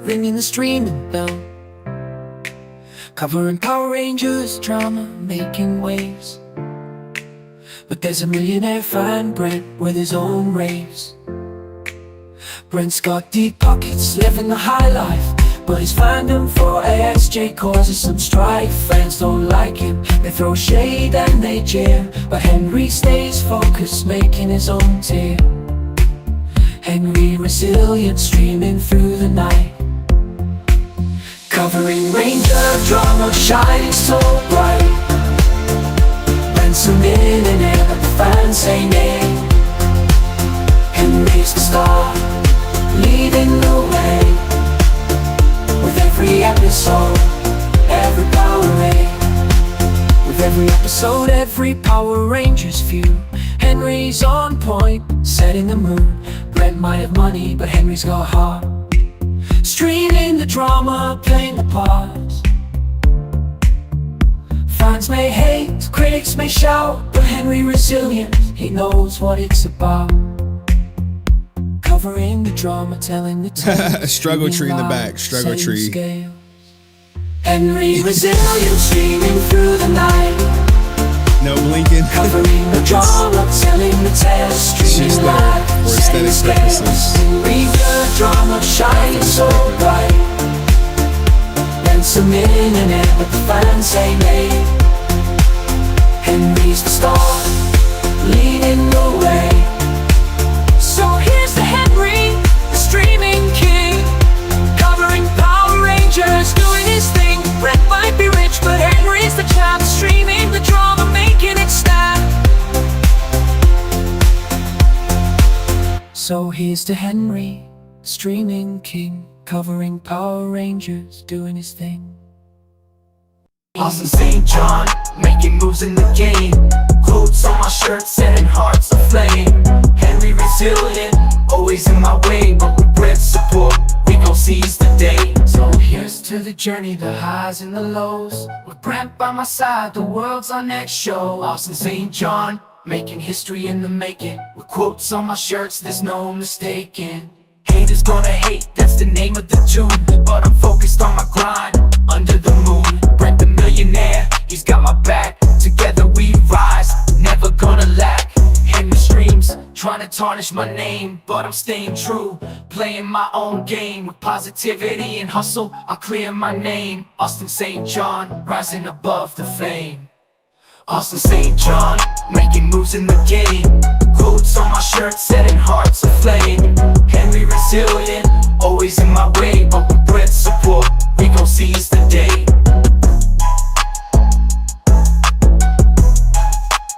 ringing the streaming bell. Covering Power Rangers drama, making waves. But there's a millionaire friend, Brent, with his own raves. Brent's got deep pockets, living the high life, but his fandom for AXJ causes some strife. Friends don't like him, they throw shade and they jeer, but Henry stays focused, making his own tier. HenryResilient, streaming through the night. Covering Ranger drama, shining so bright. Brent's a millionaire, but the fans say nay. Henry's the star, leading the way. With every episode, every Power Ranger. With every episode, every Power Ranger's view. Henry's on point, setting the mood. Brent might have money, but Henry's got heart. Streaming the drama, playing the parts. Fans may hate, critics may shout, but HenryResilient, he knows what it's about. Covering the drama, telling the tale. Struggle tree in the back, struggle tree. HenryResilient, streaming through the night. No blinking. Covering the drama, telling the tale. Streaming live, for aesthetic purposes. Read the drama, shining so bright. Brent's a millionaire, but the fans say nay. Henry's the star, leading the way. So here's the Henry, the streaming king, covering Power Rangers, doing his thing. Brent might be rich, but Henry's the champ, streaming the drama, making it snap. So here's to Henry, streaming king, covering Power Rangers, doing his thing. Austin St. John, making moves in the game. Quotes on my shirt, setting hearts aflame. HenryResilient, always in my way, but with Brent's support, we gon' seize the day. So here's to the journey, the highs and the lows. With Brent by my side, the world's our next show. Austin St. John, making history in the making. With quotes on my shirts, there's no mistaking. Haters gonna hate, that's the name of the tune. But I'm focused on my grind, under the moon. Brent the millionaire, he's got my back. Together we rise, never gonna lack. Henry streams, trying to tarnish my name, but I'm staying true, playing my own game. With positivity and hustle, I'll clear my name. Austin St. John, rising above the fame. Austin St. John, making moves in the game. Quotes on my shirt, setting hearts aflame. HenryResilient, always in my way, but with Brent's support, we gon' seize the day.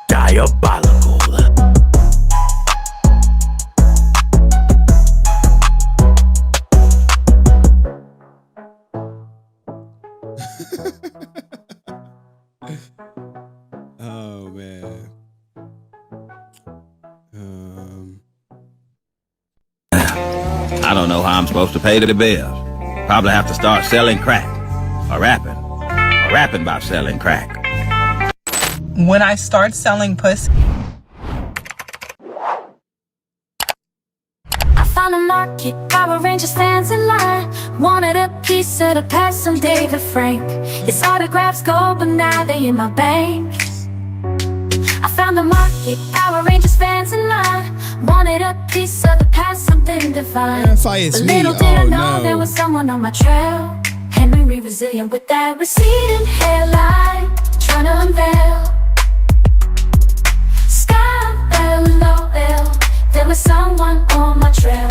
Diabolical. Oh man. I don't know how I'm supposed to pay the bills. Probably have to start selling crack. Or rapping about selling crack. When I start selling pussy, I found a market, Power Rangers fans in line. Wanted a piece of the past from David Frank. His autographs go, but now they in my bank. I found a market, Power Rangers fans in line. Wanted a piece of the past, something divine. Man, fire's But me. little did I know no. there was someone on my trail. HenryResilient with that receding hairline, trying to unveil. There was someone on my trail.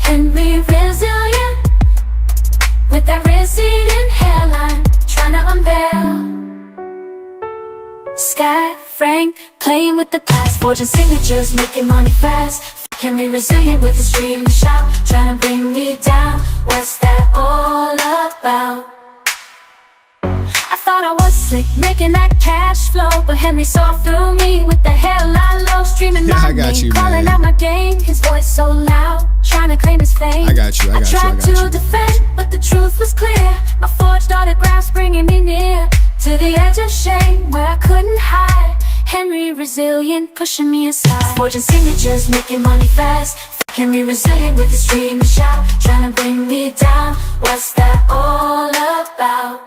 HenryResilient with that receding hairline, trying to unveil. Sky Frank playing with the past, forging signatures, making money fast. HenryResilient with his dream to shout, trying to bring me down. What's that all about? I thought I was sick, making that cash flow, but Henry saw through me with the hairline low, streaming my I got name, you, calling man. out my game. His voice so loud, trying to claim his fame. I got you, I got you, I tried got to you. defend, but the truth was clear. My forged autographs bringing me near to the edge of shame where I couldn't hide. HenryResilient pushing me aside, forging signatures, making money fast. Henry resilient with his dream and shout, trying to bring me down. What's that all about?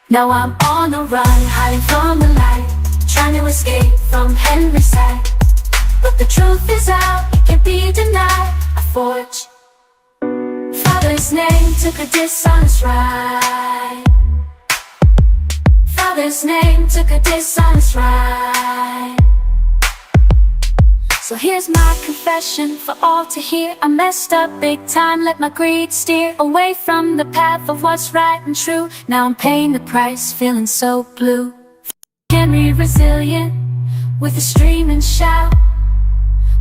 Now I'm on the run, hiding from the light, trying to escape from Henry's sight. But the truth is out, it can't be denied. I forge Father's name, took a dishonest ride. Father's name, took a dishonest ride. So here's my confession for all to hear. I messed up big time, let my greed steer away from the path of what's right and true. Now I'm paying the price, feeling so blue. Henry resilient, with a stream and shout.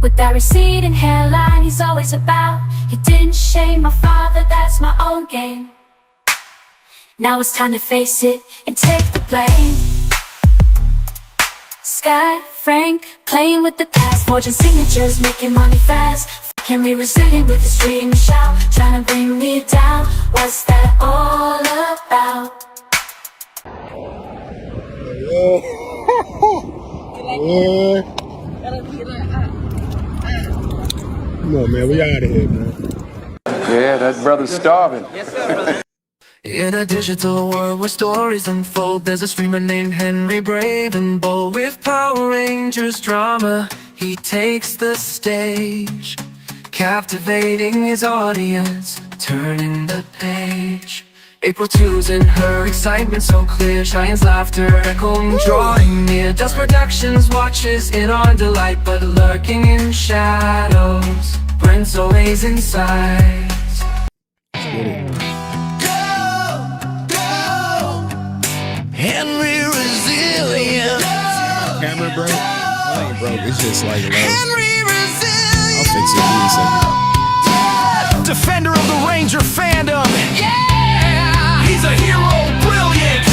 With that receding hairline he's always about. He didn't shame my father, that's my own game. Now it's time to face it and take the blame. Sky, Frank, playing with the past, forging signatures, making money fast. Henry resilient with his dream and shout, trying to bring me down. What's that all about? Come on, man. We out of here, man. Yeah, that brother's starving. In a digital world where stories unfold, there's a streamer named Henry, brave and bold. With Power Rangers drama, he takes the stage, captivating his audience, turning the page. April 2's in her excitement so clear, Cheyenne's laughter echoing, drawing near. Dust Productions watches in on delight, but lurking in shadows, Brent's always inside. Henry resilient. Camera broke? It ain't broke. It's just like low. Henry I'll resilient. fix it. Give me a second. Defender of the Ranger fandom. Yeah, he's a hero, brilliant.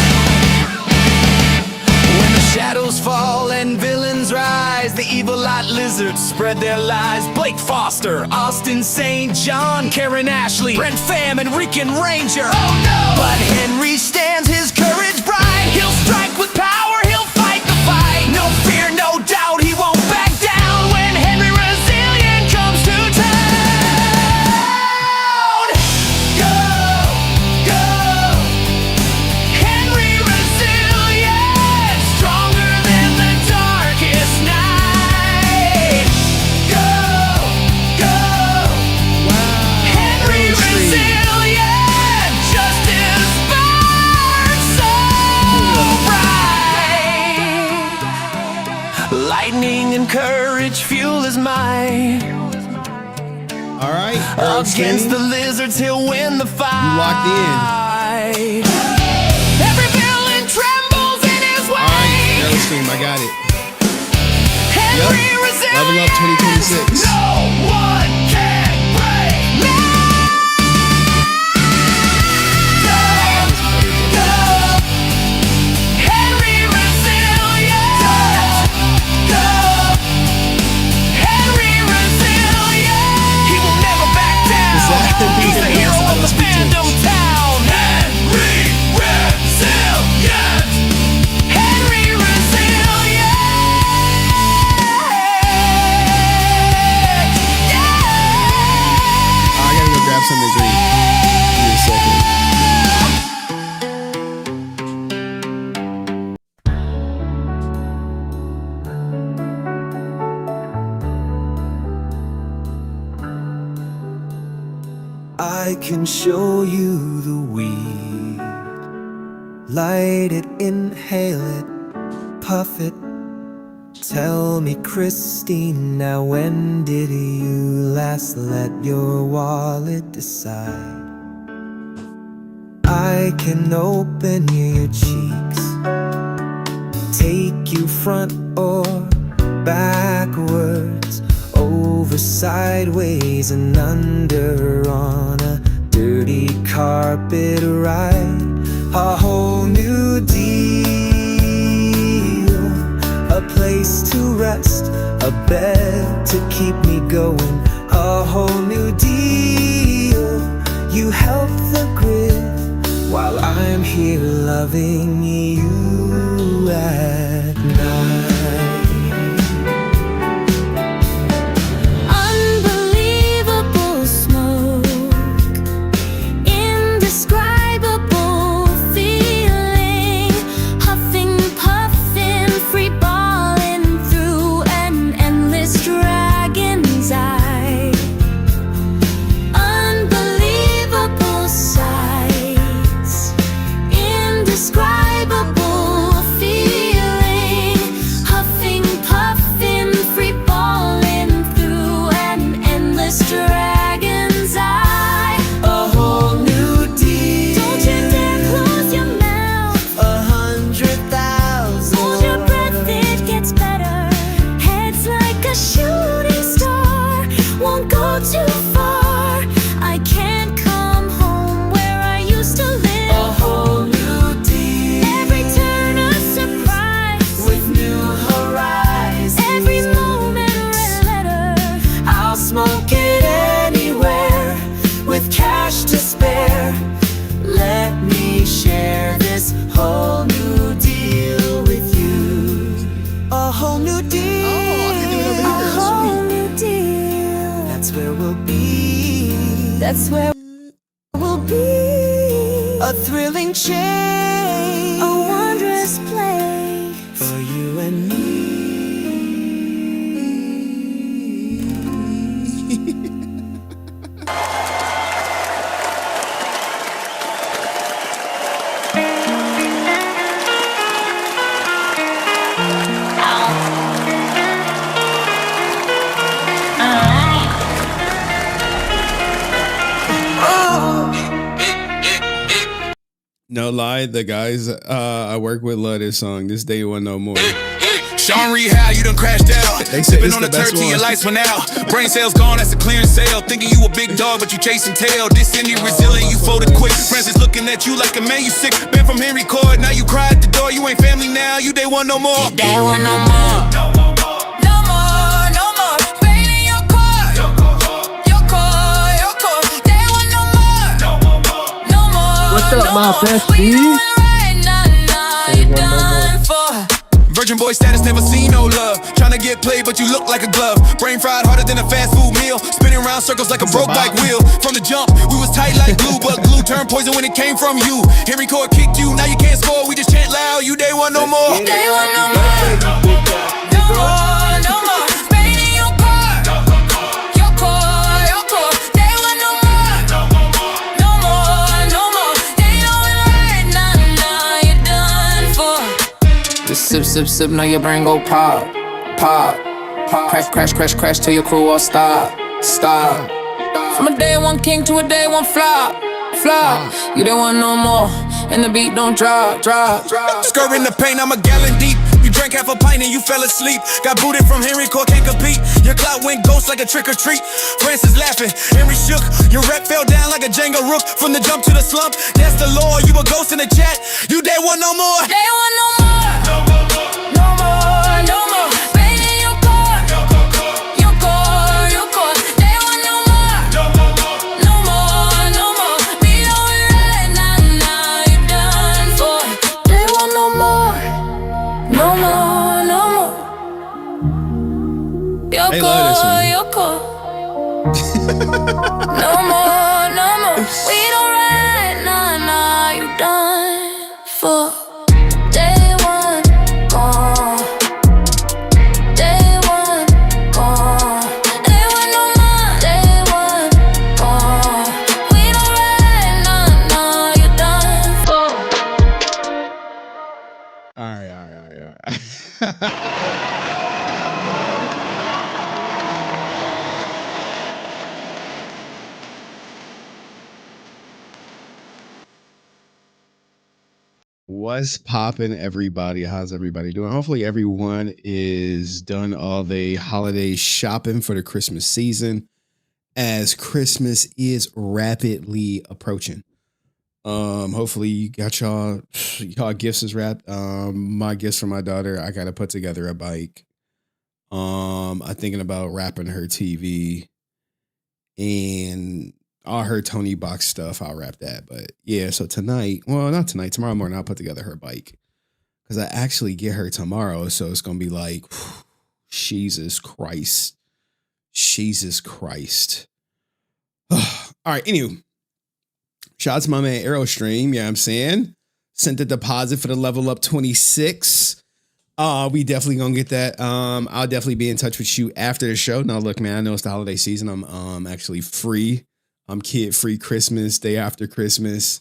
When the shadows fall and villains rise, the evil-eyed lizards spread their lies. Blake Foster, Austin St. John, Karen Ashley, Brent Pham, and Rican Ranger. Oh no! But Henry stands his courage bright. He'll strike with power, he'll fight the fight. No fear, no doubt, he won't back down when Henry Resilient comes to town. Go, go, Henry Resilient, stronger than the darkest night. Go, go, Henry Resilient, justice burns so bright. Lightning and courage fuel his might. All right. Against the lizards, he'll win the fight. You locked in. Every villain trembles in his way. All right, Errol's team. I got it. Henry Yep. Resilient. Level up 2026. No one can break me. Go, go, Henry Resilient. Go, Henry Resilient. He will never back down. Is that- He's the hero of the fandom town. Henry Resilient. Henry Resilient. Yeah. I gotta go grab something to drink. Give me a second. I can show you the weed. Light it, inhale it, puff it. Tell me, Christine, now when did you last let your wallet decide? I can open your cheeks, take you front or backwards, over, sideways, and under on a dirty carpet ride. A whole new deal, a place to rest, a bed to keep me going. A whole new deal. You help the grid while I'm here loving you at night. Unbelievable. That's where we'll be. A thrilling change, a wondrous place for you and me. No lie, the guys I work with love this song. This day one no more. Sean Rehab, you done crashed out. They say Sipping this on the the best turkey, your one. lights went out. Brain cells gone, that's a clearance sale. Thinking you a big dog, but you chasing tail. This Henry resilient, you folded quick. Friends is looking at you like a man, you sick. Been from Henry Court, now you cry at the door. You ain't family now, you day one no more. Day one no more. What's up, my bestie? Virgin boy status, never seen no love. Tryna get played, but you look like a glove. Brain fried harder than a fast food meal. Spinning around circles like a broke bike wheel. From the jump, we was tight like glue, but glue turned poison when it came from you. Henry Court kicked you, now you can't score. We just chant loud, you day one no more. Day one no more. No more, no more. Pain in your car. Your car, your car. Day one no more. No more, no more. They know it right now, now you're done for. Just sip, sip, sip, now your brain go pop, pop, pop. Crash, crash, crash, crash till your crew all stop, stop. From a day one king to a day one flop, flop. You don't want no more, and the beat don't drop, drop, drop. Skirt in the paint, I'm a gallon deep. You drank half a pint and you fell asleep. Got booted from Henry Court, can't compete. Your clout went ghost like a trick or treat. Francis laughing, Henry shook. Your rep fell down like a Jenga rook. From the jump to the slump, that's the law. You a ghost in the chat. You day one no more. Day one no more. No more, no more. Pain in your car. Your car, your car. Day one no more. No more, no more. We know it right now, now you're done for. Day one no more. No more, no more. Your They love this car, one. your car. No more, no more. We don't ride, nah, nah, you done for. Day one, gone. Day one, gone. Day one, no more. Day one, gone. We don't ride, nah, nah, you done for. All right. What's poppin', everybody? How's everybody doing? Hopefully, everyone is done all the holiday shopping for the Christmas season, as Christmas is rapidly approaching. Hopefully, you got y'all gifts is wrapped. My gifts for my daughter, I gotta put together a bike. I'm thinking about wrapping her TV and all her Tony box stuff. I'll wrap that. But yeah, so tonight, well, not tonight, tomorrow morning, I'll put together her bike because I actually get her tomorrow. So it's gonna be like, Jesus Christ. Jesus Christ. All right, anyway. Shout out to my man Aerostream, yeah, I'm saying. Sent the deposit for the level up 26. We definitely gonna get that. I'll definitely be in touch with you after the show. Now, look, man, I know it's the holiday season. I'm actually free. I'm kid free Christmas, day after Christmas,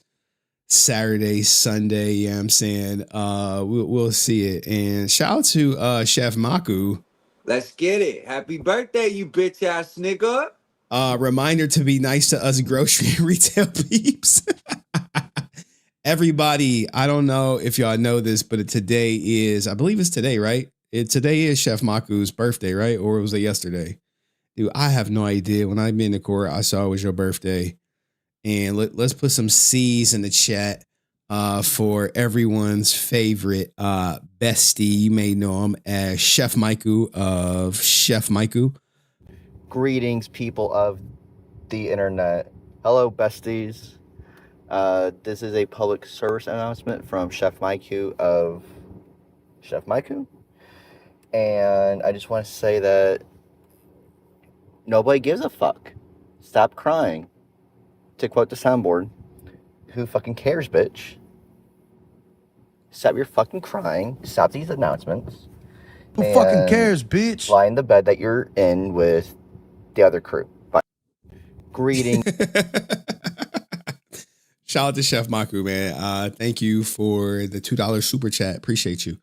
Saturday, Sunday. Yeah, I'm saying we'll see it. And shout out to Chef Maku. Let's get it. Happy birthday, you bitch ass nigga. Reminder to be nice to us grocery and retail peeps. Everybody, I don't know if y'all know this, but today is, I believe it's today, right? Today is Chef Maku's birthday, right? Or was it yesterday? Dude, I have no idea. When I've been in the court, I saw it was your birthday. And let's put some C's in the chat for everyone's favorite bestie. You may know him as Chef Maiku of Chef Maiku. Greetings, people of the internet. Hello, besties. This is a public service announcement from Chef Maiku of Chef Maiku. And I just want to say that nobody gives a fuck. Stop crying. to quote the soundboard, who fucking cares, bitch? Stop your fucking crying. Stop these announcements. Who fucking cares, bitch? Lie in the bed that you're in with the other crew. Bye. Greetings. Shout out to Chef Maku, man. Thank you for the $2 super chat. Appreciate you.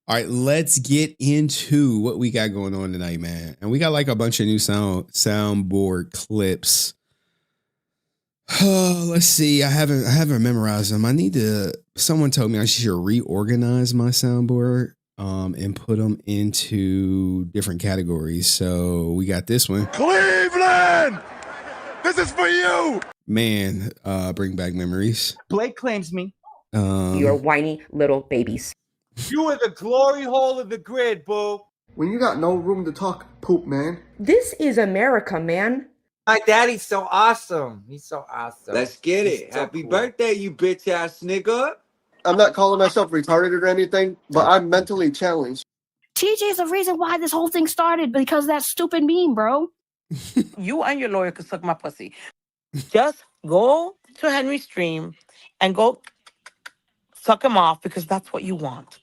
All right, let's get into what we got going on tonight, man. And we got like a bunch of new soundboard clips. Oh, let's see. I haven't memorized them. Someone told me I should reorganize my soundboard and put them into different categories. So we got this one. Cleveland! This is for you! Man, bring back memories. Blake claims me. You're whiny little babies. You are the glory hole of the grid, boo. When you got no room to talk, poop, man. This is America, man. My daddy's so awesome. He's so awesome. Let's get He's it. so Happy cool. birthday, you bitch ass nigga. I'm not calling myself retarded or anything, but I'm mentally challenged. TJ is the reason why this whole thing started, because of that stupid meme, bro. You and your lawyer could suck my pussy. Just go to Henry's stream and go suck him off because that's what you want.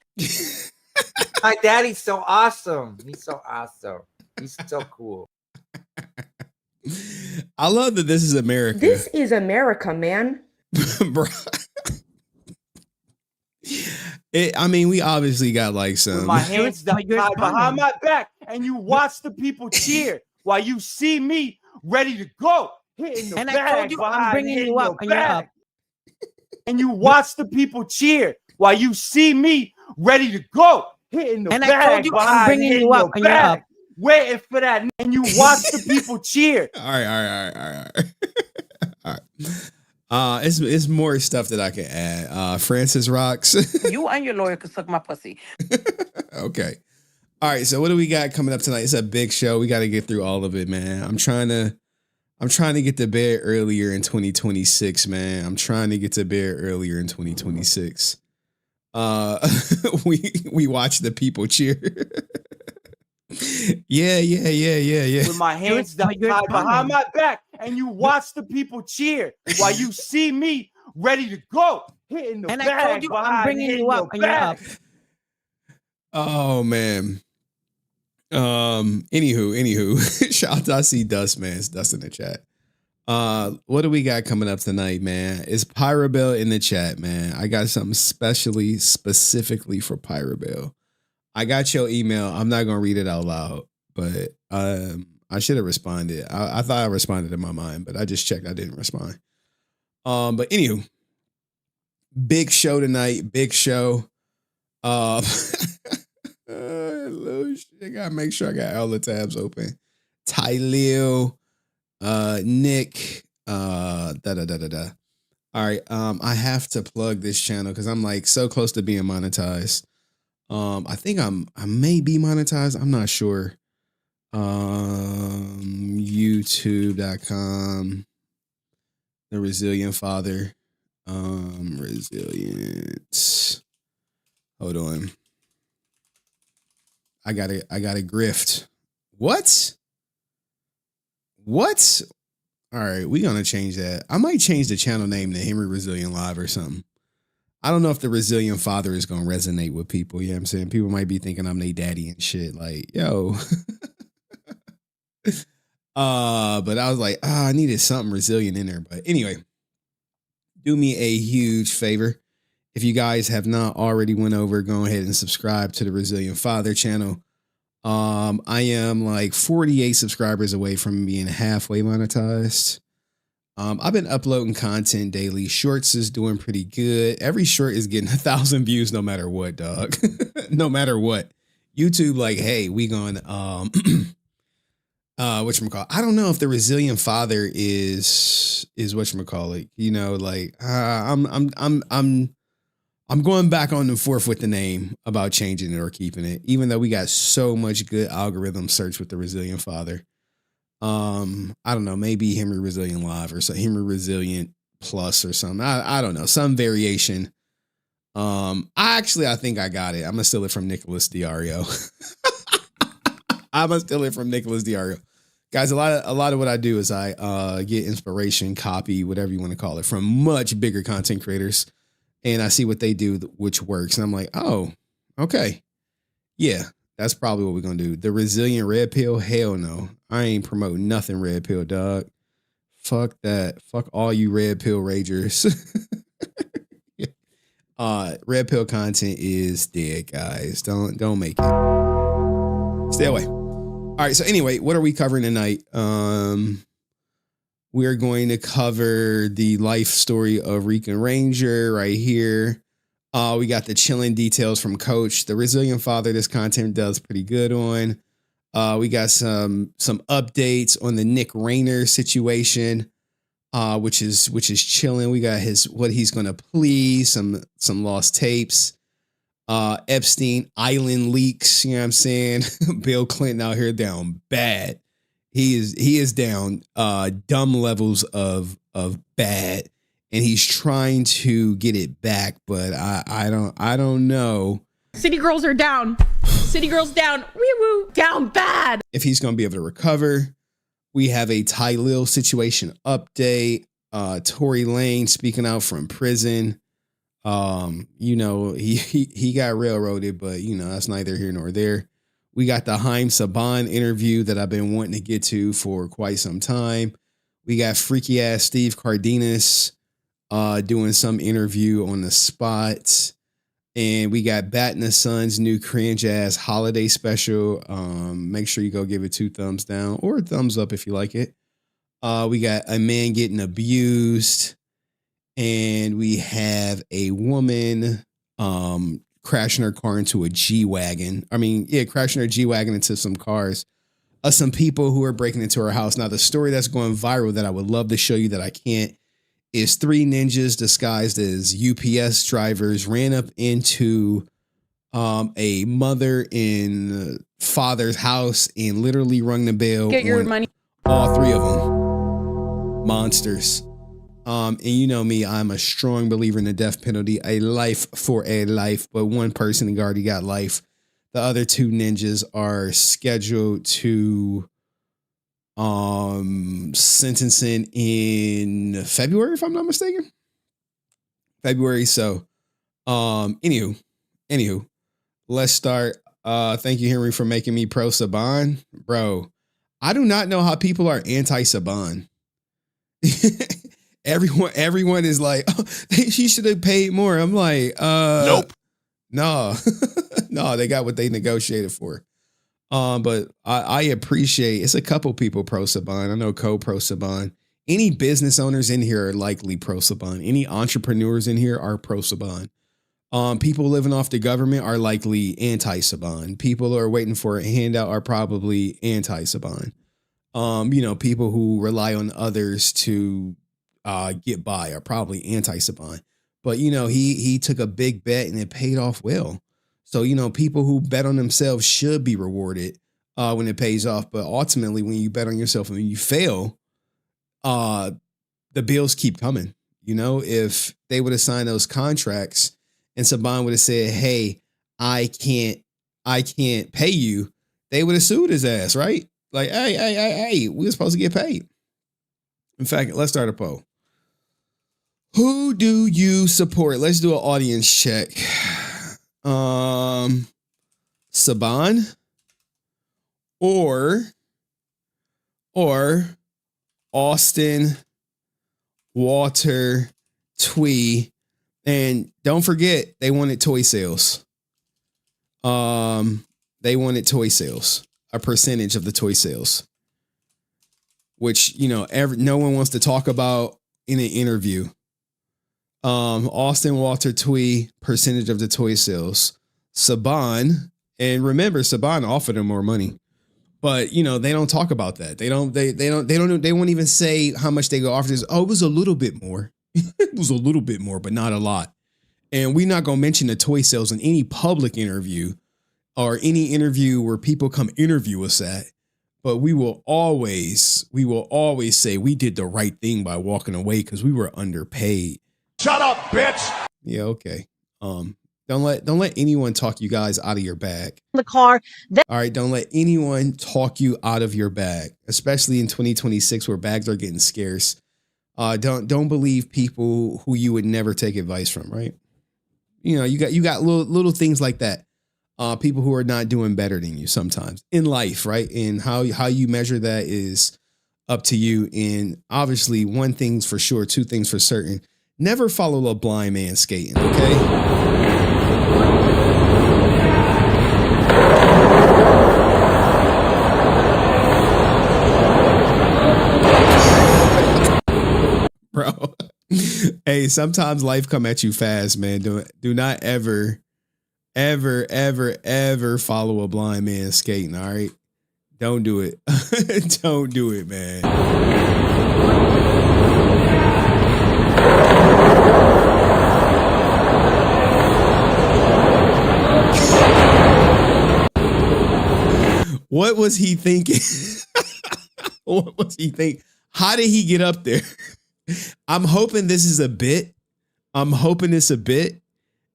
My daddy's so awesome. He's so awesome. He's so cool. I love that this is America. This is America, man. Bro. We obviously got like some. With my hands tied behind my back, and you watch the people cheer while you see me ready to go. Hitting the And bag I told you I'm bringing you up, and you're up. And you watch the people cheer while you see me ready to go. Hitting the And bag I told you I'm bringing you up, and you're up. Waiting for that, and you watch the people cheer. All right. All right. It's more stuff that I can add. Francis rocks. You and your lawyer could suck my pussy. Okay. All right. So what do we got coming up tonight? It's a big show. We got to get through all of it, man. I'm trying to get to bed earlier in 2026, man. I'm trying to get to bed earlier in 2026. We watch the people cheer. Yeah. With my hands tied behind my back, and you watch the people cheer while you see me ready to go. Hitting the And bag I told you I'm bringing you up, and you're up. Oh man. Anywho, shout out to I see Dust, man. It's Dust in the chat. What do we got coming up tonight, man? It's Pyrabell in the chat, man. I got something specifically for Pyrabell. I got your email. I'm not gonna read it out loud, but I should have responded. I thought I responded in my mind, but I just checked. I didn't respond. But anywho, big show tonight. Big show. Little shit. Gotta make sure I got all the tabs open. Tylil, Nick, All right. I have to plug this channel because I'm like so close to being monetized. I think I may be monetized. I'm not sure. YouTube.com. The Resilient Father. Resilient. Hold on. I got a grift. What? All right, we're gonna change that. I might change the channel name to Henry Resilient Live or something. I don't know if the Resilient Father is gonna resonate with people. You know what I'm saying? People might be thinking I'm their daddy and shit. Like, yo. But I was like, I needed something resilient in there. But anyway, do me a huge favor. If you guys have not already went over, go ahead and subscribe to the Resilient Father channel. I am like 48 subscribers away from being halfway monetized. I've been uploading content daily. Shorts is doing pretty good. Every short is getting 1,000 views no matter what, dog. No matter what. YouTube like, hey, we going whatchamacallit. I don't know if the Resilient Father is whatchamacallit. You know, like I'm going back on and forth with the name about changing it or keeping it, even though we got so much good algorithm search with the Resilient Father. I don't know, maybe Henry Resilient Live or some Henry Resilient Plus or something. I don't know, some variation. I think I got it. I'm gonna steal it from Nicholas Diario. Guys, a lot of what I do is I get inspiration, copy, whatever you want to call it, from much bigger content creators, and I see what they do, which works, and I'm like, oh, okay, yeah, that's probably what we're gonna do. The resilient red pill, hell no, I ain't promoting nothing red pill, dog. Fuck that. Fuck all you red pill ragers. Red pill content is dead, guys. Don't make it. Stay away. All right. So anyway, what are we covering tonight? We are going to cover the life story of Rican Ranger right here. We got the chilling details from Coach, the resilient father. This content does pretty good on. We got some updates on the Nick Rayner situation, which is chilling. We got what he's gonna please, some lost tapes. Epstein Island leaks, you know what I'm saying? Bill Clinton out here down bad. He is down dumb levels of bad, and he's trying to get it back, but I don't know. City girls are down. City girls down. Wee woo. Down bad. If he's gonna be able to recover. We have a Ty Lil situation update. Tory Lane speaking out from prison. He got railroaded, but that's neither here nor there. We got the Haim Saban interview that I've been wanting to get to for quite some time. We got freaky ass Steve Cardenas doing some interview on the spot. And we got Bat and the Son's new cringe ass holiday special. Make sure you go give it 2 thumbs down or a thumbs up if you like it. We got a man getting abused. And we have a woman crashing her car into a G-Wagon. Crashing her G-Wagon into some cars. Some people who are breaking into her house. Now, the story that's going viral that I would love to show you that I can't is 3 ninjas disguised as UPS drivers ran up into a mother and father's house and literally rung the bell. Get your money. All 3 of them. Monsters. And you know me, I'm a strong believer in the death penalty, a life for a life, but one person already got life. The other 2 ninjas are scheduled to sentencing in February, if I'm not mistaken. February. So, anywho, let's start. Thank you, Henry, for making me pro Saban. Bro, I do not know how people are anti-Saban. Everyone is like, oh, she should have paid more. I'm like, nope. No, no, they got what they negotiated for. But I appreciate it's a couple people pro Saban. I know pro Saban. Any business owners in here are likely pro Saban. Any entrepreneurs in here are pro Saban. People living off the government are likely anti Saban. People who are waiting for a handout are probably anti Saban. People who rely on others to get by are probably anti Saban. But he took a big bet and it paid off well. So, people who bet on themselves should be rewarded when it pays off. But ultimately, when you bet on yourself and when you fail, the bills keep coming. If they would have signed those contracts and Saban would have said, hey, I can't pay you, they would have sued his ass, right? Like, hey, we're supposed to get paid. In fact, let's start a poll. Who do you support? Let's do an audience check. Saban or Austin, Walter, Twee, and don't forget they wanted toy sales. They wanted toy sales, a percentage of the toy sales, which no one wants to talk about in an interview. Austin, Walter, Twee, percentage of the toy sales. Saban, and remember, Saban offered them more money, but they don't talk about that. They won't even say how much they go offer this. Oh, it was a little bit more. It was a little bit more, but not a lot. And we're not gonna mention the toy sales in any public interview or any interview where people come interview us at. But we will always say we did the right thing by walking away because we were underpaid. Shut up, bitch. Yeah, okay. Don't let anyone talk you guys out of your bag. The car. All right, don't let anyone talk you out of your bag, especially in 2026 where bags are getting scarce. Don't believe people who you would never take advice from, right? You know, you got little things like that. People who are not doing better than you sometimes in life, right? And how you measure that is up to you. And obviously, one thing's for sure, two things for certain. Never follow a blind man skating, okay? Bro, hey, sometimes life come at you fast, man. Do not ever follow a blind man skating, all right? Don't do it. Don't do it, man. What was he thinking? What was he thinking? How did he get up there? I'm hoping this is a bit. I'm hoping it's a bit.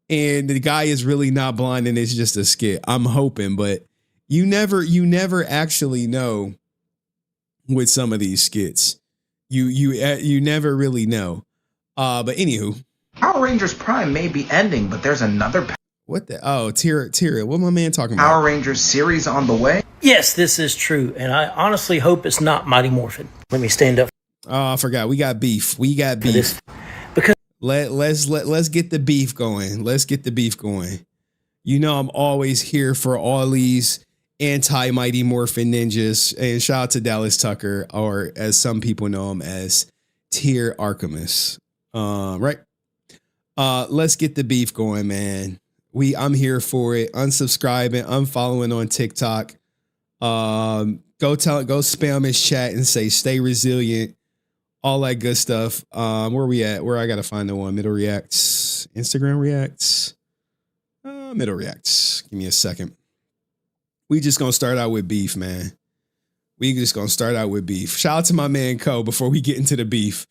And the guy is really not blind and it's just a skit. I'm hoping, but you never actually know with some of these skits. You never really know. But anywho, Power Rangers Prime may be ending, but there's another what the Tira, what my man talking about? Power Rangers series on the way. Yes, this is true, and I honestly hope it's not Mighty Morphin. Let me stand up. Oh, I forgot. We got beef. Because let's get the beef going. Let's get the beef going. You know, I'm always here for all these anti-Mighty Morphin ninjas. And shout out to Dallas Tucker, or as some people know him as Tier Archimus. Right? Let's get the beef going, man. I'm here for it. Unsubscribing, unfollowing on TikTok. Go spam his chat and say stay resilient. All that good stuff. Where we at? Where I gotta find the one. Middle Reacts. Instagram Reacts. Middle Reacts. Give me a second. We just gonna start out with beef, man. We just gonna start out with beef. Shout out to my man Ko before we get into the beef.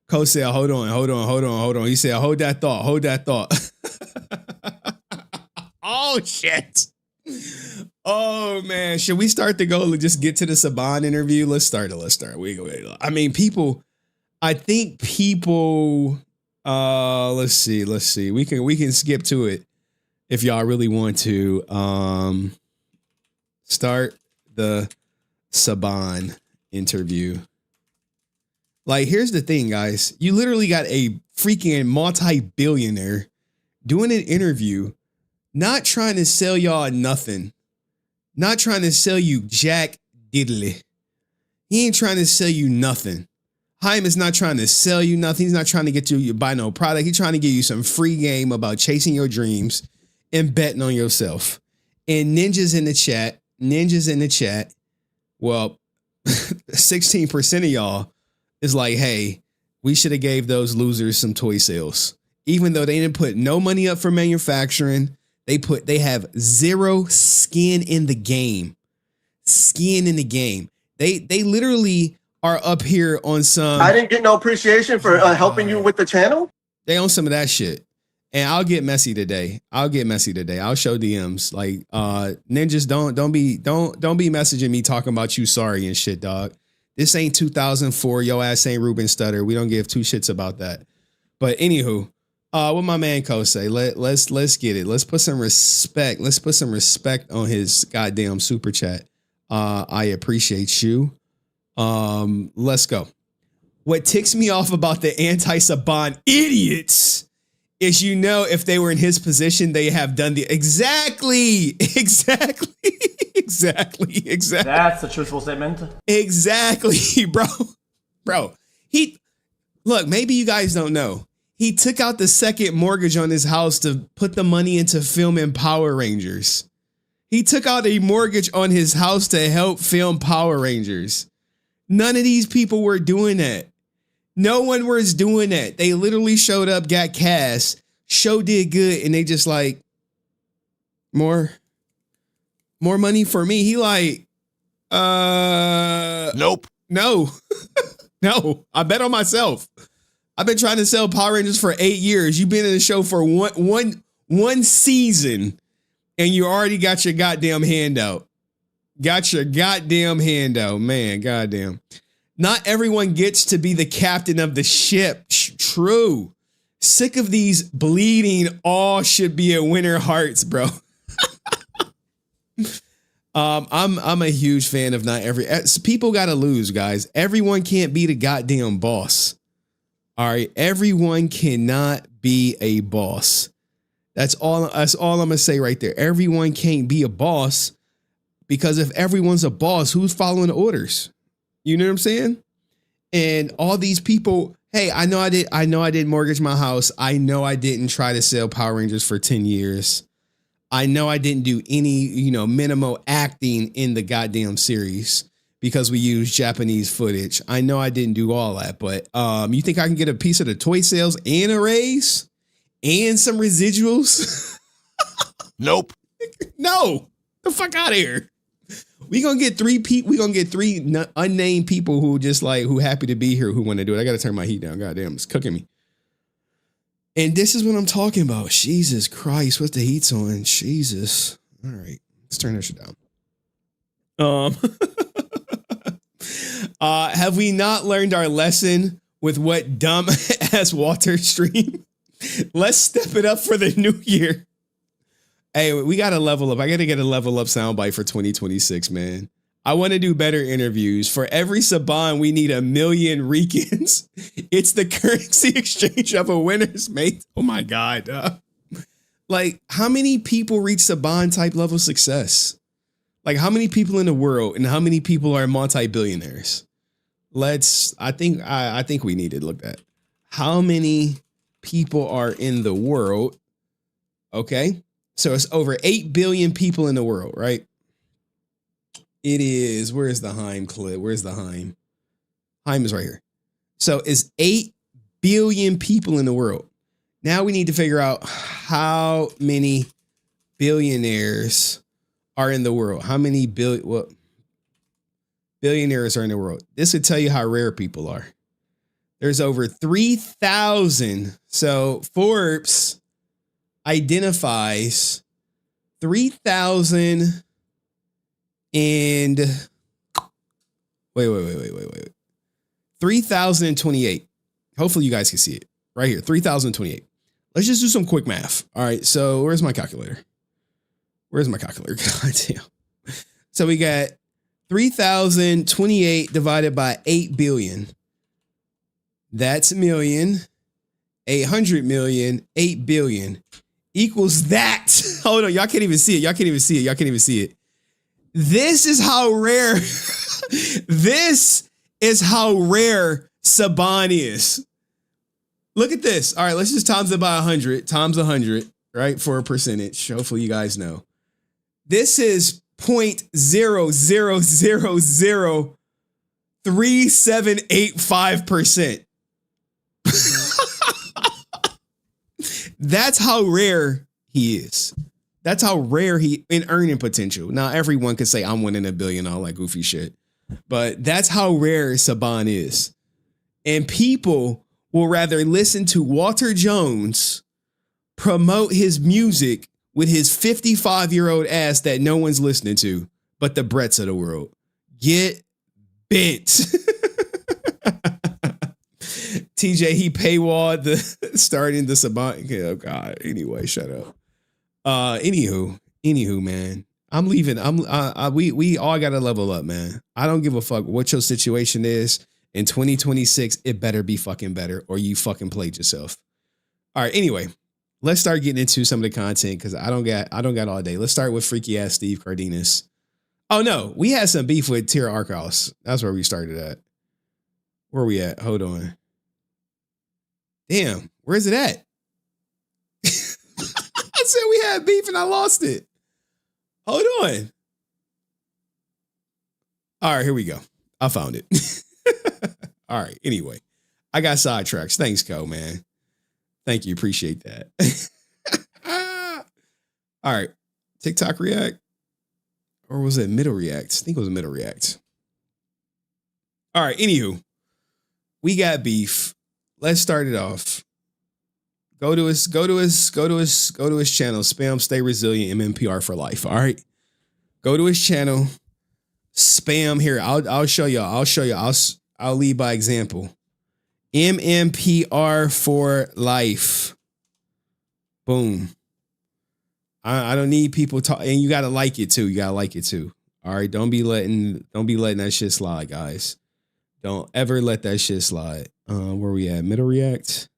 Ko said, hold on. He said, hold that thought. Oh shit. Oh man. Should we start to go just get to the Saban interview? Let's start. I mean, I think people let's see. We can skip to it if y'all really want to. Start the Saban interview. Like, here's the thing, guys. You literally got a freaking multi-billionaire doing an interview, not trying to sell y'all nothing. Not trying to sell you jack diddly. He ain't trying to sell you nothing. Haim is not trying to sell you nothing. He's not trying to get you to buy no product. He's trying to give you some free game about chasing your dreams and betting on yourself. And ninjas in the chat, well, 16% of y'all is like, hey, we should have gave those losers some toy sales. Even though they didn't put no money up for manufacturing, they have zero skin in the game. They literally are up here on some. I didn't get no appreciation for helping you with the channel. They own some of that shit. And I'll get messy today. I'll show DMs. Like, ninjas, don't be messaging me talking about you sorry and shit, dog. This ain't 2004. Yo ass ain't Ruben Stutter. We don't give two shits about that. But anywho, what my man Ko say? Let's get it. Let's put some respect. Let's put some respect on his goddamn super chat. I appreciate you. Let's go. What ticks me off about the anti-Saban idiots is, you know, if they were in his position, they have done the exactly. That's a truthful statement. Exactly, bro. Look, maybe you guys don't know. He took out the second mortgage on his house to put the money into filming Power Rangers. He took out a mortgage on his house to help film Power Rangers. None of these people were doing that. No one was doing that. They literally showed up, got cast, show did good, and they just like, more money for me. He like, nope. No, no, I bet on myself. I've been trying to sell Power Rangers for 8 years. You've been in the show for one One season, and you already got your goddamn handout. Got your goddamn handout, man. Goddamn. Not everyone gets to be the captain of the ship. True. Sick of these bleeding, all should be a winner hearts, bro. I'm a huge fan of not every people gotta lose, guys. Everyone can't be the goddamn boss. All right. Everyone cannot be a boss. That's all I'm gonna say right there. Everyone can't be a boss, because if everyone's a boss, who's following the orders? You know what I'm saying? And all these people, hey, I know I didn't mortgage my house. I know I didn't try to sell Power Rangers for 10 years. I know I didn't do any, minimal acting in the goddamn series because we use Japanese footage. I know I didn't do all that, but you think I can get a piece of the toy sales and a raise and some residuals? Nope. No, the fuck out of here. We gonna get three unnamed people who happy to be here, who want to do it. I gotta turn my heat down. Goddamn, it's cooking me. And this is what I'm talking about. Jesus Christ, what's the heat's on? Jesus. All right, let's turn that shit down. Have we not learned our lesson with what dumb ass Walter stream? Let's step it up for the new year. Hey, we got to level up. I got to get a level up soundbite for 2026, man. I want to do better interviews. For every Saban, we need 1 million Ricans. It's the currency exchange of a winner's mate. Oh my God. Like, how many people reach Saban type level success? Like, how many people in the world and how many people are multi-billionaires? I think we need to look at how many people are in the world. Okay. So it's over 8 billion people in the world, right? It is, where's the Haim clip? Where's the Haim? Haim is right here. So it's 8 billion people in the world. Now we need to figure out how many billionaires are in the world. How many billionaires are in the world? This would tell you how rare people are. There's over 3,000. So Forbes identifies 3,000 and wait. 3,028. Hopefully you guys can see it right here. 3,028. Let's just do some quick math. All right. So where's my calculator? God damn. So we got 3,028 divided by 8 billion. That's a million. 800 million, 8 billion equals that. Hold on. Y'all can't even see it. This is how rare. This is how rare Saban is. Look at this. All right. Let's just times it by 100 times 100, right? For a percentage. Hopefully you guys know. This is 0.0003785%. That's how rare he is. That's how rare he in earning potential. Now everyone can say I'm winning $1 billion, all that goofy shit, but that's how rare Saban is. And people will rather listen to Walter Jones promote his music with his 55-year-old ass that no one's listening to, but the Bretts of the world. Get bent. TJ, he paywalled the starting the Saban. Oh God. Anyway, shut up. Anywho, man. I'm leaving. We all gotta level up, man. I don't give a fuck what your situation is. In 2026, it better be fucking better, or you fucking played yourself. All right. Anyway, let's start getting into some of the content because I don't got all day. Let's start with freaky ass Steve Cardenas. Oh no, we had some beef with Tara Arkhouse. That's where we started at. Where are we at? Hold on. Damn, where's it at? I said we had beef and I lost it. Hold on. All right, here we go. I found it. All right, anyway. I got sidetracks. Thanks, Co, man. Thank you. Appreciate that. All right. TikTok React. Or was it Middle React? I think it was Middle React. All right, anywho. We got beef. Let's start it off. Go to his channel. Spam Stay Resilient MMPR for life. All right. Go to his channel. Spam here. I'll show y'all. I'll lead by example. MMPR for life. Boom. I don't need people talk, and you gotta like it too. All right. Don't be letting that shit slide, guys. Don't ever let that shit slide. Where we at? Middle React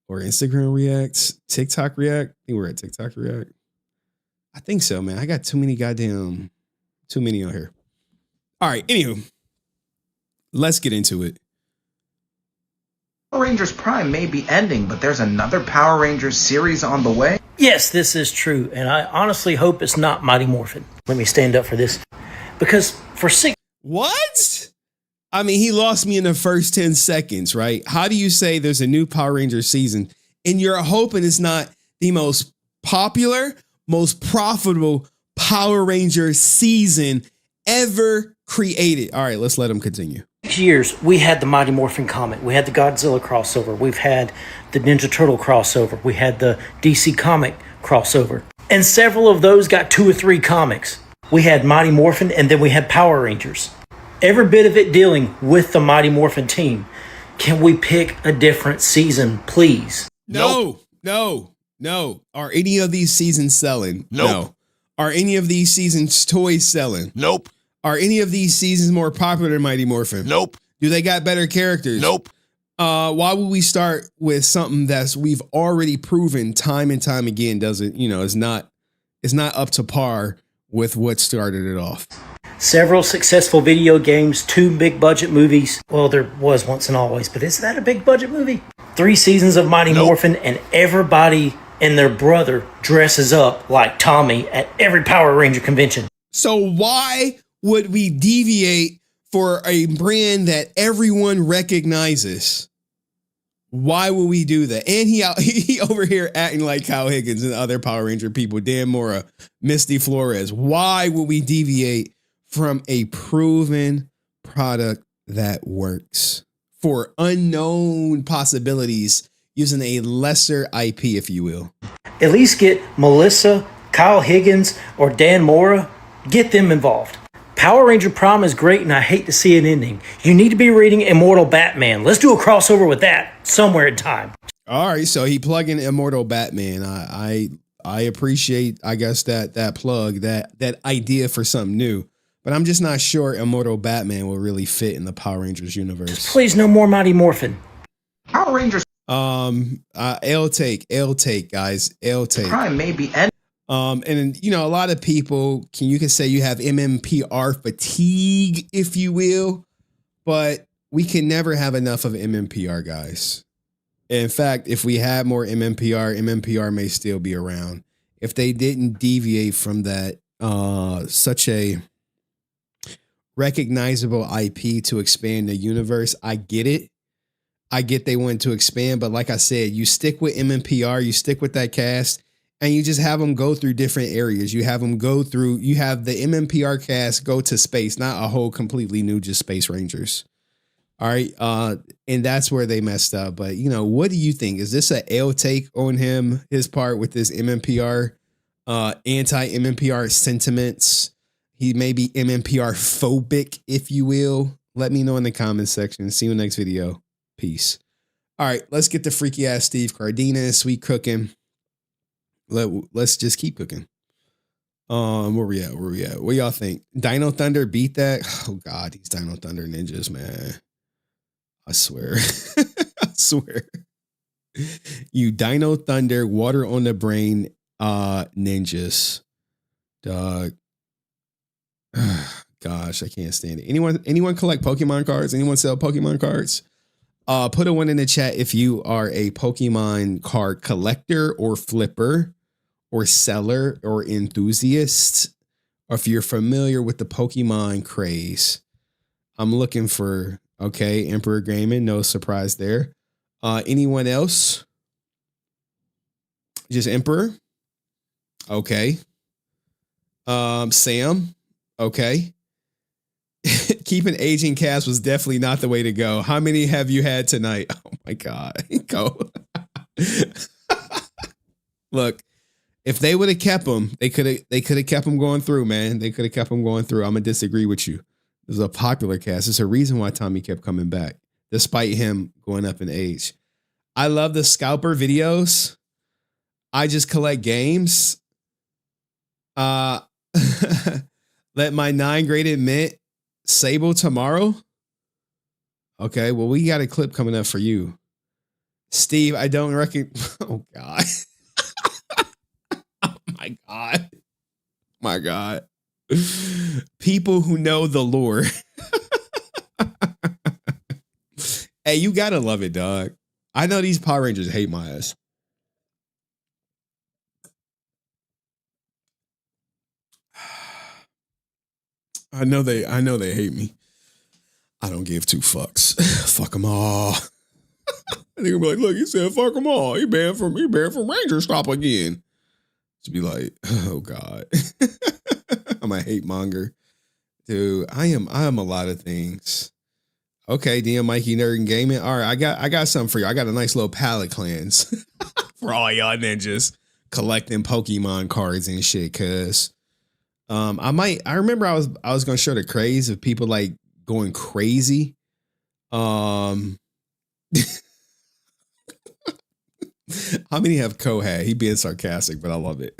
or Instagram React? TikTok React? I think we're at TikTok React. I think so, man. I got too many on here. All right. Anywho, let's get into it. Power Rangers Prime may be ending, but there's another Power Rangers series on the way. Yes, this is true, and I honestly hope it's not Mighty Morphin. Let me stand up for this. Because for 6... What? I mean, he lost me in the first 10 seconds, right? How do you say there's a new Power Rangers season and you're hoping it's not the most popular, most profitable Power Rangers season ever created? All right, let's let him continue. 6 years, we had the Mighty Morphin comic. We had the Godzilla crossover. We've had the Ninja Turtle crossover. We had the DC comic crossover. And several of those got 2 or 3 comics. We had Mighty Morphin, and then we had Power Rangers. Every bit of it dealing with the Mighty Morphin team. Can we pick a different season, please? No. Are any of these seasons selling? Nope. No. Are any of these seasons toys selling? Nope. Are any of these seasons more popular than Mighty Morphin? Nope. Do they got better characters? Nope. Why would we start with something that's we've already proven time and time again is not up to par with what started it off? Several successful video games, 2 big budget movies. Well, there was Once and Always, but is that a big budget movie? 3 seasons of Mighty Morphin, and everybody and their brother dresses up like Tommy at every Power Ranger convention. So why would we deviate for a brand that everyone recognizes? Why would we do that? And he over here acting like Kyle Higgins and other Power Ranger people, Dan Mora, Misty Flores. Why would we deviate from a proven product that works for unknown possibilities using a lesser IP, if you will? At least get Melissa, Kyle Higgins, or Dan Mora. Get them involved. Power Ranger Prime is great, and I hate to see it ending. You need to be reading Immortal Batman. Let's do a crossover with that somewhere in time. All right, so he plug in Immortal Batman. I appreciate, I guess, that plug, that idea for something new. But I'm just not sure Immortal Batman will really fit in the Power Rangers universe. Please, no more Mighty Morphin. Power Rangers L take, guys. L take. Prime may be ending. And a lot of people you can say you have MMPR fatigue, if you will, but we can never have enough of MMPR, guys. In fact, if we had more MMPR may still be around. If they didn't deviate from that, such a recognizable IP to expand the universe, I get it. I get they want to expand, but like I said, you stick with MMPR, you stick with that cast, and you just have them go through different areas. You have the MMPR cast go to space, not a whole completely new just Space Rangers. All right. And that's where they messed up. But, what do you think? Is this a L take on his part with this MMPR, anti-MMPR sentiments? He may be MMPR phobic, if you will. Let me know in the comments section. See you in the next video. Peace. All right. Let's get the freaky ass Steve Cardenas. Sweet cooking. Let's just keep cooking. Where we at? What y'all think? Dino Thunder beat that? Oh God, these Dino Thunder ninjas, man. I swear. I swear. You Dino Thunder, water on the brain, ninjas. Dog. Gosh, I can't stand it. Anyone collect Pokemon cards? Anyone sell Pokemon cards? Put a 1 in the chat if you are a Pokemon card collector or flipper or seller or enthusiast, or if you're familiar with the Pokemon craze. I'm looking for, okay, Emperor Gaming, no surprise there. Anyone else? Just Emperor? Okay. Sam? Okay. Keeping aging cast was definitely not the way to go. How many have you had tonight? Oh my God. Go. Look, if they would have kept him, they could have kept him going through, man. They could have kept him going through. I'm gonna disagree with you. This is a popular cast. It's a reason why Tommy kept coming back, despite him going up in age. I love the scalper videos. I just collect games. Let my 9 graded mint Sable tomorrow. Okay, well, we got a clip coming up for you. Steve, I don't reckon. Oh, God. Oh, my God. My God. People who know the lore. Hey, you got to love it, dog. I know these Power Rangers hate my ass. I know they hate me. I don't give 2 fucks. Fuck them all. They're gonna be like, look, he said fuck them all. He banned from Ranger Stop again. To be like, oh God. I'm a hate monger. Dude, I am a lot of things. Okay, DM Mikey Nerd and Gaming. All right, I got something for you. I got a nice little palette cleanse for all y'all ninjas collecting Pokemon cards and shit. Cause I remember I was gonna show the craze of people like going crazy. How many have Kohad? He being sarcastic, but I love it.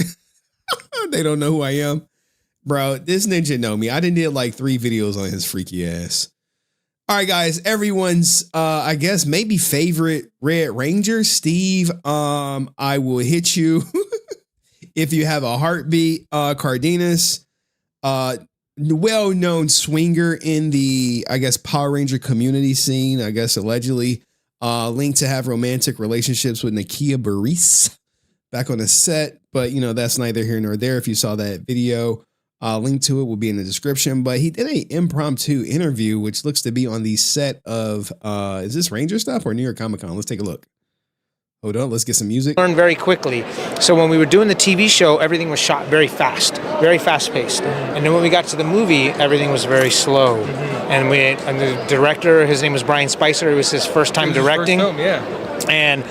They don't know who I am. Bro, this ninja know me. I done did like 3 videos on his freaky ass. All right, guys, everyone's I guess maybe favorite Red Ranger, Steve. I will hit you if you have a heartbeat. Cardenas, well-known swinger in the, I guess, Power Ranger community scene, I guess allegedly linked to have romantic relationships with Nakia Burris back on the set. But, you know, that's neither here nor there. If you saw that video, link to it will be in the description. But he did an impromptu interview, which looks to be on the set of, is this Ranger stuff or New York Comic Con? Let's take a look. Hold on, let's get some music. Learned very quickly. So when we were doing the TV show, everything was shot very fast paced. And then when we got to the movie, everything was very slow. And the director, his name was Brian Spicer. It was his first time directing. First film, yeah. And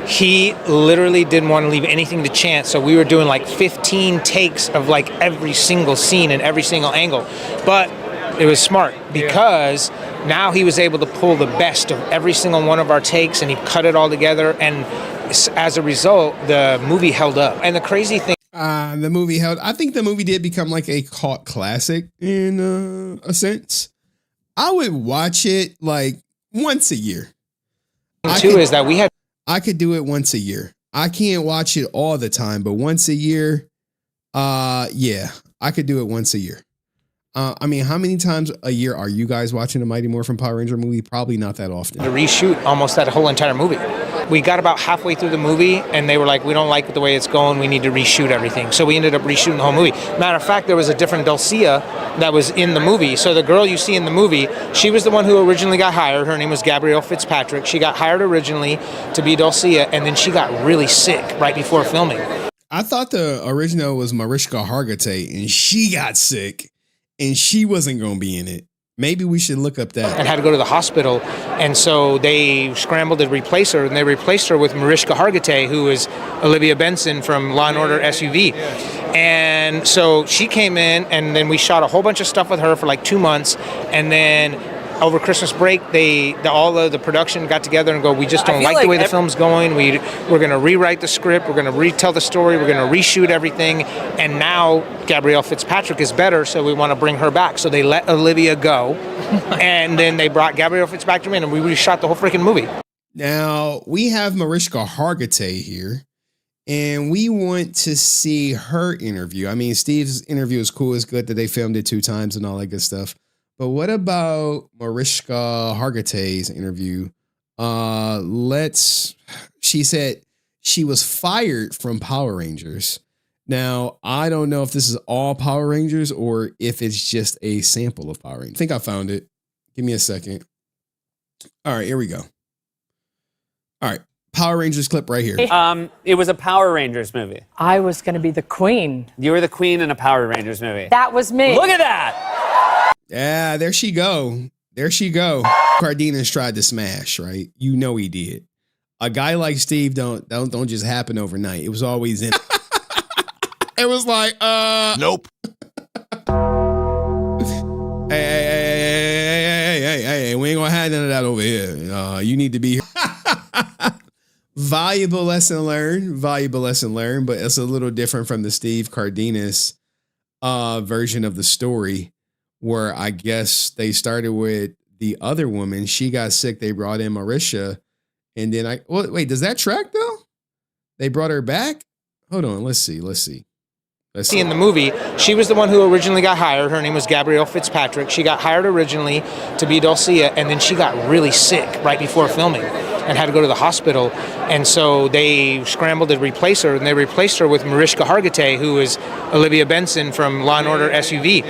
he literally didn't want to leave anything to chance. So we were doing like 15 takes of like every single scene and every single angle. But it was smart because now he was able to pull the best of every single one of our takes and he cut it all together. And as a result, the movie held up. And the crazy thing, the movie held. I think the movie did become like a cult classic in a sense. I would watch it like once a year. I could do it once a year. I can't watch it all the time, but once a year, yeah, I could do it once a year. I mean, how many times a year are you guys watching the Mighty Morphin Power Ranger movie? Probably not that often. To reshoot almost that whole entire movie. We got about halfway through the movie and they were like, we don't like the way it's going. We need to reshoot everything. So we ended up reshooting the whole movie. Matter of fact, there was a different Dulcia that was in the movie. So the girl you see in the movie, she was the one who originally got hired. Her name was Gabrielle Fitzpatrick. She got hired originally to be Dulcia and then she got really sick right before filming. I thought the original was Mariska Hargitay and she got sick and she wasn't going to be in it. Maybe we should look up that. And had to go to the hospital. And so they scrambled to replace her, and they replaced her with Mariska Hargitay, who is Olivia Benson from Law & Order SUV. And so she came in, and then we shot a whole bunch of stuff with her for like 2 months. And then over Christmas break, all of the production got together and go, we just don't like the way the film's going. We're going to rewrite the script. We're going to retell the story. We're going to reshoot everything. And now Gabrielle Fitzpatrick is better, so we want to bring her back. So they let Olivia go. And then they brought Gabrielle Fitzpatrick in, and we reshot the whole freaking movie. Now, we have Mariska Hargitay here, and we want to see her interview. I mean, Steve's interview is cool. It's good that they filmed it 2 times and all that good stuff. But what about Mariska Hargitay's interview? She said she was fired from Power Rangers. Now, I don't know if this is all Power Rangers or if it's just a sample of Power Rangers. I think I found it. Give me a second. All right, here we go. All right, Power Rangers clip right here. It was a Power Rangers movie. I was going to be the queen. You were the queen in a Power Rangers movie. That was me. Look at that. Yeah, there she go. There she go. Cardenas tried to smash, right? You know he did. A guy like Steve don't just happen overnight. It was always in. It was like, nope. Hey, we ain't gonna have none of that over here. You need to be here. Valuable lesson learned, but it's a little different from the Steve Cardenas version of the story, where I guess they started with the other woman. She got sick. They brought in Marisha. And then wait, does that track though? They brought her back? Hold on, let's see. In the movie, she was the one who originally got hired. Her name was Gabrielle Fitzpatrick. She got hired originally to be Dulcia, and then she got really sick right before filming and had to go to the hospital. And so they scrambled to replace her, and they replaced her with Mariska Hargitay, who is Olivia Benson from Law & Order SUV.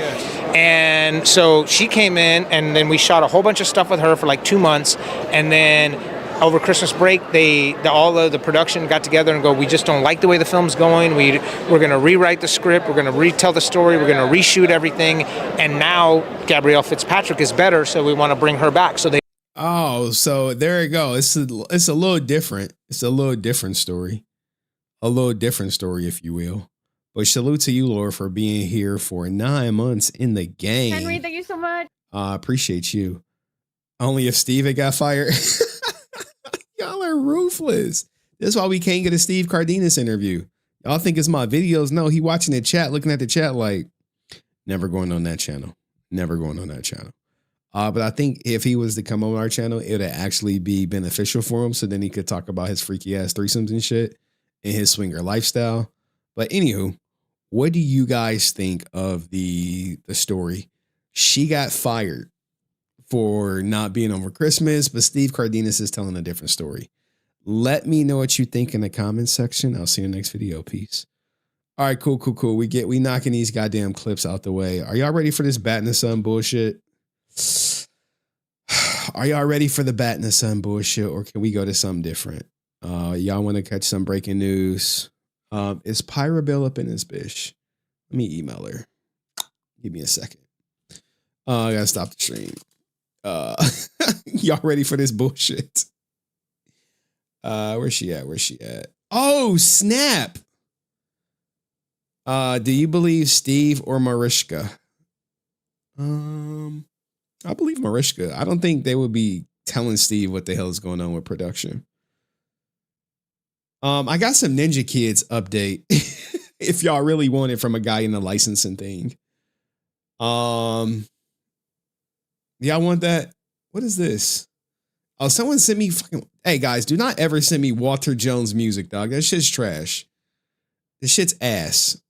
And so she came in, and then we shot a whole bunch of stuff with her for like 2 months, and then over Christmas break, all of the production got together and go, we just don't like the way the film's going. We're going to rewrite the script. We're going to retell the story. We're going to reshoot everything. And now Gabrielle Fitzpatrick is better, so we want to bring her back. So there you go. It's a little different. It's a little different story. A little different story, if you will. But salute to you, Laura, for being here for 9 months in the game. Henry, thank you so much. Appreciate you. Only if Steve had got fired. Y'all are ruthless. That's why we can't get a Steve Cardenas interview. Y'all think it's my videos. No, he watching the chat, looking at the chat like, never going on that channel. Never going on that channel. But I think if he was to come on our channel, it would actually be beneficial for him. So then he could talk about his freaky ass threesomes and shit and his swinger lifestyle. But anywho, what do you guys think of the story? She got fired for not being over Christmas, but Steve Cardenas is telling a different story. Let me know what you think in the comments section. I'll see you in the next video. Peace. All right, cool. We knocking these goddamn clips out the way. Are y'all ready for this bat in the sun bullshit? Are y'all ready for the bat in the sun bullshit, or can we go to something different? Y'all want to catch some breaking news? Is Pyra Bill up in this bitch? Let me email her. Give me a second. I gotta stop the stream. Y'all ready for this bullshit? Where's she at? Oh, snap. Do you believe Steve or Mariska? I believe Mariska. I don't think they would be telling Steve what the hell is going on with production. I got some Ninja Kids update if y'all really want it from a guy in the licensing thing. Y'all want that? What is this? Oh, someone sent me fucking. Hey guys, do not ever send me Walter Jones music, dog. That shit's trash. This shit's ass.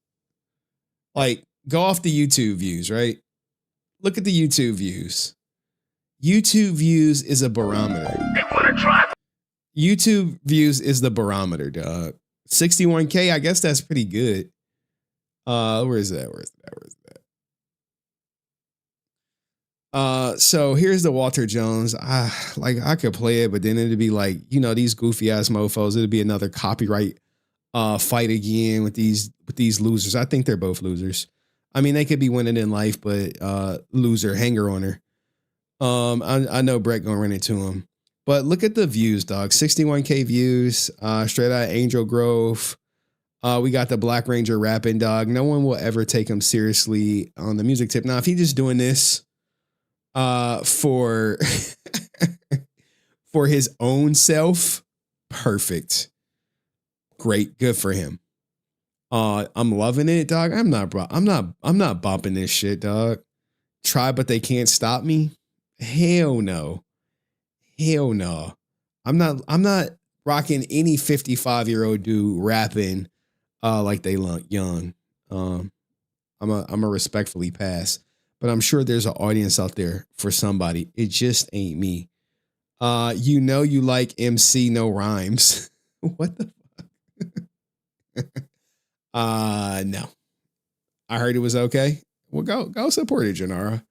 Like, go off the YouTube views, right? Look at the YouTube views. YouTube views is a barometer. YouTube views is the barometer, dog. 61K, I guess that's pretty good. Where is that? So here's the Walter Jones. I could play it, but then it'd be like, these goofy ass mofos. It'd be another copyright fight again with these losers. I think they're both losers. I mean, they could be winning in life, but loser, hanger on her. I know Brett gonna run into him. But look at the views, dog. 61K views. Straight out of Angel Grove. We got the Black Ranger rapping, dog. No one will ever take him seriously on the music tip. Now, if he's just doing this for for his own self, perfect. Great, good for him. I'm loving it, dog. I'm not bopping this shit, dog. Try, but they can't stop me. Hell no. I'm not rocking any 55-year-old dude rapping like they look young. I'm a respectfully pass, but I'm sure there's an audience out there for somebody. It just ain't me. You like MC No Rhymes. What the fuck? No. I heard it was okay. Well, go support it, Janara.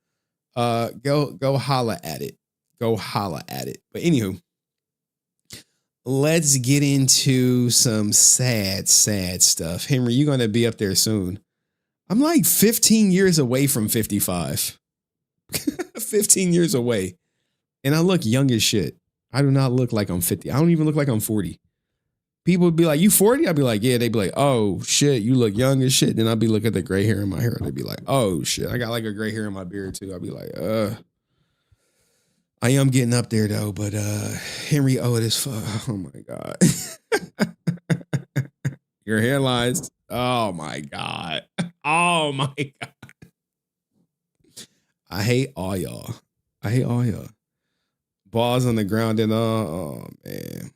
Go holla at it. But anywho, let's get into some sad stuff. Henry, you're going to be up there soon. I'm like 15 years away from 55. 15 years away. And I look young as shit. I do not look like I'm 50. I don't even look like I'm 40. People would be like, you 40? I'd be like, yeah. They'd be like, oh shit, you look young as shit. Then I'd be looking at the gray hair in my hair. They'd be like, oh shit, I got like a gray hair in my beard too. I'd be like, I am getting up there though, but Henry Otis, oh my God. Your hairlines. Oh my God. Oh my God. I hate all y'all. I hate all y'all. Balls on the ground and oh man.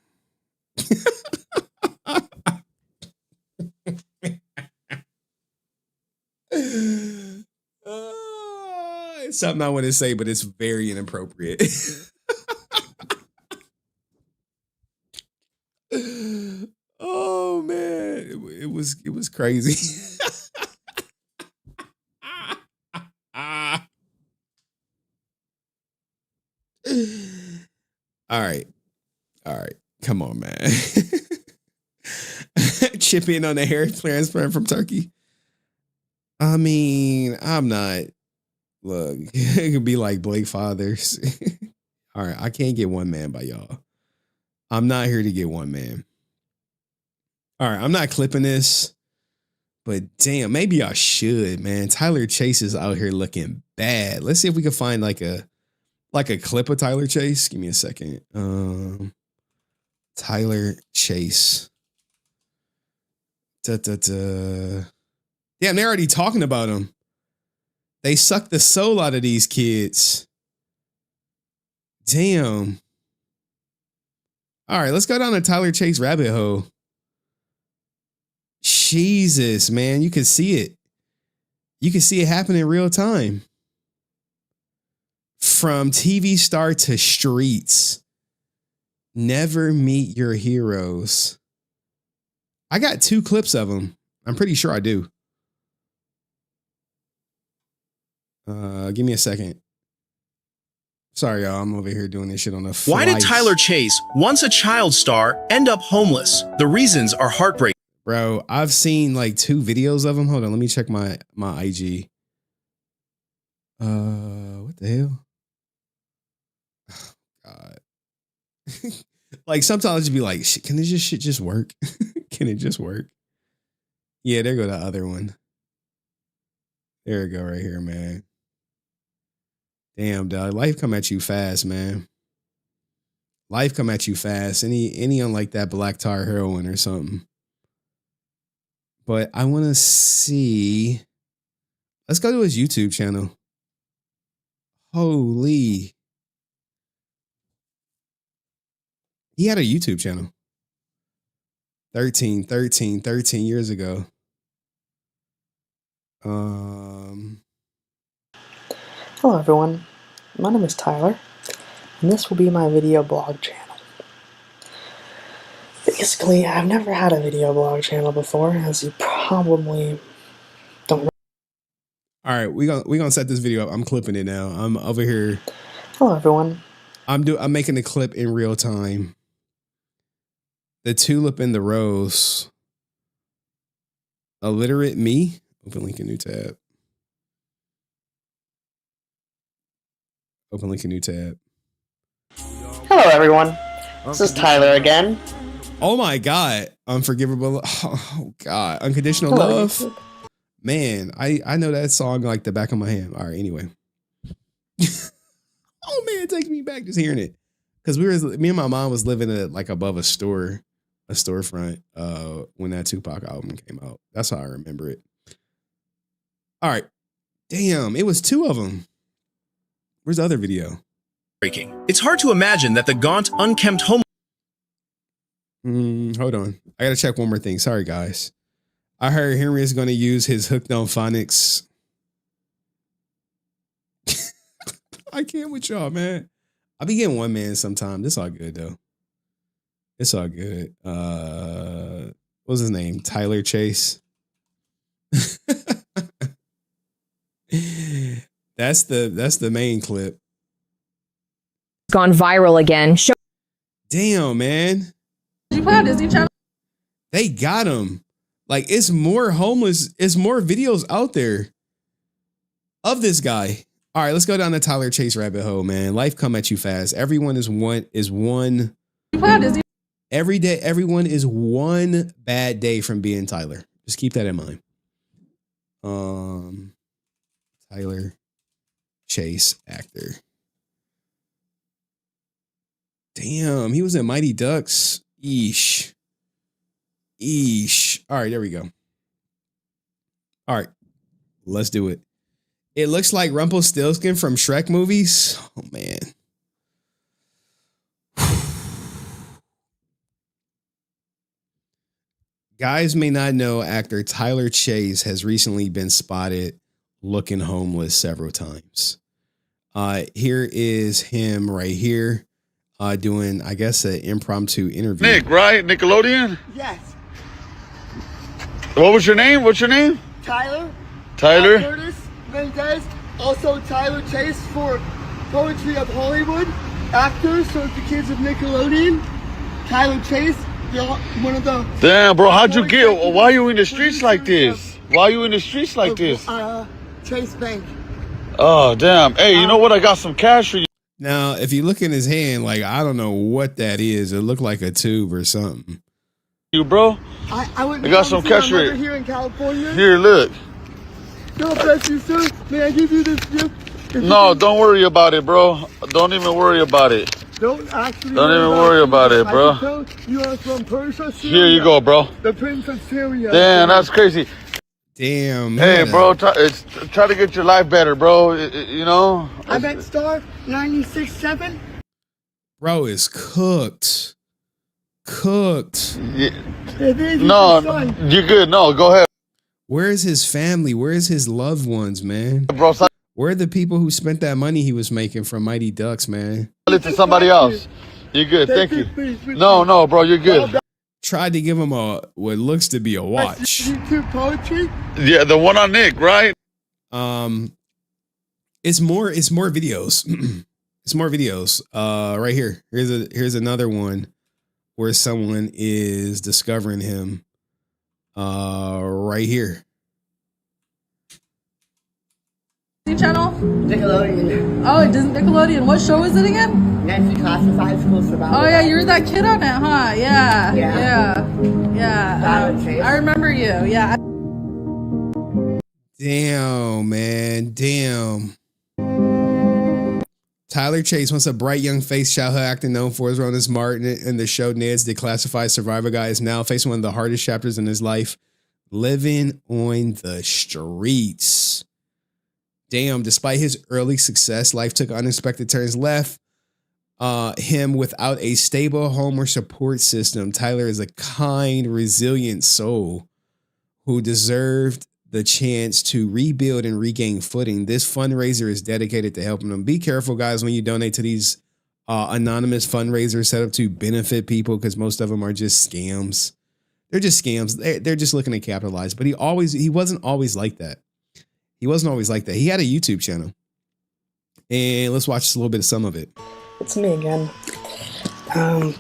It's something I want to say, but it's very inappropriate. Oh man, it was crazy. All right. Come on, man. Chip in on the hair transplant from Turkey. I mean, I'm not. Look, it could be like Blake Fathers. All right, I can't get one man by y'all. I'm not here to get one man. All right, I'm not clipping this, but damn, maybe I should, man. Tyler Chase is out here looking bad. Let's see if we can find like a clip of Tyler Chase. Give me a second. Tyler Chase. Damn, they're already talking about him. They suck the soul out of these kids. Damn. All right, let's go down the Tyler Chase rabbit hole. Jesus, man, you can see it. You can see it happen in real time. From TV star to streets. Never meet your heroes. I got 2 clips of them. I'm pretty sure I do. Give me a second. Sorry, y'all. I'm over here doing this shit on the fly. Why did Tyler Chase, once a child star, end up homeless? The reasons are heartbreaking. Bro, I've seen like 2 videos of him. Hold on, let me check my IG. What the hell? Oh, God. Like sometimes I'll just be like, can this shit just work? Can it just work? Yeah, there go the other one. There we go right here, man. Damn, dog. Life come at you fast, man. Life come at you fast. Any on like that black tar heroin or something. But I want to see. Let's go to his YouTube channel. Holy. He had a YouTube channel. 13 years ago. Hello everyone, my name is Tyler, and this will be my video blog channel. Basically, I've never had a video blog channel before, as you probably don't know. All right, we gonna set this video up. I'm clipping it now. I'm over here. Hello everyone. I'm making the clip in real time. The tulip and the rose. Illiterate me. Open link in new tab. Open link in new tab. Hello everyone, this is Tyler again. Oh my God. Unforgivable. Oh God. Unconditional Hello, love. YouTube. Man, I know that song like the back of my hand. All right, anyway. Oh man, it takes me back just hearing it. Because me and my mom was living at like above a storefront when that Tupac album came out. That's how I remember it. All right. Damn, it was 2 of them. Where's the other video? It's hard to imagine that the gaunt, unkempt homeless. Hold on. I got to check one more thing. Sorry, guys. I heard Henry is going to use his hooked on phonics. I can't with y'all, man. I be getting one man sometime. It's all good, though. It's all good. What's his name? Tyler Chase. That's the main clip. Gone viral again. Damn, man. Did you put on Disney Channel? They got him. Like, it's more homeless. It's more videos out there of this guy. All right, let's go down the Tyler Chase rabbit hole, man. Life come at you fast. Everyone is one. Every day, everyone is one bad day from being Tyler. Just keep that in mind. Tyler Chase, actor. Damn, he was in Mighty Ducks. Eesh. All right, there we go. All right, let's do it. It looks like Rumpelstiltskin from Shrek movies. Oh, man. Guys may not know actor Tyler Chase has recently been spotted looking homeless several times. Here is him right here doing, I guess, an impromptu interview. Nick, right? Nickelodeon? Yes. What was your name? What's your name? Tyler. Tyler? Curtis Mendez. Also Tyler Chase for Poetry of Hollywood. Actor, so it's the kids of Nickelodeon. Tyler Chase, one of the... Damn, bro, how'd you get... Why are you in the streets like this? Why are you in the streets like this? Chase Bank. Oh, damn. Hey, you know what? I got some cash for you. Now, if you look in his hand, like, I don't know what that is. It looked like a tube or something. You, bro? I got some cash for you. Here in California. Here, look. God bless you, sir. May I give you this gift? No, don't worry about it, bro. Don't even worry about it. Don't even worry about it, bro. You are from Persia, Syria. Here you go, bro. The Prince of Syria. Damn, that's crazy. Damn. Hey, bro, try to get your life better, bro. You know? I'm at Star 96.7. Bro is cooked. Yeah. No, you're good. No, go ahead. Where is his family? Where is his loved ones, man? Bro, where are the people who spent that money he was making from Mighty Ducks, man? Sell it to somebody else. You're good. Thank you. No, bro, you're good. Tried to give him what looks to be a watch. YouTube poetry? Yeah, the one on Nick, right? It's more videos. It's more videos. Right here. Here's another one where someone is discovering him. Right here. Channel? Nickelodeon. Oh, it doesn't Nickelodeon. What show is it again? Nancy Classified School Survival. Oh yeah, you were that kid on it, huh? Yeah. I remember you. Yeah. Damn, man. Damn. Tyler Chase, once a bright young face childhood actor known for his role as Martin in the show Ned's Declassified Survivor Guy, is now facing one of the hardest chapters in his life, living on the streets. Damn, despite his early success, life took unexpected turns left him without a stable home or support system. Tyler is a kind, resilient soul who deserved the chance to rebuild and regain footing. This fundraiser is dedicated to helping them. Be careful, guys, when you donate to these anonymous fundraisers set up to benefit people, because most of them are just scams. They're just scams. They're just looking to capitalize. But he wasn't always like that. He wasn't always like that. He had a YouTube channel. And let's watch a little bit of some of it. It's me again. I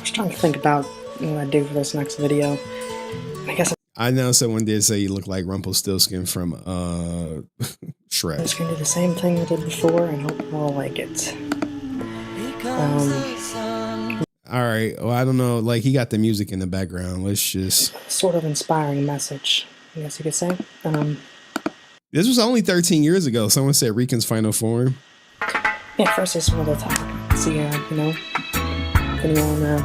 was trying to think about what I'd do for this next video. I guess I know someone did say you look like Rumpelstiltskin from Shrek. I'm just gonna do the same thing I did before and hope you all like it. All right. Well, I don't know. Like, he got the music in the background. Let's just sort of inspiring message, I guess you could say. This was only 13 years ago. Someone said Rican's final form. Yeah, first I just wanted to talk. See, you know, anyone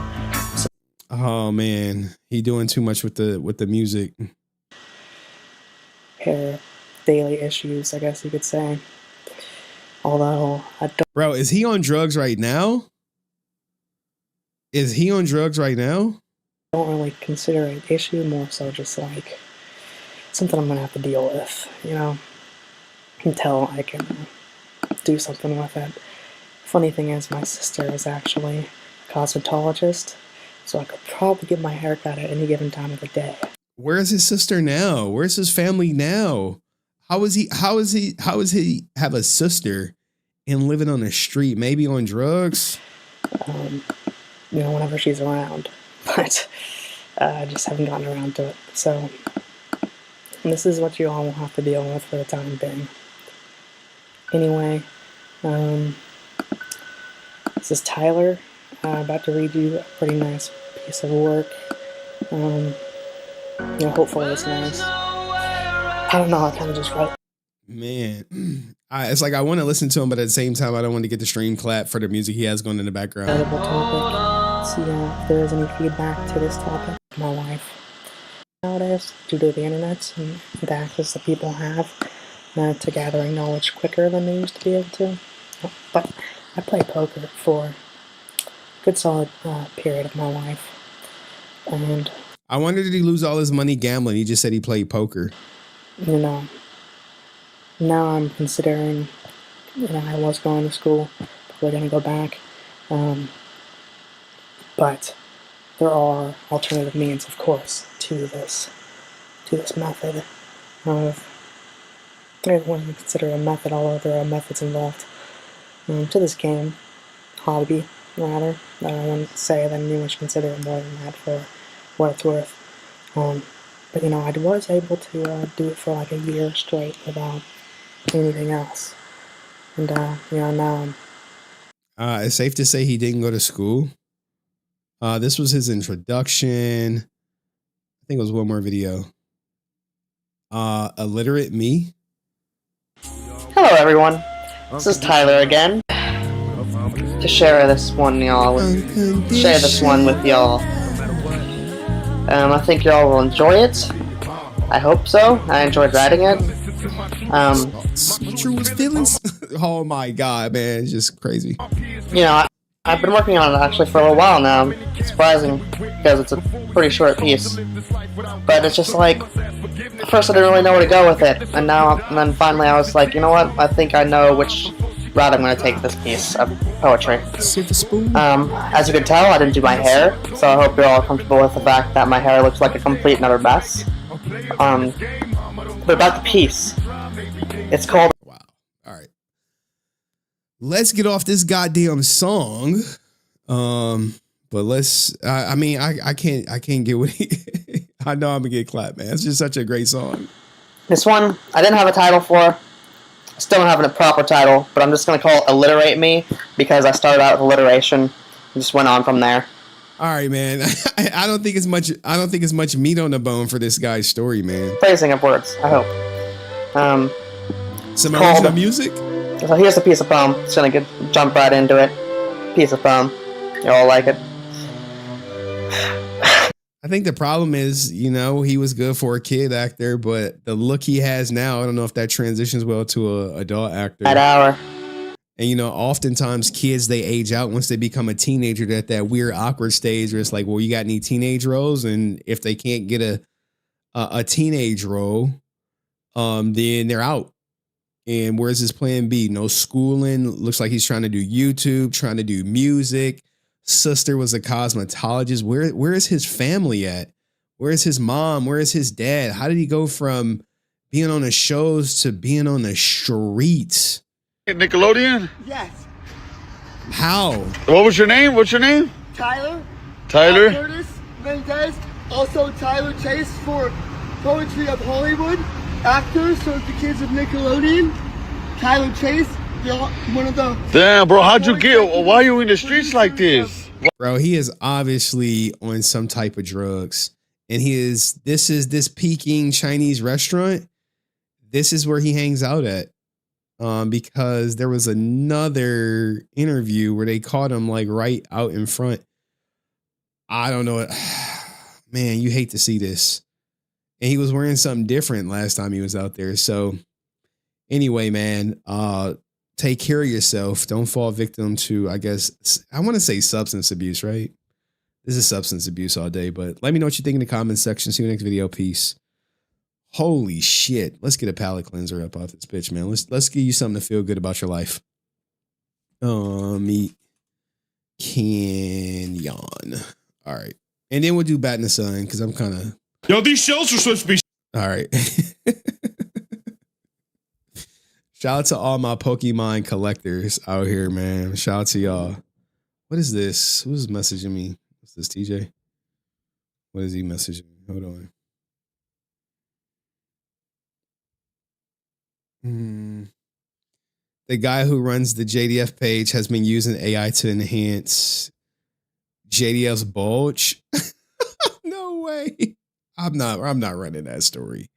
oh man, he doing too much with the music. Her daily issues, I guess you could say. Although I don't. Bro, is he on drugs right now? Is he on drugs right now? I don't really consider it an issue, more so just like something I'm gonna have to deal with, you know, until I can do something with it. Funny thing is, my sister is actually a cosmetologist, so I could probably get my hair cut at any given time of the day. Where's his sister now? Where's his family now? How is he have a sister and living on the street, maybe on drugs? You know, whenever she's around, but I just haven't gotten around to it. So And this is what you all will have to deal with for the time being. Anyway, this is Tyler, about to read you a pretty nice piece of work. Hopefully it's nice. I don't know, I kind of just wrote. Man, it's like I want to listen to him, but at the same time, I don't want to get the stream clap for the music he has going in the background. Edible topic. See if there is any feedback to this topic. My wife nowadays, due to the internet and the access that people have to gathering knowledge quicker than they used to be able to. But I play poker for a good solid period of my life. And I wonder, did he lose all his money gambling? He just said he played poker. Now I'm considering, I was going to school, probably going to go back. But there are alternative means, of course, to this method of, I wouldn't consider a method, although there are methods involved, to this game, hobby, rather. I wouldn't say that anyone should consider it more than that for what it's worth. But I was able to do it for like a year straight without anything else. And now I'm... It's safe to say he didn't go to school. This was his introduction. I think it was one more video. Illiterate me. Hello everyone, this is Tyler again. To share this one, with y'all. I think y'all will enjoy it. I hope so. I enjoyed writing it. True feelings. Oh my god, man, it's just crazy. I've been working on it actually for a little while now. It's surprising because it's a pretty short piece. But it's just like, at first I didn't really know where to go with it, and then finally I was like, you know what? I think I know which route I'm going to take this piece of poetry. As you can tell, I didn't do my hair, so I hope you're all comfortable with the fact that my hair looks like a complete and utter mess. But about the piece, it's called... Wow. All right. Let's get off this goddamn song. But let's, I can't get what he, I know I'm gonna get clapped, man. It's just such a great song. This one, I didn't have a title for. Still don't have a proper title, but I'm just gonna call it Alliterate Me because I started out with alliteration and just went on from there. All right, man. I don't think it's much meat on the bone for this guy's story, man. Phrasing of words, I hope. Some original music? So here's a piece of poem. Just gonna jump right into it. Piece of poem. You all like it? I think the problem is, he was good for a kid actor, but the look he has now, I don't know if that transitions well to a adult actor. That hour. And, oftentimes kids, they age out once they become a teenager. They're at that weird, awkward stage where it's like, well, you got any teenage roles? And if they can't get a teenage role, then they're out. And where's his plan B? No schooling. Looks like he's trying to do YouTube, trying to do music. Sister was a cosmetologist. Where is his family at? Where is his mom? Where is his dad? How did he go from being on the shows to being on the streets? Nickelodeon? Yes. How? What was your name? What's your name? Tyler. Tyler? Curtis Mendez. Also Tyler Chase for Poetry of Hollywood. Actor, so the kids of Nickelodeon. Tyler Chase. One of the... Damn, bro, how'd you get... Why are you in the streets like this? Bro, he is obviously on some type of drugs. And this is this Peking Chinese restaurant. This is where he hangs out at. Because there was another interview where they caught him like right out in front. I don't know. Man, you hate to see this. And he was wearing something different last time he was out there. So anyway, man, take care of yourself. Don't fall victim to, I guess, I want to say substance abuse, right? This is substance abuse all day, but let me know what you think in the comments section. See you next video. Peace. Holy shit. Let's get a palate cleanser up off this bitch, man. Let's give you something to feel good about your life. Meet Canyon. All right. And then we'll do Bat in the Sun because I'm kind of... Yo, these shells are supposed to be... All right. Shout out to all my Pokemon collectors out here, man. Shout out to y'all. What is this? Who's messaging me? What's this, TJ? What is he messaging me? Hold on. The guy who runs the JDF page has been using AI to enhance JDF's bulge. No way. I'm not running that story.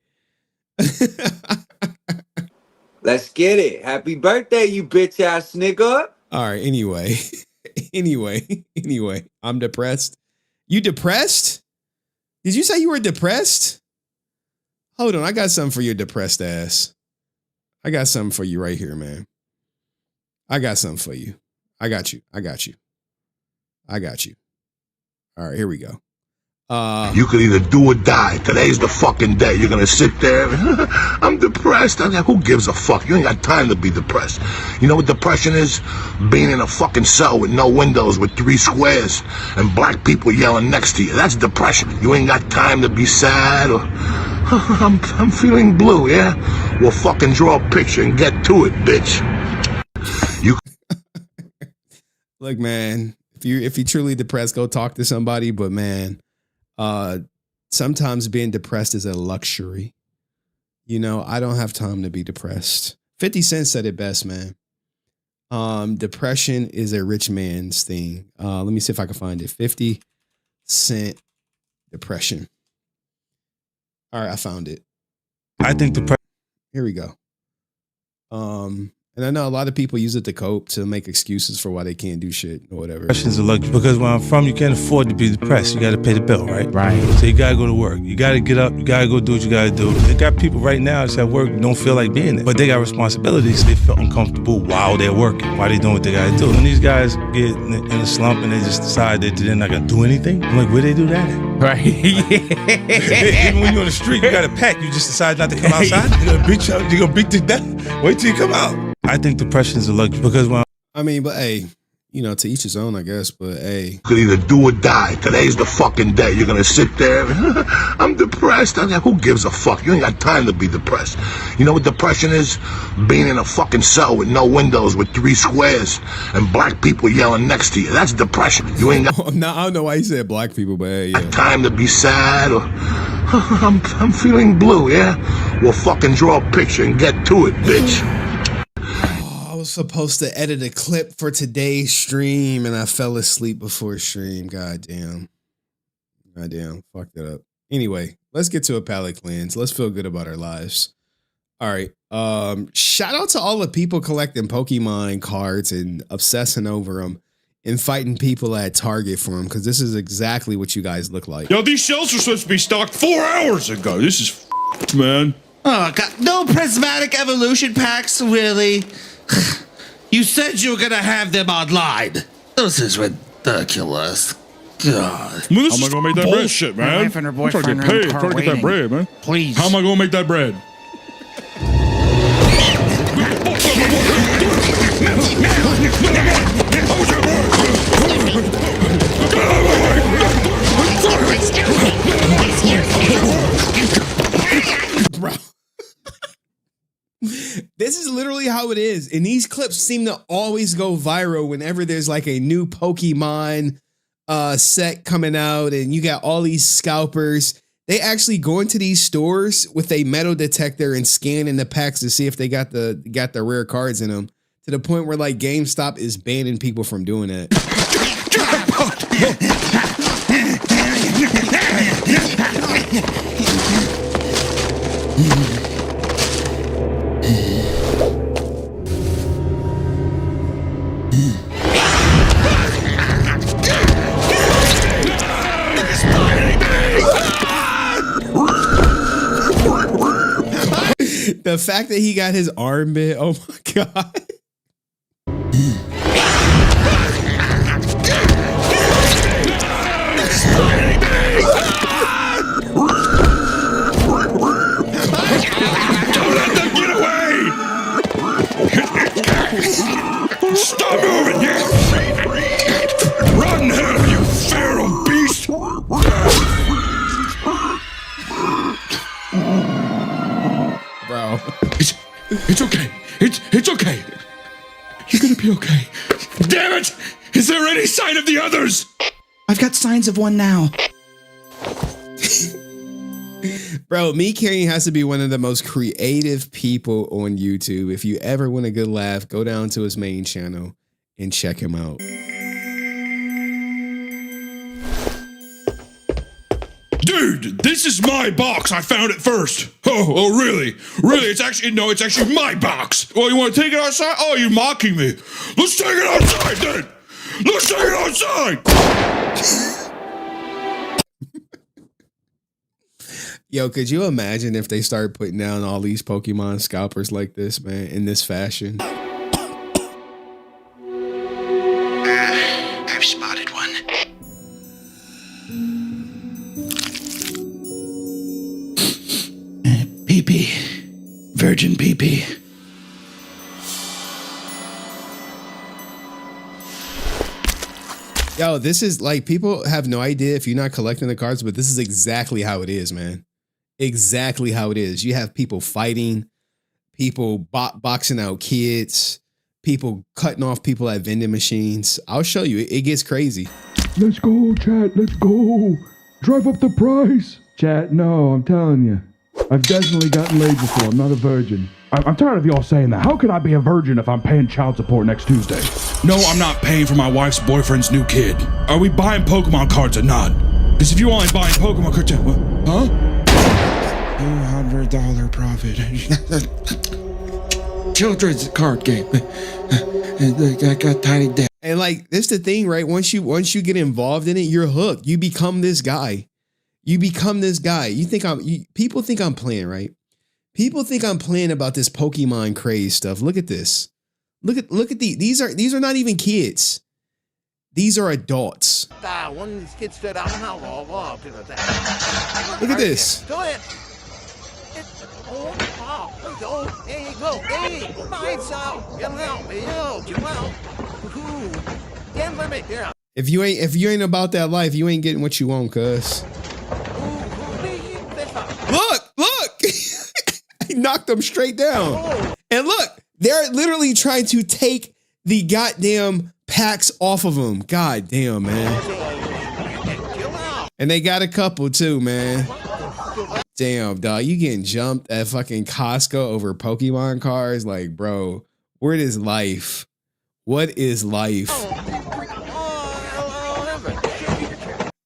Let's get it. Happy birthday, you bitch ass nigga. All right. Anyway, I'm depressed. You depressed? Did you say you were depressed? Hold on. I got something for your depressed ass. I got something for you right here, man. I got something for you. I got you. All right, here we go. You could either do or die. Today's the fucking day. You're gonna sit there. I'm depressed. I'm like, who gives a fuck? You ain't got time to be depressed. You know what depression is? Being in a fucking cell with no windows with 3 squares and black people yelling next to you. That's depression. You ain't got time to be sad or I'm feeling blue, yeah? We'll fucking draw a picture and get to it, bitch. You Look, man, if you're truly depressed, go talk to somebody, but man, sometimes being depressed is a luxury. You know, I don't have time to be depressed. 50 Cent said it best, man. Depression is a rich man's thing. Let me see if I can find it. 50 Cent depression. All right, I found it. I think here we go. And I know a lot of people use it to cope, to make excuses for why they can't do shit or whatever. depression is a luxury because where I'm from, you can't afford to be depressed. You got to pay the bill, right? Right. So you got to go to work. You got to get up. You got to go do what you got to do. They got people right now that's at work who don't feel like being there, but they got responsibilities. They feel uncomfortable while they're working, while they're doing what they got to do. When these guys get in a slump and they just decide that they're not going to do anything, I'm like, where they do that at? Right. Even when you're on the street, you got a pet. You just decide not to come outside. You're going to beat you. You're going to beat to death. Wait till you come out. I think depression is a luxury because when I mean, but hey, you know, to each his own, I guess. But hey, you could either do or die. Today's the fucking day. You're gonna sit there. I'm depressed. I'm like, who gives a fuck? You ain't got time to be depressed. You know what depression is? Being in a fucking cell with no windows with 3 squares and black people yelling next to you. That's depression. You ain't got. No, I don't know why you said black people, but hey, yeah. Time to be sad or I'm feeling blue. Yeah, we'll fucking draw a picture and get to it, bitch. I was supposed to edit a clip for today's stream and I fell asleep before stream. Goddamn. Fucked it up. Anyway, let's get to a palate cleanse. Let's feel good about our lives. All right. Shout out to all the people collecting Pokemon cards and obsessing over them and fighting people at Target for them, because this is exactly what you guys look like. Yo, these shells are supposed to be stocked 4 hours ago. This is man. Oh, God. No prismatic evolution packs, really? You said you were gonna have them online. This is ridiculous. God. Well, this How am I gonna make that bullshit, man? My wife and her boyfriend I'm trying to get paid. I'm trying to get that bread, man. Please. How am I gonna make that bread? Bro. This is literally how it is. And these clips seem to always go viral whenever there's like a new Pokemon set coming out and you got all these scalpers. They actually go into these stores with a metal detector and scan in the packs to see if they got the rare cards in them, to the point where like GameStop is banning people from doing it. The fact that he got his arm bit, oh my God. Don't let them get away! Stop moving, yeah! Run, hell, you feral beast! Bro. It's okay. It's okay. You're gonna be okay. Damn it! Is there any sign of the others? I've got signs of one now. Bro, me carrying has to be one of the most creative people on YouTube. If you ever want a good laugh, go down to his main channel and check him out. Dude, this is my box. I found it first. Oh, really? Really? It's actually my box. Oh, you want to take it outside? Oh, you're mocking me. Let's take it outside then. Let's take it outside. Yo, could you imagine if they start putting down all these Pokemon scalpers like this, man, in this fashion? I've spotted one. Pee-pee. Virgin pee-pee. Yo, this is like, people have no idea if you're not collecting the cards, but this is exactly how it is, man. Exactly how it is. You have people fighting, people boxing out kids, people cutting off people at vending machines. I'll show you. It gets crazy. Let's go, chat. Let's go. Drive up the price. Chat, no, I'm telling you. I've definitely gotten laid before. I'm not a virgin. I'm tired of y'all saying that. How can I be a virgin if I'm paying child support next Tuesday? No, I'm not paying for my wife's boyfriend's new kid. Are we buying Pokemon cards or not? Because if you only buying Pokemon cards, huh? $200 profit. Children's card game. I got tiny debt. And like, that's the thing, right? Once you get involved in it, you're hooked. You become this guy. You become this guy. People think I'm playing, right? People think I'm playing about this Pokemon craze stuff. Look at this. Look at these are not even kids. These are adults. Look at this. Go ahead. There you go. Hey, nice out. If you ain't about that life, you ain't getting what you want, cuz. Look! He knocked them straight down. And look, they're literally trying to take the goddamn packs off of them. God damn, man. And they got a couple too, man. Damn, dog, you getting jumped at fucking Costco over Pokemon cards? Like, bro, what is life? What is life?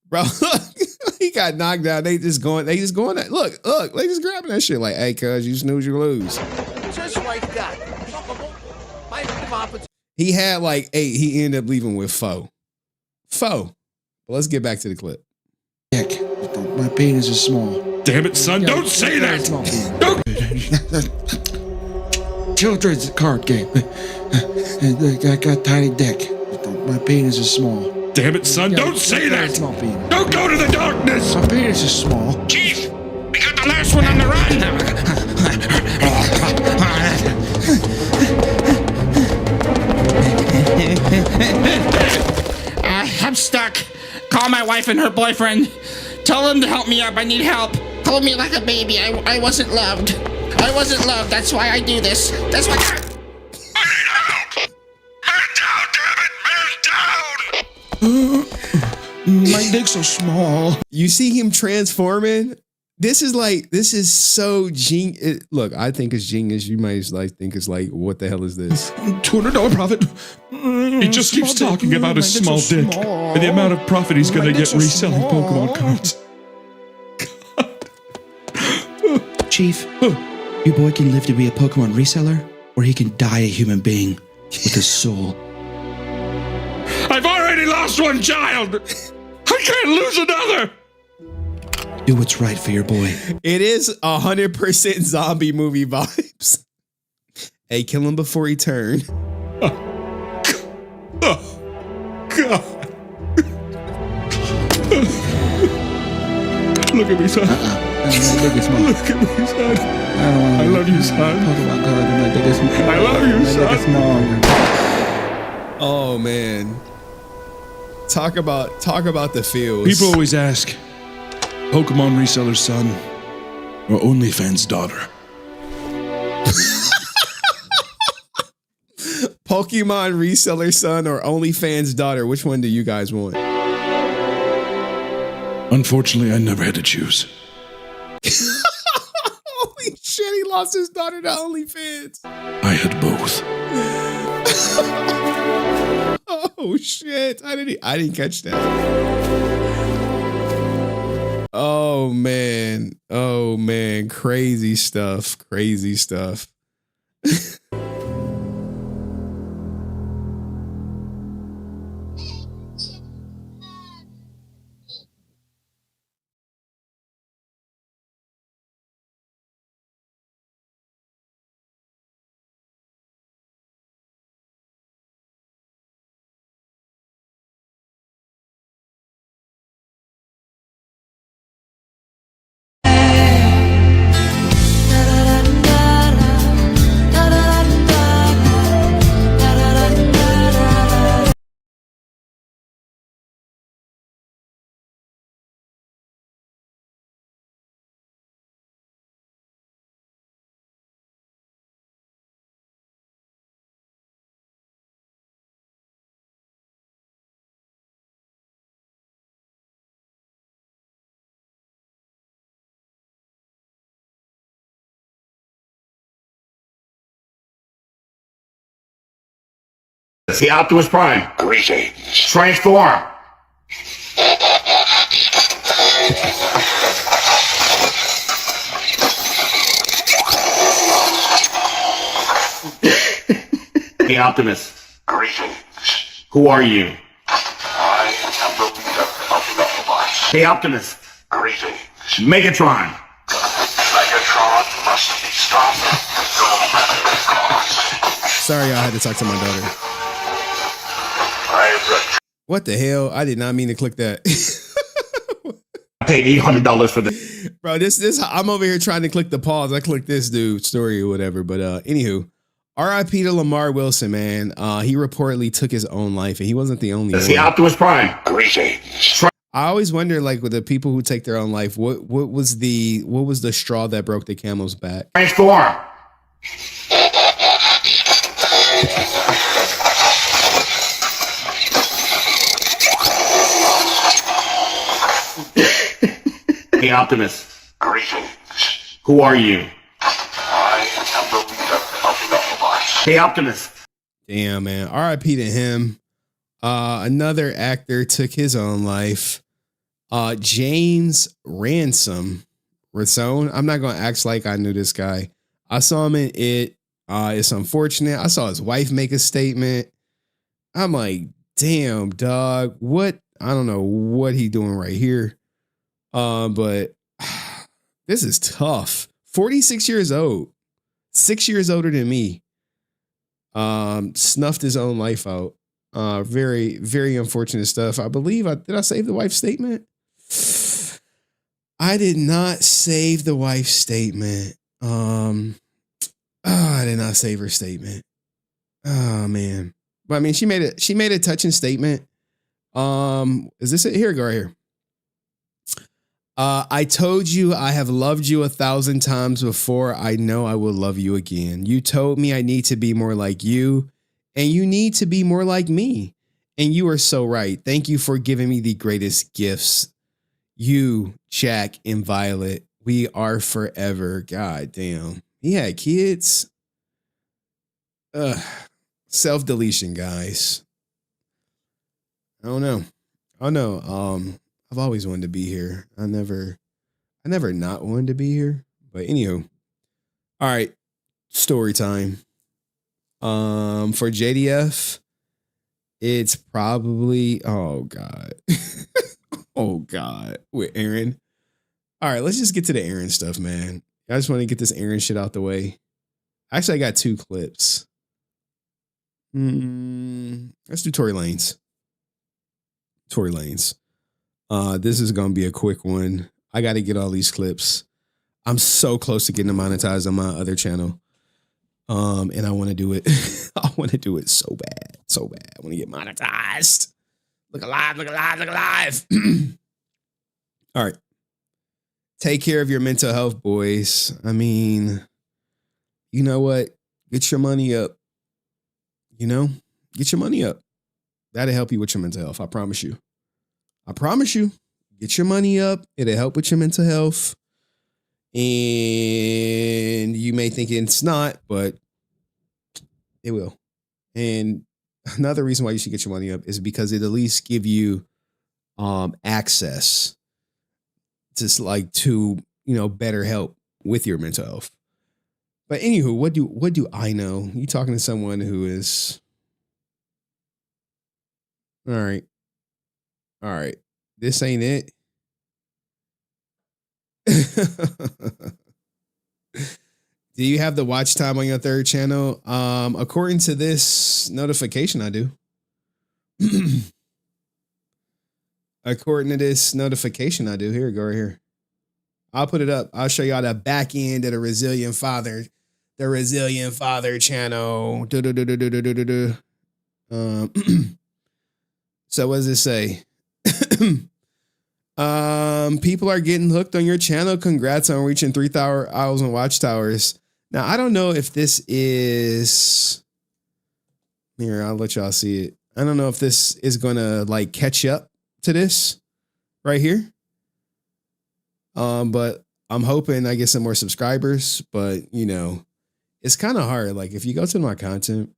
Bro, look, he got knocked down. They just going that. Look, they just grabbing that shit like, hey, cuz, you snooze, you lose. Just like that. He had like 8. He ended up leaving with 4. But let's get back to the clip. Heck, my penis is small. Damn it, son, don't say that! Don't! Children's card game. I got tiny dick. My penis is small. Damn it, son, don't say that! Don't go to the darkness! My penis is small. Chief, we got the last one on the run! I'm stuck. Call my wife and her boyfriend. Tell them to help me up. I need help. Hold me like a baby. I wasn't loved. I wasn't loved. That's why I do this. That's why. My dick's so small. You see him transforming? This is so genius. Look, I think it's genius. You might think it's like, what the hell is this? $200 profit. He just keeps talking about his small dick and the amount of profit he's gonna get reselling Pokemon cards. Chief, your boy can live to be a Pokemon reseller, or he can die a human being with a soul. I've already lost one child. I can't lose another. Do what's right for your boy. It is 100% zombie movie vibes. Hey, kill him before he turn. Oh, God. Look at me, son. Look at me, son. I love you, son. I love you, son. Oh, man. Talk about the feels. People always ask, Pokemon reseller's son or OnlyFans daughter? Pokemon reseller son or OnlyFans daughter? Which one do you guys want? Unfortunately, I never had to choose. and he lost his daughter to OnlyFans. I had both. Oh shit! I didn't catch that. Oh man! Crazy stuff. It's the Optimus Prime. Greetings. Transform. The Optimus. Greetings. Who are you? I am the leader of the Autobots. The Optimus. Greetings. Megatron. Megatron must be stopped, no matter the cost. Sorry, I had to talk to my daughter. What the hell? I did not mean to click that. I paid $800 for this. Bro, this I'm over here trying to click the pause. I clicked this dude's story or whatever. But anywho, R.I.P. to Lamar Wilson, man. He reportedly took his own life, and he wasn't the only one. It's the Optimus Prime. Greetings. I always wonder, like, with the people who take their own life, what was the straw that broke the camel's back? Transform. The Optimus. Greetings. Who are you? I am the leader of the Autobots. The Optimus. Damn, man. R.I.P. to him. Another actor took his own life. James Ransome. I'm not going to act like I knew this guy. I saw him in It. It's unfortunate. I saw his wife make a statement. I'm like, damn, dog. What? I don't know what he doing right here. But this is tough. 46 years old. 6 years older than me. Snuffed his own life out. Very, very unfortunate stuff. I believe did I save the wife's statement? I did not save the wife's statement. I did not save her statement. Oh man. But I mean, she made a touching statement. Is this it? Here we go right here. I told you I have loved you 1,000 times before. I know I will love you again. You told me I need to be more like you, and you need to be more like me. And you are so right. Thank you for giving me the greatest gifts. You, Jack, and Violet, we are forever. God damn. He had kids. Self-deletion, guys. I don't know. I've always wanted to be here. I never not wanted to be here. But anywho. All right. Story time. For JDF, it's probably, oh God. Oh God. With Aaron. All right, let's just get to the Aaron stuff, man. I just want to get this Aaron shit out the way. Actually, I got 2 clips. Let's do Tory Lanez. This is going to be a quick one. I got to get all these clips. I'm so close to getting monetized on my other channel. And I want to do it. I want to do it so bad. So bad. I want to get monetized. Look alive. All right. Take care of your mental health, boys. I mean, you know what? Get your money up. Get your money up. That'll help you with your mental health. I promise you. Get your money up. It'll help with your mental health. And you may think it's not, but it will. And another reason why you should get your money up is because it at least give you access to better help with your mental health. But anywho, what do I know? You talking to someone who is all right. This ain't it. Do you have the watch time on your third channel? According to this notification, I do. According to this notification, I do. Here, go right here. I'll put it up. I'll show y'all the back end of the Resilient Father channel. So what does it say? People are getting hooked on your channel. Congrats on reaching 3,000 watchtowers. Now, I don't know if this is here. I'll let y'all see it. I don't know if this is going to like catch up to this right here. But I'm hoping I get some more subscribers, but it's kind of hard. Like if you go to my content,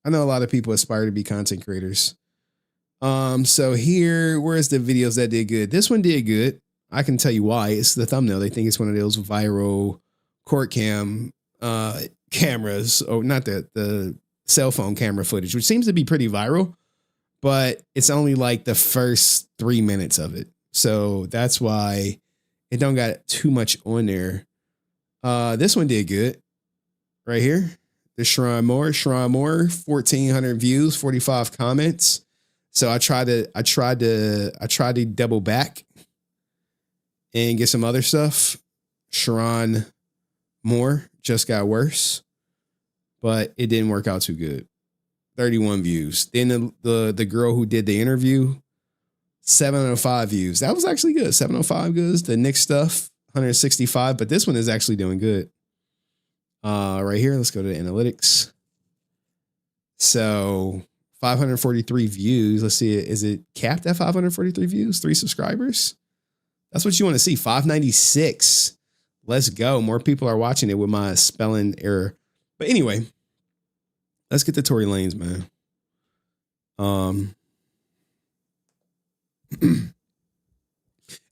I know a lot of people aspire to be content creators. So here, where's the videos that did good? This one did good. I can tell you why. It's the thumbnail. They think it's one of those viral court cam cameras, or not the cell phone camera footage, which seems to be pretty viral, but it's only like the first 3 minutes of it. So that's why it don't got too much on there. This one did good right here. The Shrine More, 1,400 views, 45 comments. So I tried to double back and get some other stuff. Sharon Moore just got worse, but it didn't work out too good. 31 views. Then the girl who did the interview, 705 views. That was actually good. 705 goods. The Nick stuff, 165, but this one is actually doing good. Right here, let's go to the analytics. So 543 views. Let's see. Is it capped at 543 views? 3 subscribers? That's what you want to see. 596. Let's go. More people are watching it with my spelling error. But anyway, let's get to Tory Lanez, man.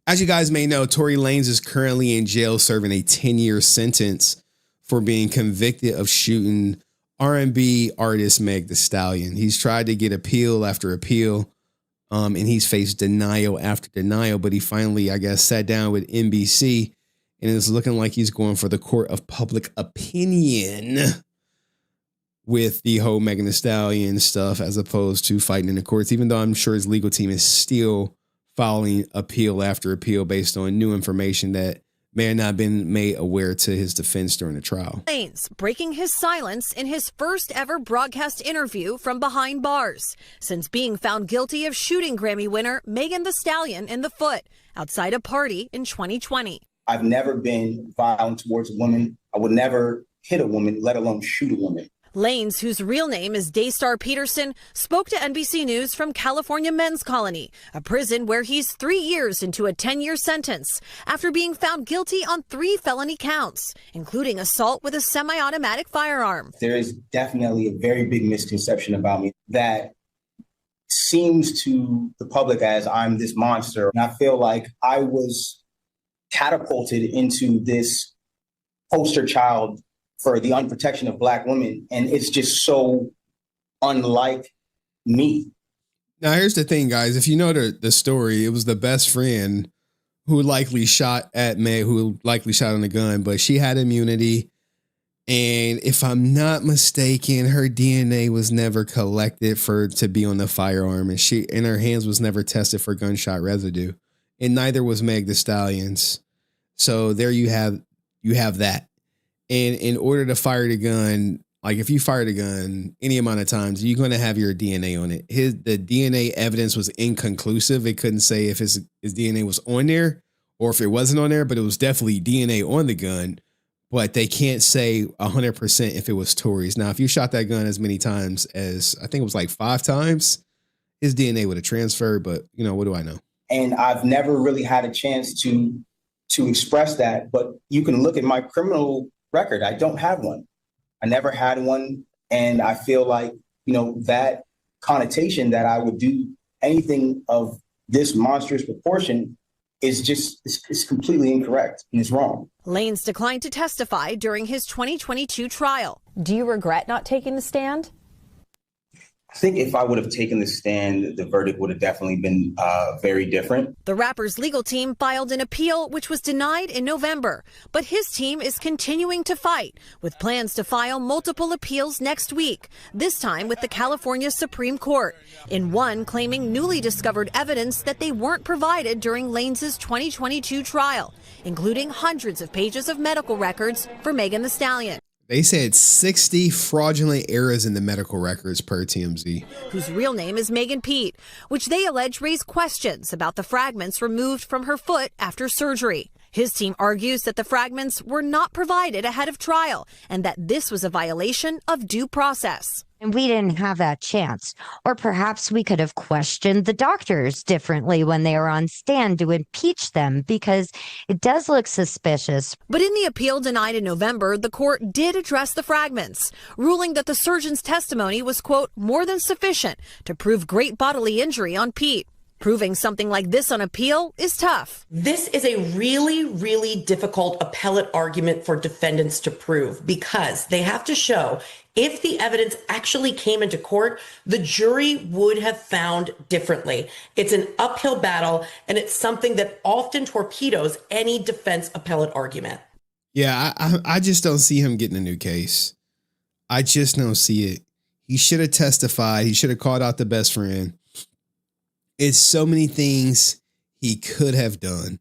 As you guys may know, Tory Lanez is currently in jail serving a 10-year sentence for being convicted of shooting R&B artist Meg Thee Stallion. He's tried to get appeal after appeal, and he's faced denial after denial, but he finally, I guess, sat down with NBC, and it's looking like he's going for the court of public opinion with the whole Megan Thee Stallion stuff, as opposed to fighting in the courts, even though I'm sure his legal team is still following appeal after appeal based on new information that may have not been made aware to his defense during the trial. Lanez breaking his silence in his first ever broadcast interview from behind bars since being found guilty of shooting Grammy winner Megan Thee Stallion in the foot outside a party in 2020. I've never been violent towards a woman. I would never hit a woman, let alone shoot a woman. Lanez, whose real name is Daystar Peterson, spoke to NBC News from California Men's Colony, a prison where he's 3 years into a 10-year sentence after being found guilty on 3 felony counts, including assault with a semi-automatic firearm. There is definitely a very big misconception about me that seems to the public as I'm this monster. And I feel like I was catapulted into this poster child for the unprotection of Black women. And it's just so unlike me. Now, here's the thing, guys. If you know the story, it was the best friend who likely shot at Meg, who likely shot on the gun, but she had immunity. And if I'm not mistaken, her DNA was never collected to be on the firearm, and her hands was never tested for gunshot residue. And neither was Meg Thee Stallion's. So there you have that. And in order to fire the gun, like if you fired a gun any amount of times, you're going to have your DNA on it. The DNA evidence was inconclusive. It couldn't say if his DNA was on there or if it wasn't on there, but it was definitely DNA on the gun. But they can't say 100% if it was Tory's. Now, if you shot that gun as many times as, I think it was like 5 times, his DNA would have transferred. But, what do I know? And I've never really had a chance to to express that. But you can look at my criminal record. I don't have one. I never had one. And I feel like, that connotation that I would do anything of this monstrous proportion is completely incorrect and it's wrong. Lanes declined to testify during his 2022 trial. Do you regret not taking the stand? I think if I would have taken the stand, the verdict would have definitely been very different. The rapper's legal team filed an appeal, which was denied in November. But his team is continuing to fight, with plans to file multiple appeals next week, this time with the California Supreme Court, in one claiming newly discovered evidence that they weren't provided during Lanes' 2022 trial, including hundreds of pages of medical records for Megan Thee Stallion. They said 60 fraudulent errors in the medical records per TMZ. Whose real name is Megan Pete, which they allege raise questions about the fragments removed from her foot after surgery. His team argues that the fragments were not provided ahead of trial and that this was a violation of due process. And we didn't have that chance. Or perhaps we could have questioned the doctors differently when they were on stand to impeach them, because it does look suspicious. But in the appeal denied in November, the court did address the fragments, ruling that the surgeon's testimony was, quote, more than sufficient to prove great bodily injury on Pete. Proving something like this on appeal is tough. This is a really, really difficult appellate argument for defendants to prove, because they have to show if the evidence actually came into court, the jury would have found differently. It's an uphill battle, and it's something that often torpedoes any defense appellate argument. Yeah, I just don't see him getting a new case. I just don't see it. He should have testified. He should have called out the best friend. It's so many things he could have done,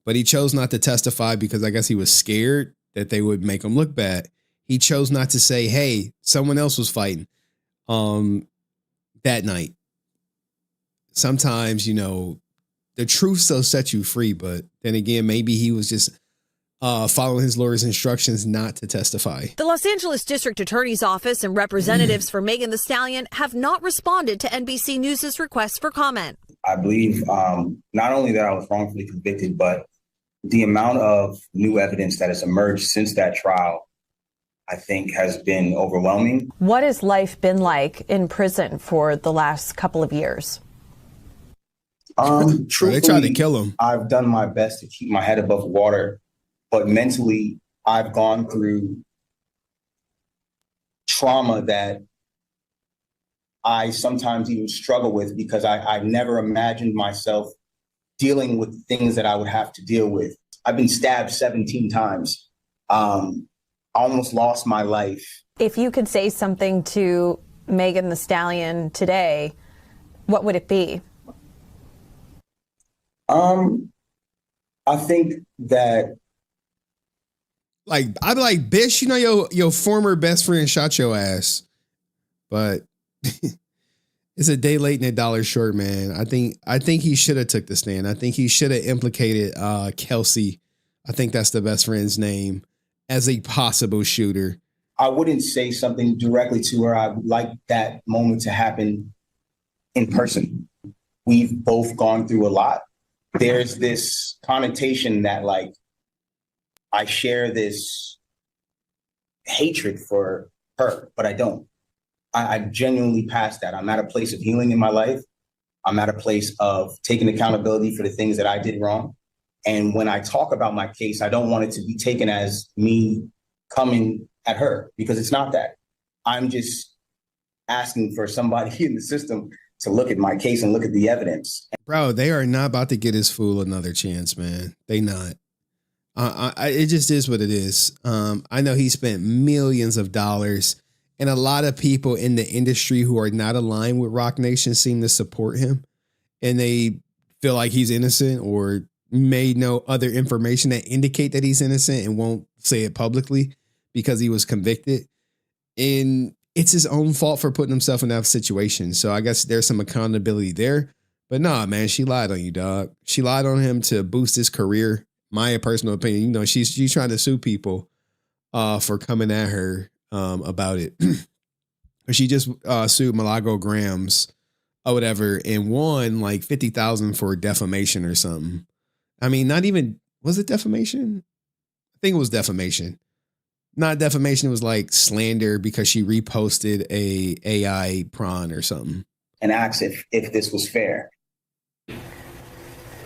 but he chose not to testify because I guess he was scared that they would make him look bad. He chose not to say, hey, someone else was fighting that night. Sometimes, the truth still sets you free, but then again, maybe he was just following his lawyer's instructions not to testify. The Los Angeles District Attorney's Office and representatives for Megan Thee Stallion have not responded to NBC News' request for comment. I believe not only that I was wrongfully convicted, but the amount of new evidence that has emerged since that trial, I think, has been overwhelming. What has life been like in prison for the last couple of years? They tried to kill him. I've done my best to keep my head above water, but mentally, I've gone through trauma that I sometimes even struggle with, because I never imagined myself dealing with things that I would have to deal with. I've been stabbed 17 times. Almost lost my life. If you could say something to Megan Thee Stallion today, what would it be? I think that, I'd be like, bitch, your former best friend shot your ass, but it's a day late and a dollar short, man. I think he should have took the stand. I think he should have implicated Kelsey. I think that's the best friend's name, as a possible shooter. I wouldn't say something directly to her. I would like that moment to happen in person. We've both gone through a lot. There's this connotation that I share this hatred for her, but I don't. I genuinely passed that. I'm at a place of healing in my life. I'm at a place of taking accountability for the things that I did wrong. And when I talk about my case, I don't want it to be taken as me coming at her, because it's not that. I'm just asking for somebody in the system to look at my case and look at the evidence. Bro, they are not about to get his fool another chance, man. They not. It just is what it is. I know he spent millions of dollars, and a lot of people in the industry who are not aligned with Rock Nation seem to support him, and they feel like he's innocent or may know other information that indicate that he's innocent and won't say it publicly because he was convicted. And it's his own fault for putting himself in that situation. So I guess there's some accountability there. But nah, man, she lied on you, dog. She lied on him to boost his career. My personal opinion, she's trying to sue people for coming at her about it. She just sued Malago Grams or whatever and won like $50,000 for defamation or something. I mean, not even Was it defamation? I think it was defamation. Not defamation. It was like slander because she reposted a AI prawn or something. And asked if this was fair.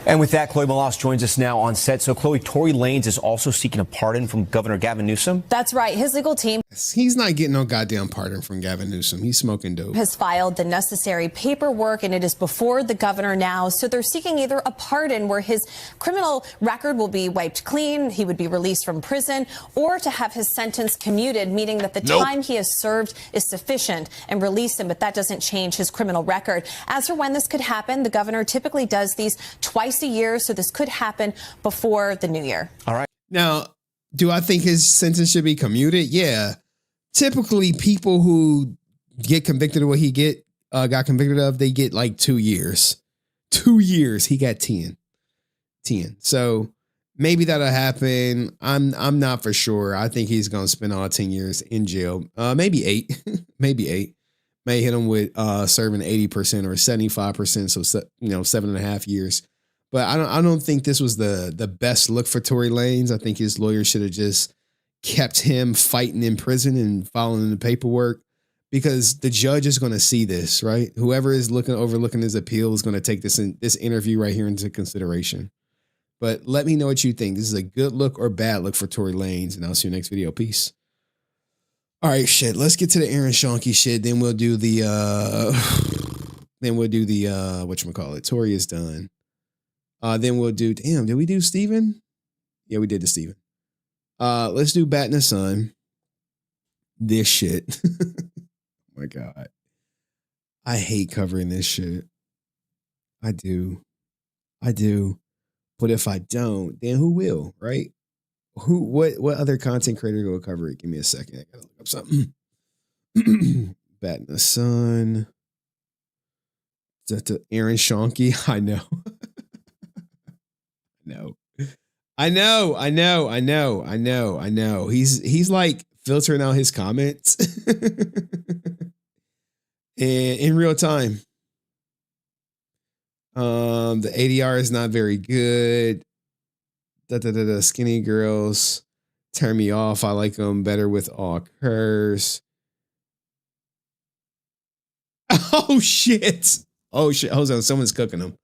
And with that, Chloe Malas joins us now on set. So, Chloe, Tory Lanez is also seeking a pardon from Governor Gavin Newsom. That's right. His legal team He's not getting no goddamn pardon from Gavin Newsom. He's smoking dope. has filed the necessary paperwork, and it is before the governor now. So they're seeking either a pardon where his criminal record will be wiped clean, he would be released from prison, or to have his sentence commuted, meaning that the time he has served is sufficient, and release him, but that doesn't change his criminal record. As for when this could happen, the governor typically does these twice a year, so this could happen before the new year. All right. Now, do I think his sentence should be commuted? Yeah. Typically, people who get convicted of what he got convicted of, they get like 2 years. 2 years. He got 10. So maybe that'll happen. I'm not for sure. I think he's gonna spend all 10 years in jail. Maybe 8. maybe 8. May hit him with serving 80% or 75%. So 7.5 years. But I don't think this was the best look for Tory Lanez. I think his lawyer should have just kept him fighting in prison and following the paperwork, because the judge is going to see this, right? Whoever is overlooking his appeal is going to take this interview right here into consideration. But let me know what you think. This is a good look or bad look for Tory Lanez, and I'll see you next video. Peace. All right, shit. Let's get to the Aaron Schonke shit. Then we'll do the whatchamacallit. Tory is done. Then we'll do, did we do Steven? Yeah, we did the Steven. Let's do Bat in the Sun. This shit. Oh my God. I hate covering this shit. I do. But if I don't, then who will, right? What other content creator will cover it? Give me a second. I gotta look up something. Bat in the Sun. Is that Aaron Schonke? I know. No. I know. He's like filtering out his comments in real time. The ADR is not very good. Skinny girls turn me off. I like them better with all curves. Oh shit. Hold on. Someone's cooking them.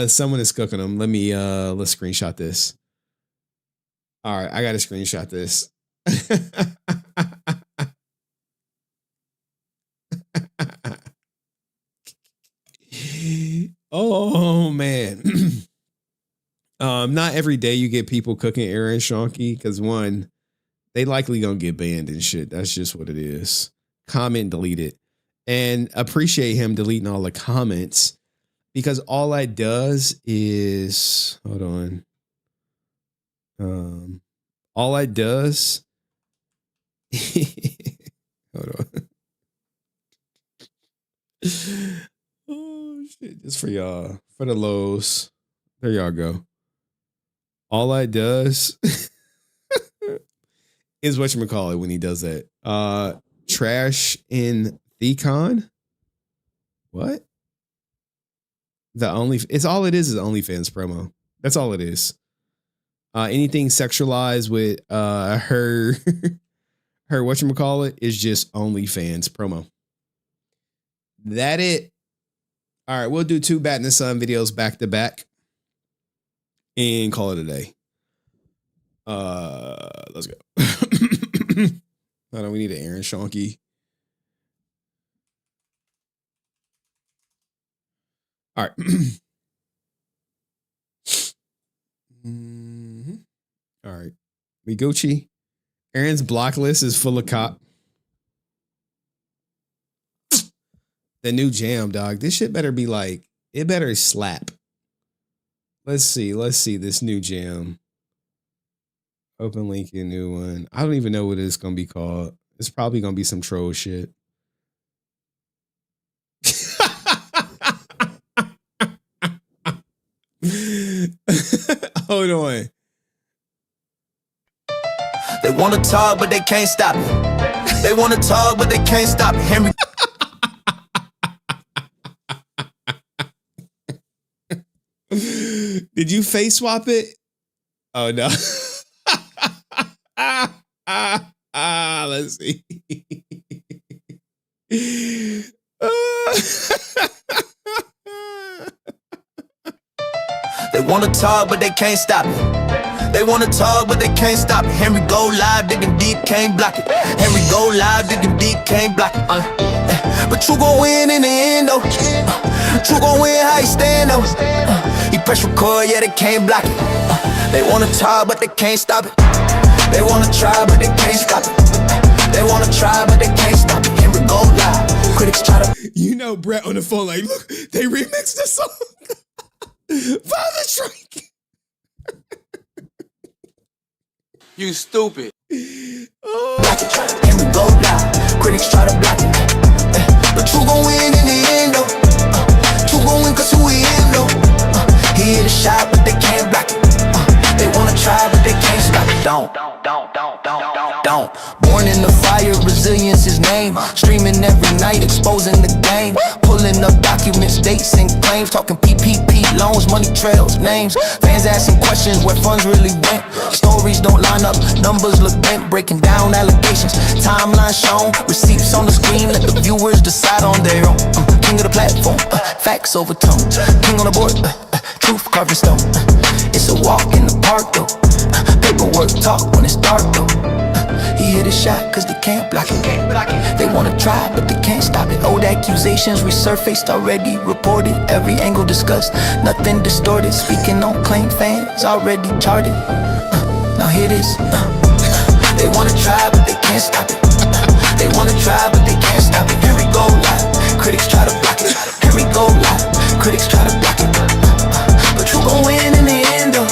Someone is cooking them. Let's screenshot this. All right, I gotta screenshot this. Oh man. Not every day you get people cooking Aaron Schonke, because one, they likely gonna get banned and shit. That's just what it is. Comment, delete it. And appreciate him deleting all the comments, because all that does is, hold on. All that does, hold on. Oh shit, just for y'all, for the lows. There y'all go. All that does is whatchamacallit when he does that. Trash in Thecon. What? It's all it is OnlyFans promo. That's all it is. Anything sexualized with her whatchamacallit is just OnlyFans promo. That it. All right, we'll do 2 Bat in the Sun videos back to back and call it a day. Let's go. Hold on, we need an Aaron Schonke. All right. All right. We Gucci. Aaron's block list is full of cop. The new jam, dog. This shit better be like, it better slap. Let's see this new jam. Open link, a new one. I don't even know what it's going to be called. It's probably going to be some troll shit. Hold on. They want to talk, but they can't stop it. They want to talk, but they can't stop it. Henry. Did you face swap it? Oh no. Let's see. They wanna talk, but they can't stop it. They wanna talk, but they can't stop it. Henry go live, digging deep, can't block it. Henry go live, digging deep, can't block it. But you gon' win in the end, though. You gon' win how you stand, though. He press record, yeah, they can't block it. They wanna talk, but they can't stop it. They wanna try, but they can't stop it. They wanna try, but they can't stop it. Henry go live. Critics try to. You know, Brett on the phone, like, look, they remixed the song. Father Drake. You stupid. Henry go live. Critics try to block it. But you gon' win in the end, though. You gon' win cause who he is, though. He hit a shot, but they can't block it. They wanna try, but they can't stop it. Don't. Born in the fire, resilience his name. Streaming every night, exposing the game. Pulling up documents, dates and claims. Talking PPP loans, money trails, names. Fans asking questions where funds really went. Stories don't line up, numbers look bent. Breaking down allegations, timeline shown. Receipts on the screen, let the viewers decide on their own. King of the platform, facts overtone. King on the board, truth carved in stone. It's a walk in the park though. Paperwork talk when it's dark though. He hit a shot cause they can't block it. They wanna try but they can't stop it. Old accusations resurfaced, already reported. Every angle discussed, nothing distorted. Speaking on claim fans, already charted. Now here it is. They wanna try but they can't stop it. They wanna try but they can't stop it. Here we go live, critics try to block it. Here we go live, critics try to block it. But you gon' win in the end though.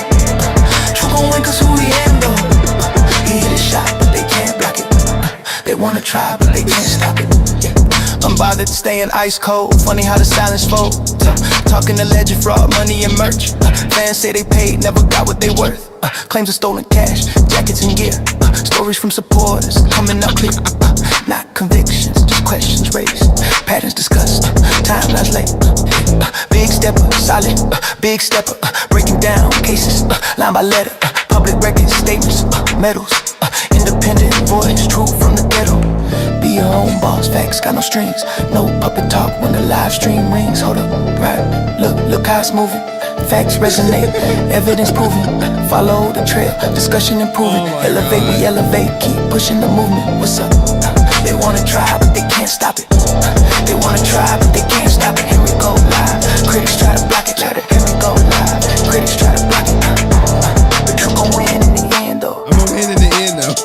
You gon' win cause who he am though. He hit a shot but they can't block it. They wanna try but they can't stop it. Unbothered staying ice cold. Funny how the silence folds. Talking alleged fraud, money and merch. Fans say they paid, never got what they worth. Claims of stolen cash, jackets and gear. Stories from supporters coming out clear. Not convictions, just questions raised. Patterns discussed, timelines late. Big stepper, solid, big stepper. Breaking down cases, line by letter. Public records, statements, medals. Independent voice, truth from the ghetto. Be your own boss, facts got no strings. No puppet talk when the live stream rings. Hold up, right, look how it's moving. Facts resonate, evidence proven. Follow the trail, discussion improving. Elevate, we elevate, keep pushing the movement. What's up? They wanna try, but they can't stop it. They wanna try, but they can't stop it. Here we go live. Critics try to block it. Here we go live. Critics try to block it. But you gon' win in the end, though. I'm gonna win in the end, though.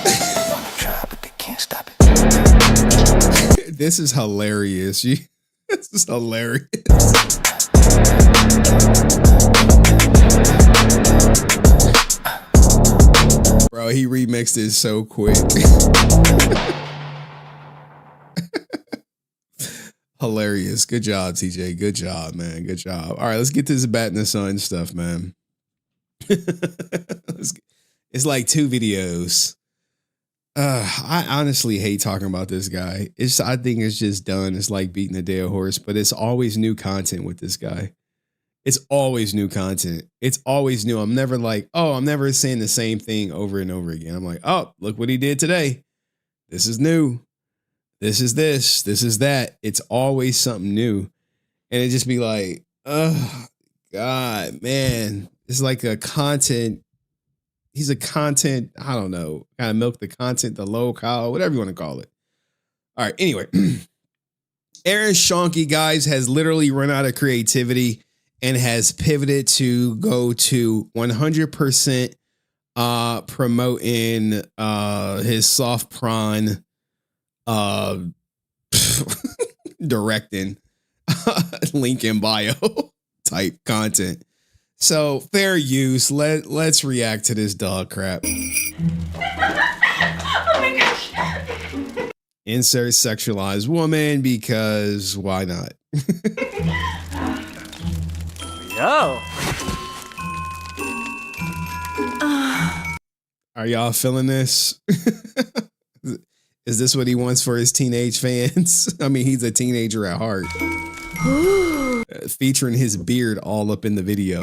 They wanna try, but they can't stop it. This is hilarious. This is hilarious. Bro, he remixed it so quick. Hilarious. Good job, TJ. Good job, man. Good job. All right, let's get this Bat in the Sun stuff, man. It's like 2 videos. I honestly hate talking about this guy. I think it's just done. It's like beating a dead horse, but it's always new content with this guy. It's always new content. It's always new. I'm never like, oh, I'm never saying the same thing over and over again. I'm like, oh, look what he did today. This is new. This is this. This is that. It's always something new. And it just be like, oh, God, man. It's like a content. He's a content, I don't know, kind of milk the content, the low cow, whatever you want to call it. All right, anyway. Aaron Schonke, guys, has literally run out of creativity and has pivoted to go to 100% promoting his soft prawn directing link in bio type content. So fair use. Let's react to this dog crap. Oh my gosh. Insert sexualized woman because why not? Yo. Are y'all feeling this? Is this what he wants for his teenage fans? I mean, he's a teenager at heart. featuring his beard all up in the video.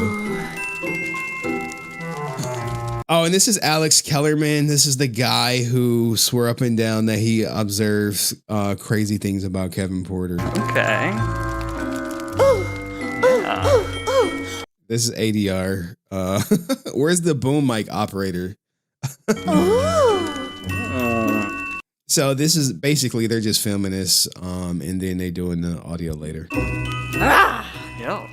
Oh, and this is Alex Kellerman. This is the guy who swore up and down that he observes crazy things about Kevin Porter. Okay. This is ADR. Where's the boom mic operator? So this is basically they're just filming this, and then they doing the audio later. Yo.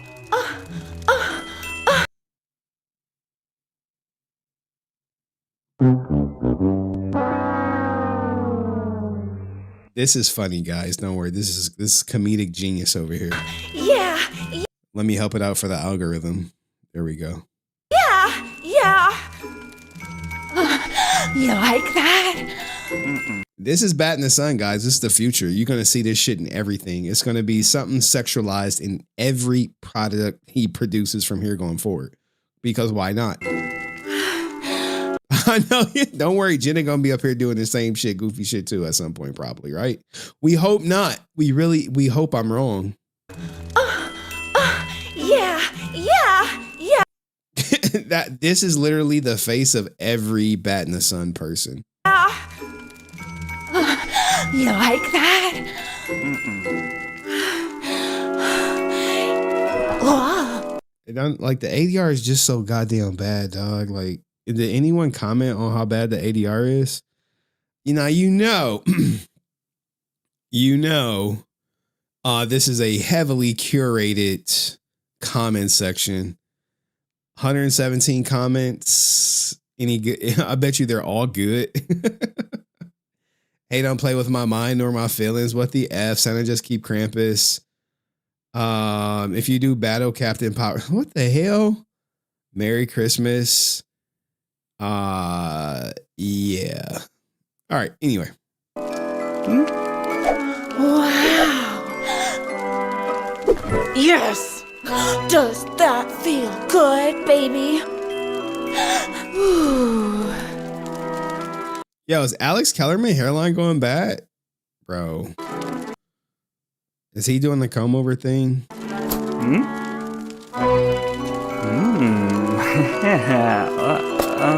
This is funny, guys. Don't worry. This is comedic genius over here. Yeah. Let me help it out for the algorithm. There we go. Yeah. You like that? This is Bat in the Sun, guys. This is the future. You're going to see this shit in everything. It's going to be something sexualized in every product he produces from here going forward. Because why not? I know. Don't worry. Jenna going to be up here doing the same shit, goofy shit too at some point probably, right? We hope not. We hope I'm wrong. Yeah. That this is literally the face of every Bat in the Sun person. You like that? It don't, like the ADR is just so goddamn bad, dog. Like, did anyone comment on how bad the ADR is? You know, this is a heavily curated comment section. 117 comments. Any good? I bet you they're all good. Hey, don't play with my mind nor my feelings. What the F? Santa just keep Krampus. If you do battle Captain Power, what the hell? Merry Christmas. Yeah. All right. Anyway. Wow. Yes. Does that feel good, baby? Ooh. Yo, is Alex Kellerman hairline going bad? Bro. Is he doing the comb over thing? Yeah. Oh,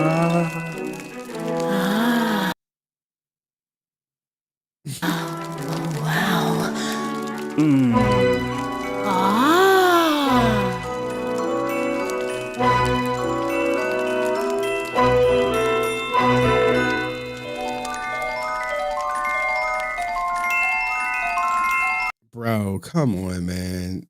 wow. Bro, come on, man.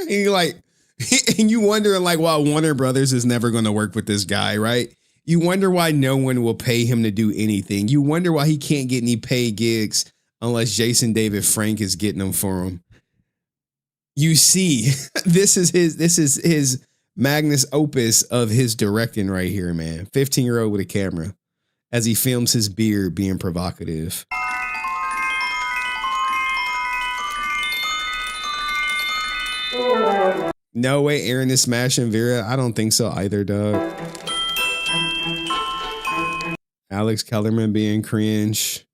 And you wondering like why Warner Brothers is never going to work with this guy, right? You wonder why no one will pay him to do anything. You wonder why he can't get any paid gigs unless Jason David Frank is getting them for him. You see, this is his magnus opus of his directing right here, man. 15-year-old with a camera as he films his beard being provocative. No way Aaron is smashing Vera. I don't think so either, dog. Alex Kellerman being cringe.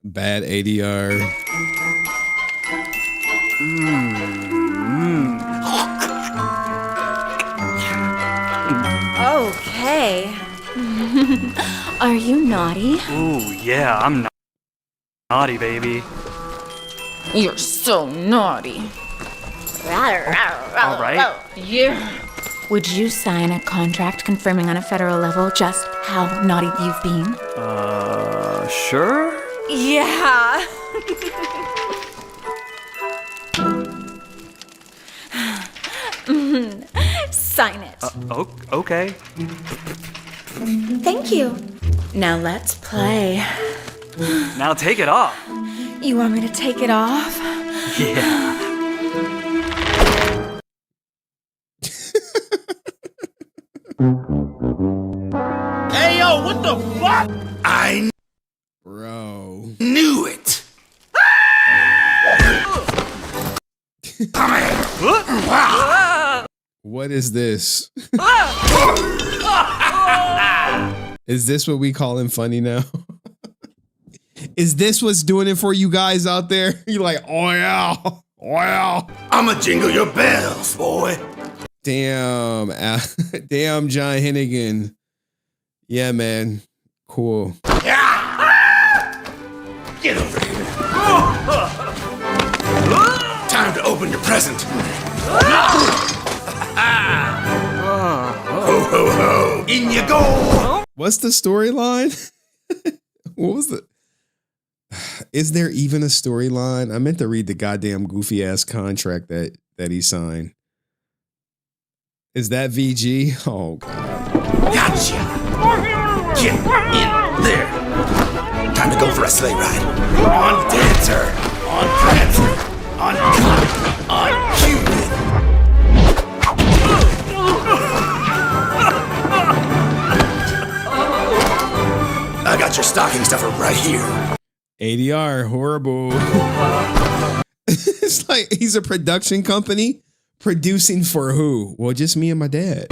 Bad ADR. Okay. Are you naughty? Ooh, yeah, I'm naughty, baby. You're so naughty. All right. Yeah. Would you sign a contract confirming on a federal level just how naughty you've been? Sure? Yeah. Sign it. Okay. Thank you. Now let's play. Now take it off. You want me to take it off? Yeah. Hey, yo, what the fuck? Bro. Knew it. What is this? Is this what we call him funny now? Is this what's doing it for you guys out there? You're like, oh yeah, I'ma jingle your bells, boy. Damn, damn, John Hennigan. Yeah, man. Cool. Get over here. Time to open your present. Ho, ho, ho. In you go. What's the storyline? What was the... Is there even a storyline? I meant to read the goddamn goofy ass contract that he signed. Is that VG? Oh, God. Gotcha. Get in there. Time to go for a sleigh ride. On Dancer. On Prancer. On Comet. On Cupid. I got your stocking stuffer right here. ADR, horrible. It's like he's a production company producing for who? Well, just me and my dad.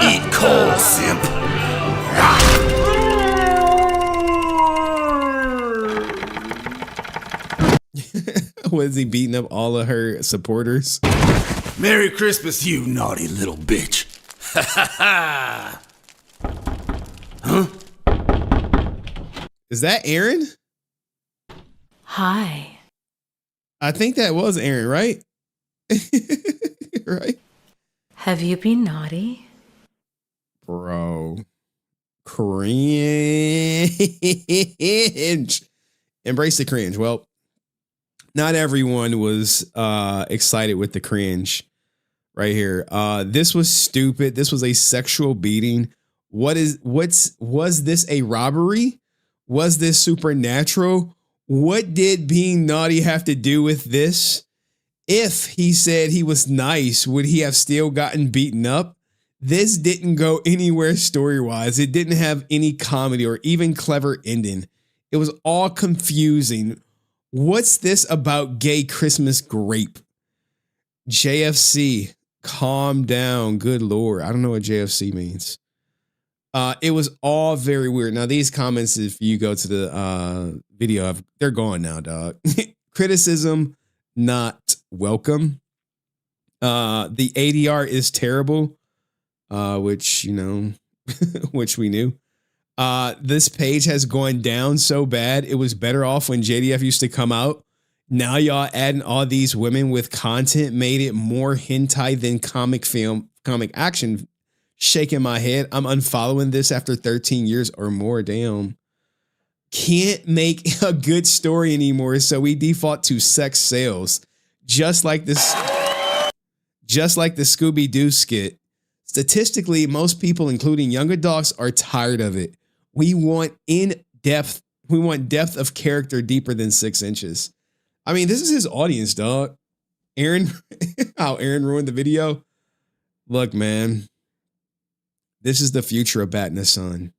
Eat coal, simp. Was he beating up all of her supporters? Merry Christmas, you naughty little bitch. Huh? Is that Aaron? Hi. I think that was Aaron, right? Right? Have you been naughty? Bro. Cringe. Embrace the cringe. Well, not everyone was excited with the cringe right here. This was stupid. This was a sexual beating. Was this a robbery? Was this supernatural? What did being naughty have to do with this? If he said he was nice, would he have still gotten beaten up? This didn't go anywhere story-wise. It didn't have any comedy or even clever ending. It was all confusing. What's this about gay Christmas grape? JFC, calm down. Good Lord. I don't know what JFC means. It was all very weird. Now, these comments, if you go to the video, they're gone now, dog. Criticism, not welcome. The ADR is terrible, which, you know, which we knew. This page has gone down so bad. It was better off when JDF used to come out. Now y'all adding all these women with content made it more hentai than comic action. Shaking my head. I'm unfollowing this after 13 years or more. Damn. Can't make a good story anymore, so we default to sex sales. Just like the Scooby-Doo skit. Statistically, most people, including young adults, are tired of it. We want depth of character deeper than 6 inches. I mean, this is his audience, dog. Aaron, how Aaron ruined the video. Look, man. This is the future of Bat in the Sun.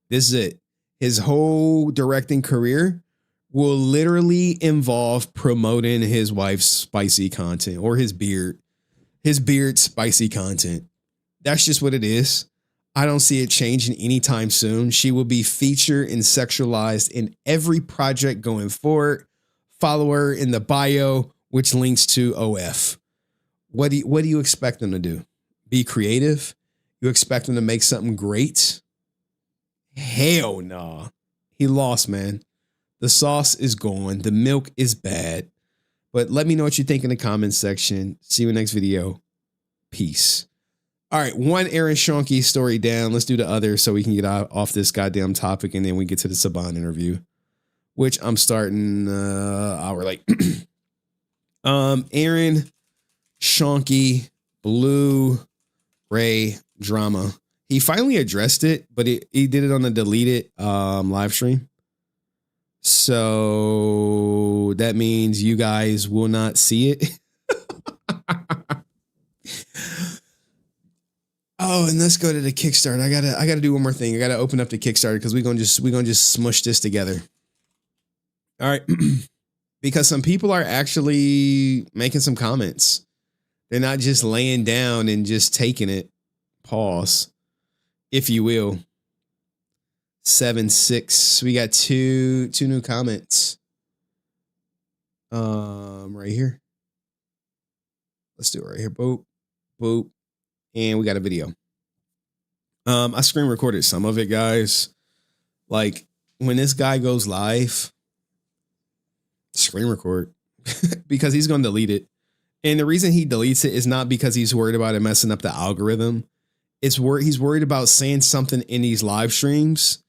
This is it. His whole directing career will literally involve promoting his wife's spicy content or his beard's spicy content. That's just what it is. I don't see it changing anytime soon. She will be featured and sexualized in every project going forward. Follow her in the bio, which links to OF. What do you expect them to do? Be creative? You expect him to make something great? Hell nah. He lost, man. The sauce is gone. The milk is bad. But let me know what you think in the comments section. See you in the next video. Peace. All right, one Aaron Shonky story down. Let's do the other so we can get off this goddamn topic and then we get to the Saban interview, which I'm starting hour late. Aaron Shonky Blue Ray drama. He finally addressed it, but he did it on the deleted live stream. So that means you guys will not see it. Oh, and let's go to the Kickstarter. I gotta do one more thing. I gotta open up the Kickstarter because we're gonna just smush this together. All right. Because some people are actually making some comments. They're not just laying down and just taking it. Pause. if you will. 7-6. We got two new comments. Right here. Let's do it right here. Boop, boop, and we got a video. I screen recorded some of it, guys. Like when this guy goes live, screen record because he's going to delete it. And the reason he deletes it is not because he's worried about it messing up the algorithm. He's worried about saying something in these live streams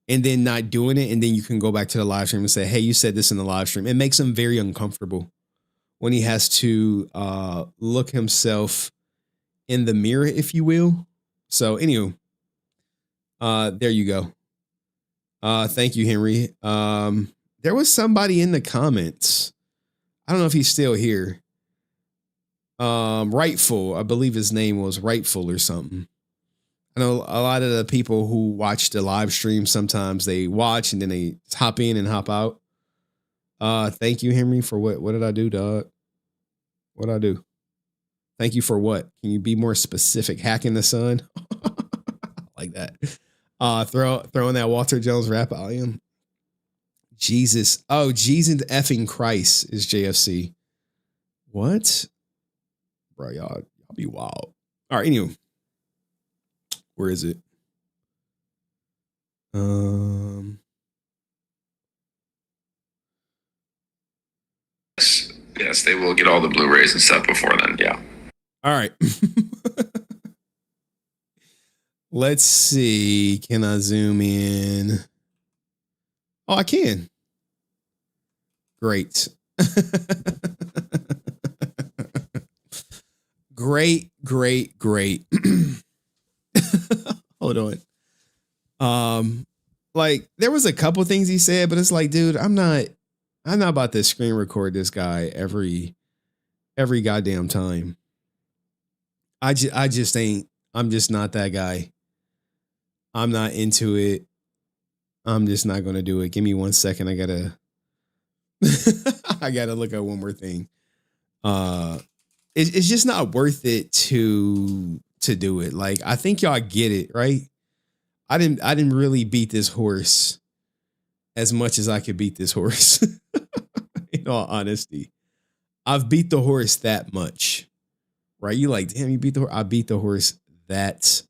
and then not doing it. And then you can go back to the live stream and say, hey, you said this in the live stream. It makes him very uncomfortable when he has to look himself in the mirror, if you will. So anyway, there you go. Thank you, Henry. There was somebody in the comments. I don't know if he's still here. Rightful. I believe his name was Rightful or something. I know a lot of the people who watch the live stream, sometimes they watch and then they hop in and hop out. Thank you, Henry, for what did I do, dog? What did I do? Thank you for what? Can you be more specific? Hacking the sun? Like that. Throwing that Walter Jones rap volume. Jesus. Oh, Jesus effing Christ is JFC. What? Bro, y'all be wild. All right, anyway. Where is it? Yes, they will get all the Blu-rays and stuff before then. Yeah. All right. Let's see. Can I zoom in? Oh, I can. Great. Great. Hold on. Like there was a couple things he said, but it's like, dude, I'm not about to screen record this guy every goddamn time. I just ain't. I'm just not that guy. I'm not into it. I'm just not gonna do it. Give me 1 second. I gotta look at one more thing. It's just not worth it to do it. Like I think y'all get it, right? I didn't really beat this horse as much as I could beat this horse. In all honesty, I've beat the horse that much, right? You like, damn, you beat the horse. I beat the horse that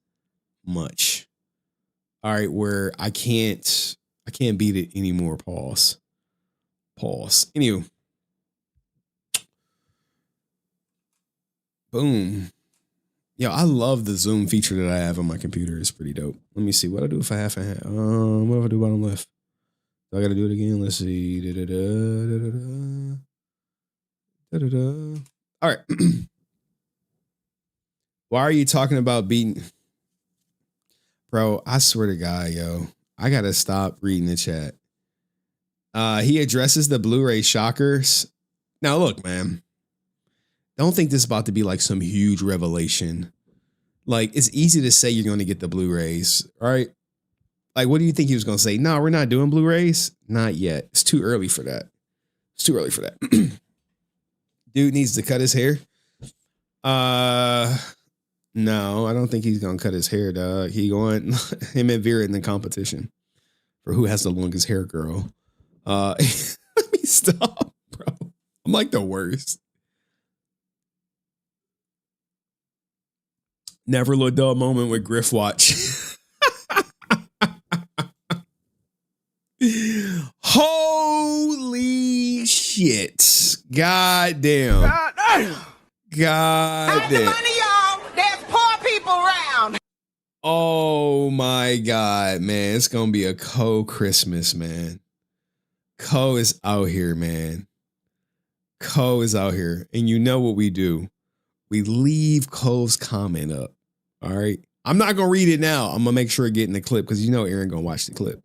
much. All right, where I can't beat it anymore. Pause. Anyway. Boom. Yo, I love the zoom feature that I have on my computer. It's pretty dope. Let me see what I do if I have a hat. What if I do bottom left? Do I gotta do it again? Let's see. All right. Why are you talking about beating? Bro, I swear to God, yo, I gotta stop reading the chat. He addresses the Blu-ray shockers. Now, look, man. Don't think this is about to be like some huge revelation. Like, it's easy to say you're going to get the Blu-rays, right? Like, what do you think he was going to say? No, we're not doing Blu-rays. Not yet. It's too early for that. Dude needs to cut his hair. No, I don't think he's going to cut his hair, dog. Him and Vera in the competition for who has the longest hair, girl. Let me stop, bro. I'm like the worst. Never a dull moment with Griff Watch. Holy shit. God damn. God damn. Money, y'all. There's poor people around. Oh my God, man. It's going to be a Christmas, man. Is out here, man. Is out here. And you know what we do? We leave Cole's comment up. All right. I'm not going to read it now. I'm going to make sure I get in the clip because you know Aaron going to watch the clip.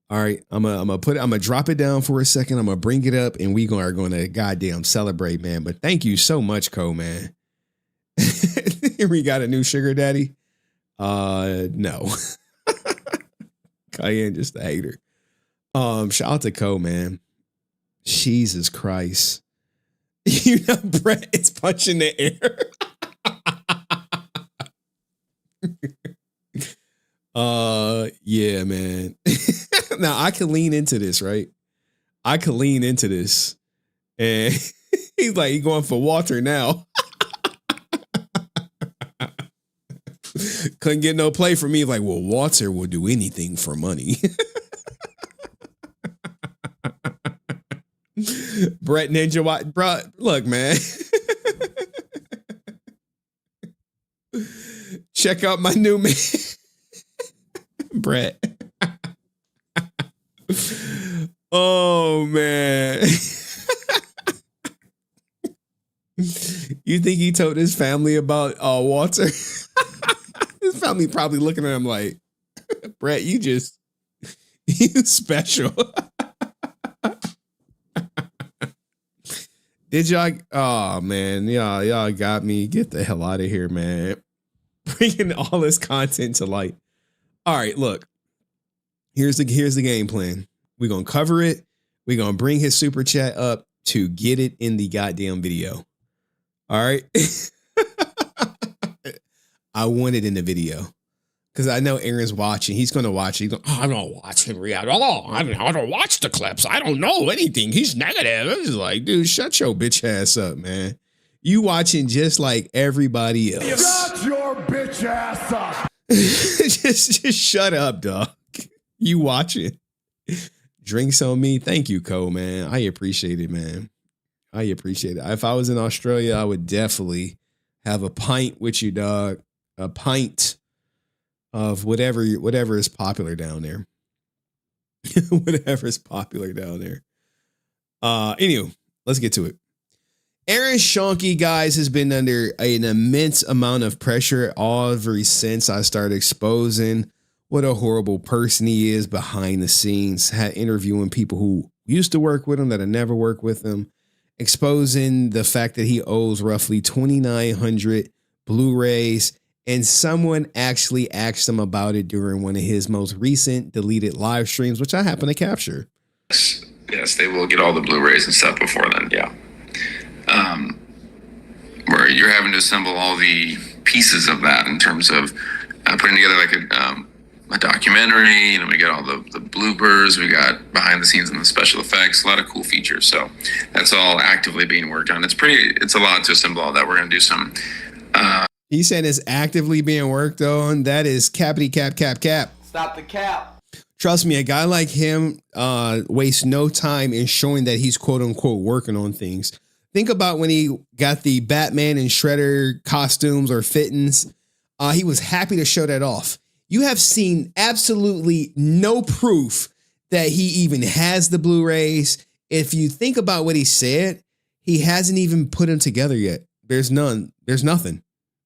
All right. I'm going to drop it down for a second. I'm going to bring it up and we are going to goddamn celebrate, man. But thank you so much, Cole, man. We got a new sugar daddy. No. Cayenne just a hater. Shout out to Cole, man. Jesus Christ. You know, Brett is punching the air. Yeah, man. Now I can lean into this, right? I could lean into this. And he's like, he going for Walter now. Couldn't get no play from me. Like, well, Walter will do anything for money. Brett Ninja White, bro. Look, man. Check out my new man, Brett. Oh man. You think he told his family about Walter? His family probably looking at him like, Brett, you special. Did y'all? Oh man, y'all got me. Get the hell out of here, man. Bringing all this content to light. All right, look. Here's the game plan. We're gonna cover it. We're gonna bring his super chat up to get it in the goddamn video. All right. I want it in the video because I know Aaron's watching. He's gonna watch it. He's going, I don't watch Henry at all. I don't watch the clips. I don't know anything. He's negative. It's like, dude, shut your bitch ass up, man. You watching just like everybody else. Shut your bitch ass up. just shut up, dog. You watching. Drinks on me. Thank you, Cole, man. I appreciate it, man. I appreciate it. If I was in Australia, I would definitely have a pint with you, dog. A pint of whatever is popular down there. Whatever is popular down there. Anyway, let's get to it. Aaron Schonke, guys, has been under an immense amount of pressure ever since I started exposing what a horrible person he is behind the scenes, interviewing people who used to work with him that had never worked with him, exposing the fact that he owes roughly 2,900 Blu-rays, and someone actually asked him about it during one of his most recent deleted live streams, which I happen to capture. Yes, they will get all the Blu-rays and stuff before then, yeah. Where you're having to assemble all the pieces of that in terms of putting together like a documentary. You know, we got all the bloopers, we got behind the scenes and the special effects, a lot of cool features. So that's all actively being worked on. It's a lot to assemble all that. We're going to do some. He said it's actively being worked on. That is cappity cap. Stop the cap. Trust me, a guy like him wastes no time in showing that he's quote unquote working on things. Think about when he got the Batman and Shredder costumes or fittings. He was happy to show that off. You have seen absolutely no proof that he even has the Blu-rays. If you think about what he said, he hasn't even put them together yet. There's none. There's nothing.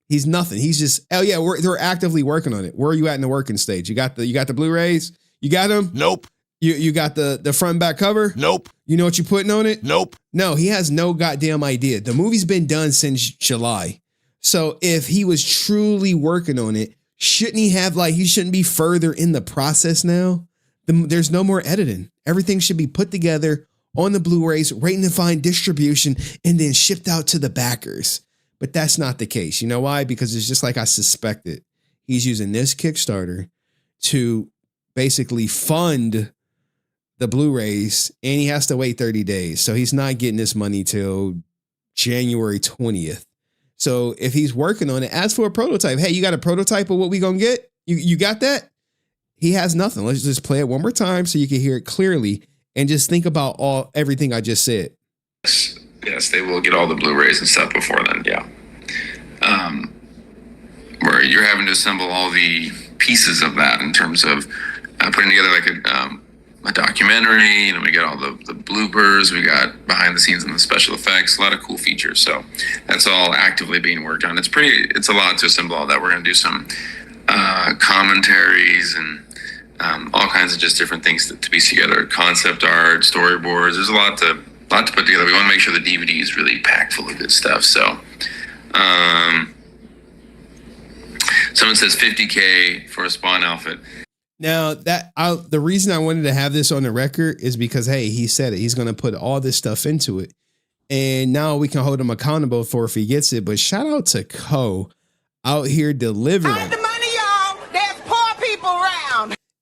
He's nothing. He's just, oh yeah, they're actively working on it. Where are you at in the working stage? You got the Blu-rays? You got them? Nope. You got the front and back cover? Nope. You know what you're putting on it? Nope. No, he has no goddamn idea. The movie's been done since July. So if he was truly working on it, shouldn't he have he shouldn't be further in the process now? There's no more editing. Everything should be put together on the Blu-rays, waiting to find distribution, and then shipped out to the backers. But that's not the case. You know why? Because it's just like I suspected. He's using this Kickstarter to basically fund the Blu-rays, and he has to wait 30 days. So he's not getting this money till January 20th. So if he's working on it, ask for a prototype. Hey, you got a prototype of what we gonna get? You got that? He has nothing. Let's just play it one more time so you can hear it clearly and just think about everything I just said. Yes, they will get all the Blu-rays and stuff before then, yeah. Where you're having to assemble all the pieces of that in terms of putting together like a documentary. You know, we got all the bloopers, we got behind the scenes and the special effects, a lot of cool features. So that's all actively being worked on. It's a lot to assemble all that. We're going to do some commentaries and all kinds of just different things to piece together. Concept art, storyboards. There's a lot to put together. We want to make sure the DVD is really packed full of good stuff. So someone says $50K for a Spawn outfit. Now the reason I wanted to have this on the record is because, hey, he said it. He's going to put all this stuff into it. And now we can hold him accountable for if he gets it. But shout out to Co out here delivering. Hide the money, y'all. There's poor people right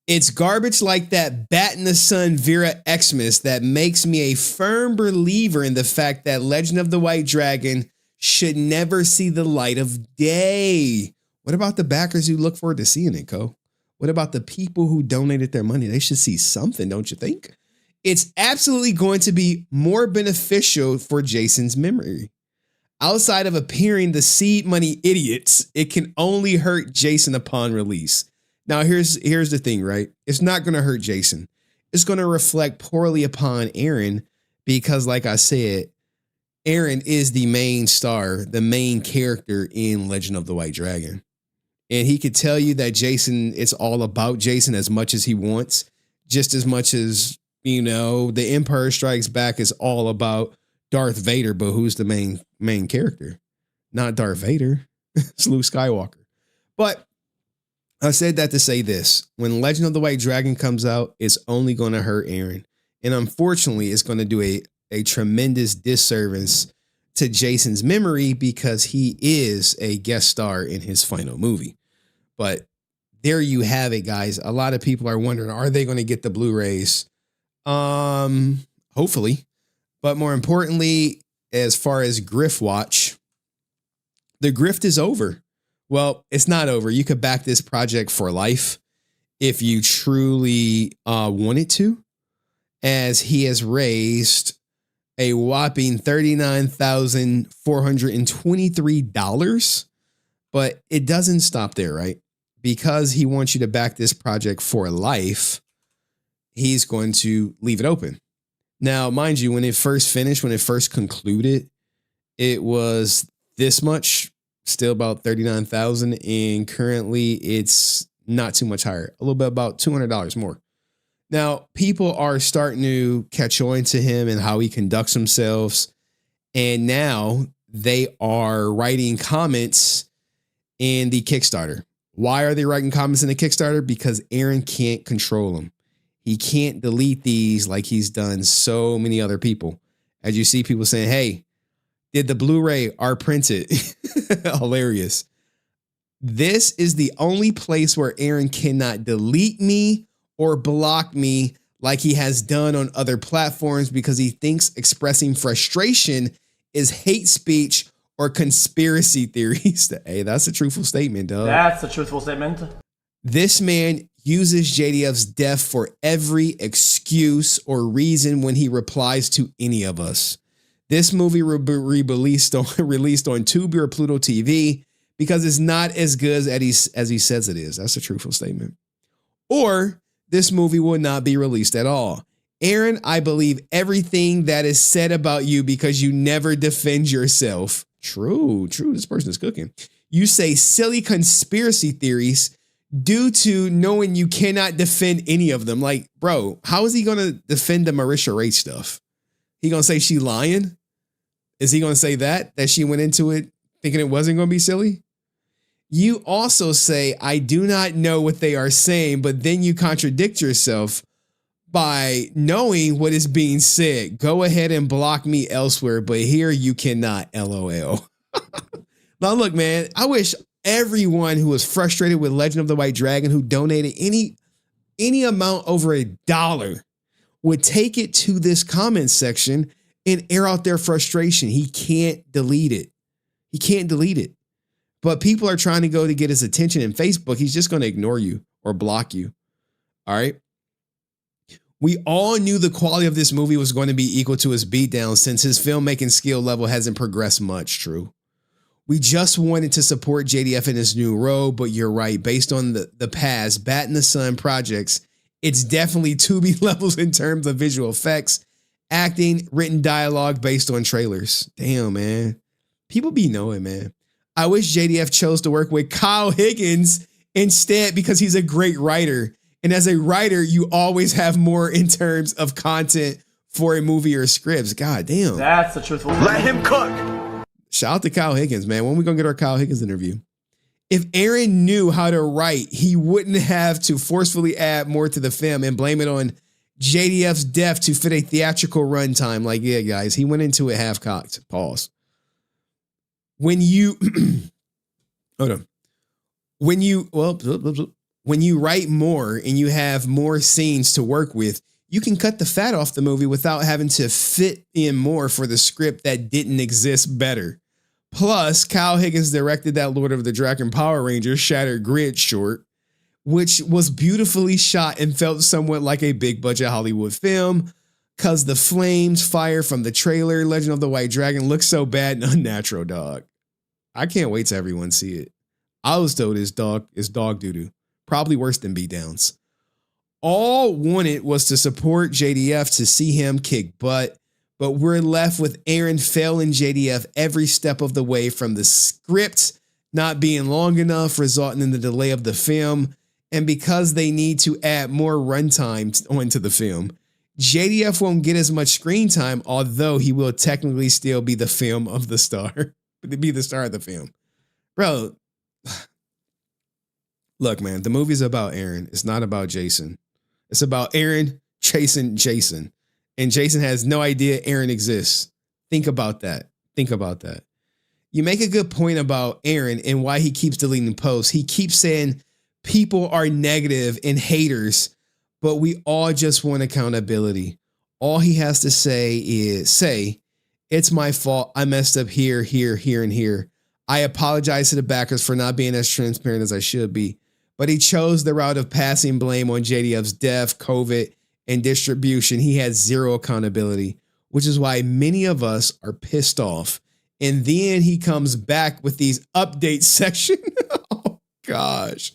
It's garbage like that Bat in the Sun Vera Xmas that makes me a firm believer in the fact that Legend of the White Dragon should never see the light of day. What about the backers who look forward to seeing it, Co? What about the people who donated their money? They should see something, don't you think? It's absolutely going to be more beneficial for Jason's memory. Outside of appearing the seed money idiots, it can only hurt Jason upon release. Now, here's the thing, right? It's not going to hurt Jason. It's going to reflect poorly upon Aaron because, like I said, Aaron is the main star, the main character in Legend of the White Dragon. And he could tell you that Jason, it's all about Jason as much as he wants, just as much as, you know, The Empire Strikes Back is all about Darth Vader, but who's the main character? Not Darth Vader. It's Luke Skywalker. But I said that to say this. When Legend of the White Dragon comes out, it's only going to hurt Aaron. And unfortunately, it's going to do a tremendous disservice to Jason's memory because he is a guest star in his final movie. But there you have it, guys. A lot of people are wondering, are they going to get the Blu-rays? Hopefully. But more importantly, as far as Grift Watch, the grift is over. Well, it's not over. You could back this project for life if you truly wanted to, as he has raised a whopping $39,423. But it doesn't stop there, right? Because he wants you to back this project for life, he's going to leave it open. Now, mind you, when it first finished, when it first concluded, it was this much, still about 39,000, and currently it's not too much higher, a little bit about $200 more. Now, people are starting to catch on to him and how he conducts himself, and now they are writing comments in the Kickstarter. Why are they writing comments in the Kickstarter? Because Aaron can't control them. He can't delete these like he's done so many other people. As you see people saying, hey, did the Blu-ray are printed? Hilarious. This is the only place where Aaron cannot delete me or block me like he has done on other platforms because he thinks expressing frustration is hate speech or conspiracy theories. Hey, that's a truthful statement, dog. That's a truthful statement. This man uses JDF's death for every excuse or reason when he replies to any of us. This movie will be released on Tubi or Pluto TV because it's not as good as he says it is. That's a truthful statement. Or this movie will not be released at all. Aaron, I believe everything that is said about you because you never defend yourself. True. This person is cooking. You say silly conspiracy theories due to knowing you cannot defend any of them. Like, bro, how is he going to defend the Marisha Ray stuff? He going to say she lying? Is he going to say that she went into it thinking it wasn't going to be silly? You also say, I do not know what they are saying, but then you contradict yourself by knowing what is being said. Go ahead and block me elsewhere, but here you cannot, LOL. Now, look, man, I wish everyone who was frustrated with Legend of the White Dragon, who donated any amount over $1, would take it to this comment section and air out their frustration. He can't delete it. But people are trying to go to get his attention in Facebook. He's just going to ignore you or block you. All right. We all knew the quality of this movie was going to be equal to his beatdown since his filmmaking skill level hasn't progressed much. True. We just wanted to support JDF in his new role, but you're right. Based on the past Bat in the Sun projects, it's definitely Tubi levels in terms of visual effects, acting, written dialogue based on trailers. Damn, man. People be knowing, man. I wish JDF chose to work with Kyle Higgins instead because he's a great writer. And as a writer, you always have more in terms of content for a movie or scripts. God damn. That's the truthful statement. Let him cook. Shout out to Kyle Higgins, man. When are we going to get our Kyle Higgins interview? If Aaron knew how to write, he wouldn't have to forcefully add more to the film and blame it on JDF's death to fit a theatrical runtime. Like, yeah, guys, he went into it half-cocked. Pause. When you when you write more and you have more scenes to work with, you can cut the fat off the movie without having to fit in more for the script that didn't exist better. Plus, Kyle Higgins directed that Lord of the Dragon Power Rangers Shattered Grid short, which was beautifully shot and felt somewhat like a big budget Hollywood film, because the flames, fire from the trailer, Legend of the White Dragon, looks so bad and unnatural, dog. I can't wait till everyone see it. I was told it's dog doo-doo. Probably worse than beatdowns. All wanted was to support JDF to see him kick butt, but we're left with Aaron failing JDF every step of the way, from the script not being long enough, resulting in the delay of the film, and because they need to add more runtime onto the film. JDF won't get as much screen time, although he will technically still be the film of the star. Be the star of the film. Bro, look, man, the movie's about Aaron. It's not about Jason. It's about Aaron chasing Jason. And Jason has no idea Aaron exists. Think about that. Think about that. You make a good point about Aaron and why he keeps deleting posts. He keeps saying people are negative and haters, but we all just want accountability. All he has to say is, it's my fault. I messed up here, and here. I apologize to the backers for not being as transparent as I should be. But he chose the route of passing blame on JDF's death, COVID, and distribution. He had zero accountability, which is why many of us are pissed off. And then he comes back with these update section. Oh, gosh.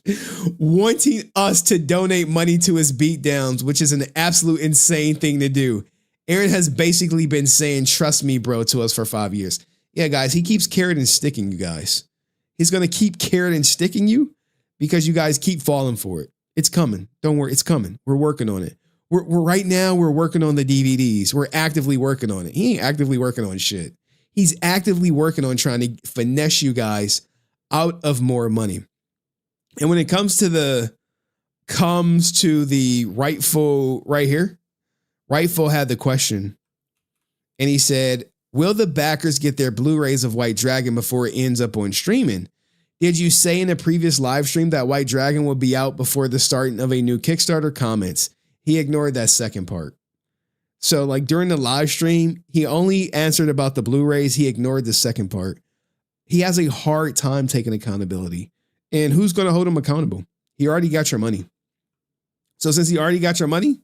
Wanting us to donate money to his beatdowns, which is an absolute insane thing to do. Aaron has basically been saying, trust me, bro, to us for 5 years. Yeah, guys, he keeps carrot and sticking you guys. He's going to keep carrot and sticking you because you guys keep falling for it. It's coming. Don't worry. It's coming. We're working on it. We're right now, we're working on the DVDs. We're actively working on it. He ain't actively working on shit. He's actively working on trying to finesse you guys out of more money. And when it comes to the Rightful right here, Rightful had the question. And he said, will the backers get their Blu-rays of White Dragon before it ends up on streaming? Did you say in a previous live stream that White Dragon will be out before the start of a new Kickstarter? Comments. He ignored that second part. So like during the live stream, he only answered about the Blu-rays. He ignored the second part. He has a hard time taking accountability. And who's going to hold him accountable? He already got your money. So since he already got your money,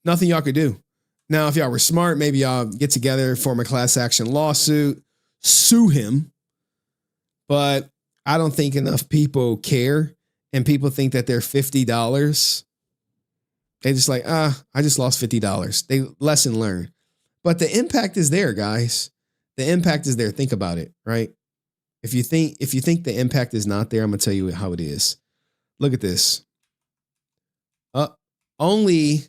nothing y'all could do. Now, if y'all were smart, maybe y'all get together, form a class action lawsuit, sue him. But I don't think enough people care. And people think that they're $50. They just like, I just lost $50. They lesson learned. But the impact is there, guys. The impact is there. Think about it, right? If you think the impact is not there, I'm gonna tell you how it is. Look at this. Only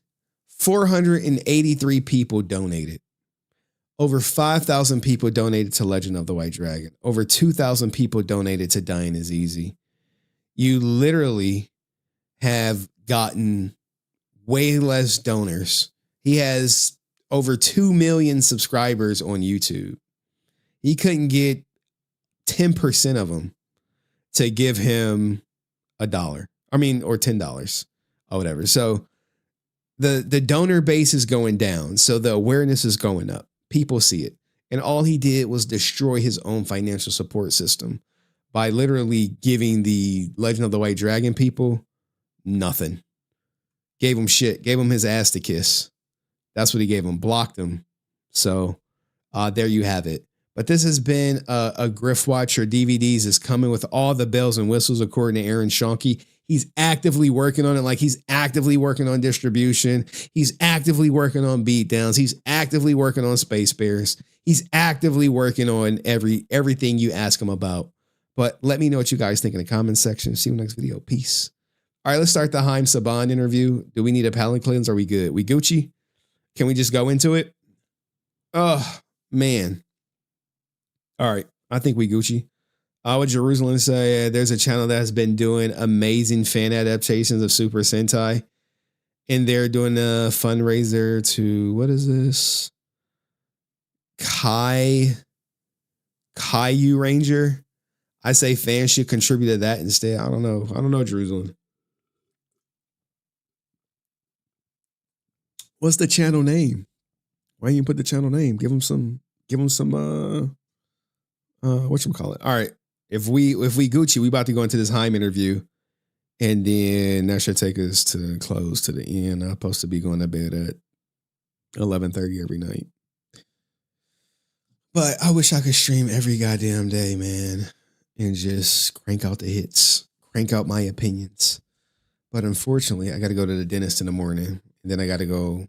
483 people donated. Over 5,000 people donated to Legend of the White Dragon. Over 2,000 people donated to Dying is Easy. You literally have gotten way less donors. He has over 2 million subscribers on YouTube. He couldn't get 10% of them to give him $1. I mean, or $10 or whatever. So the donor base is going down. So the awareness is going up. People see it. And all he did was destroy his own financial support system by literally giving the Legend of the White Dragon people nothing. Gave him shit. Gave him his ass to kiss. That's what he gave him. Blocked him. So there you have it. But this has been a Griff Watcher. DVDs is coming with all the bells and whistles, according to Aaron Schonke. He's actively working on it. Like he's actively working on distribution. He's actively working on beatdowns. He's actively working on Space Bears. He's actively working on everything you ask him about. But let me know what you guys think in the comments section. See you in the next video. Peace. All right, let's start the Haim Saban interview. Do we need a palate cleanse? Are we good? We Gucci? Can we just go into it? Oh, man. All right, I think we Gucci. I would Jerusalem say there's a channel that has been doing amazing fan adaptations of Super Sentai. And they're doing a fundraiser to, what is this? Caillou Ranger. I say fans should contribute to that instead. I don't know, Jerusalem. What's the channel name? Why you put the channel name? Give them some whatchamacallit. All right. If we Gucci, we about to go into this Haim interview. And then that should take us to close to the end. I'm supposed to be going to bed at 11:30 every night. But I wish I could stream every goddamn day, man, and just crank out the hits, crank out my opinions. But unfortunately, I got to go to the dentist in the morning, and then I got to go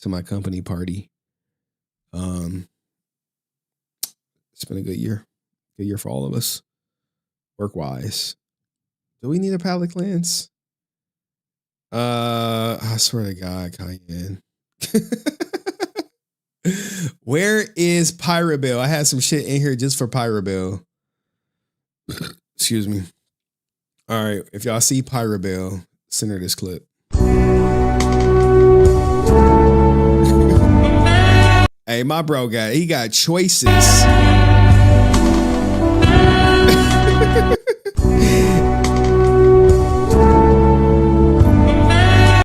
to my company party. It's been a good year for all of us, work-wise. Do we need a palate cleanse? I swear to God, Cayenne. Where is Pyrobill? I had some shit in here just for Pyrobill. Excuse me. All right, if y'all see Pyrobill, send her this clip. Hey, my bro he got choices.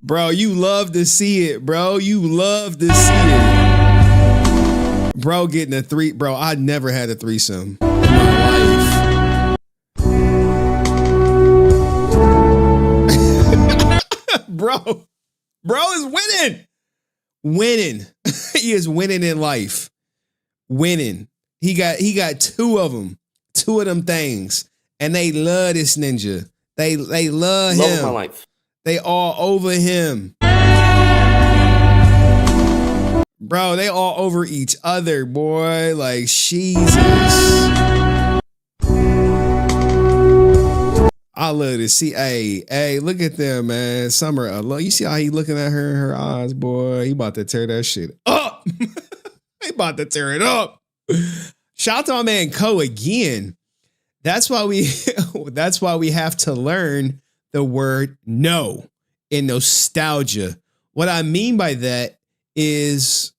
Bro, you love to see it, bro. You love to see it. Bro, getting a three. Bro, I never had a threesome in my life. Bro is winning. He is winning in life. Winning. He got two of them things, and they love this ninja. They love him. Love of my life. They all over him. Bro, they all over each other, boy. Like, Jesus. I love to see. Hey, look at them, man. Summer, you see how he looking at her in her eyes, boy? He about to tear that shit up. He about to tear it up. Shout out to my man Ko again. That's why we have to learn the word no in nostalgia. What I mean by that is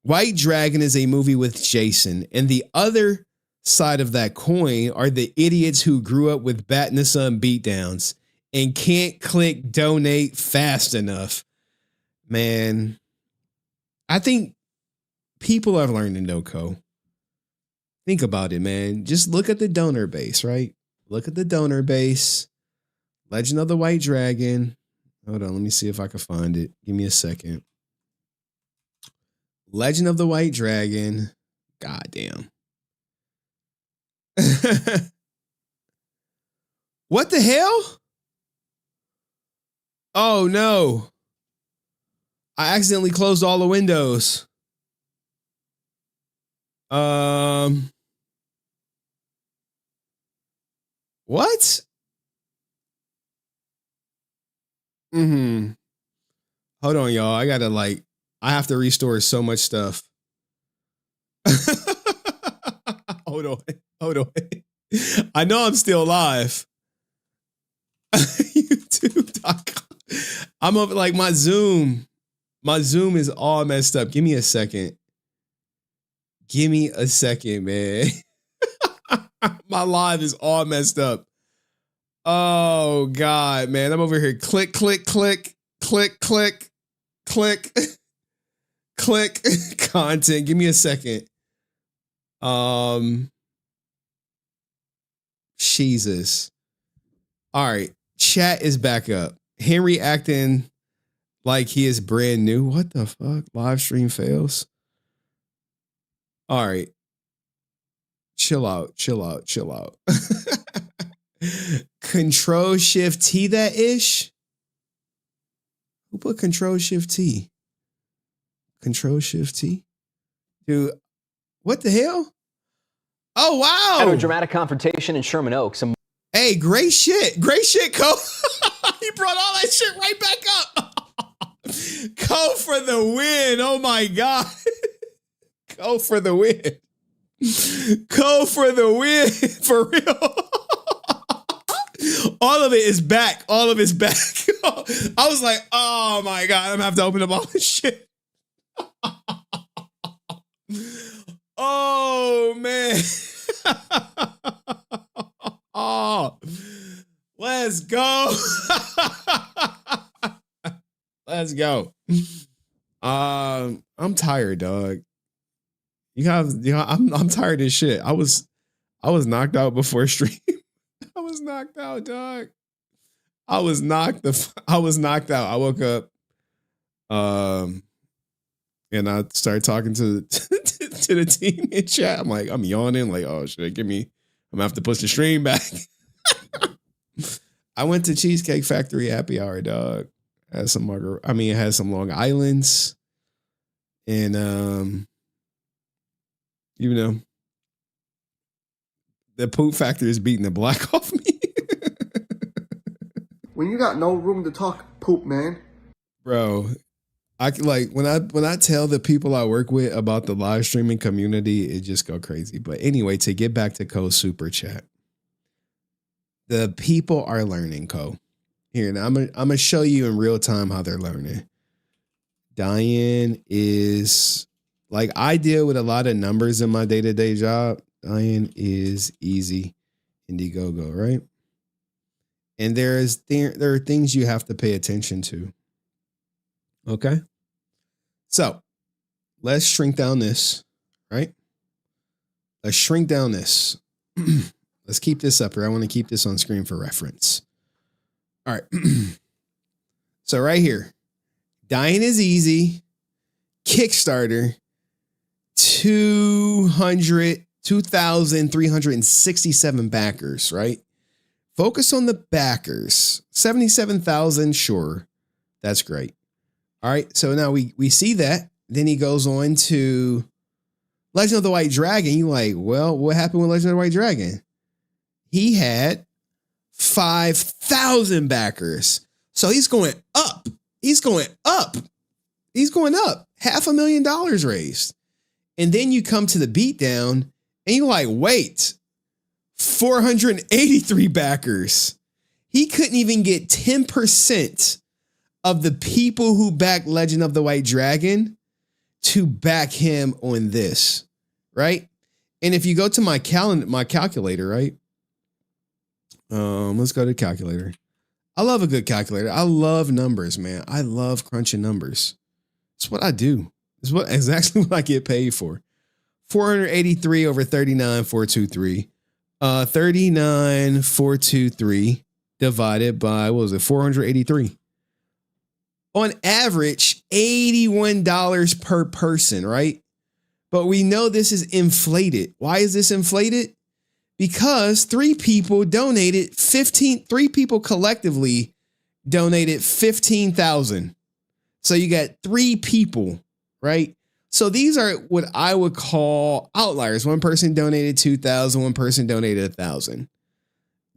White Dragon is a movie with Jason, and the other side of that coin are the idiots who grew up with Bat in the Sun beatdowns and can't click donate fast enough. Man, I think people have learned to know Co. Think about it, man. Just look at the donor base, right? Look at the donor base. Legend of the White Dragon. Hold on, let me see if I can find it. Give me a second. Legend of the White Dragon. Goddamn. What the hell? Oh no. I accidentally closed all the windows. What? Hold on, y'all. I have to restore so much stuff. Hold on. I know I'm still live. YouTube.com. I'm up like my Zoom. My Zoom is all messed up. Give me a second. Give me a second, man. My live is all messed up. Oh God, man. I'm over here. Click. Content. Give me a second. Jesus. All right. Chat is back up. Henry acting like he is brand new. What the fuck? Live stream fails. All right. Chill out. Control Shift T that ish? Who put Control Shift T? Control Shift T? Dude, what the hell? Oh, wow. After a dramatic confrontation in Sherman Oaks. Hey, great shit. Great shit, Co. He brought all that shit right back up. Co for the win. Oh, my God. Co for the win. Co for the win. For real. All of it is back. All of it's back. I was like, oh, my God. I'm going to have to open up all this shit. Oh, man. Oh, let's go. Let's go. I'm tired, dog. I'm tired of shit. I was knocked out before stream. I was knocked out, dog. I was knocked out. I woke up, and I started talking to to the team in chat. I'm like, I'm yawning, like, oh shit, I'm gonna have to push the stream back. I went to Cheesecake Factory happy hour, dog. Had some it had some Long Islands, and you know, the poop factory is beating the black off me. When you got no room to talk poop, man. Bro, I like when I tell the people I work with about the live streaming community, it just go crazy. But anyway, to get back to Co's super chat, the people are learning, Co. Here, now I'm gonna show you in real time how they're learning. Diane is like, I deal with a lot of numbers in my day-to-day job. Diane is easy Indiegogo, right? And there are things you have to pay attention to. Okay. So let's shrink down this, right? Let's shrink down this. Let's keep this up here. I want to keep this on screen for reference. All right. So right here, Dying is Easy, Kickstarter, 2,367 backers, right? Focus on the backers. 77,000, sure. That's great. All right, so now we see that. Then he goes on to Legend of the White Dragon. You like, well, what happened with Legend of the White Dragon? He had 5,000 backers. So he's going up. He's going up. He's going up. $500,000 raised. And then you come to the beatdown and you're like, wait, 483 backers. He couldn't even get 10% of the people who back Legend of the White Dragon to back him on this, right? And if you go to my calculator, right? Let's go to calculator. I love a good calculator. I love numbers, man. I love crunching numbers. It's what I do. It's exactly what I get paid for. 483 over 39,423. 39,423 divided by, what was it? 483. On average, $81 per person, right? But we know this is inflated. Why is this inflated? Because three people collectively donated 15,000. So you got three people, right? So these are what I would call outliers. One person donated 2,000, one person donated 1,000.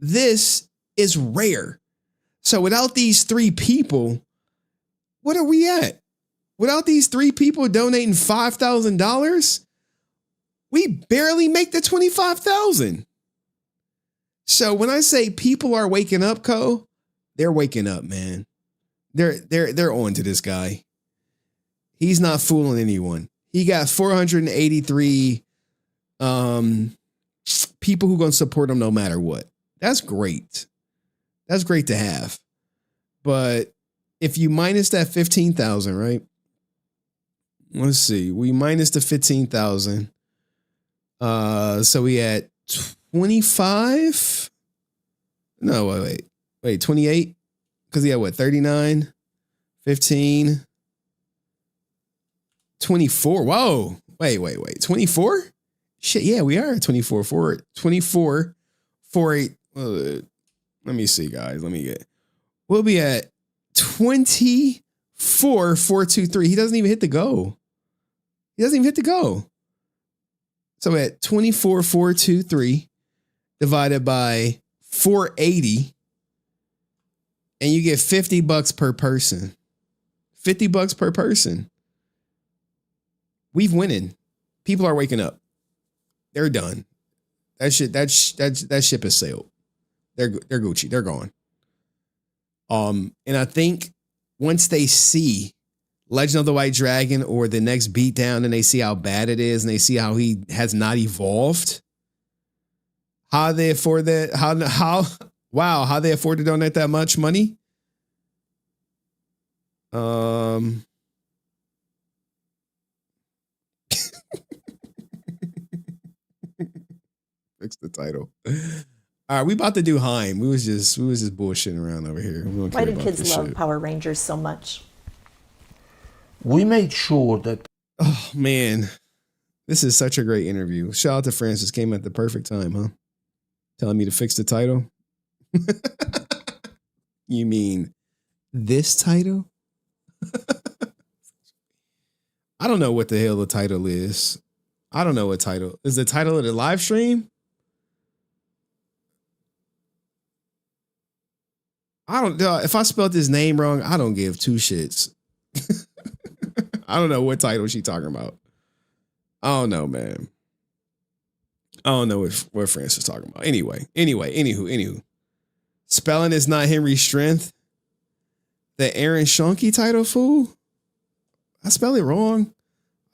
This is rare. So without these three people, what are we at? Without these three people donating $5,000, we barely make the 25,000. So when I say people are waking up, Co, they're waking up, man. They're on to this guy. He's not fooling anyone. He got 483 people who gonna support him no matter what. That's great. That's great to have. But if you minus that 15,000, right? Let's see. We minus the 15,000. So we had 25. No, wait, 28. Because he had what? 39, 15, 24. Whoa. Wait. 24? Shit, yeah, we are at 24. 24. Let me see, guys. We'll be at 24, 423. He doesn't even hit the go. So at 24, 423 divided by 480, and you get $50 per person. $50 per person. We've winning. People are waking up. They're done. That ship has sailed. They're Gucci. They're gone. And I think once they see Legend of the White Dragon or the next beatdown and they see how bad it is and they see how he has not evolved, how they afford that, how they afford to donate that much money. Fix the title. All right, we about to do Haim. We was just bullshitting around over here. Why do kids love Power Rangers so much? We made sure that. Oh man, this is such a great interview. Shout out to Francis. Came at the perfect time, huh? Telling me to fix the title. You mean this title? I don't know what the hell the title is. I don't know what title is. The title of the live stream? I don't know. If I spelled his name wrong, I don't give two shits. I don't know what title she talking about. I don't know, man. I don't know what France was talking about. Anywho. Spelling is not Henry's strength. The Aaron Shonky title, fool? I spell it wrong.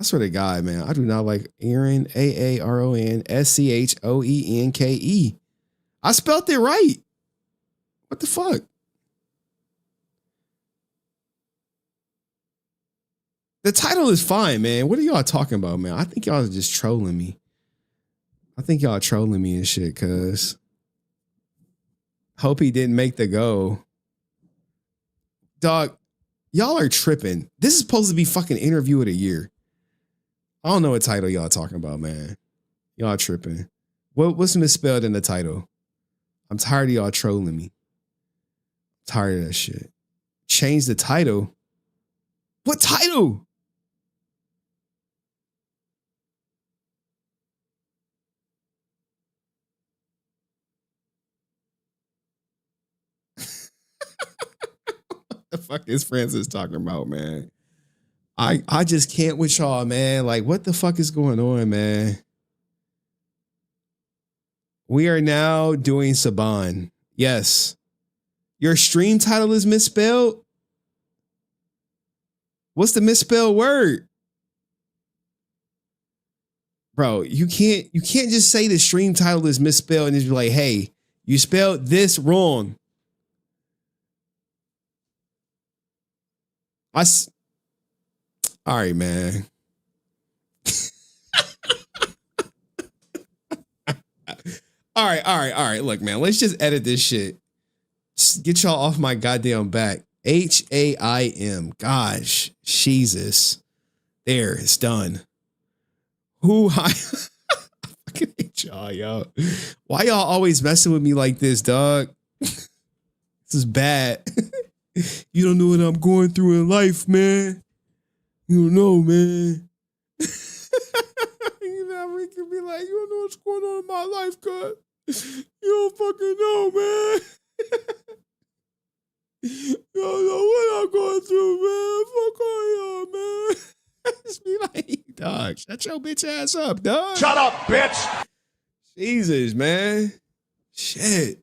I swear to God, man. I do not like Aaron, AARON, SCHOENKE. I spelled it right. What the fuck? The title is fine, man. What are y'all talking about, man? I think y'all are just trolling me. I think y'all trolling me and shit, cuz. Hope he didn't make the go. Dog, y'all are tripping. This is supposed to be fucking interview of the year. I don't know what title y'all talking about, man. Y'all tripping. What's misspelled in the title? I'm tired of y'all trolling me. I'm tired of that shit. Change the title. What title? What the fuck is Francis talking about, man? I just can't with y'all, man. Like, what the fuck is going on, man? We are now doing Saban. Yes. Your stream title is misspelled? What's the misspelled word? Bro, you can't just say the stream title is misspelled and just be like, hey, you spelled this wrong. All right, man. All right. Look, man, let's just edit this shit. Just get y'all off my goddamn back. HAIM. Gosh, Jesus. There, it's done. I fucking hate y'all, yo. Why y'all always messing with me like this, dog? This is bad. You don't know what I'm going through in life, man. You don't know, man. You know, we can be like, you don't know what's going on in my life, cuz. You don't fucking know, man. You don't know what I'm going through, man. Fuck all y'all, man. Just be like, dog, shut your bitch ass up, dog. Shut up, bitch. Jesus, man. Shit.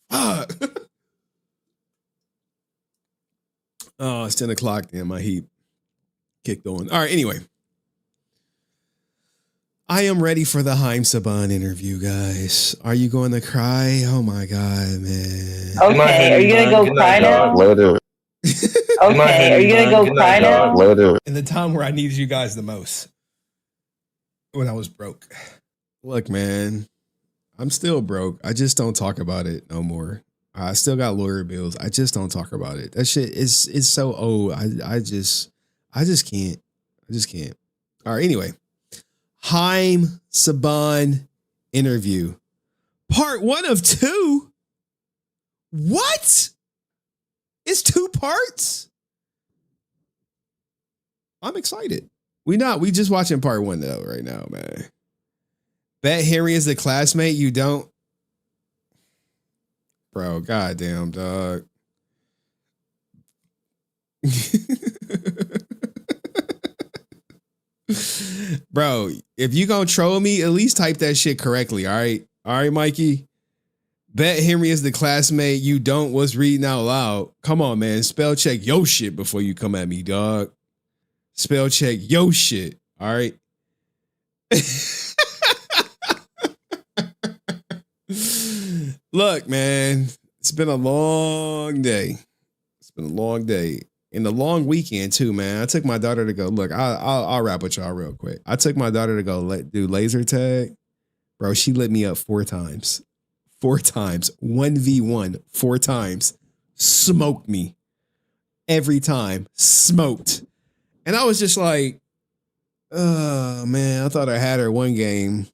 Fuck. Oh, it's 10 o'clock. Damn, my heat kicked on. All right, anyway. I am ready for the Haim Saban interview, guys. Are you going to cry? Oh, my God, man. Okay, are you going to go cry now? Later. Okay, are you going to go cry now? Later. In the time where I needed you guys the most. When I was broke. Look, man. I'm still broke. I just don't talk about it no more. I still got lawyer bills. I just don't talk about it. That shit is so old. I just can't. I just can't. All right, anyway. Haim Saban interview. Part 1 of 2? What? It's 2 parts? I'm excited. We just watching part 1 though right now, man. Bet Henry is the classmate you don't. Bro, goddamn, dog. Bro, if you gonna troll me, at least type that shit correctly, all right? All right, Mikey? Bet Henry is the classmate you don't was reading out loud. Come on, man. Spell check your shit before you come at me, dog. Spell check your shit, all right? Look, man, it's been a long day. It's been a long day. And a long weekend, too, man. I took my daughter to go. Look, I'll wrap with y'all real quick. I took my daughter to go do laser tag. Bro, she lit me up 4 times. 4 times. 1v1. 4 times. Smoked me. Every time. Smoked. And I was just like, oh man, I thought I had her one game.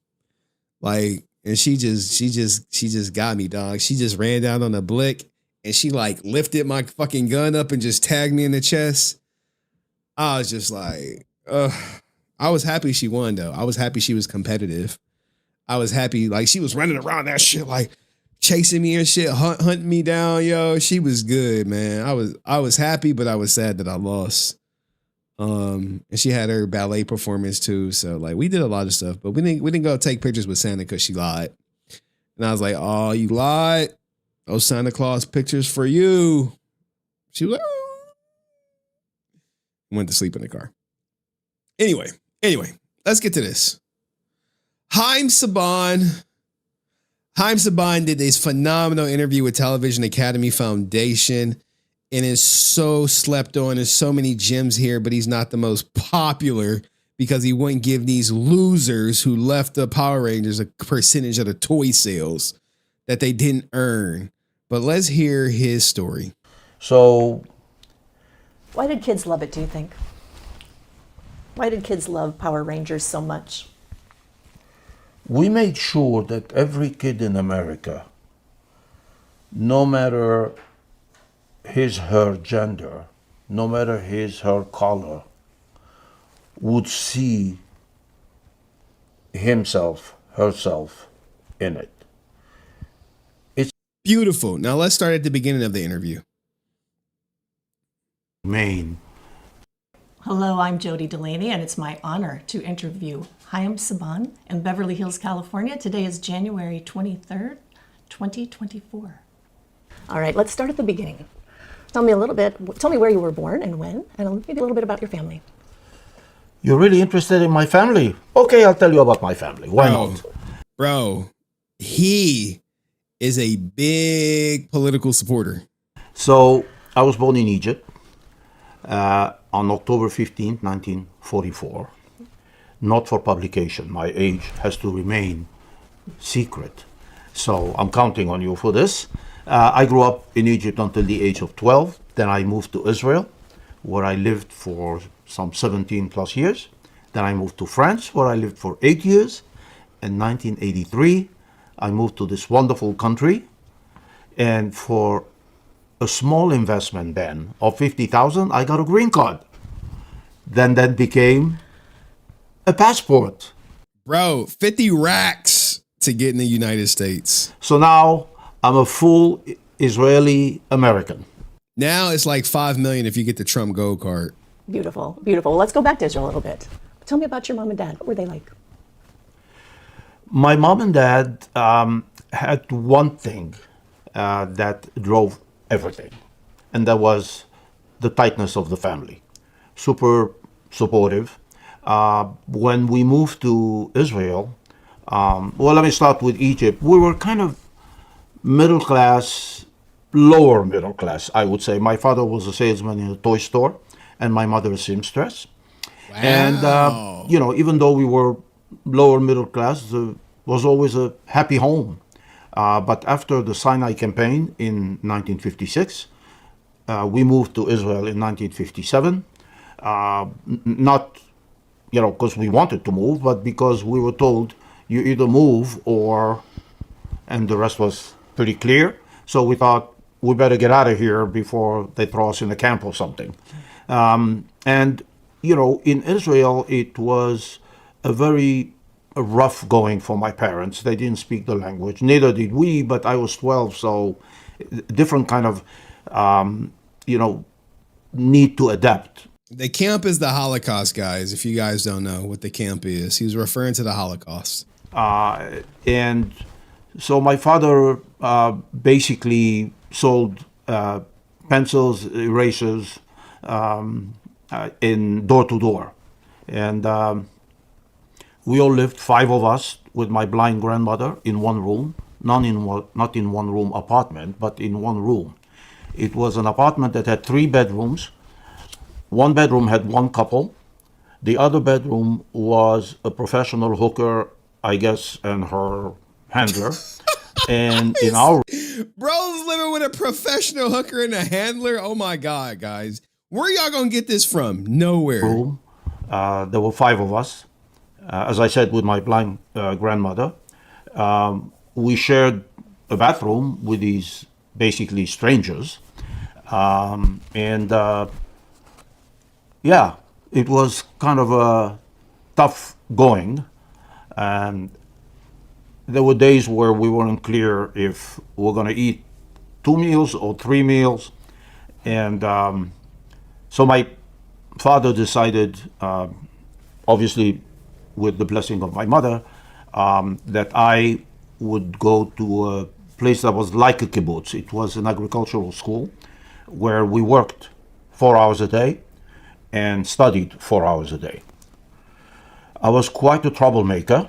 Like, and she just got me, dog. She just ran down on the blick and she like lifted my fucking gun up and just tagged me in the chest. I was just like, I was happy she won though. I was happy she was competitive. I was happy, like she was running around that shit, like chasing me and shit, hunting me down, yo. She was good, man. I was happy, but I was sad that I lost. And she had her ballet performance too, so like we did a lot of stuff, but we didn't go take pictures with Santa because she lied. And I was like, oh, you lied? Those Santa Claus pictures for you. She was like, oh. Went to sleep in the car. Anyway, let's get to this. Haim Saban did this phenomenal interview with Television Academy Foundation and is so slept on. There's so many gems here, but he's not the most popular because he wouldn't give these losers who left the Power Rangers a percentage of the toy sales that they didn't earn. But let's hear his story. So, why did kids love it, do you think? Why did kids love Power Rangers so much? We made sure that every kid in America, no matter her gender, no matter her color, would see himself, herself in it. It's beautiful. Now let's start at the beginning of the interview. Maine. Hello, I'm Jody Delaney, and it's my honor to interview Haim Saban in Beverly Hills, California. Today is January 23rd, 2024. All right, let's start at the beginning. Tell me where you were born and when, and maybe a little bit about your family. You're really interested in my family? Okay, I'll tell you about my family. Why not? Bro, he is a big political supporter. So I was born in Egypt on October 15, 1944. Not for publication. My age has to remain secret. So I'm counting on you for this. I grew up in Egypt until the age of 12. Then I moved to Israel, where I lived for some 17 plus years. Then I moved to France, where I lived for 8 years. In 1983, I moved to this wonderful country. And for a small investment then of $50,000, I got a green card. Then that became a passport. Bro, 50 racks to get in the United States. So now I'm a full Israeli American. Now it's like $5 million if you get the Trump Gold card. Beautiful, beautiful. Well, let's go back to Israel a little bit. Tell me about your mom and dad. What were they like? My mom and dad had one thing that drove everything, and that was the tightness of the family. Super supportive. When we moved to Israel, well, let me start with Egypt. We were kind of middle class, lower middle class, I would say. My father was a salesman in a toy store, and my mother a seamstress. Wow. And, even though we were lower middle class, there was always a happy home. But after the Sinai campaign in 1956, we moved to Israel in 1957. Not, because we wanted to move, but because we were told you either move and the rest was pretty clear. So we thought we better get out of here before they throw us in a camp or something. In Israel, it was a very rough going for my parents. They didn't speak the language. Neither did we, but I was 12, so different kind of, need to adapt. The camp is the Holocaust, guys, if you guys don't know what the camp is. He was referring to the Holocaust. And so my father basically sold pencils, erasers in door to door. And we all lived, 5 of us, with my blind grandmother in one room, not in one room apartment, but in one room. It was an apartment that had 3 bedrooms. One bedroom had 1 couple. The other bedroom was a professional hooker I guess, and her handler. And in our Bro's living with a professional hooker and a handler. Oh my God, guys. Where y'all gonna get this from? Nowhere. room, there were 5 of us. As I said, with my blind grandmother. We shared a bathroom with these basically strangers. Yeah, it was kind of a tough going. And there were days where we weren't clear if we're going to eat 2 meals or 3 meals. And so my father decided, obviously with the blessing of my mother, that I would go to a place that was like a kibbutz. It was an agricultural school where we worked 4 hours a day and studied 4 hours a day. I was quite a troublemaker,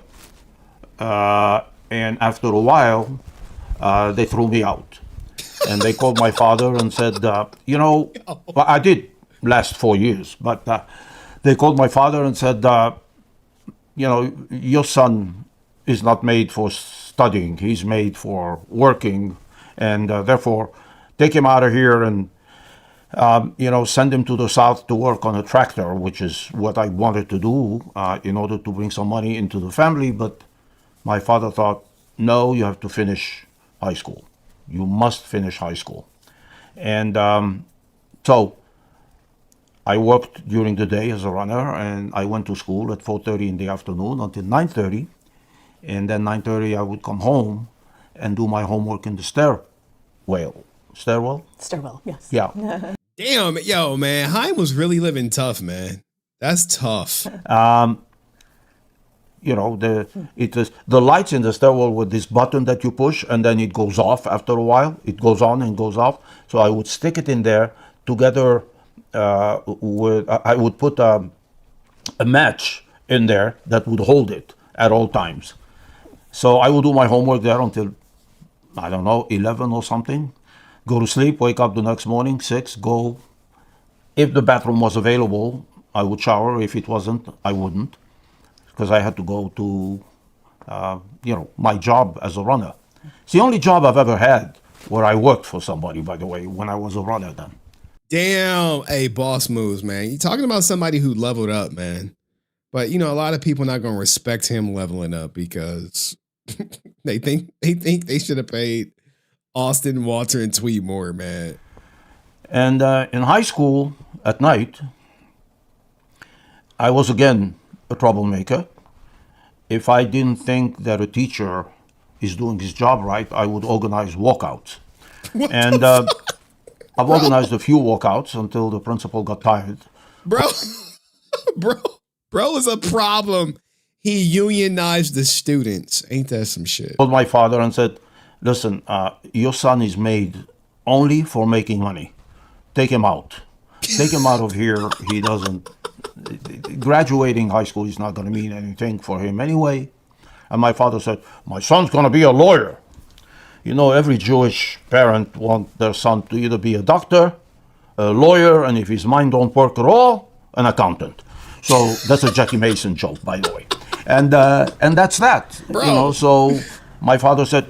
and after a while, they threw me out. And they called my father and said, well, I did last 4 years, but they called my father and said, your son is not made for studying. He's made for working, and therefore take him out of here and send him to the south to work on a tractor, which is what I wanted to do in order to bring some money into the family. But my father thought, no, you have to finish high school. You must finish high school. And so I worked during the day as a runner, and I went to school at 4:30 in the afternoon until 9:30. And then 9:30 I would come home and do my homework in the stairwell. Stairwell? Stairwell, yes. Yeah. Damn, yo, man. Haim was really living tough, man. That's tough. The lights in the stairwell with this button that you push, and then it goes off after a while. It goes on and goes off. So I would stick it in there together with, I would put a match in there that would hold it at all times. So I would do my homework there until, 11 or something. Go to sleep, wake up the next morning, 6, go. If the bathroom was available, I would shower. If it wasn't, I wouldn't, because I had to go to, my job as a runner. It's the only job I've ever had where I worked for somebody, by the way, when I was a runner then. Damn. Hey, boss moves, man. You're talking about somebody who leveled up, man. But, a lot of people not going to respect him leveling up because they think they should have paid Austin, Walter, and Tweet more, man. And in high school at night, I was again a troublemaker. If I didn't think that a teacher is doing his job right, I would organize walkouts. And I've organized a few walkouts until the principal got tired. Bro is a problem. He unionized the students. Ain't that some shit? Called my father and said, listen, your son is made only for making money. Take him out. Take him out of here. He doesn't, graduating high school is not going to mean anything for him anyway. And my father said, my son's going to be a lawyer. Every Jewish parent wants their son to either be a doctor, a lawyer, and if his mind don't work at all, an accountant. So that's a Jackie Mason joke, by the way. And that's that. Bro. So my father said,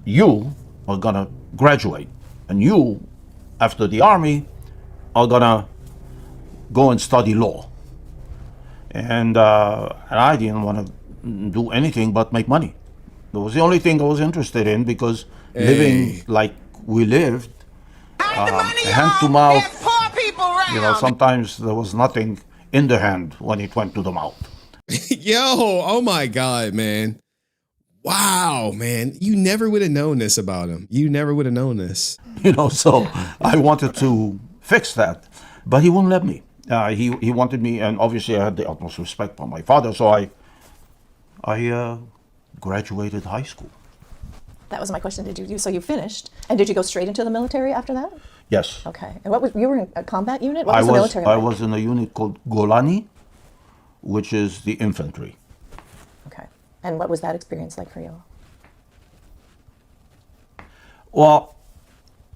you are going to graduate, and you, after the army, are going to go and study law. And I didn't want to do anything but make money. That was the only thing I was interested in, because living like we lived, hand to mouth, sometimes there was nothing in the hand when it went to the mouth. Yo, oh my God, man. Wow, man. You never would have known this about him. You never would have known this. So I wanted to fix that, but he wouldn't let me. He wanted me, and obviously I had the utmost respect for my father, so I graduated high school. That was my question. So you finished, and did you go straight into the military after that? Yes. Okay. And you were in a combat unit? What was the military like? I was in a unit called Golani, which is the infantry. Okay. And what was that experience like for you? Well,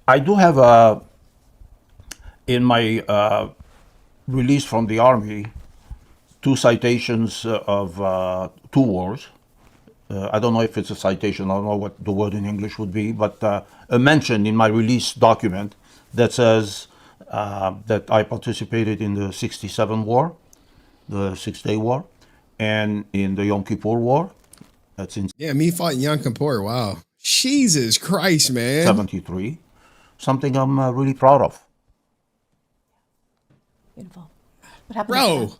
I do have in my release from the Army, 2 citations of 2 wars. I don't know if it's a citation, I don't know what the word in English would be, but a mention in my release document that says that I participated in the 67 war, the 6-Day War, and in the Yom Kippur War. That's in me fighting Yom Kippur. Wow. Jesus Christ, man. 73. Something I'm really proud of. Beautiful. What happened to that?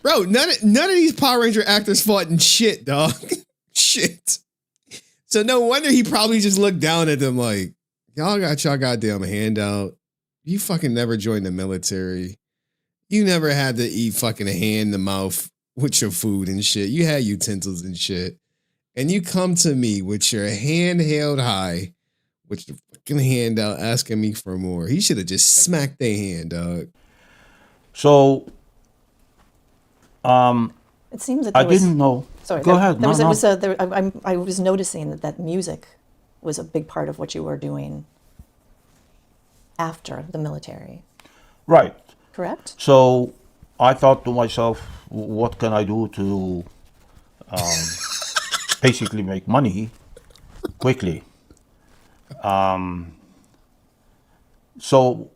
Bro, none of these Power Ranger actors fought in shit, dog. Shit. So no wonder he probably just looked down at them like, y'all got y'all goddamn handout. You fucking never joined the military. You never had to eat fucking a hand in the mouth with your food and shit. You had utensils and shit. And you come to me with your hand held high, with your fucking handout asking me for more. He should have just smacked their hand, dog. So, it seems that I didn't know. Sorry, Go ahead. I was noticing that music was a big part of what you were doing after the military. Right. Correct? So I thought to myself, what can I do to basically make money quickly? So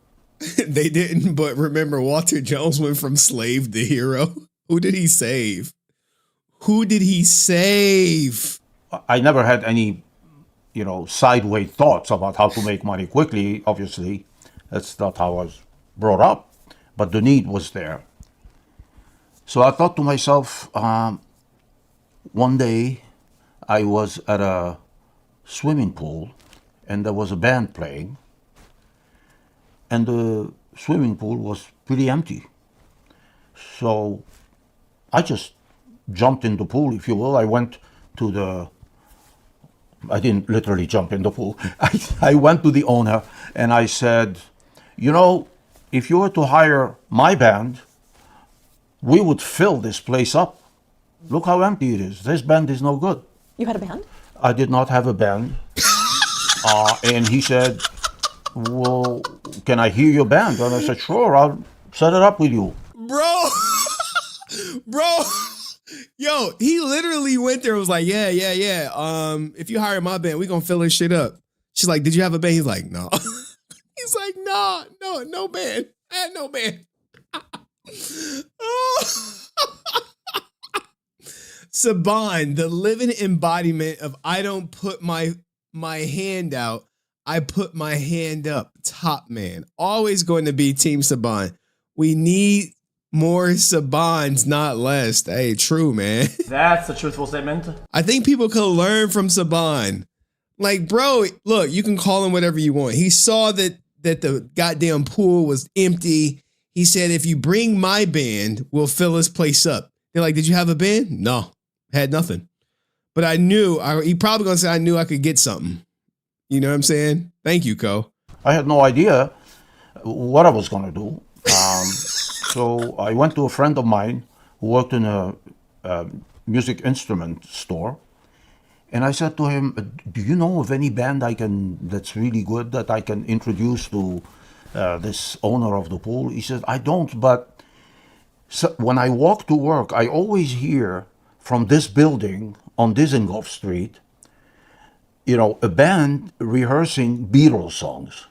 they didn't, but remember, Walter Jones went from slave to hero. Who did he save? Who did he save? I never had any, sideways thoughts about how to make money quickly. Obviously, that's not how I was brought up, but the need was there. So I thought to myself, one day I was at a swimming pool and there was a band playing, and the swimming pool was pretty empty. So I just jumped in the pool, if you will. I didn't literally jump in the pool. I went to the owner and I said, if you were to hire my band, we would fill this place up. Look how empty it is. This band is no good. You had a band? I did not have a band. And he said, well, can I hear your band? And I said, sure, I'll set it up with you. Bro, yo, he literally went there and was like, yeah. If you hire my band, we gonna fill this shit up. She's like, did you have a band? He's like, no. He's like, no band. I had no band. Saban, the living embodiment of I don't put my hand out, I put my hand up. Top man. Always going to be Team Saban. We need more Sabans, not less. Hey, true, man. That's a truthful statement. I think people could learn from Saban. Like, bro, look, you can call him whatever you want. He saw that the goddamn pool was empty. He said, if you bring my band, we'll fill this place up. They're like, did you have a band? No, had nothing. But I knew, he probably gonna say I knew I could get something. You know what I'm saying? Thank you, Co. I had no idea what I was gonna do. So I went to a friend of mine who worked in a music instrument store. And I said to him, do you know of any band that's really good that I can introduce to this owner of the pool? He said, I don't, but when I walk to work, I always hear from this building on Dizengoff Street, a band rehearsing Beatles songs.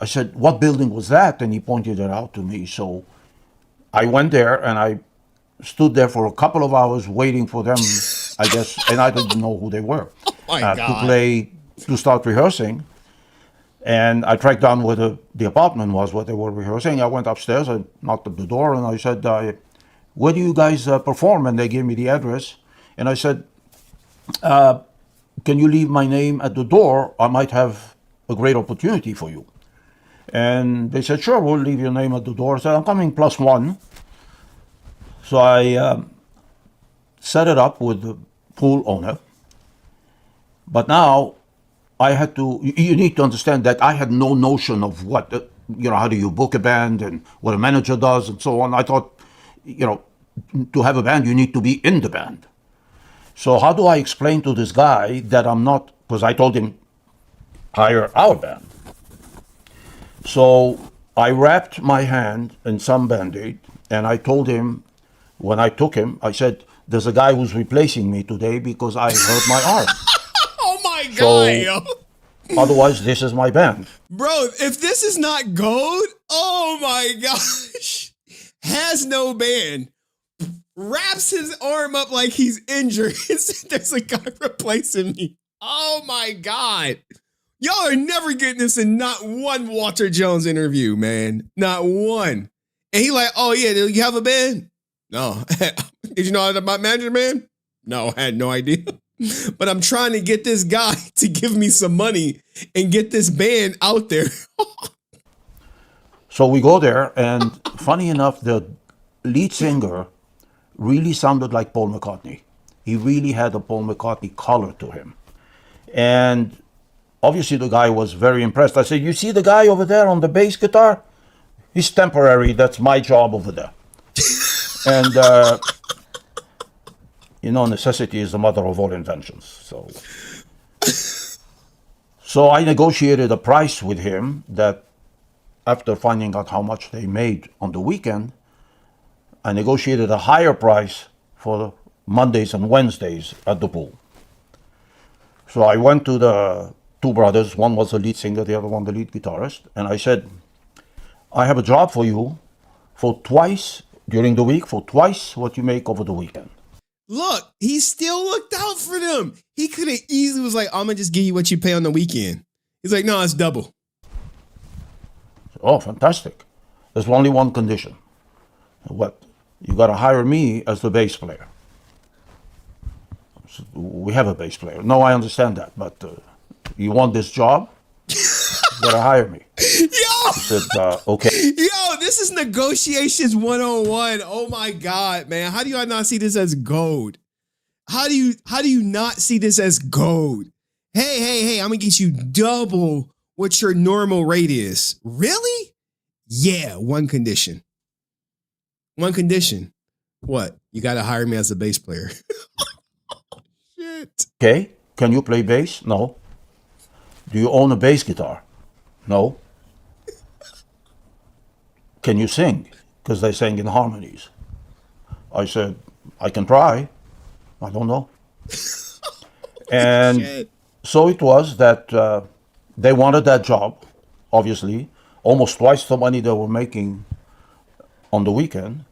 I said, what building was that? And he pointed it out to me. So I went there and I stood there for a couple of hours waiting for them, I guess, and I didn't know who they were, to start rehearsing. And I tracked down where the apartment was, where they were rehearsing. I went upstairs, I knocked at the door, and I said, where do you guys perform? And they gave me the address. And I said, can you leave my name at the door? I might have a great opportunity for you. And they said, sure, we'll leave your name at the door. I said, I'm coming +1. So I set it up with the pool owner. But now I had to, you need to understand that I had no notion of what, how do you book a band and what a manager does and so on. I thought, to have a band, you need to be in the band. So how do I explain to this guy that I'm not, because I told him, hire our band. So I wrapped my hand in some Band-Aid and I told him, when I took him, I said, there's a guy who's replacing me today because I hurt my arm. Oh my God, So, yo. Otherwise, this is my band. Bro, if this is not gold, oh my gosh. Has no band. Wraps his arm up like he's injured. There's a guy replacing me. Oh my God. Y'all are never getting this in not one Walter Jones interview, man. Not one. And he like, oh yeah, do you have a band? No. Did you know about manager, man? No, I had no idea. But I'm trying to get this guy to give me some money and get this band out there. So we go there, and funny enough, the lead singer really sounded like Paul McCartney. He really had a Paul McCartney color to him. And obviously the guy was very impressed. I said, you see the guy over there on the bass guitar? He's temporary. That's my job over there. And, necessity is the mother of all inventions. So I negotiated a price with him that after finding out how much they made on the weekend, I negotiated a higher price for Mondays and Wednesdays at the pool. So I went to the two brothers. One was the lead singer, the other one the lead guitarist. And I said, I have a job for you for twice during the week, for twice what you make over the weekend. Look, he still looked out for them. He could have easily was like, I'm going to just give you what you pay on the weekend. He's like, no, it's double. Oh, fantastic. There's only one condition. What? You got to hire me as the bass player. So we have a bass player. No, I understand that, but you want this job? You got to hire me. Yo! I said, okay. Yo, this is negotiations 101. Oh my God, man. How do you not see this as gold? How do you not see this as gold? Hey, I'm going to get you double what your normal rate is. Really? Yeah, one condition. One condition. What? You got to hire me as a bass player. Shit. Okay. Can you play bass? No. Do you own a bass guitar? No. Can you sing? Because they sang in harmonies. I said, I can try. I don't know. And Shit. so it was that they wanted that job, obviously, almost twice the money they were making on the weekend.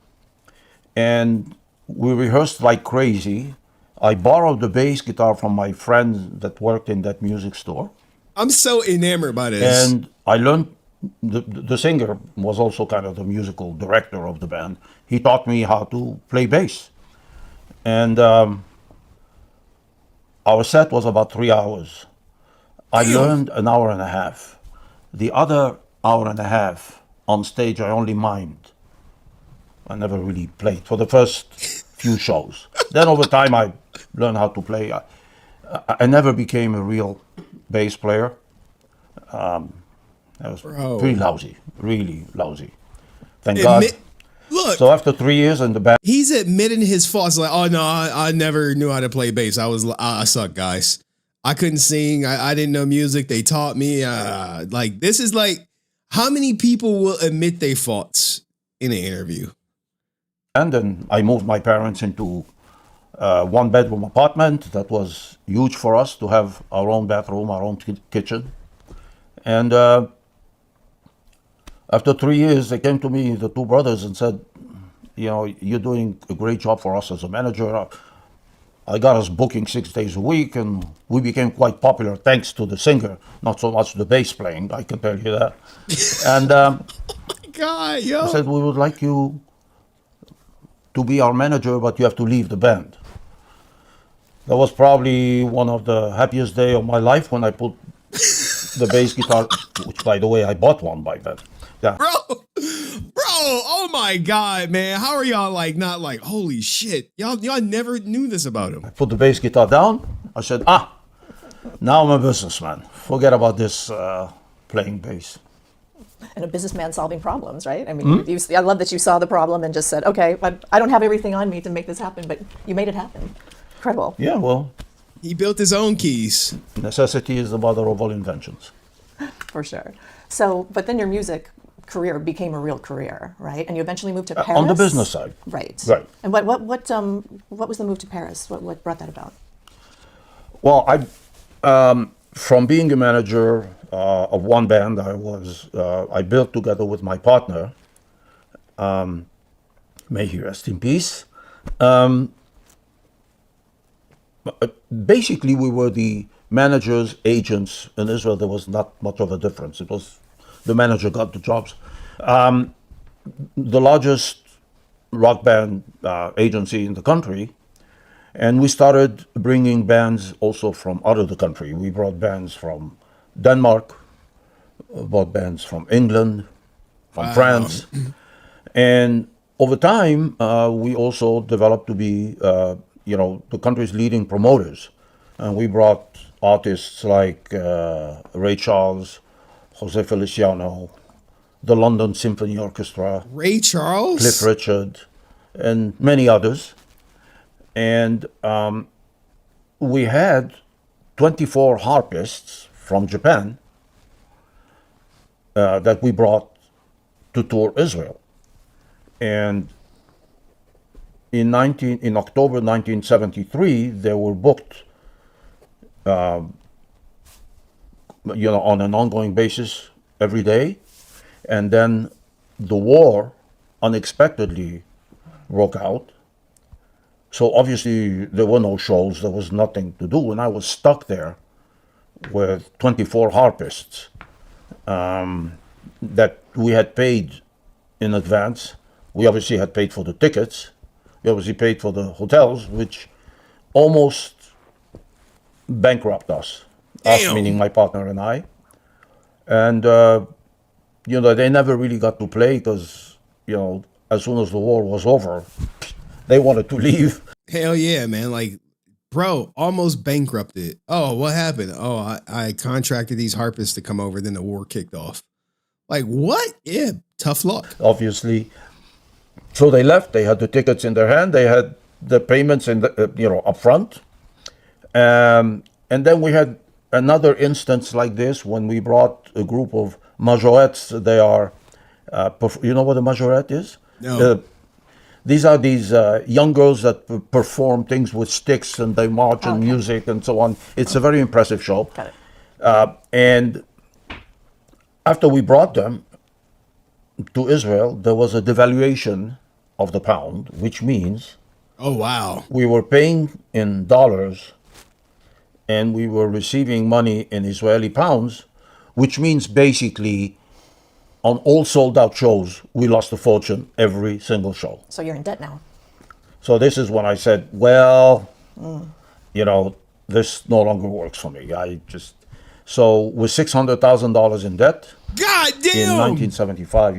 And we rehearsed like crazy. I borrowed the bass guitar from my friend that worked in that music store. I'm so enamored by this. And I learned, the singer was also kind of the musical director of the band. He taught me how to play bass. And our set was about 3 hours. I learned an hour and a half. The other hour and a half on stage, I only mimed. I never really played for the first few shows. Then over time, I learned how to play. I never became a real bass player. I was pretty lousy, really lousy. Thank God. Look. So after 3 years in the band, He's admitting his faults. Like, oh no, I never knew how to play bass. I suck, guys. I couldn't sing. I didn't know music. They taught me. Like, this is like, how many people will admit their faults in an interview? and then I moved my parents into a one-bedroom apartment. That was huge for us to have our own bathroom, our own kitchen. And after 3 years, they came to me, the two brothers, and said, you know, you're doing a great job for us as a manager. I got us booking 6 days a week, and we became quite popular thanks to the singer, not so much the bass playing, I can tell you that. And God, yo. I said, we would like you to be our manager, but you have to leave the band. That was probably one of the happiest days of my life when I put the bass guitar, which, by the way, I bought one by then. Yeah. Bro, oh my God, man. How are y'all like, not like, holy shit. Y'all never knew this about him. I put the bass guitar down. I said, now I'm a businessman. Forget about this playing bass. And a businessman solving problems, right? I mean, I love that you saw the problem and just said, okay, I don't have everything on me to make this happen, but you made it happen. Incredible. Yeah, well. He built his own keys. Necessity is the mother of all inventions. For sure. So, but then your music career became a real career, right? And you eventually moved to Paris? On the business side. Right. Right. And what was the move to Paris? What brought that about? Well, from being a manager of one band, I built together with my partner, may he rest in peace. Basically, we were the managers, agents. In Israel, there was not much of a difference. It was the manager got the jobs. The largest rock band agency in the country, and we started bringing bands also from out of the country. We brought bands from Denmark, brought bands from England, from France, and over time we also developed to be, the country's leading promoters, and we brought artists like Ray Charles, Jose Feliciano, the London Symphony Orchestra, Ray Charles, Cliff Richard, and many others. And we had 24 harpists from Japan that we brought to tour Israel. And in October 1973, they were booked, on an ongoing basis every day. And then the war unexpectedly broke out. So obviously there were no shows, there was nothing to do, and I was stuck there with 24 harpists that we had paid in advance. We obviously had paid for the tickets. We obviously paid for the hotels, which almost bankrupt us. Damn. Us, meaning my partner and I. And, they never really got to play because, as soon as the war was over, they wanted to leave. Hell yeah, man. Like, bro, almost bankrupted. Oh, what happened? Oh, I contracted these harpists to come over, then the war kicked off. Like, what? Yeah, tough luck. Obviously. So they left. They had the tickets in their hand. They had the payments in the, up front. And then we had another instance like this when we brought a group of majorettes. They are, you know what a majorette is? No. These are these young girls that perform things with sticks and they march and music and so on. It's a very impressive show. Got it. And after we brought them to Israel, there was a devaluation of the pound, which means oh wow, we were paying in dollars and we were receiving money in Israeli pounds, which means basically on all sold out shows, we lost a fortune every single show. So you're in debt now. So this is when I said, well, this no longer works for me. So with $600,000 in debt, God damn! In 1975,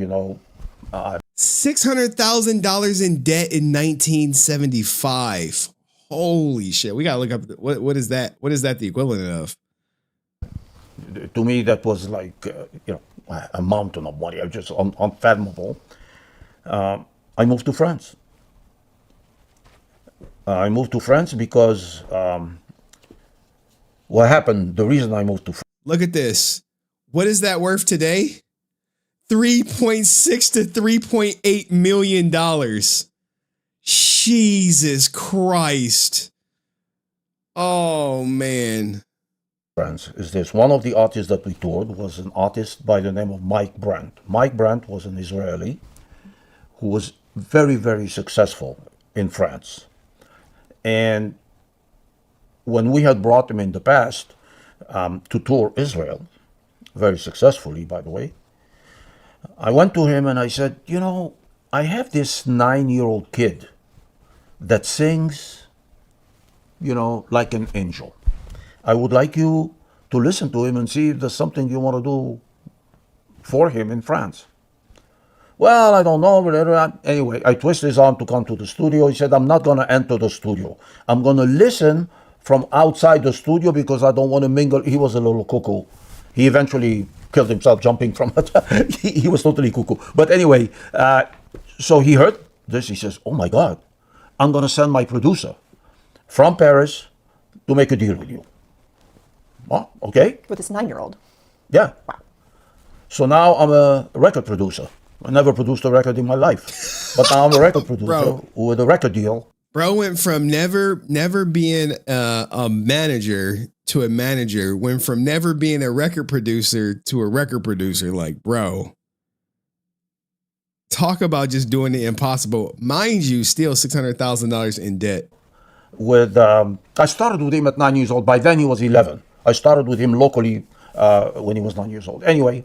$600,000 in debt in 1975. Holy shit! We gotta look up what is that? What is that the equivalent of? To me, that was like a mountain of money. Just unfathomable. I moved to France. I moved to France because what happened? The reason I moved to France. Look at this. What is that worth today? $3.6 to $3.8 million. Jesus Christ. Oh, man. France is this. One of the artists that we toured was an artist by the name of Mike Brandt. Mike Brandt was an Israeli who was very, very successful in France. And when we had brought him in the past to tour Israel, very successfully, by the way, I went to him and I said, I have this 9-year-old kid that sings, like an angel. I would like you to listen to him and see if there's something you want to do for him in France. Well, I don't know. Anyway, I twisted his arm to come to the studio. He said, I'm not going to enter the studio. I'm going to listen from outside the studio because I don't want to mingle. He was a little cuckoo. He eventually killed himself jumping from it. He was totally cuckoo. But anyway, so he heard this. He says, oh my God, I'm going to send my producer from Paris to make a deal with you. Oh, okay. With this 9-year-old. Yeah. Wow. So now I'm a record producer. I never produced a record in my life, but now I'm a record producer Bro. with a record deal. Bro went from never being a manager to a manager. Went from never being a record producer to a record producer. Like, bro, talk about just doing the impossible. Mind you, still $600,000 in debt. With I started with him at 9 years old. By then he was 11. I started with him locally when he was 9 years old. Anyway,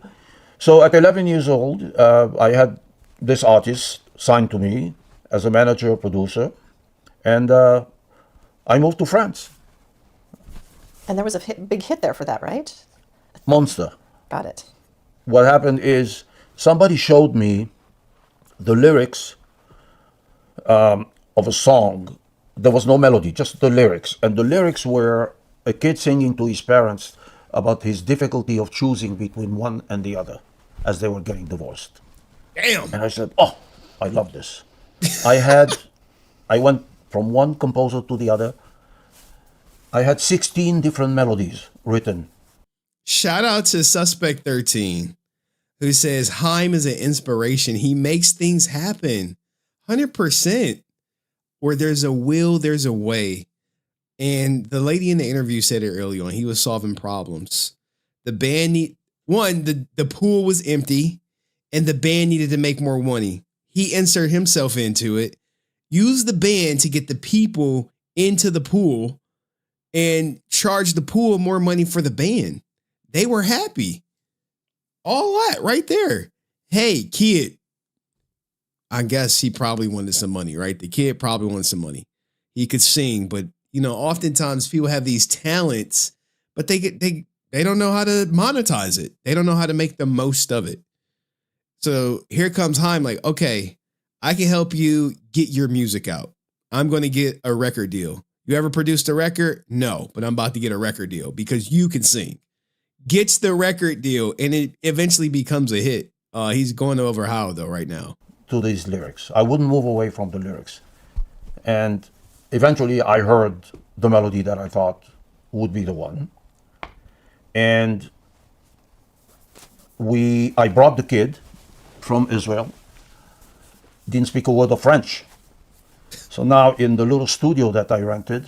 so at 11 years old, I had this artist signed to me as a manager, producer, and I moved to France. And there was a big hit there for that, right? Monster. Got it. What happened is somebody showed me the lyrics of a song. There was no melody, just the lyrics. And the lyrics were a kid singing to his parents about his difficulty of choosing between one and the other as they were getting divorced. Damn. And I said, oh, I love this. I went from one composer to the other. I had 16 different melodies written. Shout out to Suspect 13, who says Haim is an inspiration. He makes things happen. 100%. Where there's a will, there's a way. And the lady in the interview said it early on. He was solving problems. The band the pool was empty and the band needed to make more money. He inserted himself into it, used the band to get the people into the pool and charge the pool more money for the band. They were happy. All that right there. Hey, kid. I guess he probably wanted some money, right? The kid probably wanted some money. He could sing, but oftentimes people have these talents, but they don't know how to monetize it. They don't know how to make the most of it. So here comes Haim, like, okay, I can help you get your music out. I'm going to get a record deal. You ever produced a record? No, but I'm about to get a record deal because you can sing. Gets the record deal, and it eventually becomes a hit. He's going over how, though, right now? To these lyrics. I wouldn't move away from the lyrics. And eventually I heard the melody that I thought would be the one. And I brought the kid from Israel, didn't speak a word of French. So now in the little studio that I rented,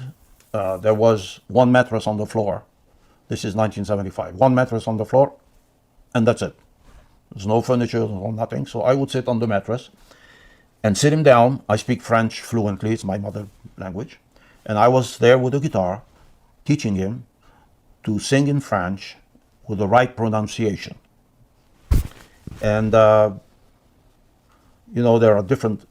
there was one mattress on the floor. This is 1975. One mattress on the floor, and that's it. There's no furniture, no nothing. So I would sit on the mattress and sit him down. I speak French fluently. It's my mother language. And I was there with a guitar, teaching him to sing in French with the right pronunciation. And, there are different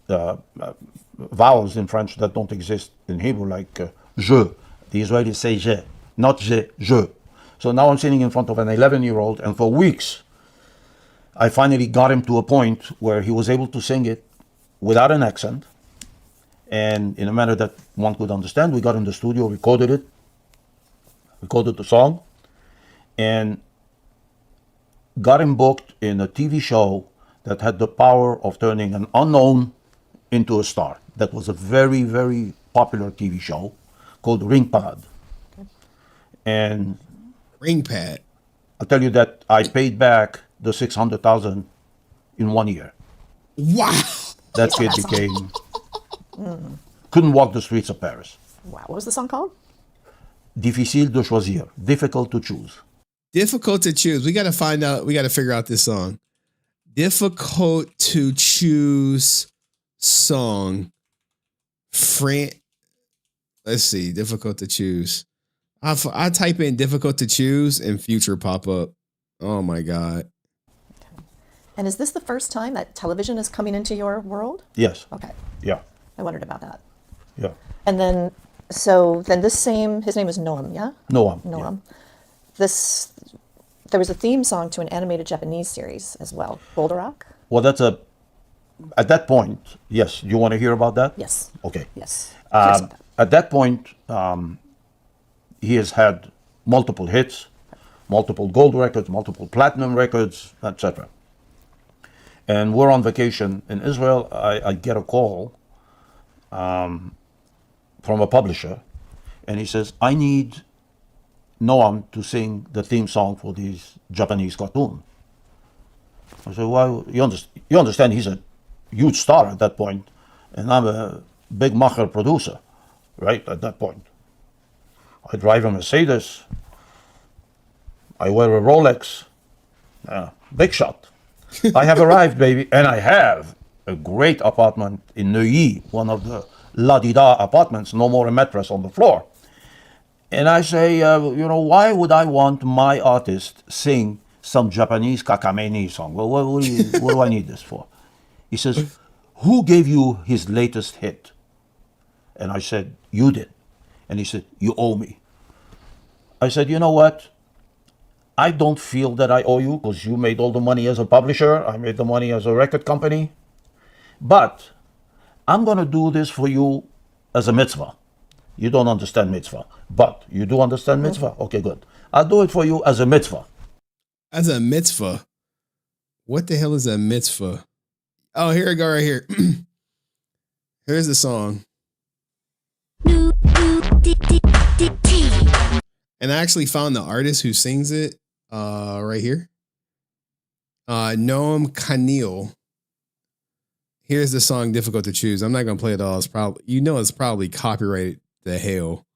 vowels in French that don't exist in Hebrew, like je. The Israelis say je, not je. So now I'm sitting in front of an 11-year-old, and for weeks, I finally got him to a point where he was able to sing it without an accent and in a manner that one could understand. We got in the studio, recorded the song, and got him booked in a TV show that had the power of turning an unknown into a star. That was a very, very popular TV show called Ring Parade. Okay. And Ring Pad. I'll tell you that I paid back the $600,000 in 1 year. Wow. That kid couldn't walk the streets of Paris. Wow. What was the song called? Difficile de choisir. Difficult to choose. Difficult to choose. We got to find out. We got to figure out this song. Difficult to choose song. Let's see. Difficult to choose. I type in difficult to choose and Future pop up. Oh my God. And is this the first time that television is coming into your world? Yes. Okay. Yeah. I wondered about that. Yeah. And then, his name is Noam, yeah? Noam. Noam. Yeah. There was a theme song to an animated Japanese series as well, Boulder Rock? Well, at that point, yes. You want to hear about that? Yes. Okay. Yes. At that point, he has had multiple hits, multiple gold records, multiple platinum records, etc. And we're on vacation in Israel. I get a call from a publisher, and he says, I need Noam to sing the theme song for this Japanese cartoon. I said, well, you understand he's a huge star at that point, and I'm a big macher producer, right, at that point. I drive a Mercedes. I wear a Rolex. Big shot. I have arrived, baby, and I have a great apartment in Neuilly, one of the la-di-da apartments, no more a mattress on the floor. And I say, why would I want my artist sing some Japanese kakameni song? Well, what do I need this for? He says, who gave you his latest hit? And I said, you did. And he said, you owe me. I said, you know what? I don't feel that I owe you because you made all the money as a publisher. I made the money as a record company. But I'm going to do this for you as a mitzvah. You don't understand mitzvah, but you do understand mitzvah? Okay, good. I'll do it for you as a mitzvah. As a mitzvah? What the hell is a mitzvah? Oh, here we go right here. Here's the song. And I actually found the artist who sings it right here. Noam Kanil. Here's the song Difficult to Choose. I'm not going to play it all. It's probably copyrighted to hell.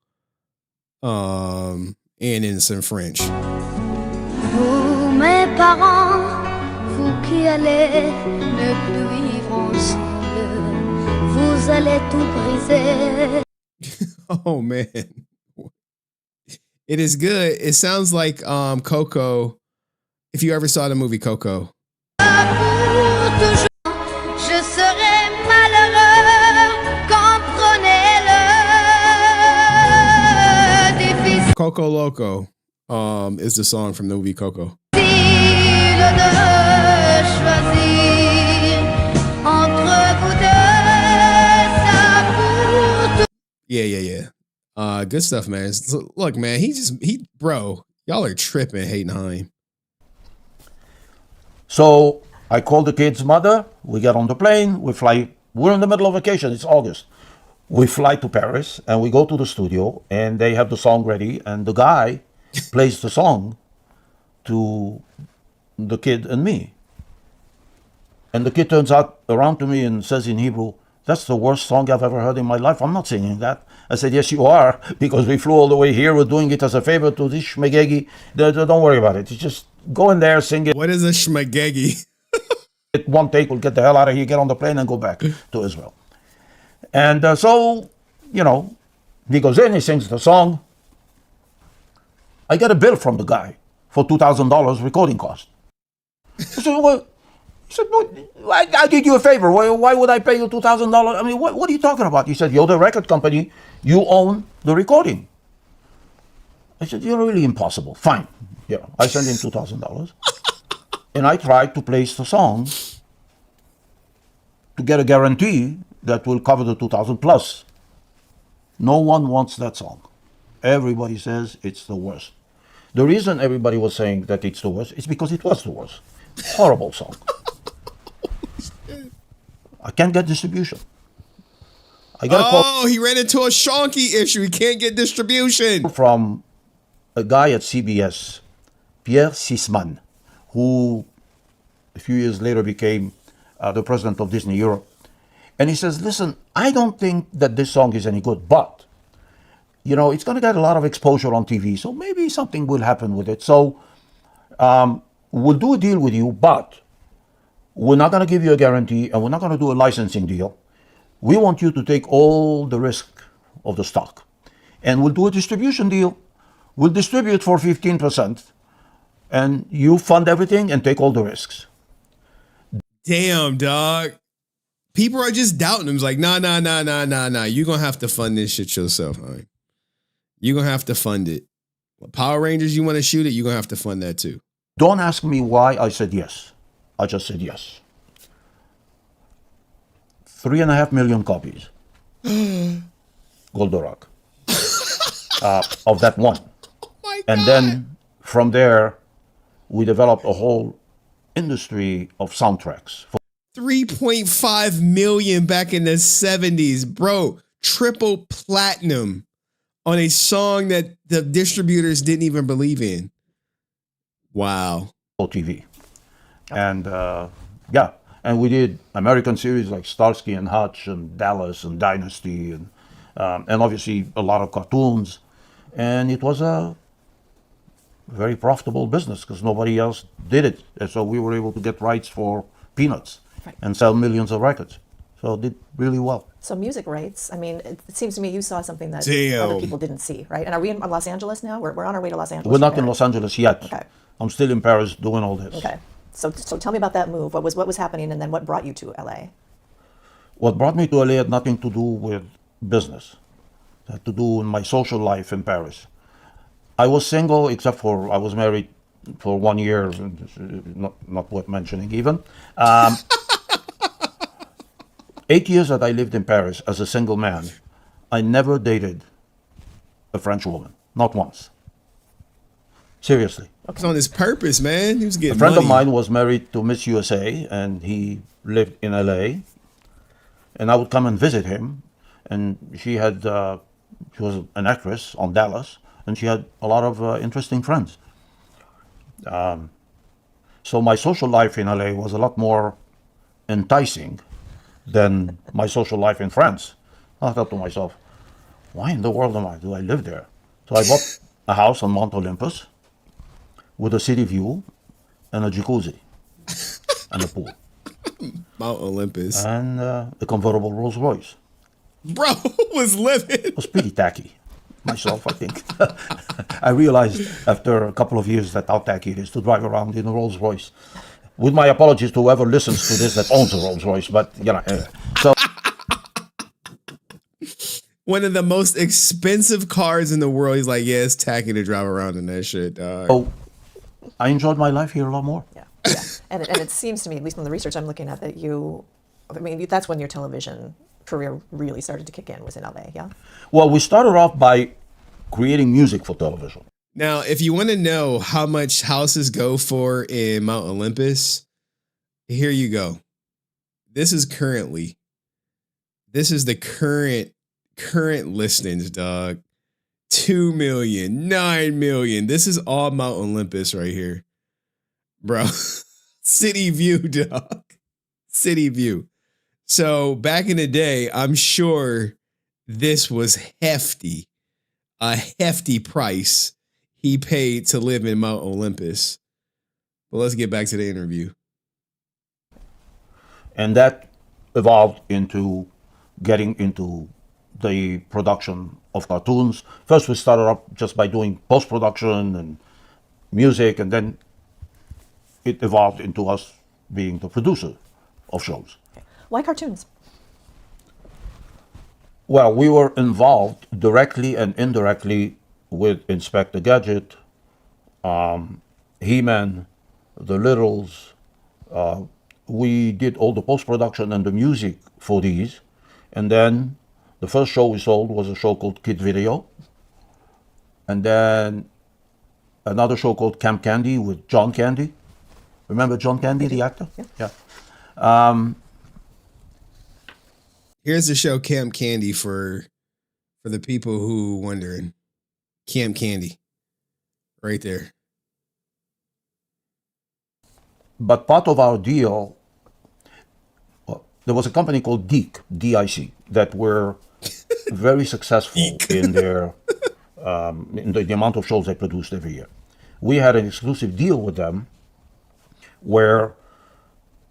And in some French. Vous, mes parents, vous qui allez ne plus vivre ensemble, vous allez tout briser. Oh, man. It is good. It sounds like Coco. If you ever saw the movie Coco. Je serai malheureux, comprenez-le. Difficile Coco Loco is the song from the movie Coco. de choisir entre vous deux, ça pour Yeah. Good stuff, man. Look, man, bro, y'all are tripping hating Haim. So I call the kid's mother. We get on the plane. We fly. We're in the middle of vacation. It's August. We fly to Paris and we go to the studio and they have the song ready. And the guy plays the song to the kid and me. And the kid turns out around to me and says in Hebrew, "That's the worst song I've ever heard in my life. I'm not singing that." I said, "Yes, you are, because we flew all the way here. We're doing it as a favor to this shmegegi. Don't worry about it. You just go in there, sing it." What is a shmegegi? One take, we'll get the hell out of here, get on the plane and go back to Israel. And so, he goes in, he sings the song. I get a bill from the guy for $2,000 recording cost. He said, "No, I did you a favor. Why would I pay you $2,000? I mean, what are you talking about?" He said, "You're the record company. You own the recording." I said, "You're really impossible." Fine. I sent him $2,000. And I tried to place the song to get a guarantee that will cover the 2,000 plus. No one wants that song. Everybody says it's the worst. The reason everybody was saying that it's the worst is because it was the worst. Horrible song. I can't get distribution. I got a call. He ran into a shonky issue. He can't get distribution. From a guy at CBS, Pierre Sisman, who a few years later became the president of Disney Europe. And he says, "Listen, I don't think that this song is any good, but, it's going to get a lot of exposure on TV, so maybe something will happen with it. So we'll do a deal with you, but we're not going to give you a guarantee and we're not going to do a licensing deal. We want you to take all the risk of the stock. And we'll do a distribution deal. We'll distribute for 15%. And you fund everything and take all the risks." Damn, dog. People are just doubting him. It's like, nah. You're going to have to fund this shit yourself, Haim. You're going to have to fund it. Power Rangers, you want to shoot it, you're going to have to fund that too. Don't ask me why I said yes. I just said yes. 3.5 million copies. Goldorak. Of that one. And then from there, we developed a whole industry of soundtracks. 3.5 million back in the 70s. Bro, triple platinum on a song that the distributors didn't even believe in. Wow. TV. And yeah, and we did American series like Starsky and Hutch and Dallas and Dynasty and obviously a lot of cartoons. And it was a very profitable business because nobody else did it. And so we were able to get rights for peanuts and sell millions of records. So it did really well. So music rights, I mean, it seems to me you saw something that Damn. other people didn't see, right? And are we in Los Angeles now? We're on our way to Los Angeles. We're not from in Paris. Los Angeles yet. Okay. I'm still in Paris doing all this. Okay. So tell me about that move. What was happening, and then what brought you to LA? What brought me to LA had nothing to do with business. It had to do with my social life in Paris. I was single, except for I was married for 1 year, not worth mentioning even. 8 years that I lived in Paris as a single man, I never dated a French woman, not once. Seriously. It's on his purpose, man. He was getting A friend money. of mine was married to Miss USA, and he lived in LA. And I would come and visit him, and she was an actress on Dallas, and she had a lot of interesting friends. So my social life in LA was a lot more enticing than my social life in France. I thought to myself, why in the world do I live there? So I bought a house on Mount Olympus with a city view and a jacuzzi and a pool. Mount Olympus. And a convertible Rolls Royce. Bro was living. It was pretty tacky, myself, I think. I realized after a couple of years that how tacky it is to drive around in a Rolls Royce. With my apologies to whoever listens to this that owns a Rolls Royce, but you know, so. One of the most expensive cars in the world. He's like, yeah, it's tacky to drive around in that shit, dog. So I enjoyed my life here a lot more. Yeah. And it seems to me, at least from the research I'm looking at, that that's when your television career really started to kick in, was in LA, yeah? Well, we started off by creating music for television. Now, if you want to know how much houses go for in Mount Olympus, here you go. This is the current listings, dog. 2 million, 9 million. This is all Mount Olympus right here. Bro. City view, dog. City view. So back in the day, I'm sure this was hefty. A hefty price he paid to live in Mount Olympus. But let's get back to the interview. And that evolved into getting into the production of cartoons. First, we started up just by doing post-production and music, and then it evolved into us being the producer of shows. Why cartoons? Well, we were involved directly and indirectly with Inspector Gadget, He-Man, The Littles. We did all the post-production and the music for these. And then the first show we sold was a show called Kid Video. And then another show called Camp Candy with John Candy. Remember John Candy, the actor? Yeah. Here's the show Camp Candy for the people who wondering. Camp Candy. Right there. But part of our deal, there was a company called DIC, D-I-C, that were very successful in their in the amount of shows they produced every year. We had an exclusive deal with them where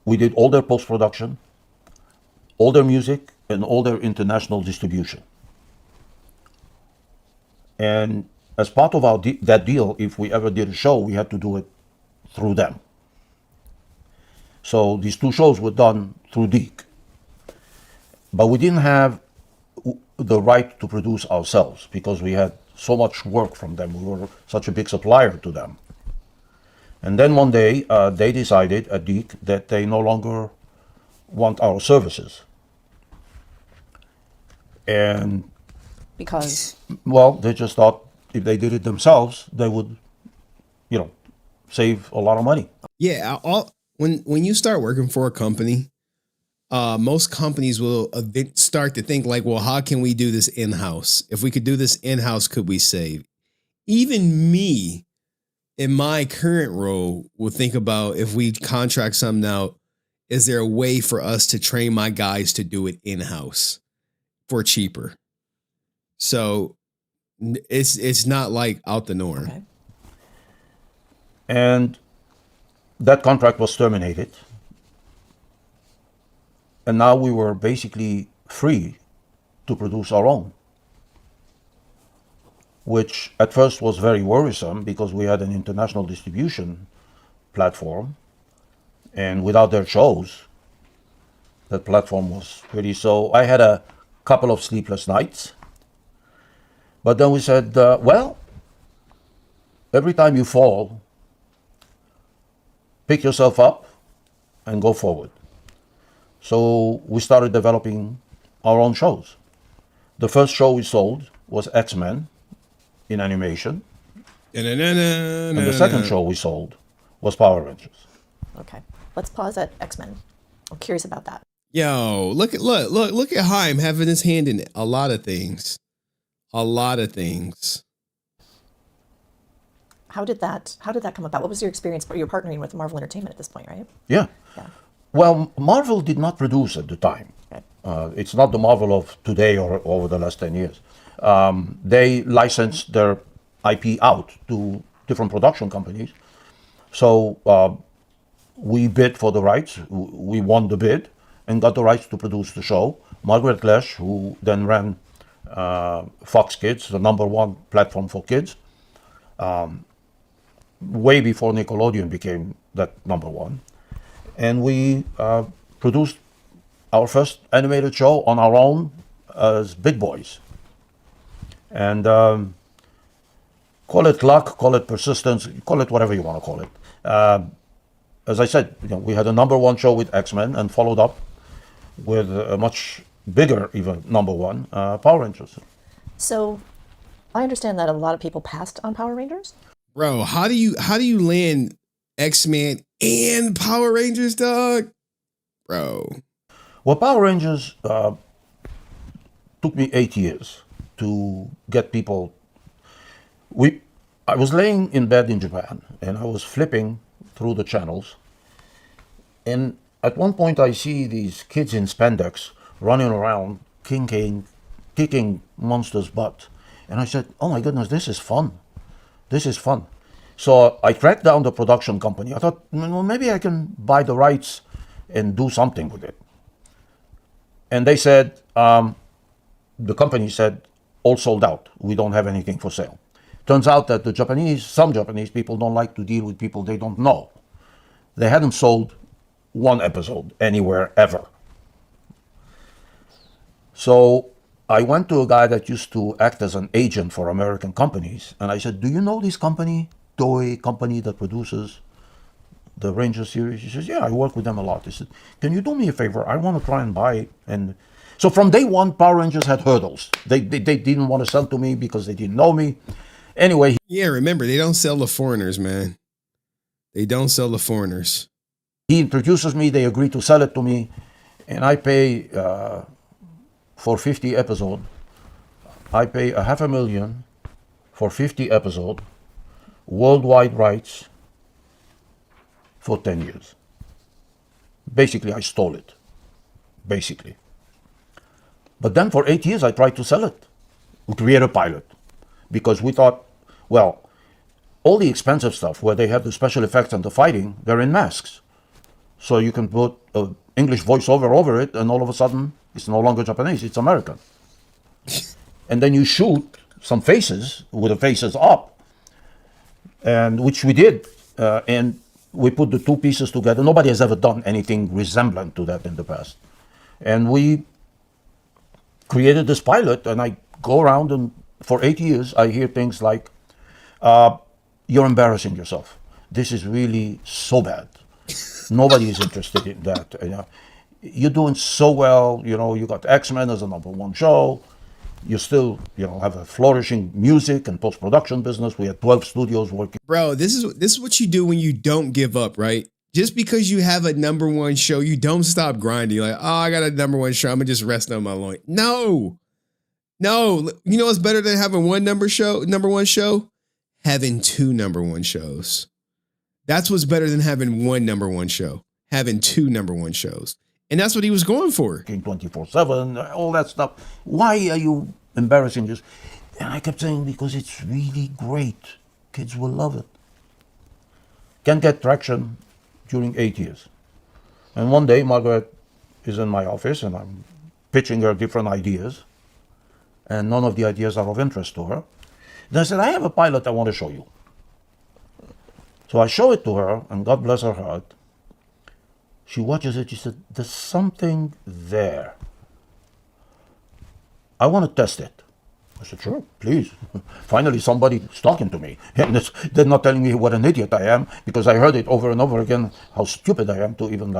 we did all their post-production, all their music, and all their international distribution. And as part of that deal, if we ever did a show, we had to do it through them. So these two shows were done through DIC. But we didn't have the right to produce ourselves because we had so much work from them. We were such a big supplier to them. And then one day, they decided at DIC that they no longer want our services. And because? Well, they just thought if they did it themselves, they would, save a lot of money. Yeah, when you start working for a company, most companies will start to think like, well, how can we do this in-house? If we could do this in-house, could we save? Even me, in my current role, we'll think about if we contract something out, is there a way for us to train my guys to do it in-house for cheaper? So it's not like out the norm. Okay. And that contract was terminated. And now we were basically free to produce our own, which at first was very worrisome because we had an international distribution platform, and without their shows, that platform was pretty. So I had a couple of sleepless nights, but then we said, well, every time you fall, pick yourself up and go forward. So we started developing our own shows. The first show we sold was X-Men in animation. And the second show we sold was Power Rangers. Okay. Let's pause at X-Men. I'm curious about that. Yo, look at Haim having his hand in a lot of things. A lot of things. How did that come about? What was your experience? You're partnering with Marvel Entertainment at this point, right? Yeah. Well, Marvel did not produce at the time. It's not the Marvel of today or over the last 10 years. They licensed their IP out to different production companies. So we bid for the rights. We won the bid and got the rights to produce the show. Margaret Lesh, who then ran Fox Kids, the #1 platform for kids, way before Nickelodeon became that #1. And we produced our first animated show on our own as big boys. And call it luck, call it persistence, call it whatever you want to call it. As I said, we had a #1 show with X-Men and followed up with a much bigger, even #1, Power Rangers. So I understand that a lot of people passed on Power Rangers. Bro, how do you land X-Men and Power Rangers, dog? Bro. Well, Power Rangers took me 8 years to get people. I was laying in bed in Japan and I was flipping through the channels, and at one point I see these kids in spandex running around kicking monsters' butt, and I said, oh my goodness, this is fun. This is fun. So I tracked down the production company. I thought, well, maybe I can buy the rights and do something with it. And they said, the company said, all sold out. We don't have anything for sale. Turns out that some Japanese people don't like to deal with people they don't know. They hadn't sold one episode anywhere ever. So I went to a guy that used to act as an agent for American companies, and I said, do you know this company, toy company that produces the Ranger series? He says, yeah, I work with them a lot. He said, can you do me a favor? I want to try and buy it. And so from day one, Power Rangers had hurdles. They didn't want to sell to me because they didn't know me. Anyway. Yeah, remember, they don't sell to foreigners, man. They don't sell to foreigners. He introduces me, they agree to sell it to me, and I pay for 50 episodes. I pay $500,000 for 50 episodes, worldwide rights for 10 years. Basically, I stole it. Basically. But then for 8 years, I tried to sell it. We created a pilot because we thought, well, all the expensive stuff where they have the special effects and the fighting, they're in masks. So you can put an English voiceover over it, and all of a sudden, it's no longer Japanese, it's American. And then you shoot some faces with the faces up, and which we did. And we put the two pieces together. Nobody has ever done anything resemblant to that in the past. And we created this pilot, and I go around, and for 8 years, I hear things like, you're embarrassing yourself. This is really so bad. Nobody is interested in that. You're doing so well. You got X-Men as a #1 show. You still, have a flourishing music and post-production business. We had 12 studios working. Bro, this is what you do when you don't give up, right? Just because you have a #1 show, you don't stop grinding. Like, oh, I got a #1 show, I'm gonna just rest on my loin. No. You know what's better than having one #1 show? having 2 number 1 shows. That's what's better than having 1 number 1 show. Having 2 number 1 shows. And that's what he was going for. 24/7, all that stuff. Why are you embarrassing this? And I kept saying, because it's really great. Kids will love it. Can't get traction during 8 years. And one day, Margaret is in my office, and I'm pitching her different ideas. And none of the ideas are of interest to her. Then I said, I have a pilot I want to show you. So I show it to her, and God bless her heart. She watches it. She said, there's something there. I want to test it. I said, sure, please. Finally, somebody is talking to me. And they're not telling me what an idiot I am, because I heard it over and over again, how stupid I am to even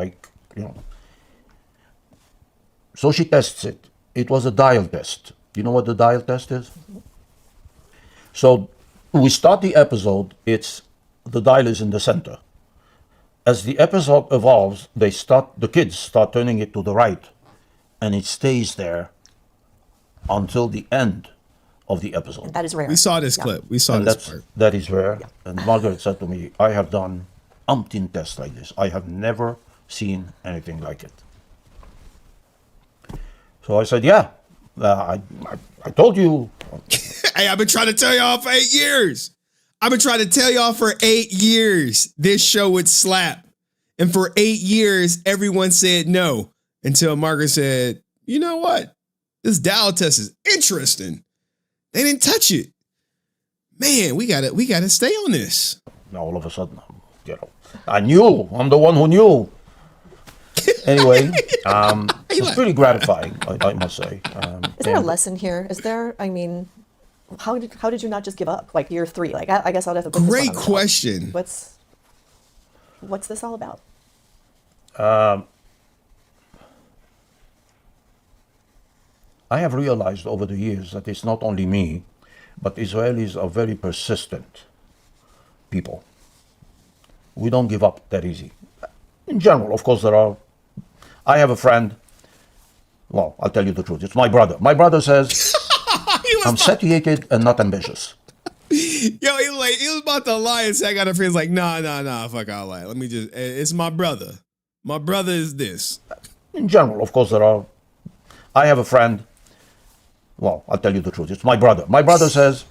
So she tests it. It was a dial test. You know what the dial test is? So we start the episode, the dial is in the center. As the episode evolves, the kids start turning it to the right, and it stays there until the end of the episode. That is rare. We saw this clip. We saw this part. That is rare. Yeah. And Margaret said to me, I have done umpteen tests like this. I have never seen anything like it. So I said, yeah, I told you. Hey, I've been trying to tell y'all for 8 years. I've been trying to tell y'all for 8 years this show would slap. And for 8 years, everyone said no. Until Margaret said, you know what? This dial test is interesting. They didn't touch it. Man, we gotta stay on this. Now all of a sudden, I knew. I'm the one who knew. Anyway, it's pretty gratifying, I must say. Is there a lesson here? Is there, how did you not just give up? Like year 3? Like, I guess I'll have to put this Great on the question. shelf. What's this all about? I have realized over the years that it's not only me, but Israelis are very persistent people. We don't give up that easy. In general, of course, I have a friend, well, I'll tell you the truth, it's my brother. My brother says, I'm satiated and not ambitious. Yo, he was about to lie and say, I got a friend. Like, nah, fuck, I'll lie. Let me it's my brother. My brother is this. In general, of course, I have a friend, well, I'll tell you the truth, it's my brother. My brother says,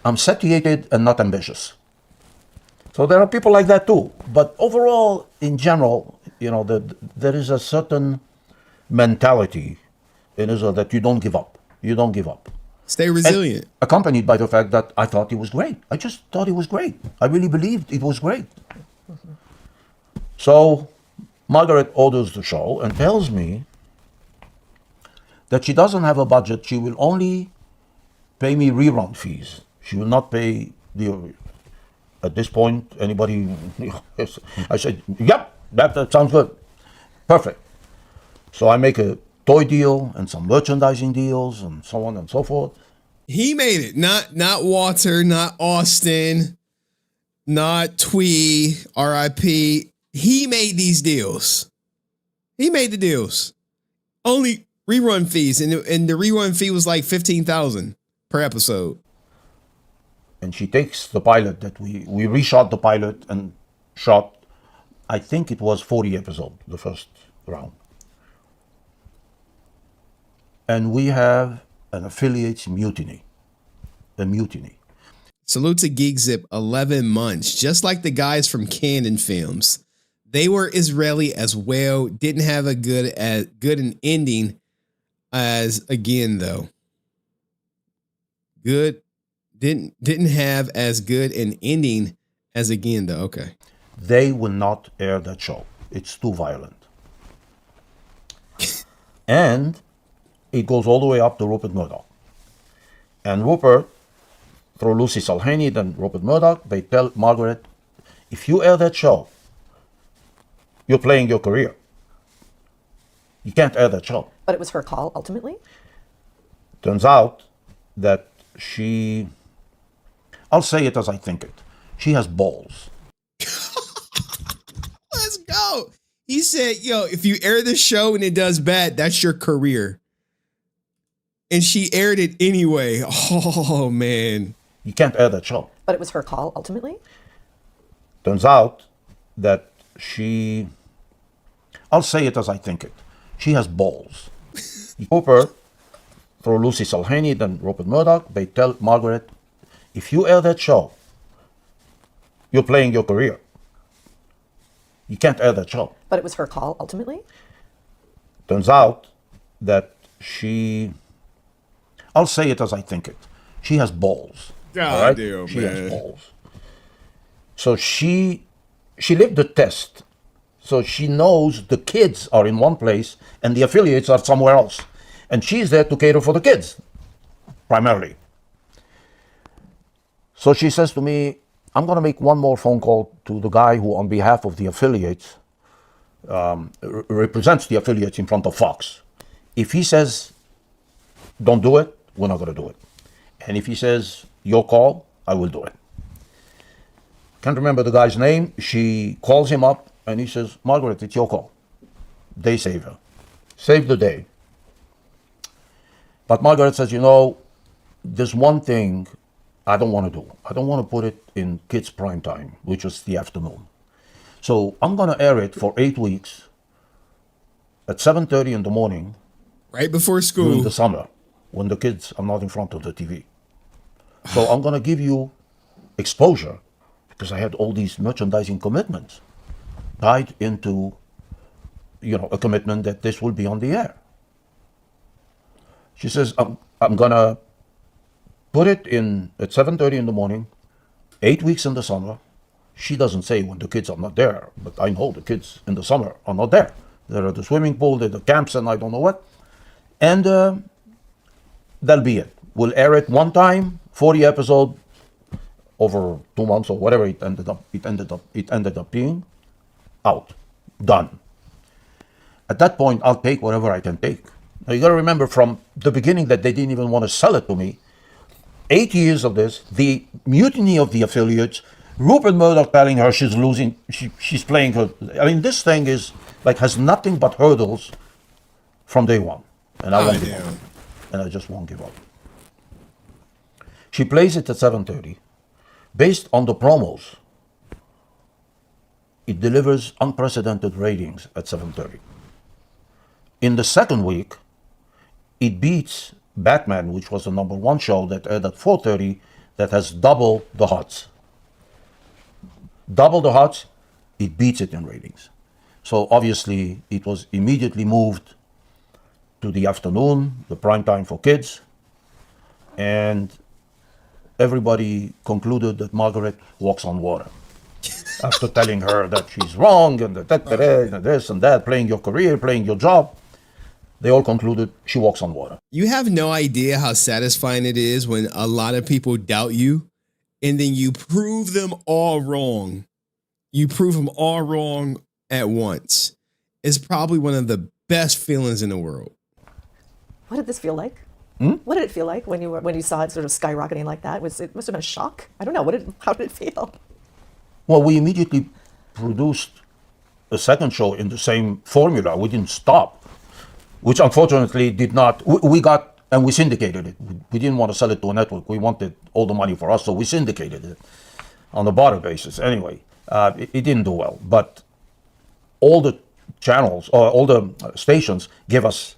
I'm satiated and not ambitious. So there are people like that too. But overall, in general, there is a certain mentality in Israel that you don't give up. You don't give up. Stay resilient. And accompanied by the fact that I thought it was great. I just thought it was great. I really believed it was great. So Margaret orders the show and tells me that she doesn't have a budget. She will only pay me rerun fees. She will not pay at this point, anybody. I said, yep, that sounds good. Perfect. So I make a toy deal and some merchandising deals and so on and so forth. He made it, not Walter, not Austin, not Twee, R.I.P. He made these deals. He made the deals. Only rerun fees, and the rerun fee was like $15,000 per episode. And she takes the pilot that we reshot the pilot and shot, I think it was 40 episodes, the first round. And we have an affiliates mutiny. A mutiny. Salute to Geek Zip, 11 months. Just like the guys from Canon Films. They were Israeli as well. Didn't have a good an ending as again though. Good. Didn't have as good an ending as again though. Okay. They will not air that show. It's too violent. And it goes all the way up to Rupert Murdoch. And Rupert, through Lucy Salhani, then Rupert Murdoch, they tell Margaret, if you air that show, you're playing your career. You can't air that show. But it was her call, ultimately? Turns out that I'll say it as I think it. She has balls. Let's go. He said, yo, if you air the show and it does bad, that's your career. And she aired it anyway. Oh, man. You can't air that show. But it was her call ultimately? Turns out that she, I'll say it as I think it, she has balls. Cooper, through Lucy Salhani, then Rupert Murdoch, they tell Margaret, if you air that show, you're playing your career. You can't air that show. But it was her call ultimately? Turns out that she, I'll say it as I think it, she has balls. God damn, she man. has balls. So she lived the test. So she knows the kids are in one place and the affiliates are somewhere else. And she's there to cater for the kids, primarily. So she says to me, I'm going to make one more phone call to the guy who, on behalf of the affiliates, represents the affiliates in front of Fox. If he says, don't do it, we're not going to do it. And if he says, your call, I will do it. Can't remember the guy's name. She calls him up and he says, Margaret, it's your call. Day saver. Save the day. But Margaret says, you know, there's one thing I don't want to do. I don't want to put it in kids' prime time, which is the afternoon. So I'm going to air it for 8 weeks at 7:30 in the morning. Right before school. During the summer, when the kids are not in front of the TV. So I'm going to give you exposure, because I had all these merchandising commitments tied into, a commitment that this will be on the air. She says, I'm going to put it in at 7:30 in the morning, 8 weeks in the summer. She doesn't say when the kids are not there, but I know the kids in the summer are not there. They're at the swimming pool, they're at the camps, and I don't know what. And that'll be it. We'll air it one time, 40 episodes over 2 months or whatever it ended up being. Out. Done. At that point, I'll take whatever I can take. Now you got to remember from the beginning that they didn't even want to sell it to me. 8 years of this, the mutiny of the affiliates, Rupert Murdoch telling her she's losing, she's playing her. I mean, this thing is has nothing but hurdles from day one. And I won't give up. And I just won't give up. She plays it at 7:30. Based on the promos, it delivers unprecedented ratings at 7:30. In the second week, it beats Batman, which was the #1 show that aired at 4:30, that has double the Hots. Double the Hots, it beats it in ratings. So obviously, it was immediately moved to the afternoon, the prime time for kids, and everybody concluded that Margaret walks on water. After telling her that she's wrong and and this and that, playing your career, playing your job, they all concluded she walks on water. You have no idea how satisfying it is when a lot of people doubt you and then you prove them all wrong. You prove them all wrong at once. It's probably one of the best feelings in the world. What did this feel like? What did it feel like when you saw it sort of skyrocketing like that? It must have been a shock. I don't know. How did it feel? Well, we immediately produced a second show in the same formula. We didn't stop, which unfortunately did not. We got, and we syndicated it. We didn't want to sell it to a network. We wanted all the money for us, so we syndicated it on a barter basis. Anyway, it didn't do well, but all the channels or all the stations give us,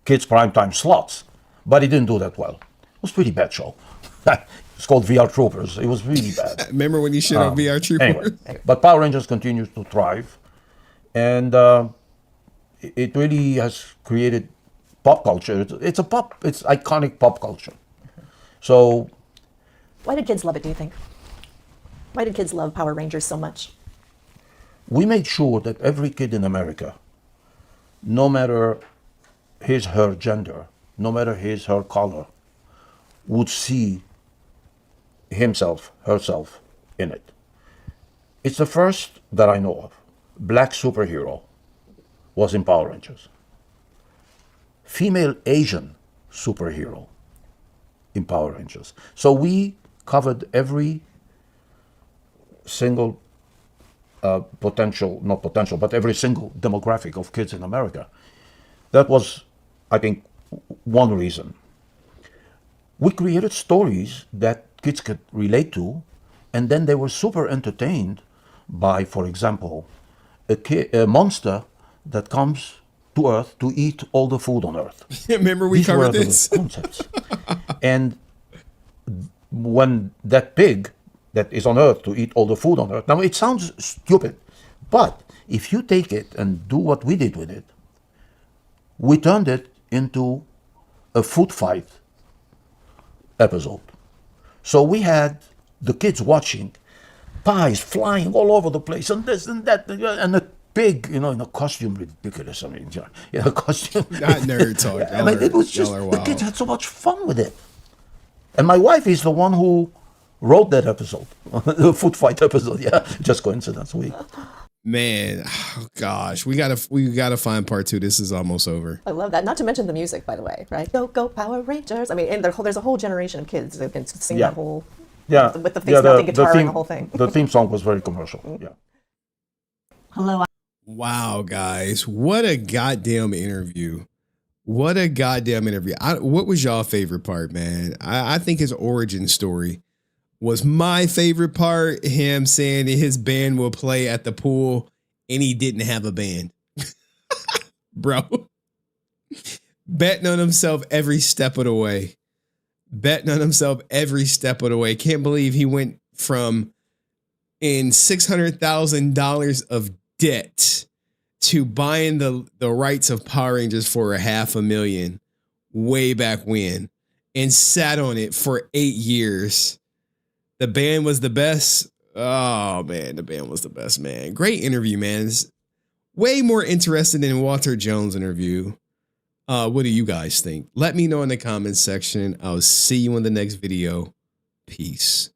kids primetime slots, but it didn't do that well. It was a pretty bad show. It's called VR Troopers. It was really bad. Remember when you shit on VR Troopers? Anyway, but Power Rangers continues to thrive, and it really has created pop culture. It's iconic pop culture. So, why did kids love it, do you think? Why did kids love Power Rangers so much? We made sure that every kid in America, no matter her gender, no matter her color, would see herself in it. It's the first that I know of. Black superhero was in Power Rangers. Female Asian superhero in Power Rangers. So we covered every single every single demographic of kids in America. That was, I think, one reason. we created stories that kids could relate to, and then they were super entertained by, for example, a monster that comes to Earth to eat all the food on Earth. Remember we These were covered the this? concepts. And when that pig that is on Earth to eat all the food on Earth, now it sounds stupid, but if you take it and do what we did with it, we turned it into a food fight episode. So we had the kids watching, pies flying all over the place, and this and that, and a pig, in a costume, ridiculous. I mean, in a costume. Not nerd talk. I mean, it was just, the kids had so much fun with it. And my wife is the one who wrote that episode, the food fight episode. Yeah, just coincidence. Man, oh gosh, we gotta find part 2. This is almost over. I love that. Not to mention the music, by the way, right? Go, go, Power Rangers. I mean, and there's a whole generation of kids that can sing that whole, with the face melting guitar and the whole thing. The theme song was very commercial. Yeah. Hello. Wow, guys, what a goddamn interview. What a goddamn interview. What was y'all favorite part, man? I think his origin story was my favorite part. Him saying that his band will play at the pool and he didn't have a band. Bro. Betting on himself every step of the way. Betting on himself every step of the way. Can't believe he went from in $600,000 of debt to buying the rights of Power Rangers for $500,000 way back when and sat on it for 8 years. The band was the best. Oh man, the band was the best, man. Great interview, man. It's way more interesting than Walter Jones' interview. What do you guys think? Let me know in the comments section. I'll see you in the next video. Peace.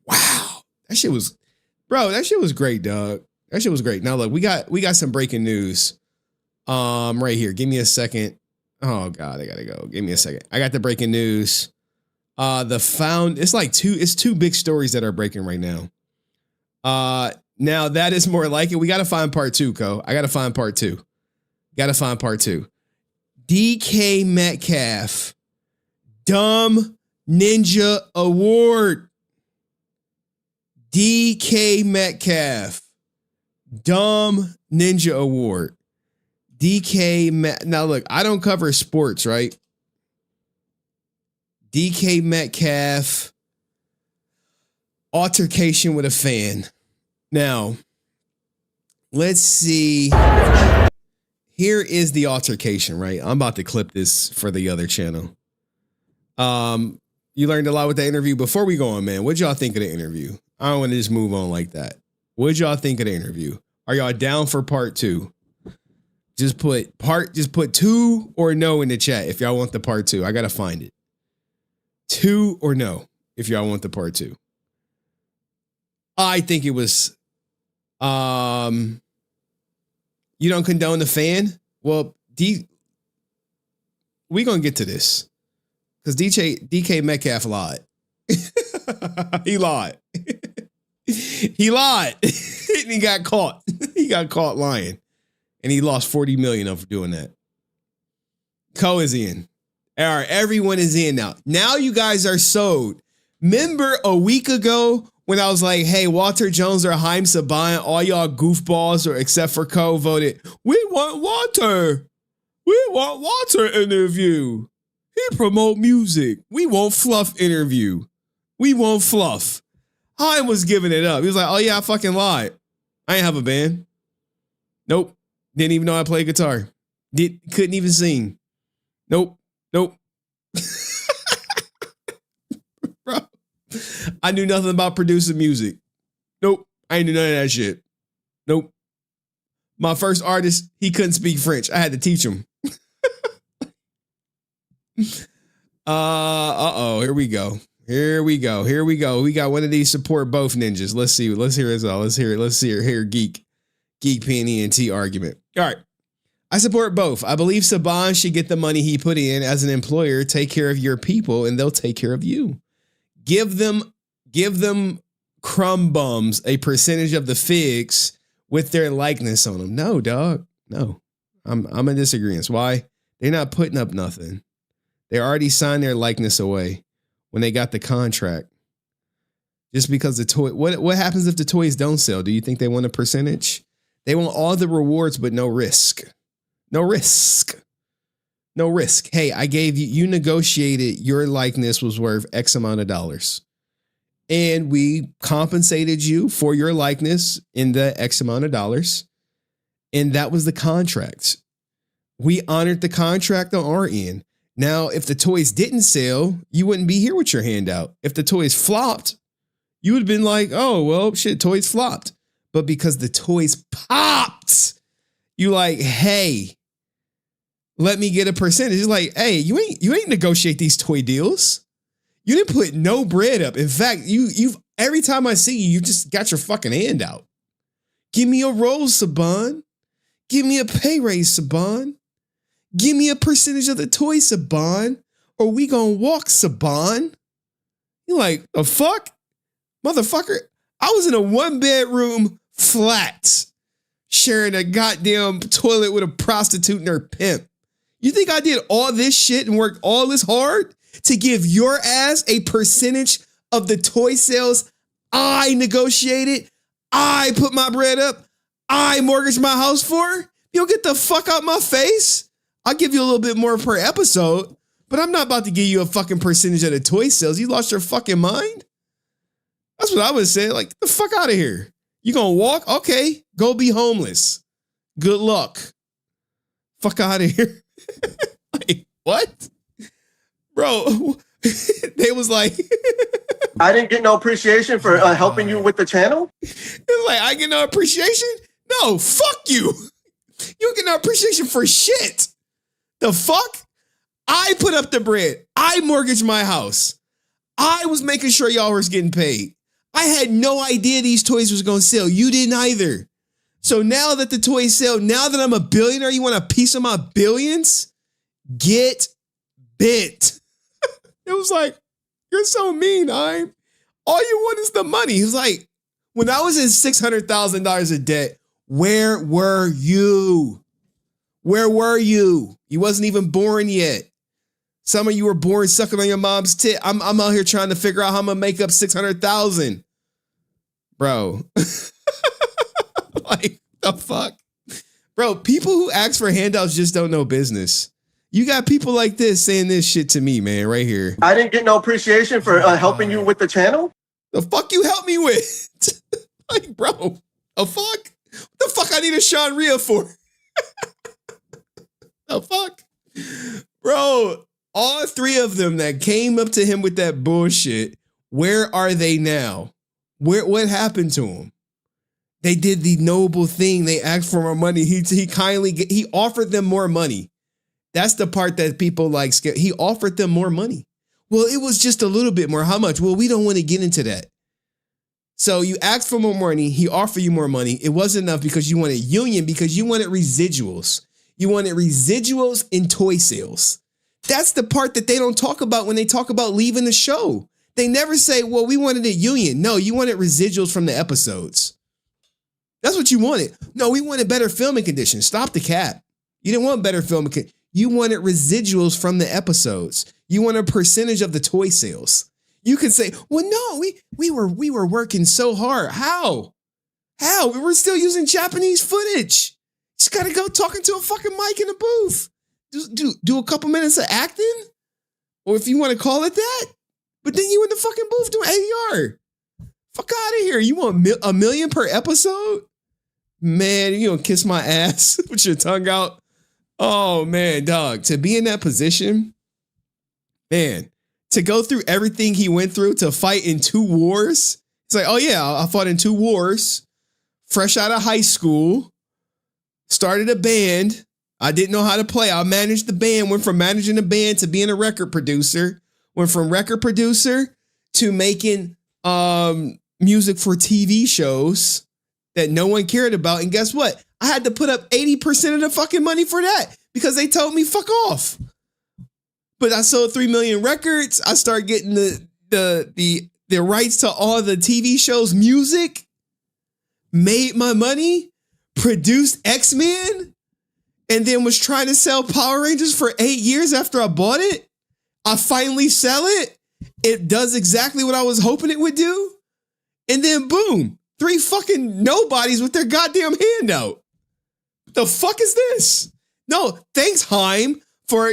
Wow. That shit was great, dog. That shit was great. Now look, we got some breaking news. Right here. Give me a second. Oh God, I gotta go. Give me a second. I got the breaking news. It's two big stories that are breaking right now. Now that is more like it. We gotta find part 2, Co. I gotta find part 2. DK Metcalf, Dumb Ninja Award. DK Metcalf, Dumb Ninja Award. Now look, I don't cover sports, right? DK Metcalf, altercation with a fan. Now, let's see. Here is the altercation, right? I'm about to clip this for the other channel. You learned a lot with the interview. Before we go on, man, what'd y'all think of the interview? I don't want to just move on like that. What'd y'all think of the interview? Are y'all down for part 2? Just put 2 or no in the chat if y'all want the part 2. I gotta find it. 2 or no if y'all want the part 2. I think it was you don't condone the fan? Well, we gonna get to this. Because DK Metcalf lied. He lied. He lied. And he got caught. He got caught lying. And he lost $40 million of doing that. Co is in. All right, everyone is in now. Now you guys are sold. Remember a week ago when I was like, hey, Walter Jones or Haim Saban, all y'all goofballs, or except for Co, voted, we want Walter. We want Walter interview. He promote music. We want Fluff interview. We want Fluff. Haim was giving it up. He was like, oh yeah, I fucking lied. I ain't have a band. Nope. Didn't even know I played guitar. Couldn't even sing. Nope. Bro, I knew nothing about producing music. Nope. I ain't knew none of that shit. Nope. My first artist, he couldn't speak French. I had to teach him. Here we go. We got one of these support both ninjas. Let's see. Let's hear it all. Let's hear Geek PNENT argument. All right. I support both. I believe Saban should get the money he put in as an employer. Take care of your people and they'll take care of you. Give them crumb bums a percentage of the figs with their likeness on them. No, dog. No. I'm in disagreement. Why? They're not putting up nothing. They already signed their likeness away. when they got the contract. Just because the toy, what happens if the toys don't sell? Do you think they want a percentage? They want all the rewards, but no risk. No risk. No risk. Hey, I gave you negotiated your likeness was worth X amount of dollars. And we compensated you for your likeness in the X amount of dollars. And that was the contract. We honored the contract on our end. Now, if the toys didn't sell, you wouldn't be here with your hand out. If the toys flopped, you would have been like, oh, well, shit, toys flopped. But because the toys popped, you like, hey, let me get a percentage. It's like, hey, you ain't negotiate these toy deals. You didn't put no bread up. In fact, you've every time I see you, you just got your fucking hand out. Give me a roll, Saban. Give me a pay raise, Saban. Give me a percentage of the toy, Saban, or we gonna walk, Saban. You like, the fuck? Motherfucker, I was in a 1-bedroom flat sharing a goddamn toilet with a prostitute and her pimp. You think I did all this shit and worked all this hard to give your ass a percentage of the toy sales I negotiated? I put my bread up. I mortgaged my house for? You don't get the fuck out my face. I'll give you a little bit more per episode, but I'm not about to give you a fucking percentage of the toy sales. You lost your fucking mind? That's what I would say. Like, get the fuck out of here. You gonna walk? Okay, go be homeless. Good luck. Fuck out of here. Like, what? Bro, they was like... I didn't get no appreciation for helping you with the channel? It's like, I get no appreciation? No, fuck you. You don't get no appreciation for shit. The fuck? I put up the bread. I mortgaged my house. I was making sure y'all was getting paid. I had no idea these toys was going to sell. You didn't either. So now that the toys sell, now that I'm a billionaire, you want a piece of my billions? Get bent. It was like, you're so mean, Haim. All you want is the money. He's like, when I was in $600,000 of debt, where were you? Where were you? You wasn't even born yet. Some of you were born sucking on your mom's tit. I'm out here trying to figure out how I'm gonna make up 600,000. Bro. Like, the fuck? Bro, people who ask for handouts just don't know business. You got people like this saying this shit to me, man, right here. I didn't get no appreciation for helping you with the channel? The fuck you help me with? Like, bro, the fuck? What the fuck I need a Sean Rhea for? The fuck? Bro, all three of them that came up to him with that bullshit, where are they now? What happened to them? They did the noble thing. They asked for more money. He offered them more money. That's the part that people like. He offered them more money. Well, it was just a little bit more. How much? Well, we don't want to get into that. So you asked for more money. He offered you more money. It wasn't enough because you wanted union, because you wanted residuals. You wanted residuals in toy sales. That's the part that they don't talk about when they talk about leaving the show. They never say, well, we wanted a union. No, you wanted residuals from the episodes. That's what you wanted. No, we wanted better filming conditions. Stop the cap. You didn't want better filming conditions. You wanted residuals from the episodes. You want a percentage of the toy sales. You can say, well, no, we were working so hard. How? We were still using Japanese footage. Just gotta go talking to a fucking mic in a booth. Do a couple minutes of acting, or if you want to call it that. But then you in the fucking booth doing ADR. Fuck out of here. You want $1 million per episode? Man, you gonna kiss my ass with your tongue out? Oh man, dog. To be in that position, man, to go through everything he went through, to fight in 2 wars. It's like, oh yeah, I fought in 2 wars, fresh out of high school, started a band. I didn't know how to play. I managed the band, went from managing the band to being a record producer, went from record producer to making music for TV shows that no one cared about. And guess what? I had to put up 80% of the fucking money for that because they told me fuck off. But I sold 3 million records. I started getting the rights to all the TV shows, music, made my money, produced X-Men, and then was trying to sell Power Rangers for 8 years after I bought it. I finally sell it. It does exactly what I was hoping it would do. And then boom, 3 fucking nobodies with their goddamn hand out. The fuck is this? No, thanks, Haim, for,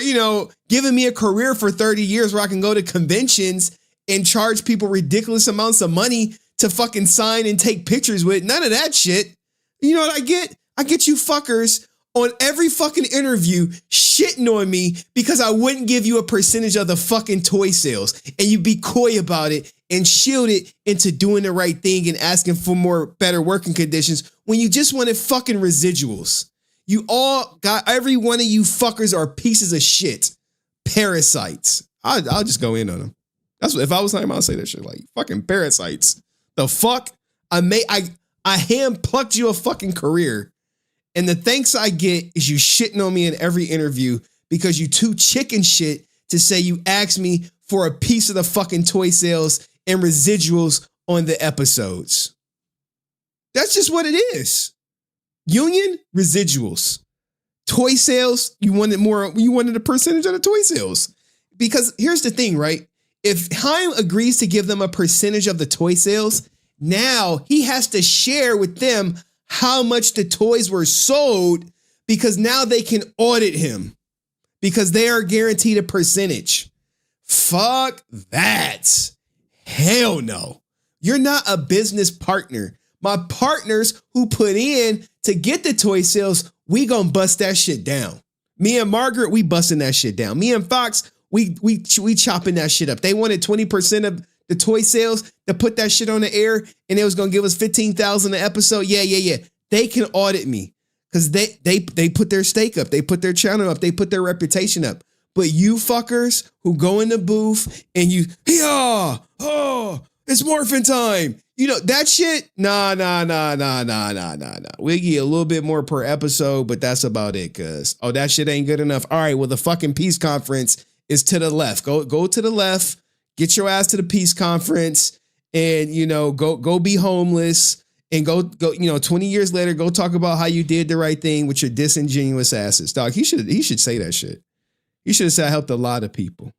giving me a career for 30 years where I can go to conventions and charge people ridiculous amounts of money to fucking sign and take pictures with. None of that shit. You know what I get? I get you fuckers on every fucking interview shitting on me because I wouldn't give you a percentage of the fucking toy sales. And you be coy about it and shield it into doing the right thing and asking for better working conditions when you just wanted fucking residuals. You all got, every one of you fuckers are pieces of shit. Parasites. I'll just go in on them. That's what, if I was Haim, I'd say that shit, like, fucking parasites. The fuck? I hand plucked you a fucking career. And the thanks I get is you shitting on me in every interview because you too chicken shit to say you asked me for a piece of the fucking toy sales and residuals on the episodes. That's just what it is. Union, residuals. Toy sales, you wanted a percentage of the toy sales. Because here's the thing, right? If Haim agrees to give them a percentage of the toy sales, now he has to share with them how much the toys were sold because now they can audit him because they are guaranteed a percentage. Fuck that. Hell no. You're not a business partner. My partners who put in to get the toy sales, we gonna bust that shit down. Me and Margaret, we busting that shit down. Me and Fox, we chopping that shit up. They wanted 20% of the toy sales to put that shit on the air and it was going to give us $15,000 an episode. Yeah. They can audit me because they put their stake up. They put their channel up. They put their reputation up. But you fuckers who go in the booth and you, it's morphin' time. That shit. Nah. We'll get a little bit more per episode, but that's about it. Cause that shit ain't good enough. All right. Well, the fucking peace conference is to the left. Go to the left. Get your ass to the peace conference and, go be homeless and go, 20 years later, go talk about how you did the right thing with your disingenuous asses. Dog, he should say that shit. He should have said I helped a lot of people.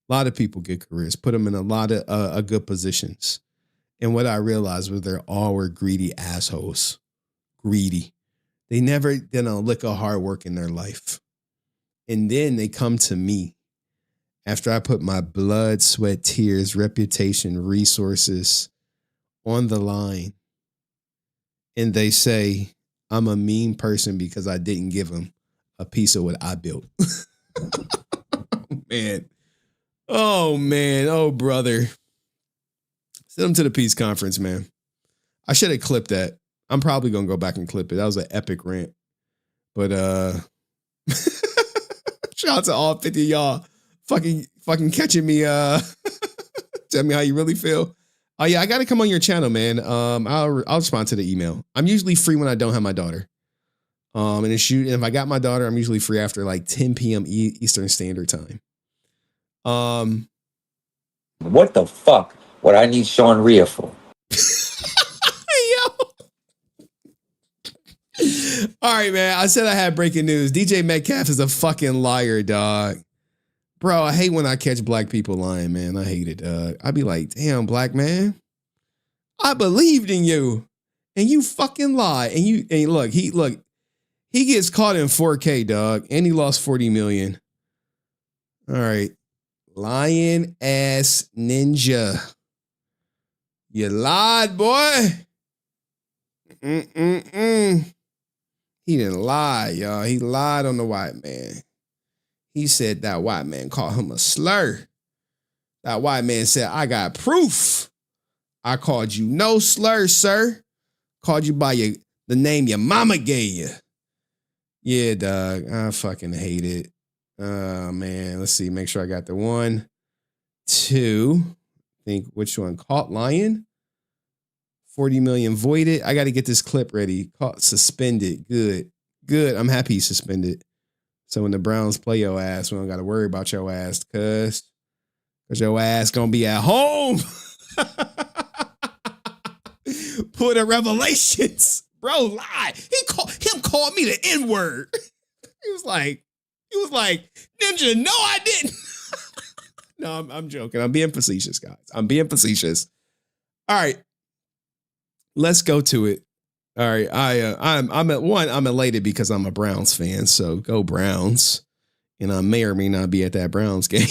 A lot of people get careers, put them in a lot of good positions. And what I realized was were greedy assholes. Greedy. They never did a lick of hard work in their life. And then they come to me. After I put my blood, sweat, tears, reputation, resources on the line, and they say, I'm a mean person because I didn't give them a piece of what I built. Oh, man. Oh, brother. Send them to the peace conference, man. I should have clipped that. I'm probably going to go back and clip it. That was an epic rant. But shout out to all 50 of y'all. Fucking catching me, tell me how you really feel. Oh yeah, I gotta come on your channel, man. I'll respond to the email. I'm usually free when I don't have my daughter. And if I got my daughter, I'm usually free after like 10 p.m. Eastern Standard Time. What the fuck would I need Sean Rhea for? All right, man. I said I had breaking news. DJ Metcalf is a fucking liar, dog. Bro, I hate when I catch black people lying, man. I hate it, dog. I be like, damn, black man. I believed in you. And you fucking lie. And look, he gets caught in 4K, dog. And he lost 40 million. All right. Lying ass ninja. You lied, boy. He didn't lie, y'all. He lied on the white man. He said that white man called him a slur. That white man said, I got proof. I called you no slur, sir. Called you by the name your mama gave you. Yeah, dog. I fucking hate it. Oh, man. Let's see. Make sure I got the 1, 2. Think which one? Caught lying. 40 million voided. I got to get this clip ready. Caught suspended. Good. I'm happy he's suspended. So when the Browns play your ass, we don't got to worry about your ass, cuz your ass going to be at home. Put in Revelations. Bro, lie. Him called me the N-word. He was like, Ninja, no, I didn't. No, I'm joking. I'm being facetious, guys. I'm being facetious. All right, let's go to it. All right, I'm elated because I'm a Browns fan. So go Browns, and I may or may not be at that Browns game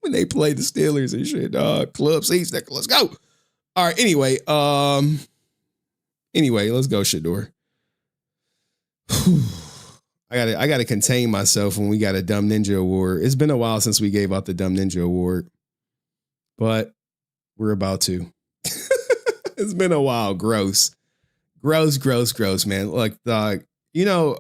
when they play the Steelers and shit. Club seats. Let's go. All right. Anyway, let's go, Shador. I gotta contain myself when we got a Dumb Ninja Award. It's been a while since we gave out the Dumb Ninja Award, but we're about to. It's been a while. Gross, man. Look, dog, I'm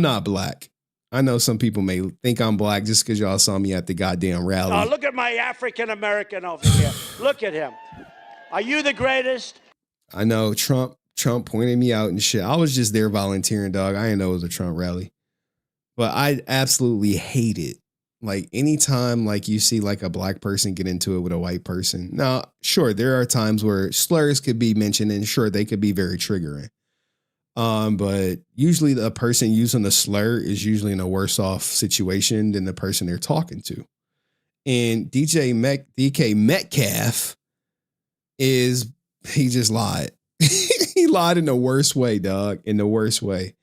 not black. I know some people may think I'm black just because y'all saw me at the goddamn rally. Oh, look at my African American over here. Look at him. Are you the greatest? I know Trump pointed me out and shit. I was just there volunteering, dog. I didn't know it was a Trump rally. But I absolutely hate it. Like anytime like you see like a black person get into it with a white person. Now, sure, there are times where slurs could be mentioned and sure, they could be very triggering. But usually the person using the slur is usually in a worse off situation than the person they're talking to. And DK Metcalf he just lied. He lied in the worst way, dog. In the worst way.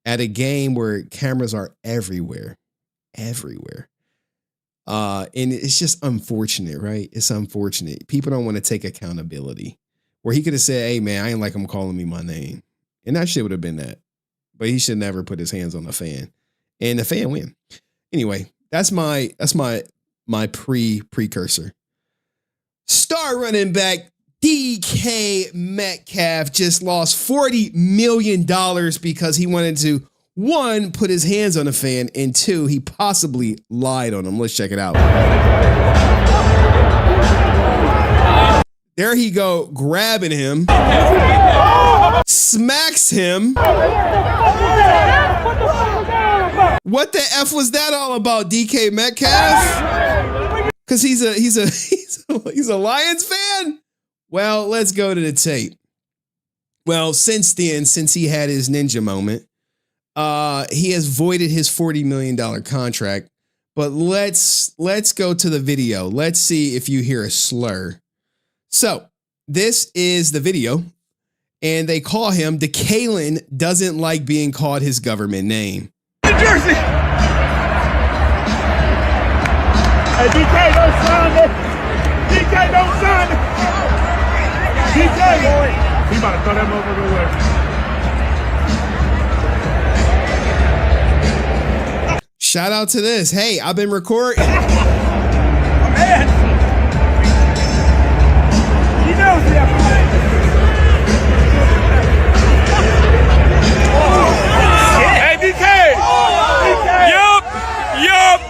At a game where cameras are everywhere. And it's just unfortunate, right? It's unfortunate. People don't want to take accountability. Where he could have said, hey, man, I ain't like him calling me my name. And that shit would have been that. But he should never put his hands on the fan. And the fan win. Anyway, that's my precursor. Star running back DK Metcalf just lost $40 million because he wanted to, 1, put his hands on the fan, and 2, he possibly lied on him. Let's check it out. There he go, grabbing him, smacks him. What the F was that all about, DK Metcalf? Because he's a Lions fan? Well, let's go to the tape. Well, since he had his ninja moment, he has voided his $40 million contract. But let's go to the video. Let's see if you hear a slur. So this is the video, and they call him DeKalen doesn't like being called his government name. New Jersey. Hey, DK, don't sign it. DK, don't sign it. DK, boy. He about to throw that motherfucker away. Shout out to this. Hey, I've been recording. Man. He knows that. Hey, DK. Yup.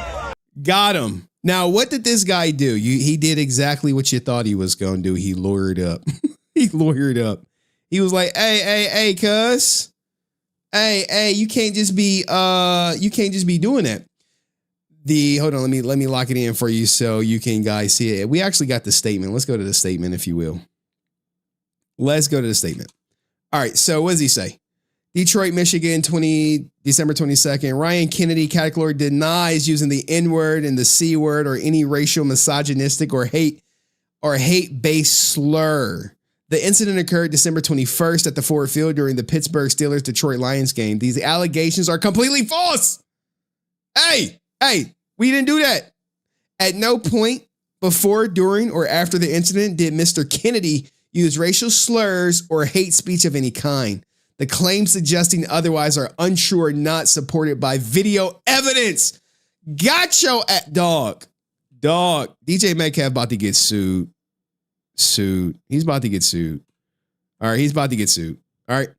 Got him. Now, what did this guy do? He did exactly what you thought he was going to do. He lawyered up. He lawyered up. He was like, hey, cuz. Hey, you can't just be doing that. Hold on, let me lock it in for you so you can guys see it. We actually got the statement. Let's go to the statement, if you will. Let's go to the statement. All right, so what does he say? Detroit, Michigan, December 22nd. Ryan Kennedy category denies using the N-word and the C-word or any racial, misogynistic or hate-based slur. The incident occurred December 21st at the Ford Field during the Pittsburgh Steelers-Detroit Lions game. These allegations are completely false. Hey, we didn't do that. At no point before, during, or after the incident did Mr. Kennedy use racial slurs or hate speech of any kind. The claims suggesting otherwise are untrue or not supported by video evidence. Got your dog. DJ Metcalf about to get sued. He's about to get sued. All right, he's about to get sued. All right.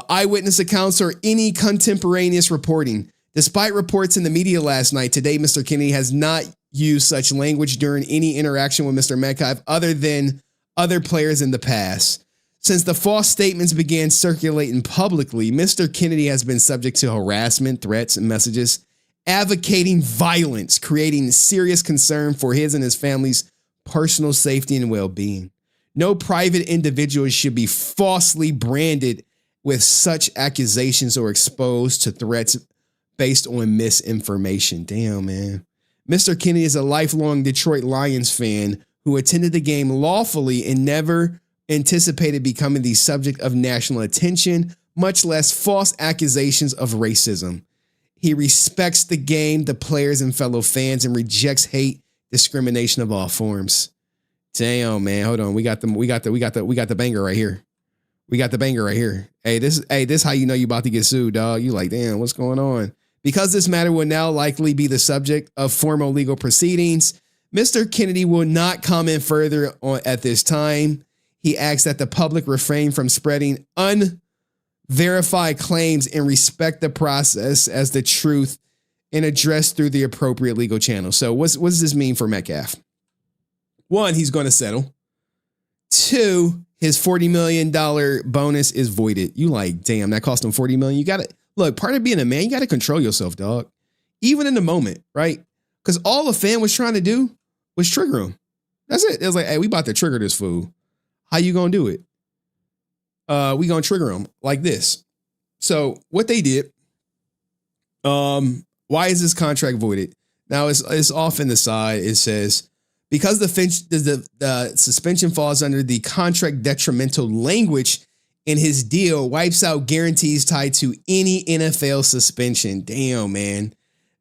Eyewitness accounts or any contemporaneous reporting. Despite reports in the media last night, today Mr. Kennedy has not used such language during any interaction with Mr. Metcalf other than other players in the past. Since the false statements began circulating publicly, Mr. Kennedy has been subject to harassment, threats, and messages advocating violence, creating serious concern for his and his family's personal safety and well-being. No private individual should be falsely branded with such accusations or exposed to threats based on misinformation. Damn, man. Mr. Kennedy is a lifelong Detroit Lions fan who attended the game lawfully and never anticipated becoming the subject of national attention, much less false accusations of racism. He respects the game, the players, and fellow fans, and rejects hate, discrimination of all forms. Damn, man. Hold on. We got the banger right here. We got the banger right here. Hey, this how you know you about to get sued, dog. You like, damn, what's going on? Because this matter will now likely be the subject of formal legal proceedings, Mr. Kennedy will not comment further on at this time. He asks that the public refrain from spreading unverified claims and respect the process as the truth and address through the appropriate legal channel. So what does this mean for Metcalf? One, he's going to settle. Two, his $40 million bonus is voided. You like, damn, that cost him $40 million. You got to look, part of being a man, you got to control yourself, dog. Even in the moment, right? Because all a fan was trying to do was trigger him. That's it. It was like, hey, we about to trigger this fool. How you going to do it? We going to trigger him like this. So what they did, why is this contract voided? Now it's off in the side. It says, because the suspension falls under the contract detrimental language in his deal, wipes out guarantees tied to any NFL suspension. Damn, man.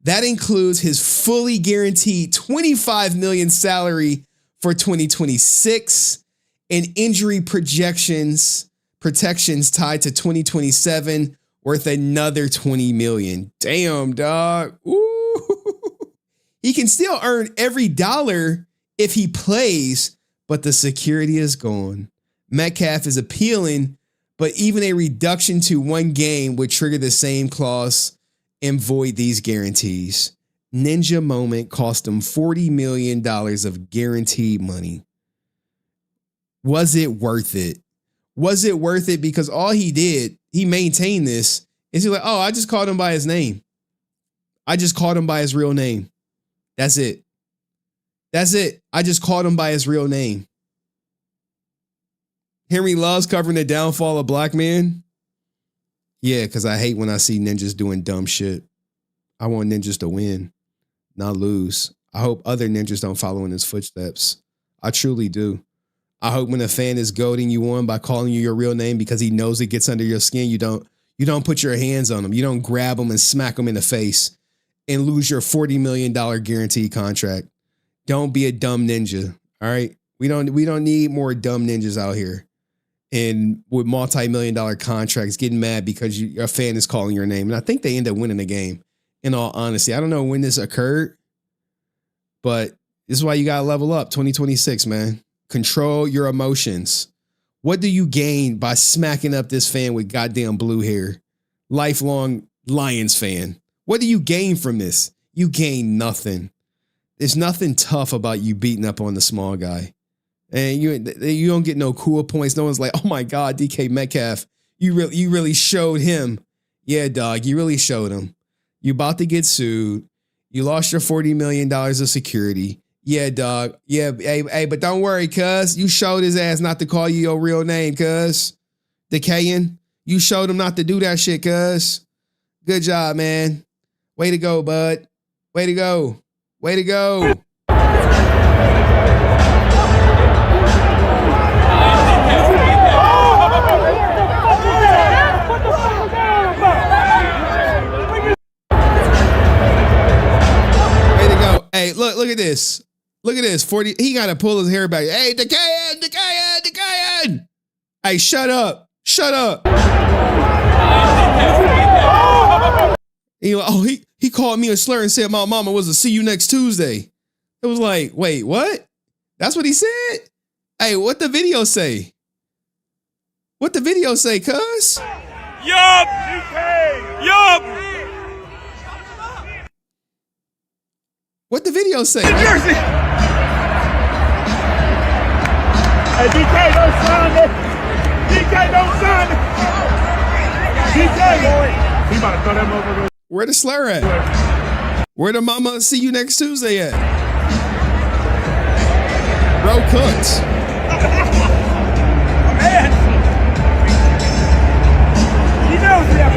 That includes his fully guaranteed $25 million salary for 2026 and injury protections tied to 2027 worth another $20 million. Damn, dog. Ooh. He can still earn every dollar if he plays, but the security is gone. Metcalf is appealing, but even a reduction to one game would trigger the same clause and void these guarantees. Ninja moment cost him $40 million of guaranteed money. Was it worth it? Was it worth it? Because all he did, he maintained this, is he like, oh, I just called him by his name. I just called him by his real name. That's it. That's it. I just called him by his real name. Henry loves covering the downfall of black men. Yeah, because I hate when I see ninjas doing dumb shit. I want ninjas to win, not lose. I hope other ninjas don't follow in his footsteps. I truly do. I hope when a fan is goading you on by calling you your real name because he knows it gets under your skin, you don't put your hands on him. You don't grab him and smack him in the face and lose your $40 million guaranteed contract. Don't be a dumb ninja. All right. We don't need more dumb ninjas out here. And with multi-million-dollar contracts, getting mad because a fan is calling your name. And I think they end up winning the game, in all honesty. I don't know when this occurred, but this is why you got to level up 2026, man. Control your emotions. What do you gain by smacking up this fan with goddamn blue hair? Lifelong Lions fan. What do you gain from this? You gain nothing. There's nothing tough about you beating up on the small guy. And you don't get no cool points. No one's like, oh my God, DK Metcalf, you really showed him. Yeah, dog, you really showed him. You about to get sued. You lost your $40 million of security. Yeah, dog. Yeah, hey, but don't worry, cuz. You showed his ass not to call you your real name, cuz. Decaying. You showed him not to do that shit, cuz. Good job, man. Way to go, bud. Way to go. Way to go. Hey, look at this. Look at this. 40. He got to pull his hair back. Hey, Decaying. Hey, shut up. Shut up. He called me a slur and said my mama was to see you next Tuesday. It was like, wait, what? That's what he said? Hey, what the video say? What the video say, cuz? Yup! DK! Yup! What the video say? New Jersey! Hey, DK, don't sign it! DK, don't sign it! DK, boy! He about to throw that motherfucker. Where the slur at? Where the mama see you next Tuesday at? Bro cooked. Man! He knows that.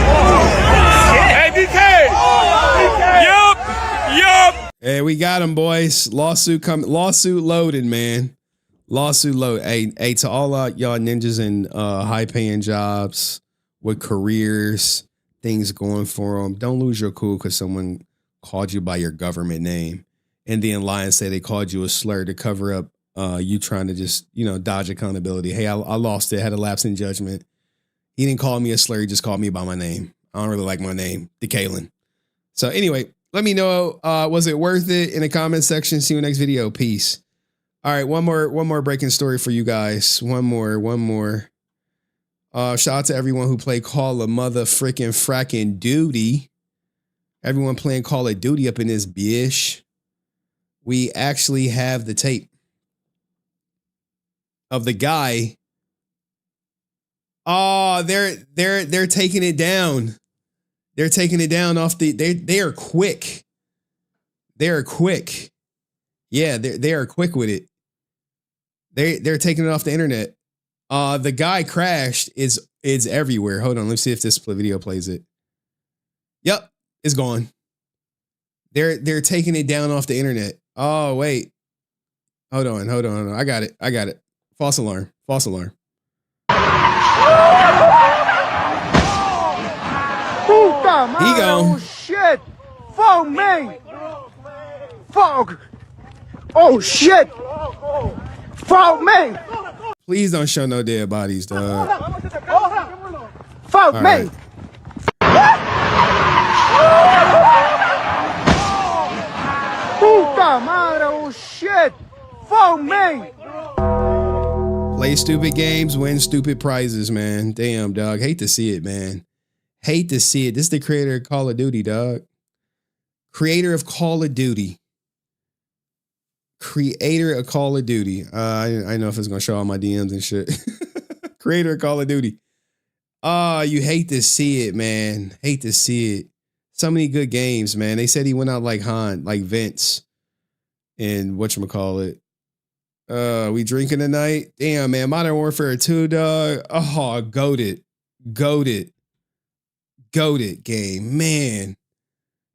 Oh, shit! Hey, we got him, boys. Lawsuit loaded, man. Lawsuit load. Hey, to all y'all ninjas in high paying jobs with careers, things going for them. Don't lose your cool because someone called you by your government name and then lie and say they called you a slur to cover up you trying to just, dodge accountability. Hey, I lost it. Had a lapse in judgment. He didn't call me a slur. He just called me by my name. I don't really like my name, DeKalen. So anyway, let me know, was it worth it in the comment section? See you next video. Peace. All right, one more breaking story for you guys. One more. Shout out to everyone who played Call of Mother freaking fracking Duty. Everyone playing Call of Duty up in this bitch. We actually have the tape of the guy. Oh, they're taking it down. They're taking it down off the. They are quick. They are quick. Yeah, they are quick with it. They're taking it off the internet. The guy crashed. It's everywhere. Hold on, let's see if this video plays it. Yep, it's gone. They're taking it down off the internet. Oh wait, hold on. I got it. False alarm. Puta madre, oh shit! Fuck me! Fuck! Oh shit! Fuck me! Please don't show no dead bodies, dog. Fuck All me! right. Puta madre, oh shit! Fuck me! Play stupid games, win stupid prizes, man. Damn, dog. Hate to see it, man. Hate to see it. This is the creator of Call of Duty, dog. Creator of Call of Duty. Creator of Call of Duty. I know if it's going to show all my DMs and shit. Creator of Call of Duty. You hate to see it, man. Hate to see it. So many good games, man. They said he went out like Vince and whatchamacallit. We drinking tonight? Damn, man. Modern Warfare 2, dog. Oh, goated game, man.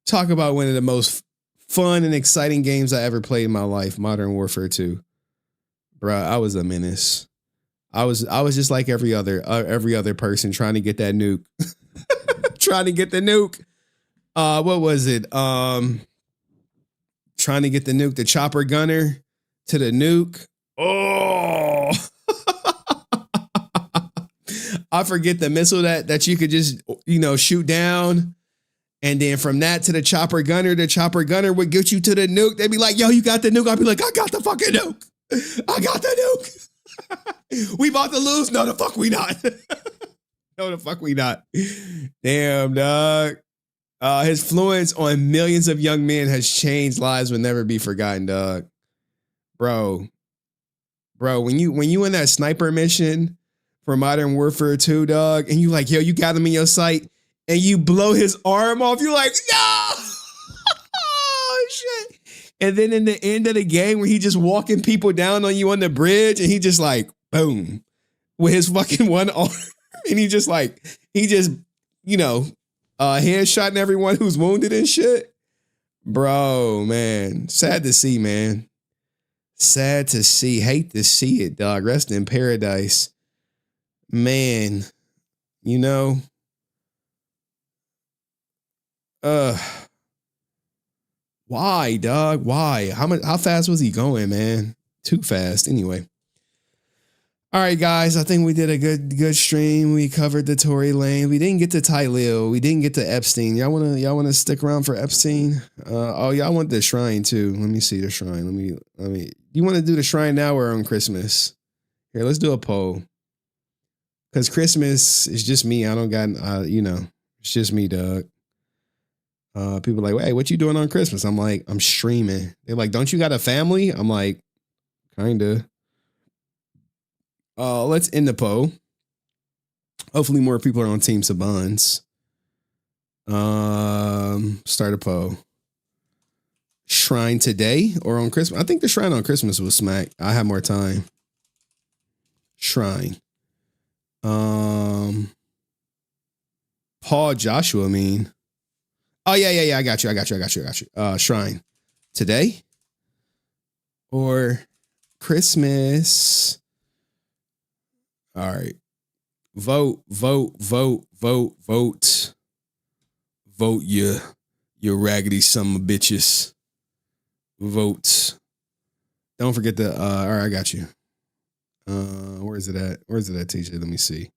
Talk about one of the most fun and exciting games I ever played in my life. Modern Warfare 2, bruh. I was a menace. I was just like every other person trying to get that nuke. Trying to get the nuke. What was it? Trying to get the nuke, the chopper gunner to the nuke. Oh. I forget the missile that you could just, shoot down. And then from that to the chopper gunner would get you to the nuke. They'd be like, yo, you got the nuke? I'd be like, I got the fucking nuke. I got the nuke. We about to lose? No, the fuck we not. No, the fuck we not. Damn, dog. His influence on millions of young men has changed lives will never be forgotten, dog. Bro, when you in that sniper mission for Modern Warfare 2, dog, and you like, yo, you got him in your sight, and you blow his arm off, you're like, no! Oh, shit. And then in the end of the game, where he just walking people down on you on the bridge, and he just like, boom, with his fucking one arm, and he just headshotting everyone who's wounded and shit. Bro, man, sad to see, man. Sad to see. Hate to see it, dog. Rest in paradise. Man, why, dog? Why? How fast was he going, man? Too fast. Anyway. All right, guys. I think we did a good stream. We covered the Tory Lane. We didn't get to Ty Lil. We didn't get to Epstein. Y'all wanna stick around for Epstein? Y'all want the shrine too. Let me see the shrine. Let me. You want to do the shrine now or on Christmas? Here, let's do a poll. Because Christmas is just me. I don't got, it's just me, dog. People are like, hey, what you doing on Christmas? I'm like, I'm streaming. They're like, don't you got a family? I'm like, kinda. Let's end the poll. Hopefully more people are on Team Saban's. Start a poll. Shrine today or on Christmas? I think the shrine on Christmas was smack. I have more time. Shrine. Paul Joshua, I mean. Oh, yeah. I got you. Shrine. Today or Christmas? All right. Vote, vote, vote, vote, vote. Vote you raggedy son of bitches. Vote. Don't forget the all right, I got you. Where is it at? Where is it at, TJ? Let me see.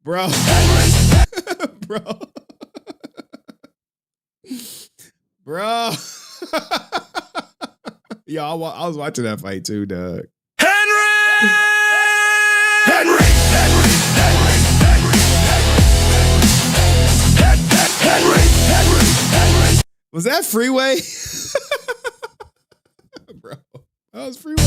Bro. Bro. Bro. Yo, I was watching that fight too, Doug. Was that Freeway? Bro, that was Freeway.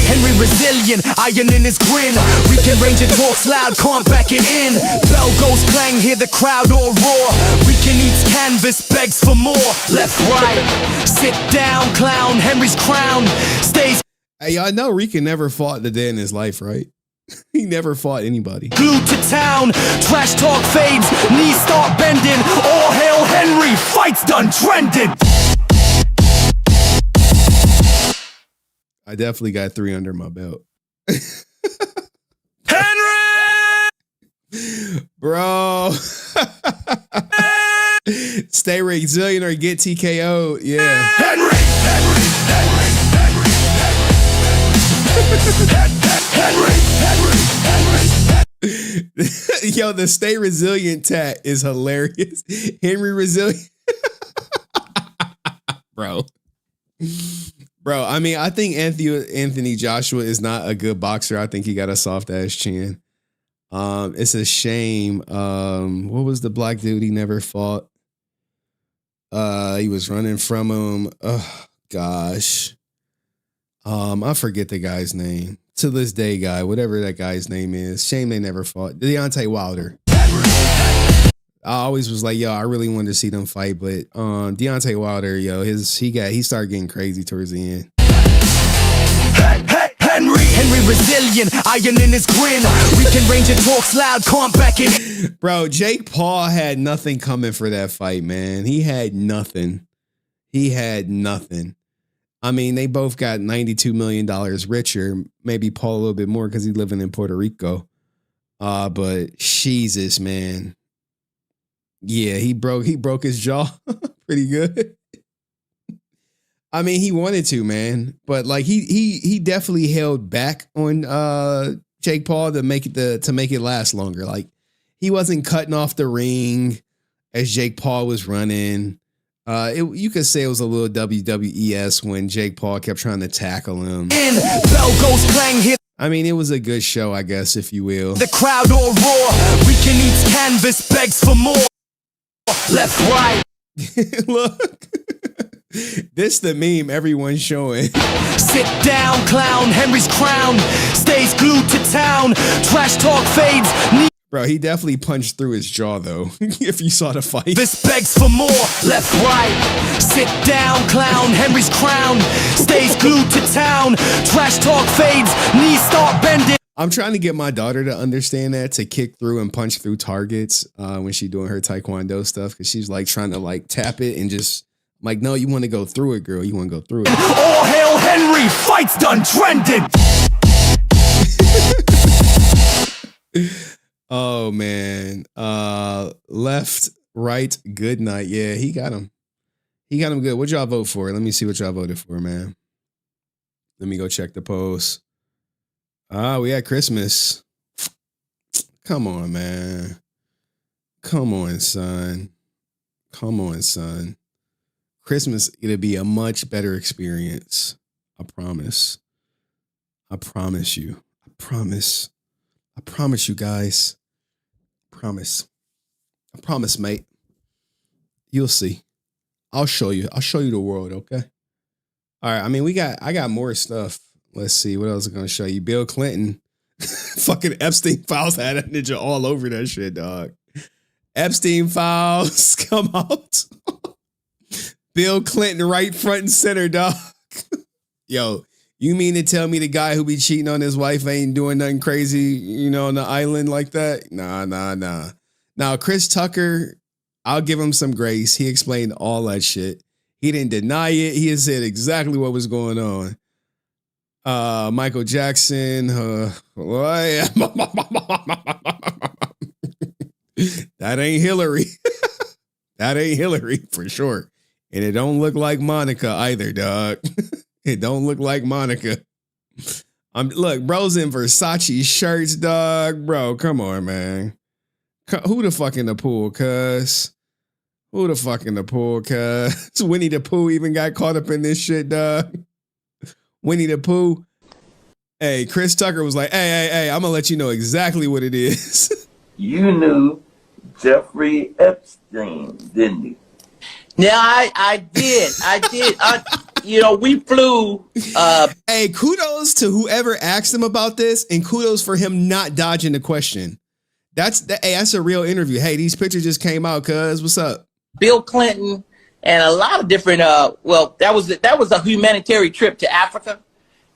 Henry resilient, iron in his grin. Weekend Ranger talks loud, can't back it in. Bell goes clang, hear the crowd all roar. Weekend eats canvas, begs for more. Left, right, sit down, clown. Henry's crown stays. Hey, y'all know Rican never fought the day in his life, right? He never fought anybody. Glued to town, trash talk fades, knees start bending. All hail Henry, fights done trending. I definitely got 3 under my belt. Henry! Bro. Stay resilient or get TKO'd. Yeah. Henry! Yo, the stay resilient tat is hilarious. Henry resilient. Bro. Bro, I mean, I think Anthony Joshua is not a good boxer. I think he got a soft ass chin. It's a shame. What was the black dude he never fought? He was running from him. Oh gosh. I forget the guy's name. To this day, guy, whatever that guy's name is. Shame they never fought. Deontay Wilder. I always was like, yo, I really wanted to see them fight, but Deontay Wilder, yo, he started getting crazy towards the end. Henry resilient, iron in his grin. Weekend Ranger talks loud, can't back it. Bro, Jake Paul had nothing coming for that fight, man. He had nothing. He had nothing. I mean, they both got $92 million richer. Maybe Paul a little bit more because he's living in Puerto Rico. But Jesus, man. Yeah, he broke his jaw pretty good. I mean, he wanted to, man, but like he definitely held back on Jake Paul to make it last longer. Like he wasn't cutting off the ring as Jake Paul was running. You could say it was a little WWES when Jake Paul kept trying to tackle him. Bell goes clang, hit. I mean, it was a good show, I guess, if you will. The crowd all roar. Weekend eats canvas, begs for more. Left, right. Look. This the meme everyone's showing. Sit down, clown. Henry's crown stays glued to town. Trash talk fades. Bro, he definitely punched through his jaw, though, if you saw the fight. This begs for more. Left, right. Sit down, clown. Henry's crown stays glued to town. Trash talk fades. Knees start bending. I'm trying to get my daughter to understand that, to kick through and punch through targets when she's doing her taekwondo stuff, because she's like trying to like tap it and just like, no, you want to go through it, girl. You want to go through it. All hail Henry. Fights done trending. Oh man. Left, right, good night. Yeah, he got him. He got him good. What y'all vote for? Let me see what y'all voted for, man. Let me go check the polls. We had Christmas. Come on, man. Come on, son. Come on, son. Christmas, it'll be a much better experience. I promise. I promise you. I promise. I promise you guys. Promise. I promise, mate. You'll see. I'll show you. I'll show you the world, okay? All right. I mean, I got more stuff. Let's see. What else is going to show you? Bill Clinton. Fucking Epstein files had that ninja all over that shit, dog. Epstein files come out. Bill Clinton right front and center, dog. Yo, you mean to tell me the guy who be cheating on his wife ain't doing nothing crazy, you know, on the island like that? Nah. Now, Chris Tucker, I'll give him some grace. He explained all that shit. He didn't deny it. He had said exactly what was going on. Michael Jackson, that ain't Hillary. That ain't Hillary for sure. And it don't look like Monica either, dog. It don't look like Monica. Look, bro's in Versace shirts, dog. Bro, come on, man. Who the fuck in the pool, cuz? Who the fuck in the pool, cuz? Winnie the Pooh even got caught up in this shit, dog. Winnie the Pooh. Hey, Chris Tucker was like, hey, I'm gonna let you know exactly what it is. You knew Jeffrey Epstein, didn't you? Yeah, I did. You know, we flew. Hey, kudos to whoever asked him about this, and kudos for him not dodging the question. That's a real interview. Hey, these pictures just came out, cuz. What's up? Bill Clinton and a lot of different. Well, that was a humanitarian trip to Africa,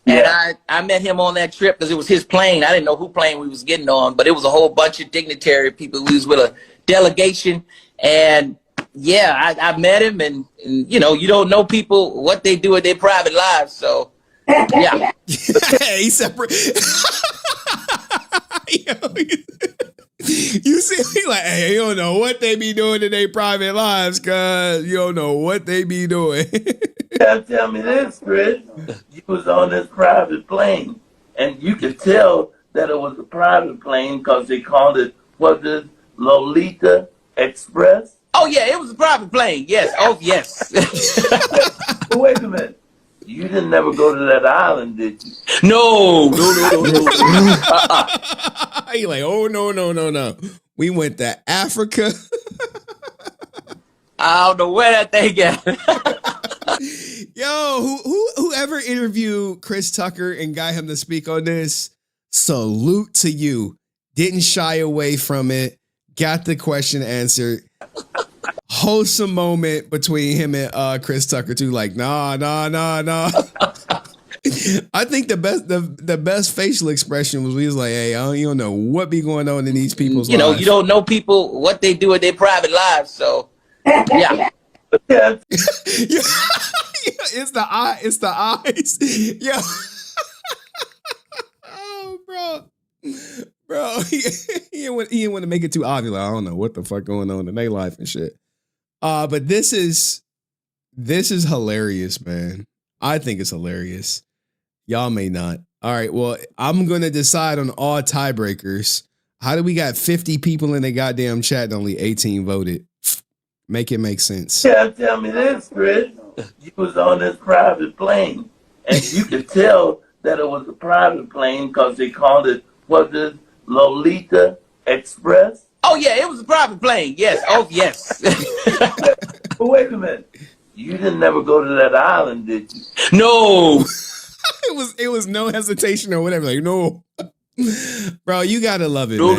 and I met him on that trip because it was his plane. I didn't know who plane we was getting on, but it was a whole bunch of dignitary people. We was with a delegation, and yeah, I met him, and you know, you don't know people what they do in their private lives, so yeah. He separate. You see, he like, hey, you don't know what they be doing in their private lives, cuz you don't know what they be doing. You gotta tell me this, Chris. You was on this private plane, and you could tell that it was a private plane because they called it, was it Lolita Express? Oh yeah, it was a private plane. Yes. Oh yes. But wait a minute. You didn't never go to that island, did you? No. He like, oh no. We went to Africa. I don't know where that thing got. Yo, whoever interviewed Chris Tucker and got him to speak on this, salute to you. Didn't shy away from it. Got the question answered. Wholesome moment between him and Chris Tucker too. Like, nah. I think the best facial expression was he was like, hey, you don't know what be going on in these people's lives. You know, you don't know people what they do in their private lives, so yeah. It's the eyes. Yeah. Oh, bro, he didn't want to make it too obvious. Like, I don't know what the fuck going on in their life and shit. But this is hilarious, man. I think it's hilarious. Y'all may not. All right, well, I'm gonna decide on all tiebreakers. How do we got 50 people in the goddamn chat and only 18 voted? Make it make sense. You gotta tell me this, Chris. You was on this private plane, and you could tell that it was a private plane because they called it, was it Lolita Express? Oh yeah, it was a private plane. Yes. Oh yes. But wait a minute. You didn't never go to that island, did you? No. It was no hesitation or whatever. Like, no. Bro, you gotta love it. No.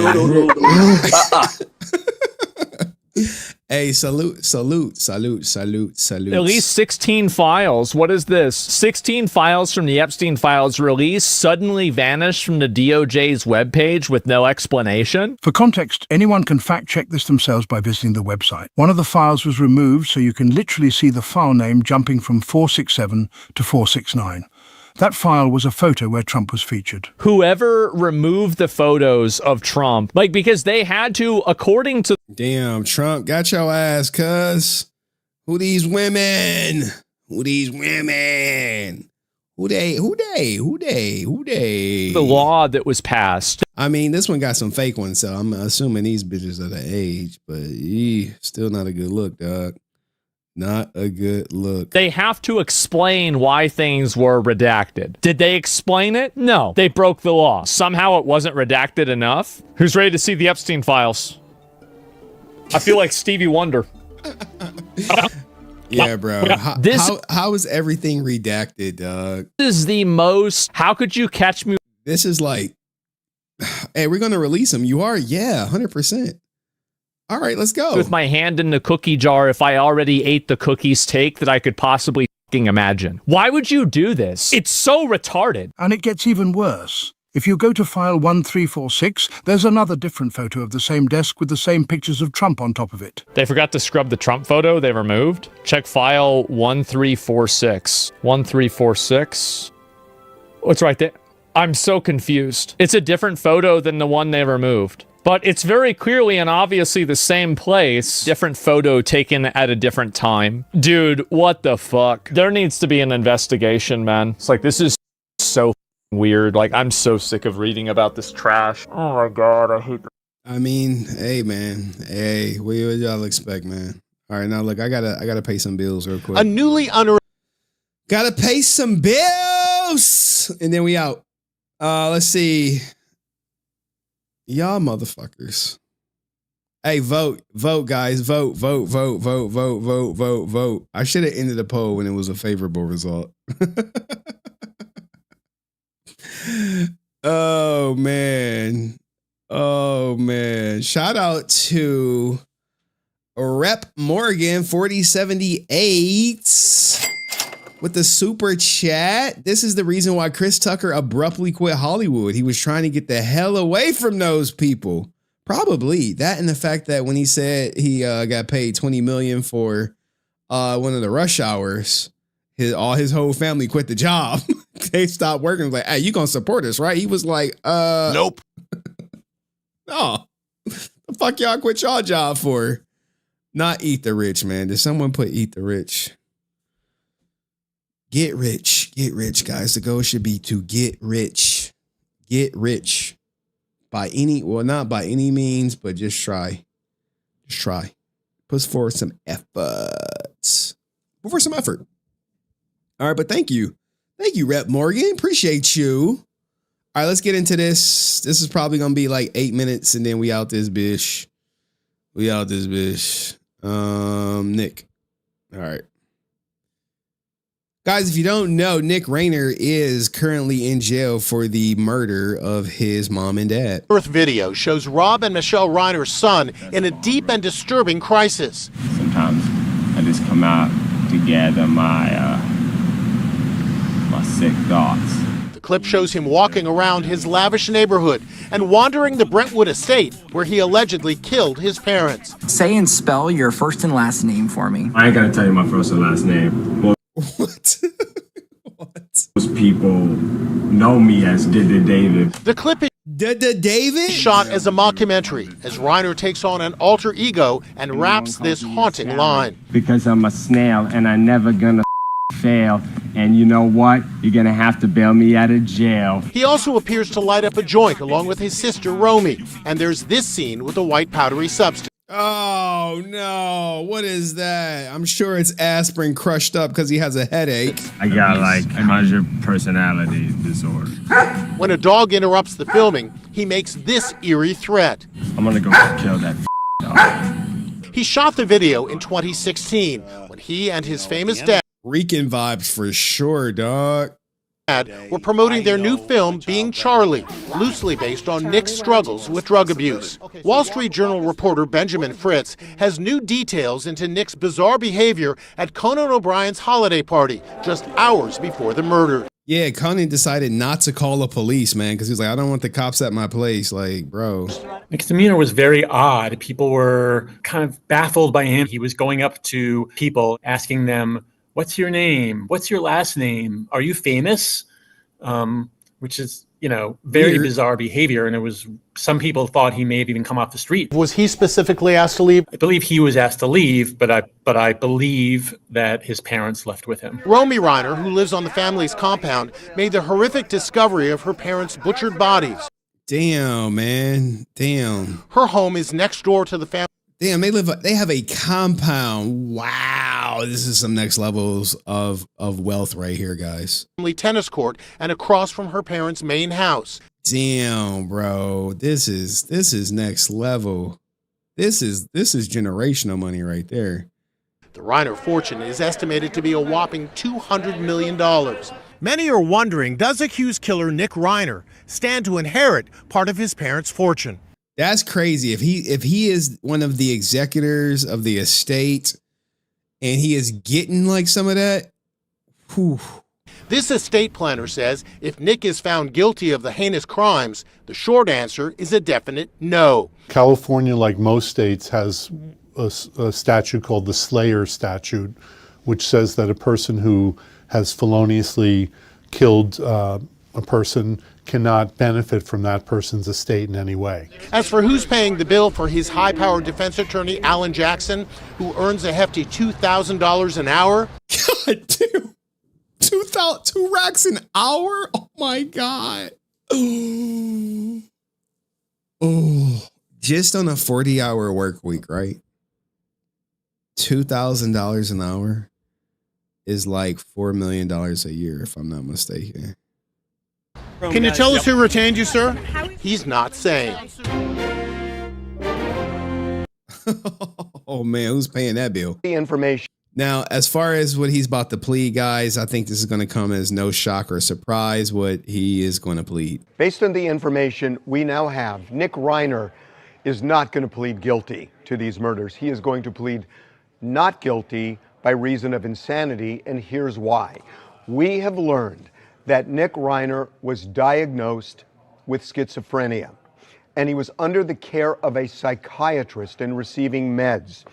Hey, salute. At least 16 files. What is this? 16 files from the Epstein files release suddenly vanished from the DOJ's webpage with no explanation? For context, anyone can fact-check this themselves by visiting the website. One of the files was removed, so you can literally see the file name jumping from 467 to 469. That file was a photo where Trump was featured. Whoever removed the photos of Trump, like, because they had to, according to... Damn, Trump got your ass, cuz. Who these women? Who they? The law that was passed. I mean, this one got some fake ones, so I'm assuming these bitches are the age, but still not a good look, dog. Not a good look. They have to explain why things were redacted. Did they explain it? No. They broke the law. Somehow it wasn't redacted enough. Who's ready to see the Epstein files? I feel like Stevie Wonder. Yeah, bro. How is everything redacted, dog? This is the most... How could you catch me? This is like... Hey, we're going to release them. You are? Yeah, 100%. All right, let's go. With my hand in the cookie jar if I already ate the cookies take that I could possibly fucking imagine. Why would you do this? It's so retarded. And it gets even worse. If you go to file 1346, there's another different photo of the same desk with the same pictures of Trump on top of it. They forgot to scrub the Trump photo they removed. Check file 1346. 1346. What's right there? I'm so confused. It's a different photo than the one they removed. But it's very clearly and obviously the same place. Different photo taken at a different time. Dude, what the fuck? There needs to be an investigation, man. It's like, this is so weird. Like, I'm so sick of reading about this trash. Oh my god, I hate this. I mean, hey man, hey, what y'all expect, man? All right, now look, I gotta pay some bills real quick. A newly gotta pay some bills, and then we out. Let's see, y'all motherfuckers. Hey, vote, guys, vote. I should have ended the poll when it was a favorable result. Oh man. Shout out to Rep Morgan 4078 with the super chat. This is the reason why Chris Tucker abruptly quit Hollywood. He was trying to get the hell away from those people. Probably that, and the fact that when he said he got paid $20 million for one of the rush hours, his whole family quit the job. They stopped working. Like, hey, you gonna support us, right? He was like, nope. No. The fuck y'all quit y'all job for? Not eat the rich, man. Did someone put eat the rich? Get rich, guys. The goal should be to get rich. Get rich. Not by any means, but just try. Just try. Put forward some efforts. Put forward some effort. All right, but thank you. Thank you, Rep Morgan. Appreciate you. All right, let's get into this. This is probably going to be like 8 minutes, and then we out this bitch. Nick. All right. Guys, if you don't know, Nick Rayner is currently in jail for the murder of his mom and dad. Birth video shows Rob and Michelle Reiner's son in a deep and disturbing crisis. Sometimes I just come out to gather my sick thoughts. The clip shows him walking around his lavish neighborhood and wandering the Brentwood estate where he allegedly killed his parents. Say and spell your first and last name for me. I ain't gonna tell you my first and last name. Well, what? Most people know me as Dida David. The clip is Dida David shot as a mockumentary as Reiner takes on an alter ego and raps this haunting line. Because I'm a snail and I never gonna fail. And you know what? You're gonna have to bail me out of jail. He also appears to light up a joint along with his sister Romy. And there's this scene with a white powdery substance. Oh no, what is that? I'm sure it's aspirin crushed up because he has a headache. I got like 100 personality disorder. When a dog interrupts the filming, he makes this eerie threat. I'm gonna go kill that dog. He shot the video in 2016 when he and his famous dad Rican vibes for sure, dog. Were promoting their new film, Being Charlie, loosely based on Nick's struggles with drug abuse. Wall Street Journal reporter Benjamin Fritz has new details into Nick's bizarre behavior at Conan O'Brien's holiday party just hours before the murder. Yeah, Conan decided not to call the police, man, because he was like, I don't want the cops at my place. Like, bro. Nick's demeanor was very odd. People were kind of baffled by him. He was going up to people, asking them, "What's your name? What's your last name? Are you famous?" Which is, very Weird. bizarre behavior. And some people thought he may have even come off the street. Was he specifically asked to leave? I believe he was asked to leave, but I believe that his parents left with him. Romy Reiner, who lives on the family's compound, made the horrific discovery of her parents' butchered bodies. Damn, man. Damn. Her home is next door to the family. Damn, they have a compound. Wow. This is some next levels of wealth right here, guys. Tennis court and across from her parents' main house. Damn, bro. This is next level. This is generational money right there. The Reiner fortune is estimated to be a whopping $200 million. Many are wondering, does accused killer Nick Reiner stand to inherit part of his parents' fortune? That's crazy. If he is one of the executors of the estate and he is getting like some of that, whew. This estate planner says if Nick is found guilty of the heinous crimes, the short answer is a definite no. California, like most states, has a statute called the Slayer Statute, which says that a person who has feloniously killed a person cannot benefit from that person's estate in any way. As for who's paying the bill for his high-powered defense attorney, Alan Jackson, who earns a hefty $2,000 an hour. God damn. 2 racks an hour? Oh my God. Oh, just on a 40-hour work week, right? $2,000 an hour is like $4 million a year, if I'm not mistaken. Can you tell us who retained you, sir? He's not saying. Oh man, who's paying that bill? The information. Now, as far as what he's about to plead, guys, I think this is going to come as no shock or surprise what he is going to plead. Based on the information we now have, Nick Reiner is not going to plead guilty to these murders. He is going to plead not guilty by reason of insanity, and here's why. We have learned that Nick Reiner was diagnosed with schizophrenia, and he was under the care of a psychiatrist and receiving meds.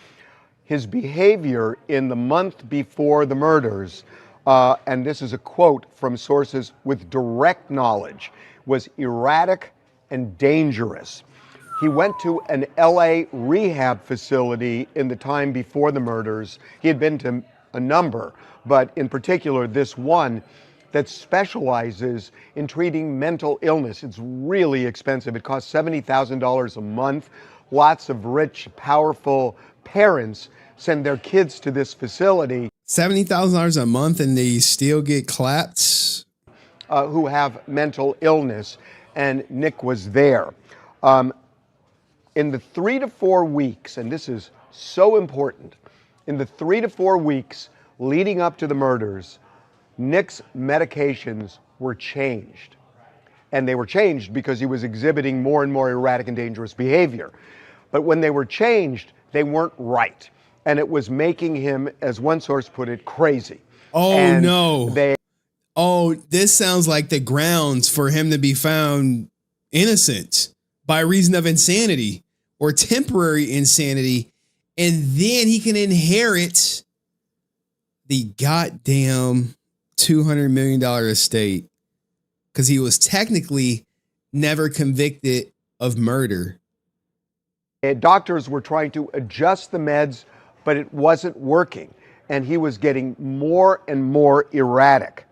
His behavior in the month before the murders, and this is a quote from sources with direct knowledge, was erratic and dangerous. He went to an LA rehab facility in the time before the murders. He had been to a number, but in particular this one that specializes in treating mental illness. It's really expensive. It costs $70,000 a month. Lots of rich, powerful parents send their kids to this facility. $70,000 a month and they still get clapped? Who have mental illness, and Nick was there. In the 3 to 4 weeks, and this is so important, in the 3 to 4 weeks leading up to the murders, Nick's medications were changed. And they were changed because he was exhibiting more and more erratic and dangerous behavior. But when they were changed, they weren't right. And it was making him, as one source put it, crazy. Oh, and no. This sounds like the grounds for him to be found innocent by reason of insanity or temporary insanity. And then he can inherit the goddamn $200 million estate because he was technically never convicted of murder. Doctors were trying to adjust the meds, but it wasn't working. And he was getting more and more erratic.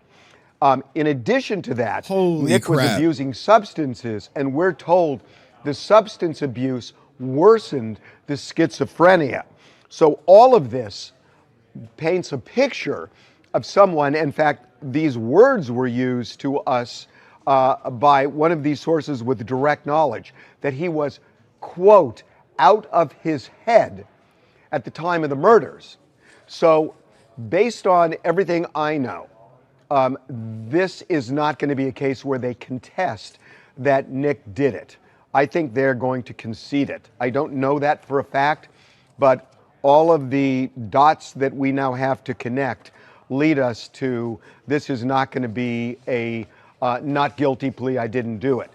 In addition to that, Nick was abusing substances, and we're told the substance abuse worsened the schizophrenia. So all of this paints a picture of someone. In fact, these words were used to us by one of these sources with direct knowledge, that he was, quote, out of his head at the time of the murders. So based on everything I know, this is not going to be a case where they contest that Nick did it. I think they're going to concede it. I don't know that for a fact, but all of the dots that we now have to connect lead us to this is not going to be a not guilty plea, I didn't do it.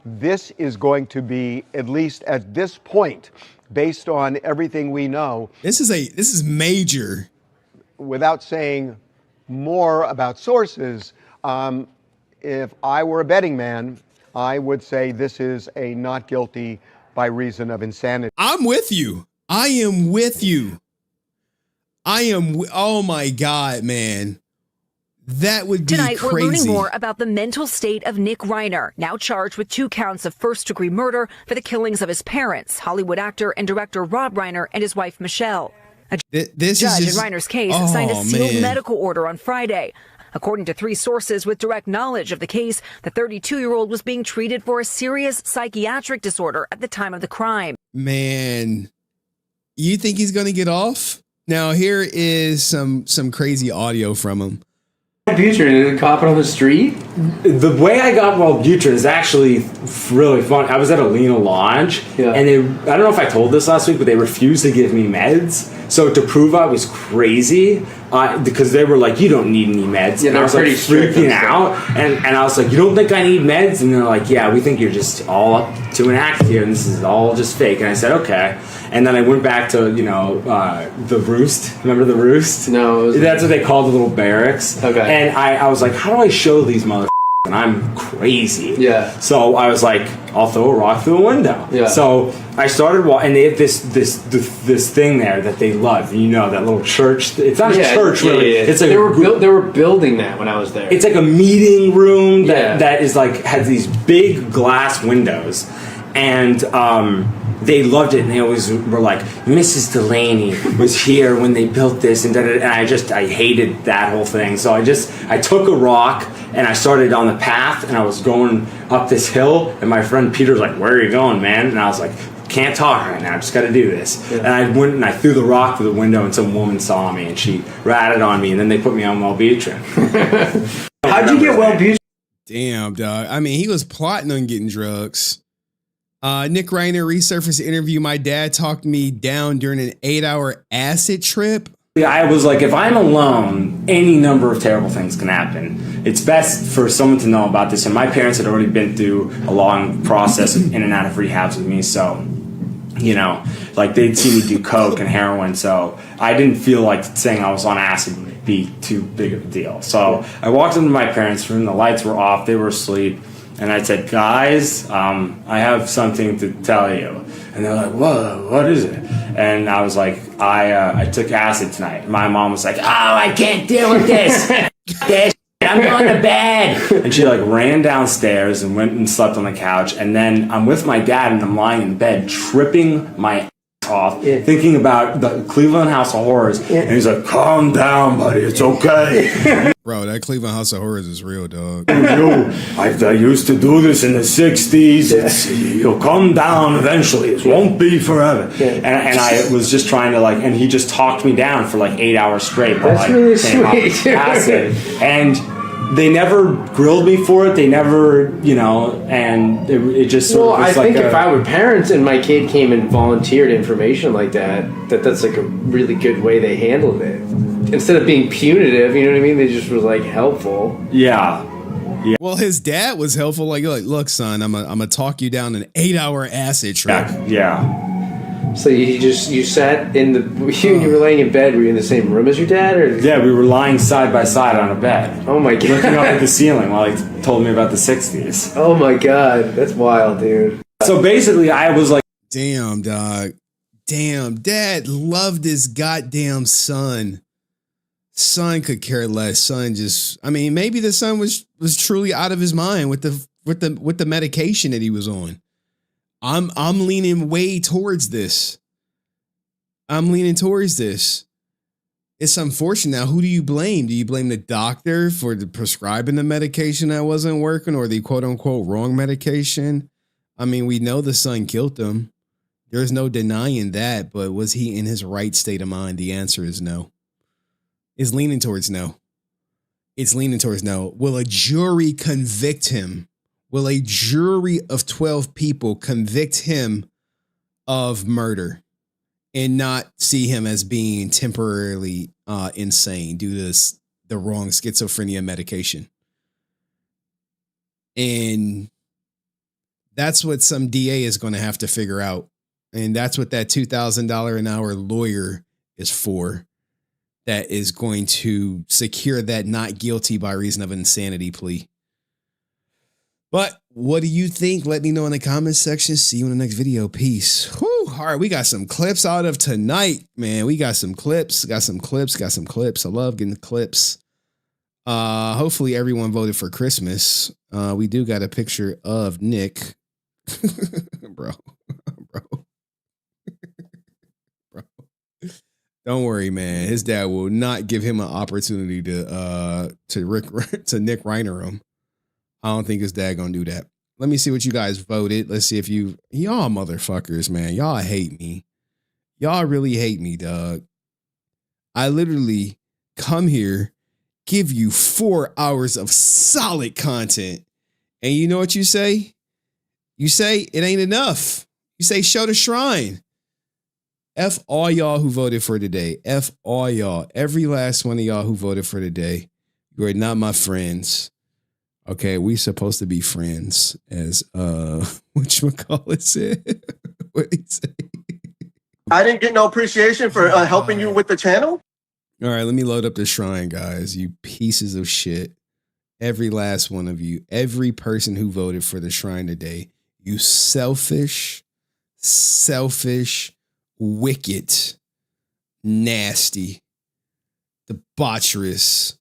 This is going to be, at least at this point, based on everything we know. This is major. Without saying more about sources, if I were a betting man, I would say this is a not guilty by reason of insanity. I'm with you. I am with you. Oh my God, man. That would be Tonight, crazy. we're learning more about the mental state of Nick Reiner, now charged with 2 counts of first-degree murder for the killings of his parents, Hollywood actor and director Rob Reiner and his wife Michelle. A judge in Reiner's case signed a sealed medical order on Friday. According to 3 sources with direct knowledge of the case, the 32-year-old was being treated for a serious psychiatric disorder at the time of the crime. Man, you think he's going to get off? Now, here is some crazy audio from him. Wellbutrin and cop it on the street? The way I got Wellbutrin is actually really fun. I was at Alena Lodge, and I don't know if I told this last week, but they refused to give me meds. So to prove I was crazy, because they were like, you don't need any meds. Yeah, and I was like pretty strict freaking and stuff. out. And I was like, you don't think I need meds? And they're like, yeah, we think you're just all up to an act here, and this is all just fake. And I said, okay. And then I went back to, the Roost. Remember the Roost? No. That's what they called the little barracks. Okay. And I was like, how do I show these motherfuckers and I'm crazy? Yeah. So I was like, I'll throw a rock through a window. Yeah. So I started and they have this thing there that they love. That little church. It's not a church really. Yeah. It's like they were building that when I was there. it's like a meeting room that is like has these big glass windows, and they loved it, and they always were like, Mrs. Delaney was here when they built this, and I hated that whole thing. So I took a rock and I started on the path, and I was going up this hill, and my friend Peter's like, where are you going, man? And I was like, can't talk right now, I just got to do this. Yeah. And I went and I threw the rock through the window, and some woman saw me, and she ratted on me, and then they put me on Wellbutrin. How'd you get Wellbutrin? Damn, dog. I mean, he was plotting on getting drugs. Nick Reiner resurfaced interview. My dad talked me down during an 8-hour acid trip. I was like, if I'm alone, any number of terrible things can happen. It's best for someone to know about this. And my parents had already been through a long process of in and out of rehabs with me. So, they'd see me do coke and heroin. So I didn't feel like saying I was on acid would be too big of a deal. So I walked into my parents' room. The lights were off. They were asleep. And I said, guys, I have something to tell you. And they're like, whoa, what is it? And I was like, I took acid tonight. My mom was like, oh, I can't deal with this. I'm going to bed. And she ran downstairs and went and slept on the couch. And then I'm with my dad, and I'm lying in bed, tripping my off, thinking about the Cleveland House of Horrors. And he's like, calm down, buddy. It's okay. Bro, that Cleveland House of Horrors is real, dog. I used to do this in the 60s. You'll calm down eventually. It won't be forever. And I was just trying to and he just talked me down for 8 hours straight. That's really sweet. Acid. And they never grilled me for it. They never, and it just sort of was I think if I were parents and my kid came and volunteered information like that's a really good way they handled it. Instead of being punitive, you know what I mean? They just was helpful. Yeah. Well, his dad was helpful. Look, son, I'm gonna talk you down an 8-hour acid trip. Yeah. So you sat in you were laying in bed. Were you in the same room as your dad, or? Yeah, we were lying side by side on a bed. Oh my god! Looking up at the ceiling while he told me about the 60s. Oh my god, that's wild, dude. So basically, I was like, damn, dog. Damn, dad loved his goddamn son. Son could care less. Son maybe the son was truly out of his mind with the medication that he was on. I'm leaning way towards this. It's unfortunate. Now, who do you blame? Do you blame the doctor for prescribing the medication that wasn't working, or the quote unquote wrong medication? I mean, we know the son killed him. There's no denying that, but was he in his right state of mind? The answer is no. It's leaning towards no. Will a jury convict him? Will a jury of 12 people convict him of murder and not see him as being temporarily insane due to the wrong schizophrenia medication? And that's what some DA is going to have to figure out. And that's what that $2,000 an hour lawyer is for. That is going to secure that not guilty by reason of insanity plea. But what do you think? Let me know in the comments section. See you in the next video. Peace. Whew. All right, we got some clips out of tonight, man. We got some clips. I love getting the clips. Hopefully everyone voted for Christmas. We do got a picture of Nick. Bro. Don't worry, man. His dad will not give him an opportunity to Nick Reiner him. I don't think his dad gonna do that. Let me see what you guys voted. Let's see if y'all motherfuckers, man. Y'all hate me. Y'all really hate me, dog. I literally come here give you 4 hours of solid content. And you know what you say? You say it ain't enough. You say show the shrine. F all y'all who voted for today. F all y'all. Every last one of y'all who voted for today. You are not my friends. Okay, we supposed to be friends, as whatchamacallit said. What he say? I didn't get no appreciation for helping you with the channel. All right, let me load up the shrine, guys. You pieces of shit. Every last one of you. Every person who voted for the shrine today. You selfish, wicked, nasty, debaucherous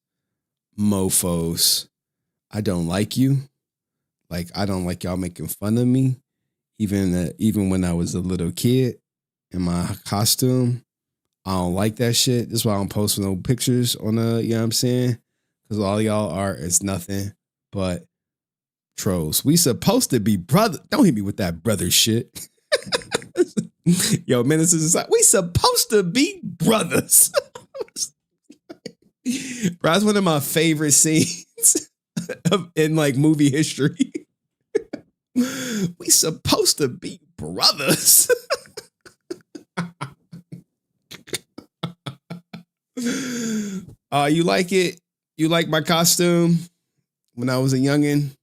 mofos. I don't like you. Like, I don't like y'all making fun of me. Even when I was a little kid in my costume. I don't like that shit. That's why I don't post no pictures on you know what I'm saying? Because all y'all are is nothing but trolls. We supposed to be brother. Don't hit me with that brother shit. Yo, ministers, we supposed to be brothers. Bro, that's one of my favorite scenes in like movie history. We supposed to be brothers. You like it? You like my costume when I was a youngin'?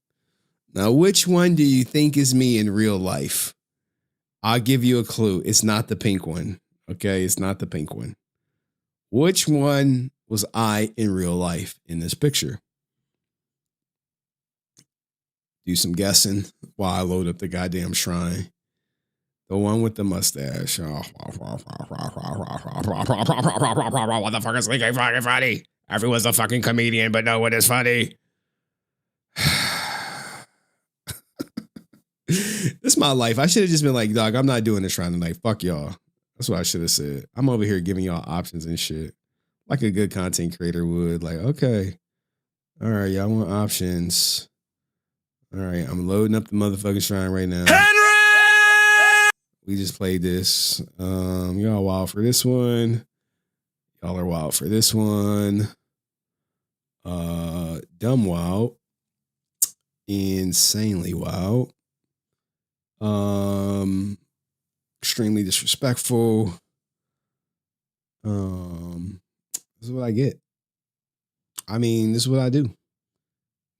Now, which one do you think is me in real life? I'll give you a clue. It's not the pink one. Okay, it's not the pink one. Which one was I in real life in this picture? Do some guessing while I load up the goddamn shrine. The one with the mustache. What the fuck is thinking fucking funny? Everyone's a fucking comedian, but no one is funny. This is my life. I should have just been like, dog, I'm not doing this shrine tonight. Fuck y'all. That's what I should have said. I'm over here giving y'all options and shit. Like a good content creator would. Like, okay. All right, y'all want options. All right, I'm loading up the motherfucking shrine right now. Henry! We just played this. Y'all wild for this one. Y'all are wild for this one. Dumb wild. Insanely wild. Extremely disrespectful. This is what I get. I mean, this is what I do.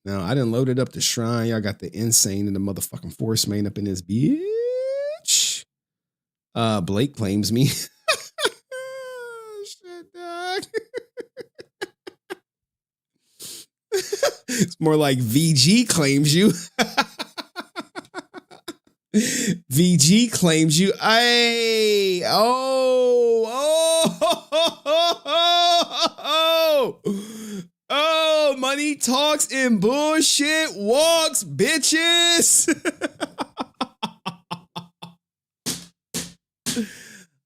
Now, I done loaded up the shrine. Y'all got the insane and the motherfucking force main up in this bitch. Blake claims me. Shit, dog. It's more like VG claims you. VG claims you. Hey, oh, money talks and bullshit walks, bitches.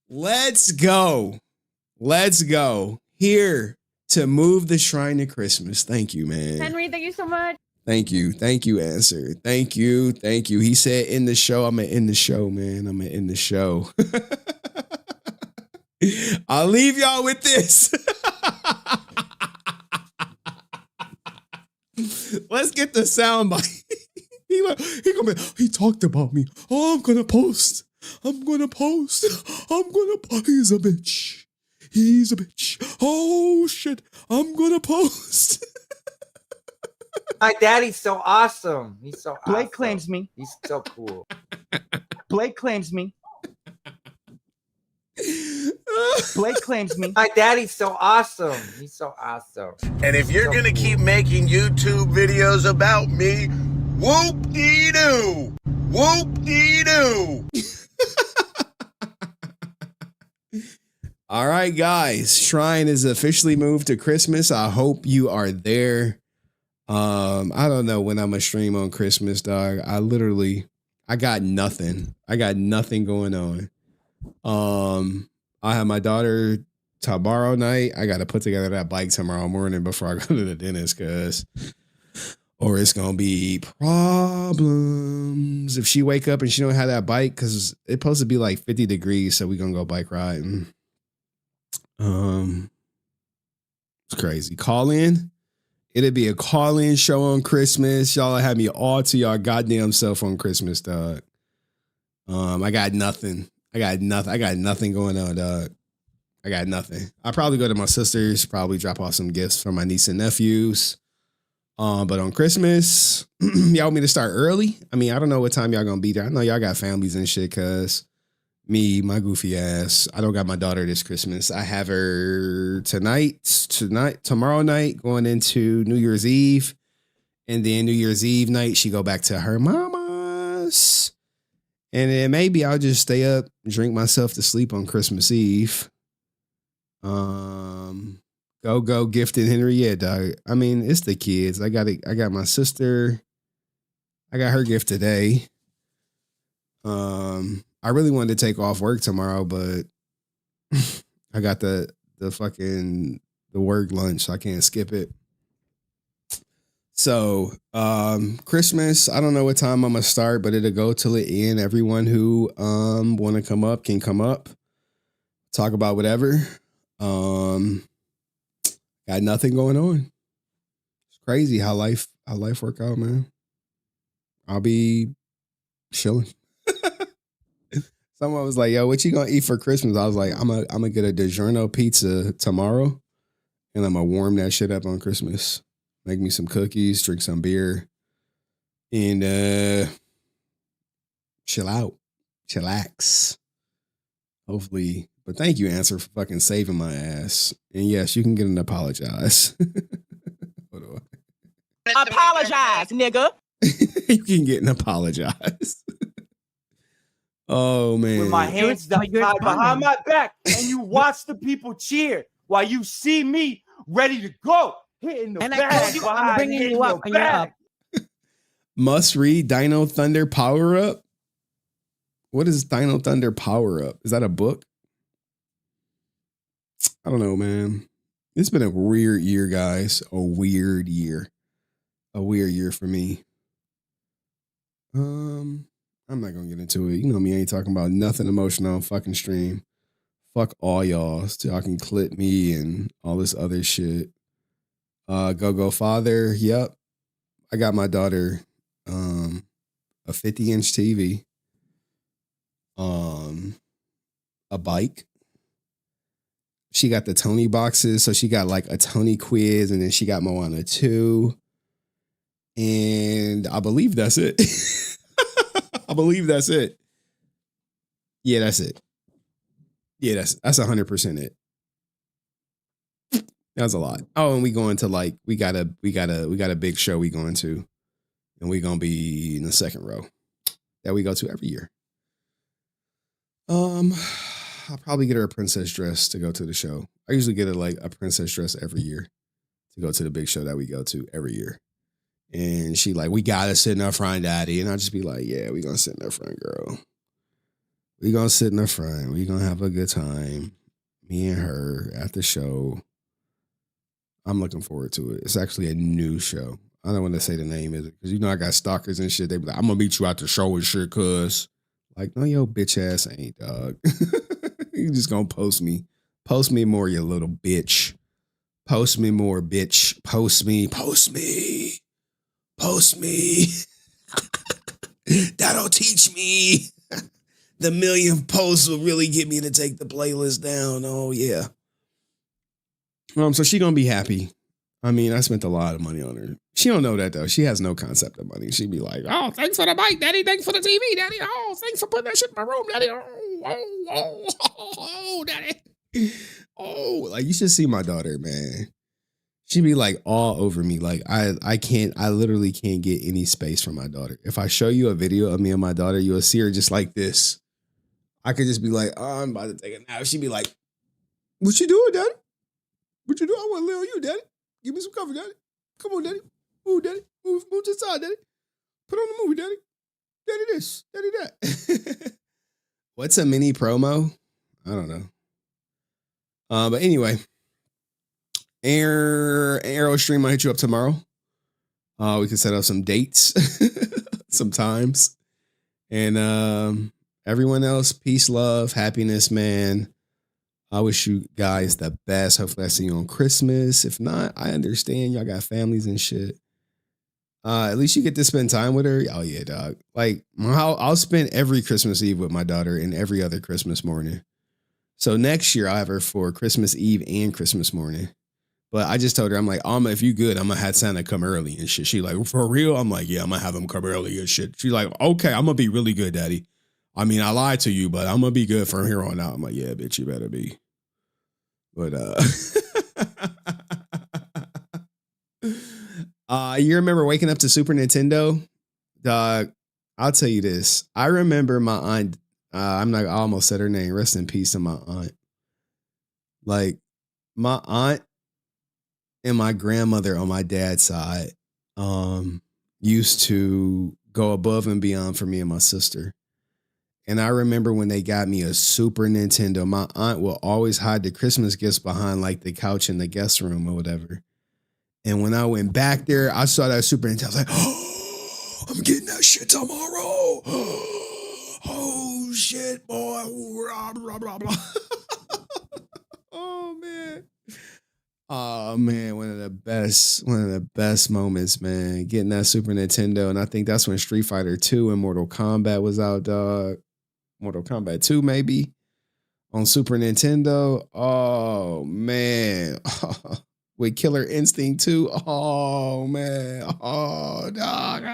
Let's go. Let's go. Here to move the shrine to Christmas. Thank you, man. Henry, thank you so much. Thank you. Thank you, Answer. Thank you. Thank you. He said in the show. I'm going to end the show, man. I'm going to end the show. I'll leave y'all with this. Let's get the sound bite. He talked about me. Oh, I'm going to post. He's a bitch. Oh, shit. I'm going to post. My daddy's so awesome. He's so awesome. Blake claims me. He's so cool. Blake claims me. Blake claims me. My daddy's so awesome. He's so awesome. And if you're going to keep making YouTube videos about me, whoop-dee-doo. Whoop-dee-doo. All right, guys. Shrine is officially moved to Christmas. I hope you are there. I don't know when I'm gonna stream on Christmas, dog. I got nothing. I got nothing going on. I have my daughter tomorrow night. I got to put together that bike tomorrow morning before I go to the dentist, or it's gonna be problems if she wake up and she don't have that bike, because it's supposed to be like 50 degrees, so we gonna go bike riding. It's crazy. Call in. It'd be a call-in show on Christmas. Y'all have me all to y'all goddamn self on Christmas, dog. I got nothing. I got nothing going on, dog. I got nothing. I'll probably go to my sister's, probably drop off some gifts for my niece and nephews. But on Christmas, y'all want me to start early? I mean, I don't know what time y'all gonna be there. I know y'all got families and shit, cause me, my goofy ass, I don't got my daughter this Christmas. I have her tomorrow night, going into New Year's Eve. And then New Year's Eve night, she go back to her mama's. And then maybe I'll just stay up, drink myself to sleep on Christmas Eve. Go gifting Henry. Yeah, dog. I mean, it's the kids. I got my sister. I got her gift today. I really wanted to take off work tomorrow, but I got the work lunch, so I can't skip it. So, Christmas, I don't know what time I'm gonna start, but it'll go till it end. Everyone who want to come up can come up, talk about whatever. Got nothing going on. It's crazy how life work out, man. I'll be chilling. Someone was like, "Yo, what you gonna eat for Christmas?" I was like, "I'm gonna get a DiGiorno pizza tomorrow, and I'm gonna warm that shit up on Christmas. Make me some cookies, drink some beer, and chill out, chillax. Hopefully." But thank you, Answer, for fucking saving my ass. And yes, you can get an apologize. Hold on. Apologize, nigga. You can get an apologize. Oh, man. With my hands tied behind my back, and you watch the people cheer while you see me ready to go, hitting the bag. I'm bringing you up, and you're up. Must read Dino Thunder Power Up. What is Dino Thunder Power Up? Is that a book? I don't know, man. It's been a weird year, guys. A weird year for me. I'm not gonna get into it. You know me, I ain't talking about nothing emotional on fucking stream. Fuck all y'all. So y'all can clip me and all this other shit. Go Father. Yep. I got my daughter a 50-inch TV. A bike. She got the Tony boxes, so she got like a Tony quiz, and then she got Moana 2. And I believe that's it. I believe that's it. Yeah, that's it. Yeah, that's 100% it. That's a lot. Oh, and we going to like we got a big show we going to, and we gonna be in the second row that we go to every year. I'll probably get her a princess dress to go to the show. I usually get her like a princess dress every year to go to the big show that we go to every year. And she like, "We gotta sit in our front, Daddy." And I'll just be like, "Yeah, we gonna sit in our front, girl. We gonna sit in the front. We gonna have a good time. Me and her at the show." I'm looking forward to it. It's actually a new show. I don't want to say the name of it because I got stalkers and shit. They be like, "I'm gonna meet you at the show and shit," cuz like, no, yo, bitch ass ain't, dog. You just gonna post me. Post me more, you little bitch. Post me more, bitch. Post me. That'll teach me. The 1,000,000 posts will really get me to take the playlist down. Oh, yeah. So she gonna be happy. I mean, I spent a lot of money on her. She don't know that, though. She has no concept of money. She'd be like, "Oh, thanks for the bike, Daddy. Thanks for the TV, Daddy. Oh, thanks for putting that shit in my room, Daddy. Oh, Daddy. Oh," like, you should see my daughter, man. She'd be like all over me. Like, I literally can't get any space from my daughter. If I show you a video of me and my daughter, you'll see her just like this. I could just be like, "Oh, I'm about to take a nap." She'd be like, "What you doing, Daddy? What you doing? I want to lay on you, Daddy. Give me some cover, Daddy. Come on, Daddy. Move, Daddy. Move to the side, Daddy. Put on the movie, Daddy. Daddy this, Daddy that." What's a mini promo? I don't know. But anyway, Arrow stream, I'll hit you up tomorrow. We can set up some dates, some times. And everyone else, peace, love, happiness, man. I wish you guys the best. Hopefully I see you on Christmas. If not, I understand y'all got families and shit. At least you get to spend time with her. Oh yeah, dog. Like I'll spend every Christmas Eve with my daughter and every other Christmas morning. So next year I'll have her for Christmas Eve and Christmas morning. But I just told her, I'm like, Alma, if you good, I'm gonna have Santa come early and shit. She like, for real? I'm like, yeah, I'm gonna have him come early and shit. She's like, okay, I'm gonna be really good, daddy. I mean, I lied to you, but I'm gonna be good from here on out. I'm like, yeah, bitch, you better be. But you remember waking up to Super Nintendo? Dog, I'll tell you this. I remember my aunt, I almost said her name. Rest in peace to my aunt. Like, my aunt and my grandmother on my dad's side used to go above and beyond for me and my sister. And I remember when they got me a Super Nintendo, my aunt will always hide the Christmas gifts behind like the couch in the guest room or whatever. And when I went back there, I saw that Super Nintendo. I was like, oh, I'm getting that shit tomorrow. Oh, shit, boy. Blah, blah, blah, blah. Oh, man. Oh, man. One of the best moments, man. Getting that Super Nintendo. And I think that's when Street Fighter 2 and Mortal Kombat was out, dog. Mortal Kombat 2, maybe. On Super Nintendo. Oh, man. With Killer Instinct 2. Oh, man. Oh, dog.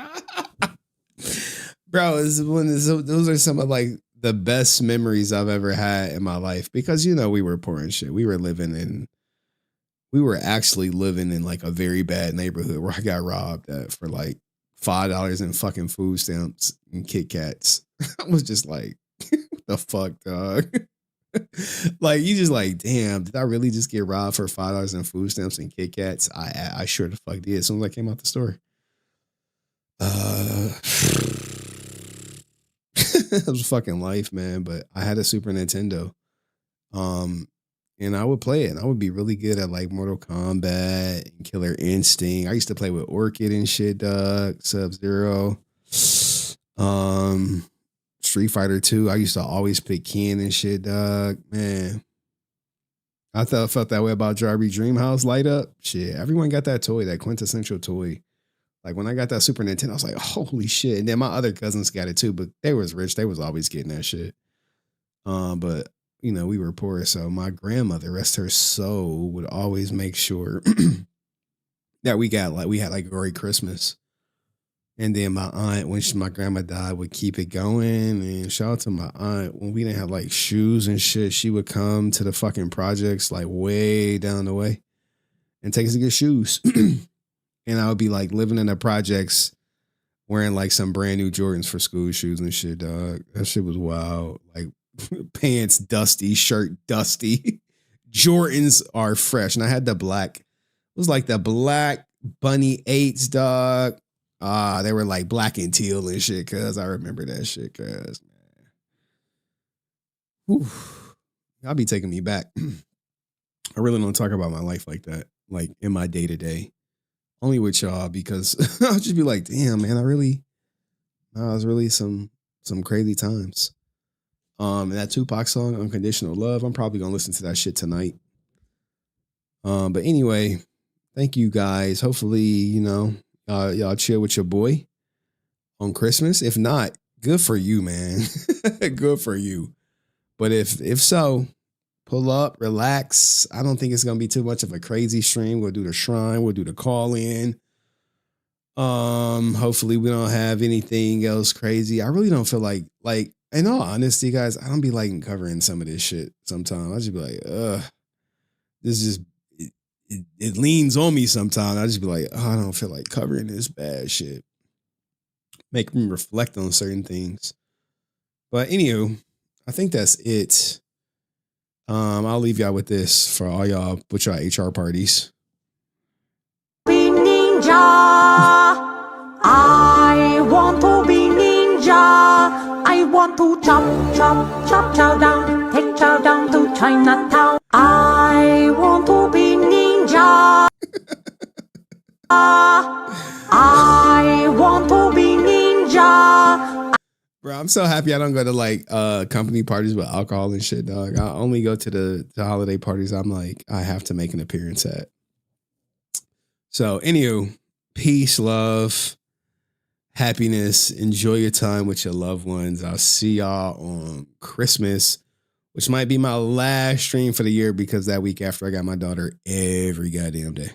Bro, those are some of like the best memories I've ever had in my life. Because, you know, we were poor and shit. We were actually living in like a very bad neighborhood where I got robbed for like $5 in fucking food stamps and Kit Kats. I was just like, what the fuck, dog? Like, you just like, damn, did I really just get robbed for $5 in food stamps and Kit Kats? I sure the fuck did as soon as I came out the store. It was fucking life, man. But I had a Super Nintendo. And I would play it. And I would be really good at like Mortal Kombat and Killer Instinct. I used to play with Orchid and shit, dog. Sub-Zero. Street Fighter 2. I used to always pick Ken and shit, dog. Man. I felt that way about Jarby Dreamhouse Light Up. Shit, everyone got that toy, that quintessential toy. Like when I got that Super Nintendo, I was like, holy shit. And then my other cousins got it too, but they was rich. They was always getting that shit. But you know, we were poor. So my grandmother, rest her soul, would always make sure that we had like a great Christmas. And then my aunt, when my grandma died, would keep it going. And shout out to my aunt, when we didn't have like shoes and shit, she would come to the fucking projects like way down the way and take us to get shoes. And I would be like living in the projects wearing like some brand new Jordans for school shoes and shit, dog. That shit was wild. Like pants dusty, shirt dusty. Jordans are fresh. And I had the black, it was like the black Bunny 8s, dog. They were like black and teal and shit, cuz I remember that shit, cuz, man. Whew. Y'all be taking me back. I really don't talk about my life like that, like in my day to day. Only with y'all, because I'll just be like, damn, man, it was really some crazy times. And that Tupac song, Unconditional Love, I'm probably gonna listen to that shit tonight. But anyway, thank you guys. Hopefully, you know, y'all chill with your boy on Christmas. If not, good for you, man. Good for you. But if so, pull up, relax. I don't think it's gonna be too much of a crazy stream. We'll do the shrine, we'll do the call in. Hopefully we don't have anything else crazy. I really don't feel like in all honesty, guys, I don't be liking covering some of this shit sometimes. I just be like, this just it leans on me sometimes. I just be like, I don't feel like covering this bad shit. Make me reflect on certain things. But anywho, I think that's it. I'll leave y'all with this for all y'all with y'all HR parties. Be ninja. I want to be ninja. I want to chop, chow down, take chow down to Chinatown. I want to be ninja. I want to be ninja. Bro, I'm so happy I don't go to like company parties with alcohol and shit, dog. I only go to the holiday parties I'm like, I have to make an appearance at. So, anywho, peace, love, happiness. Enjoy your time with your loved ones. I'll see y'all on Christmas, which might be my last stream for the year because that week after I got my daughter every goddamn day.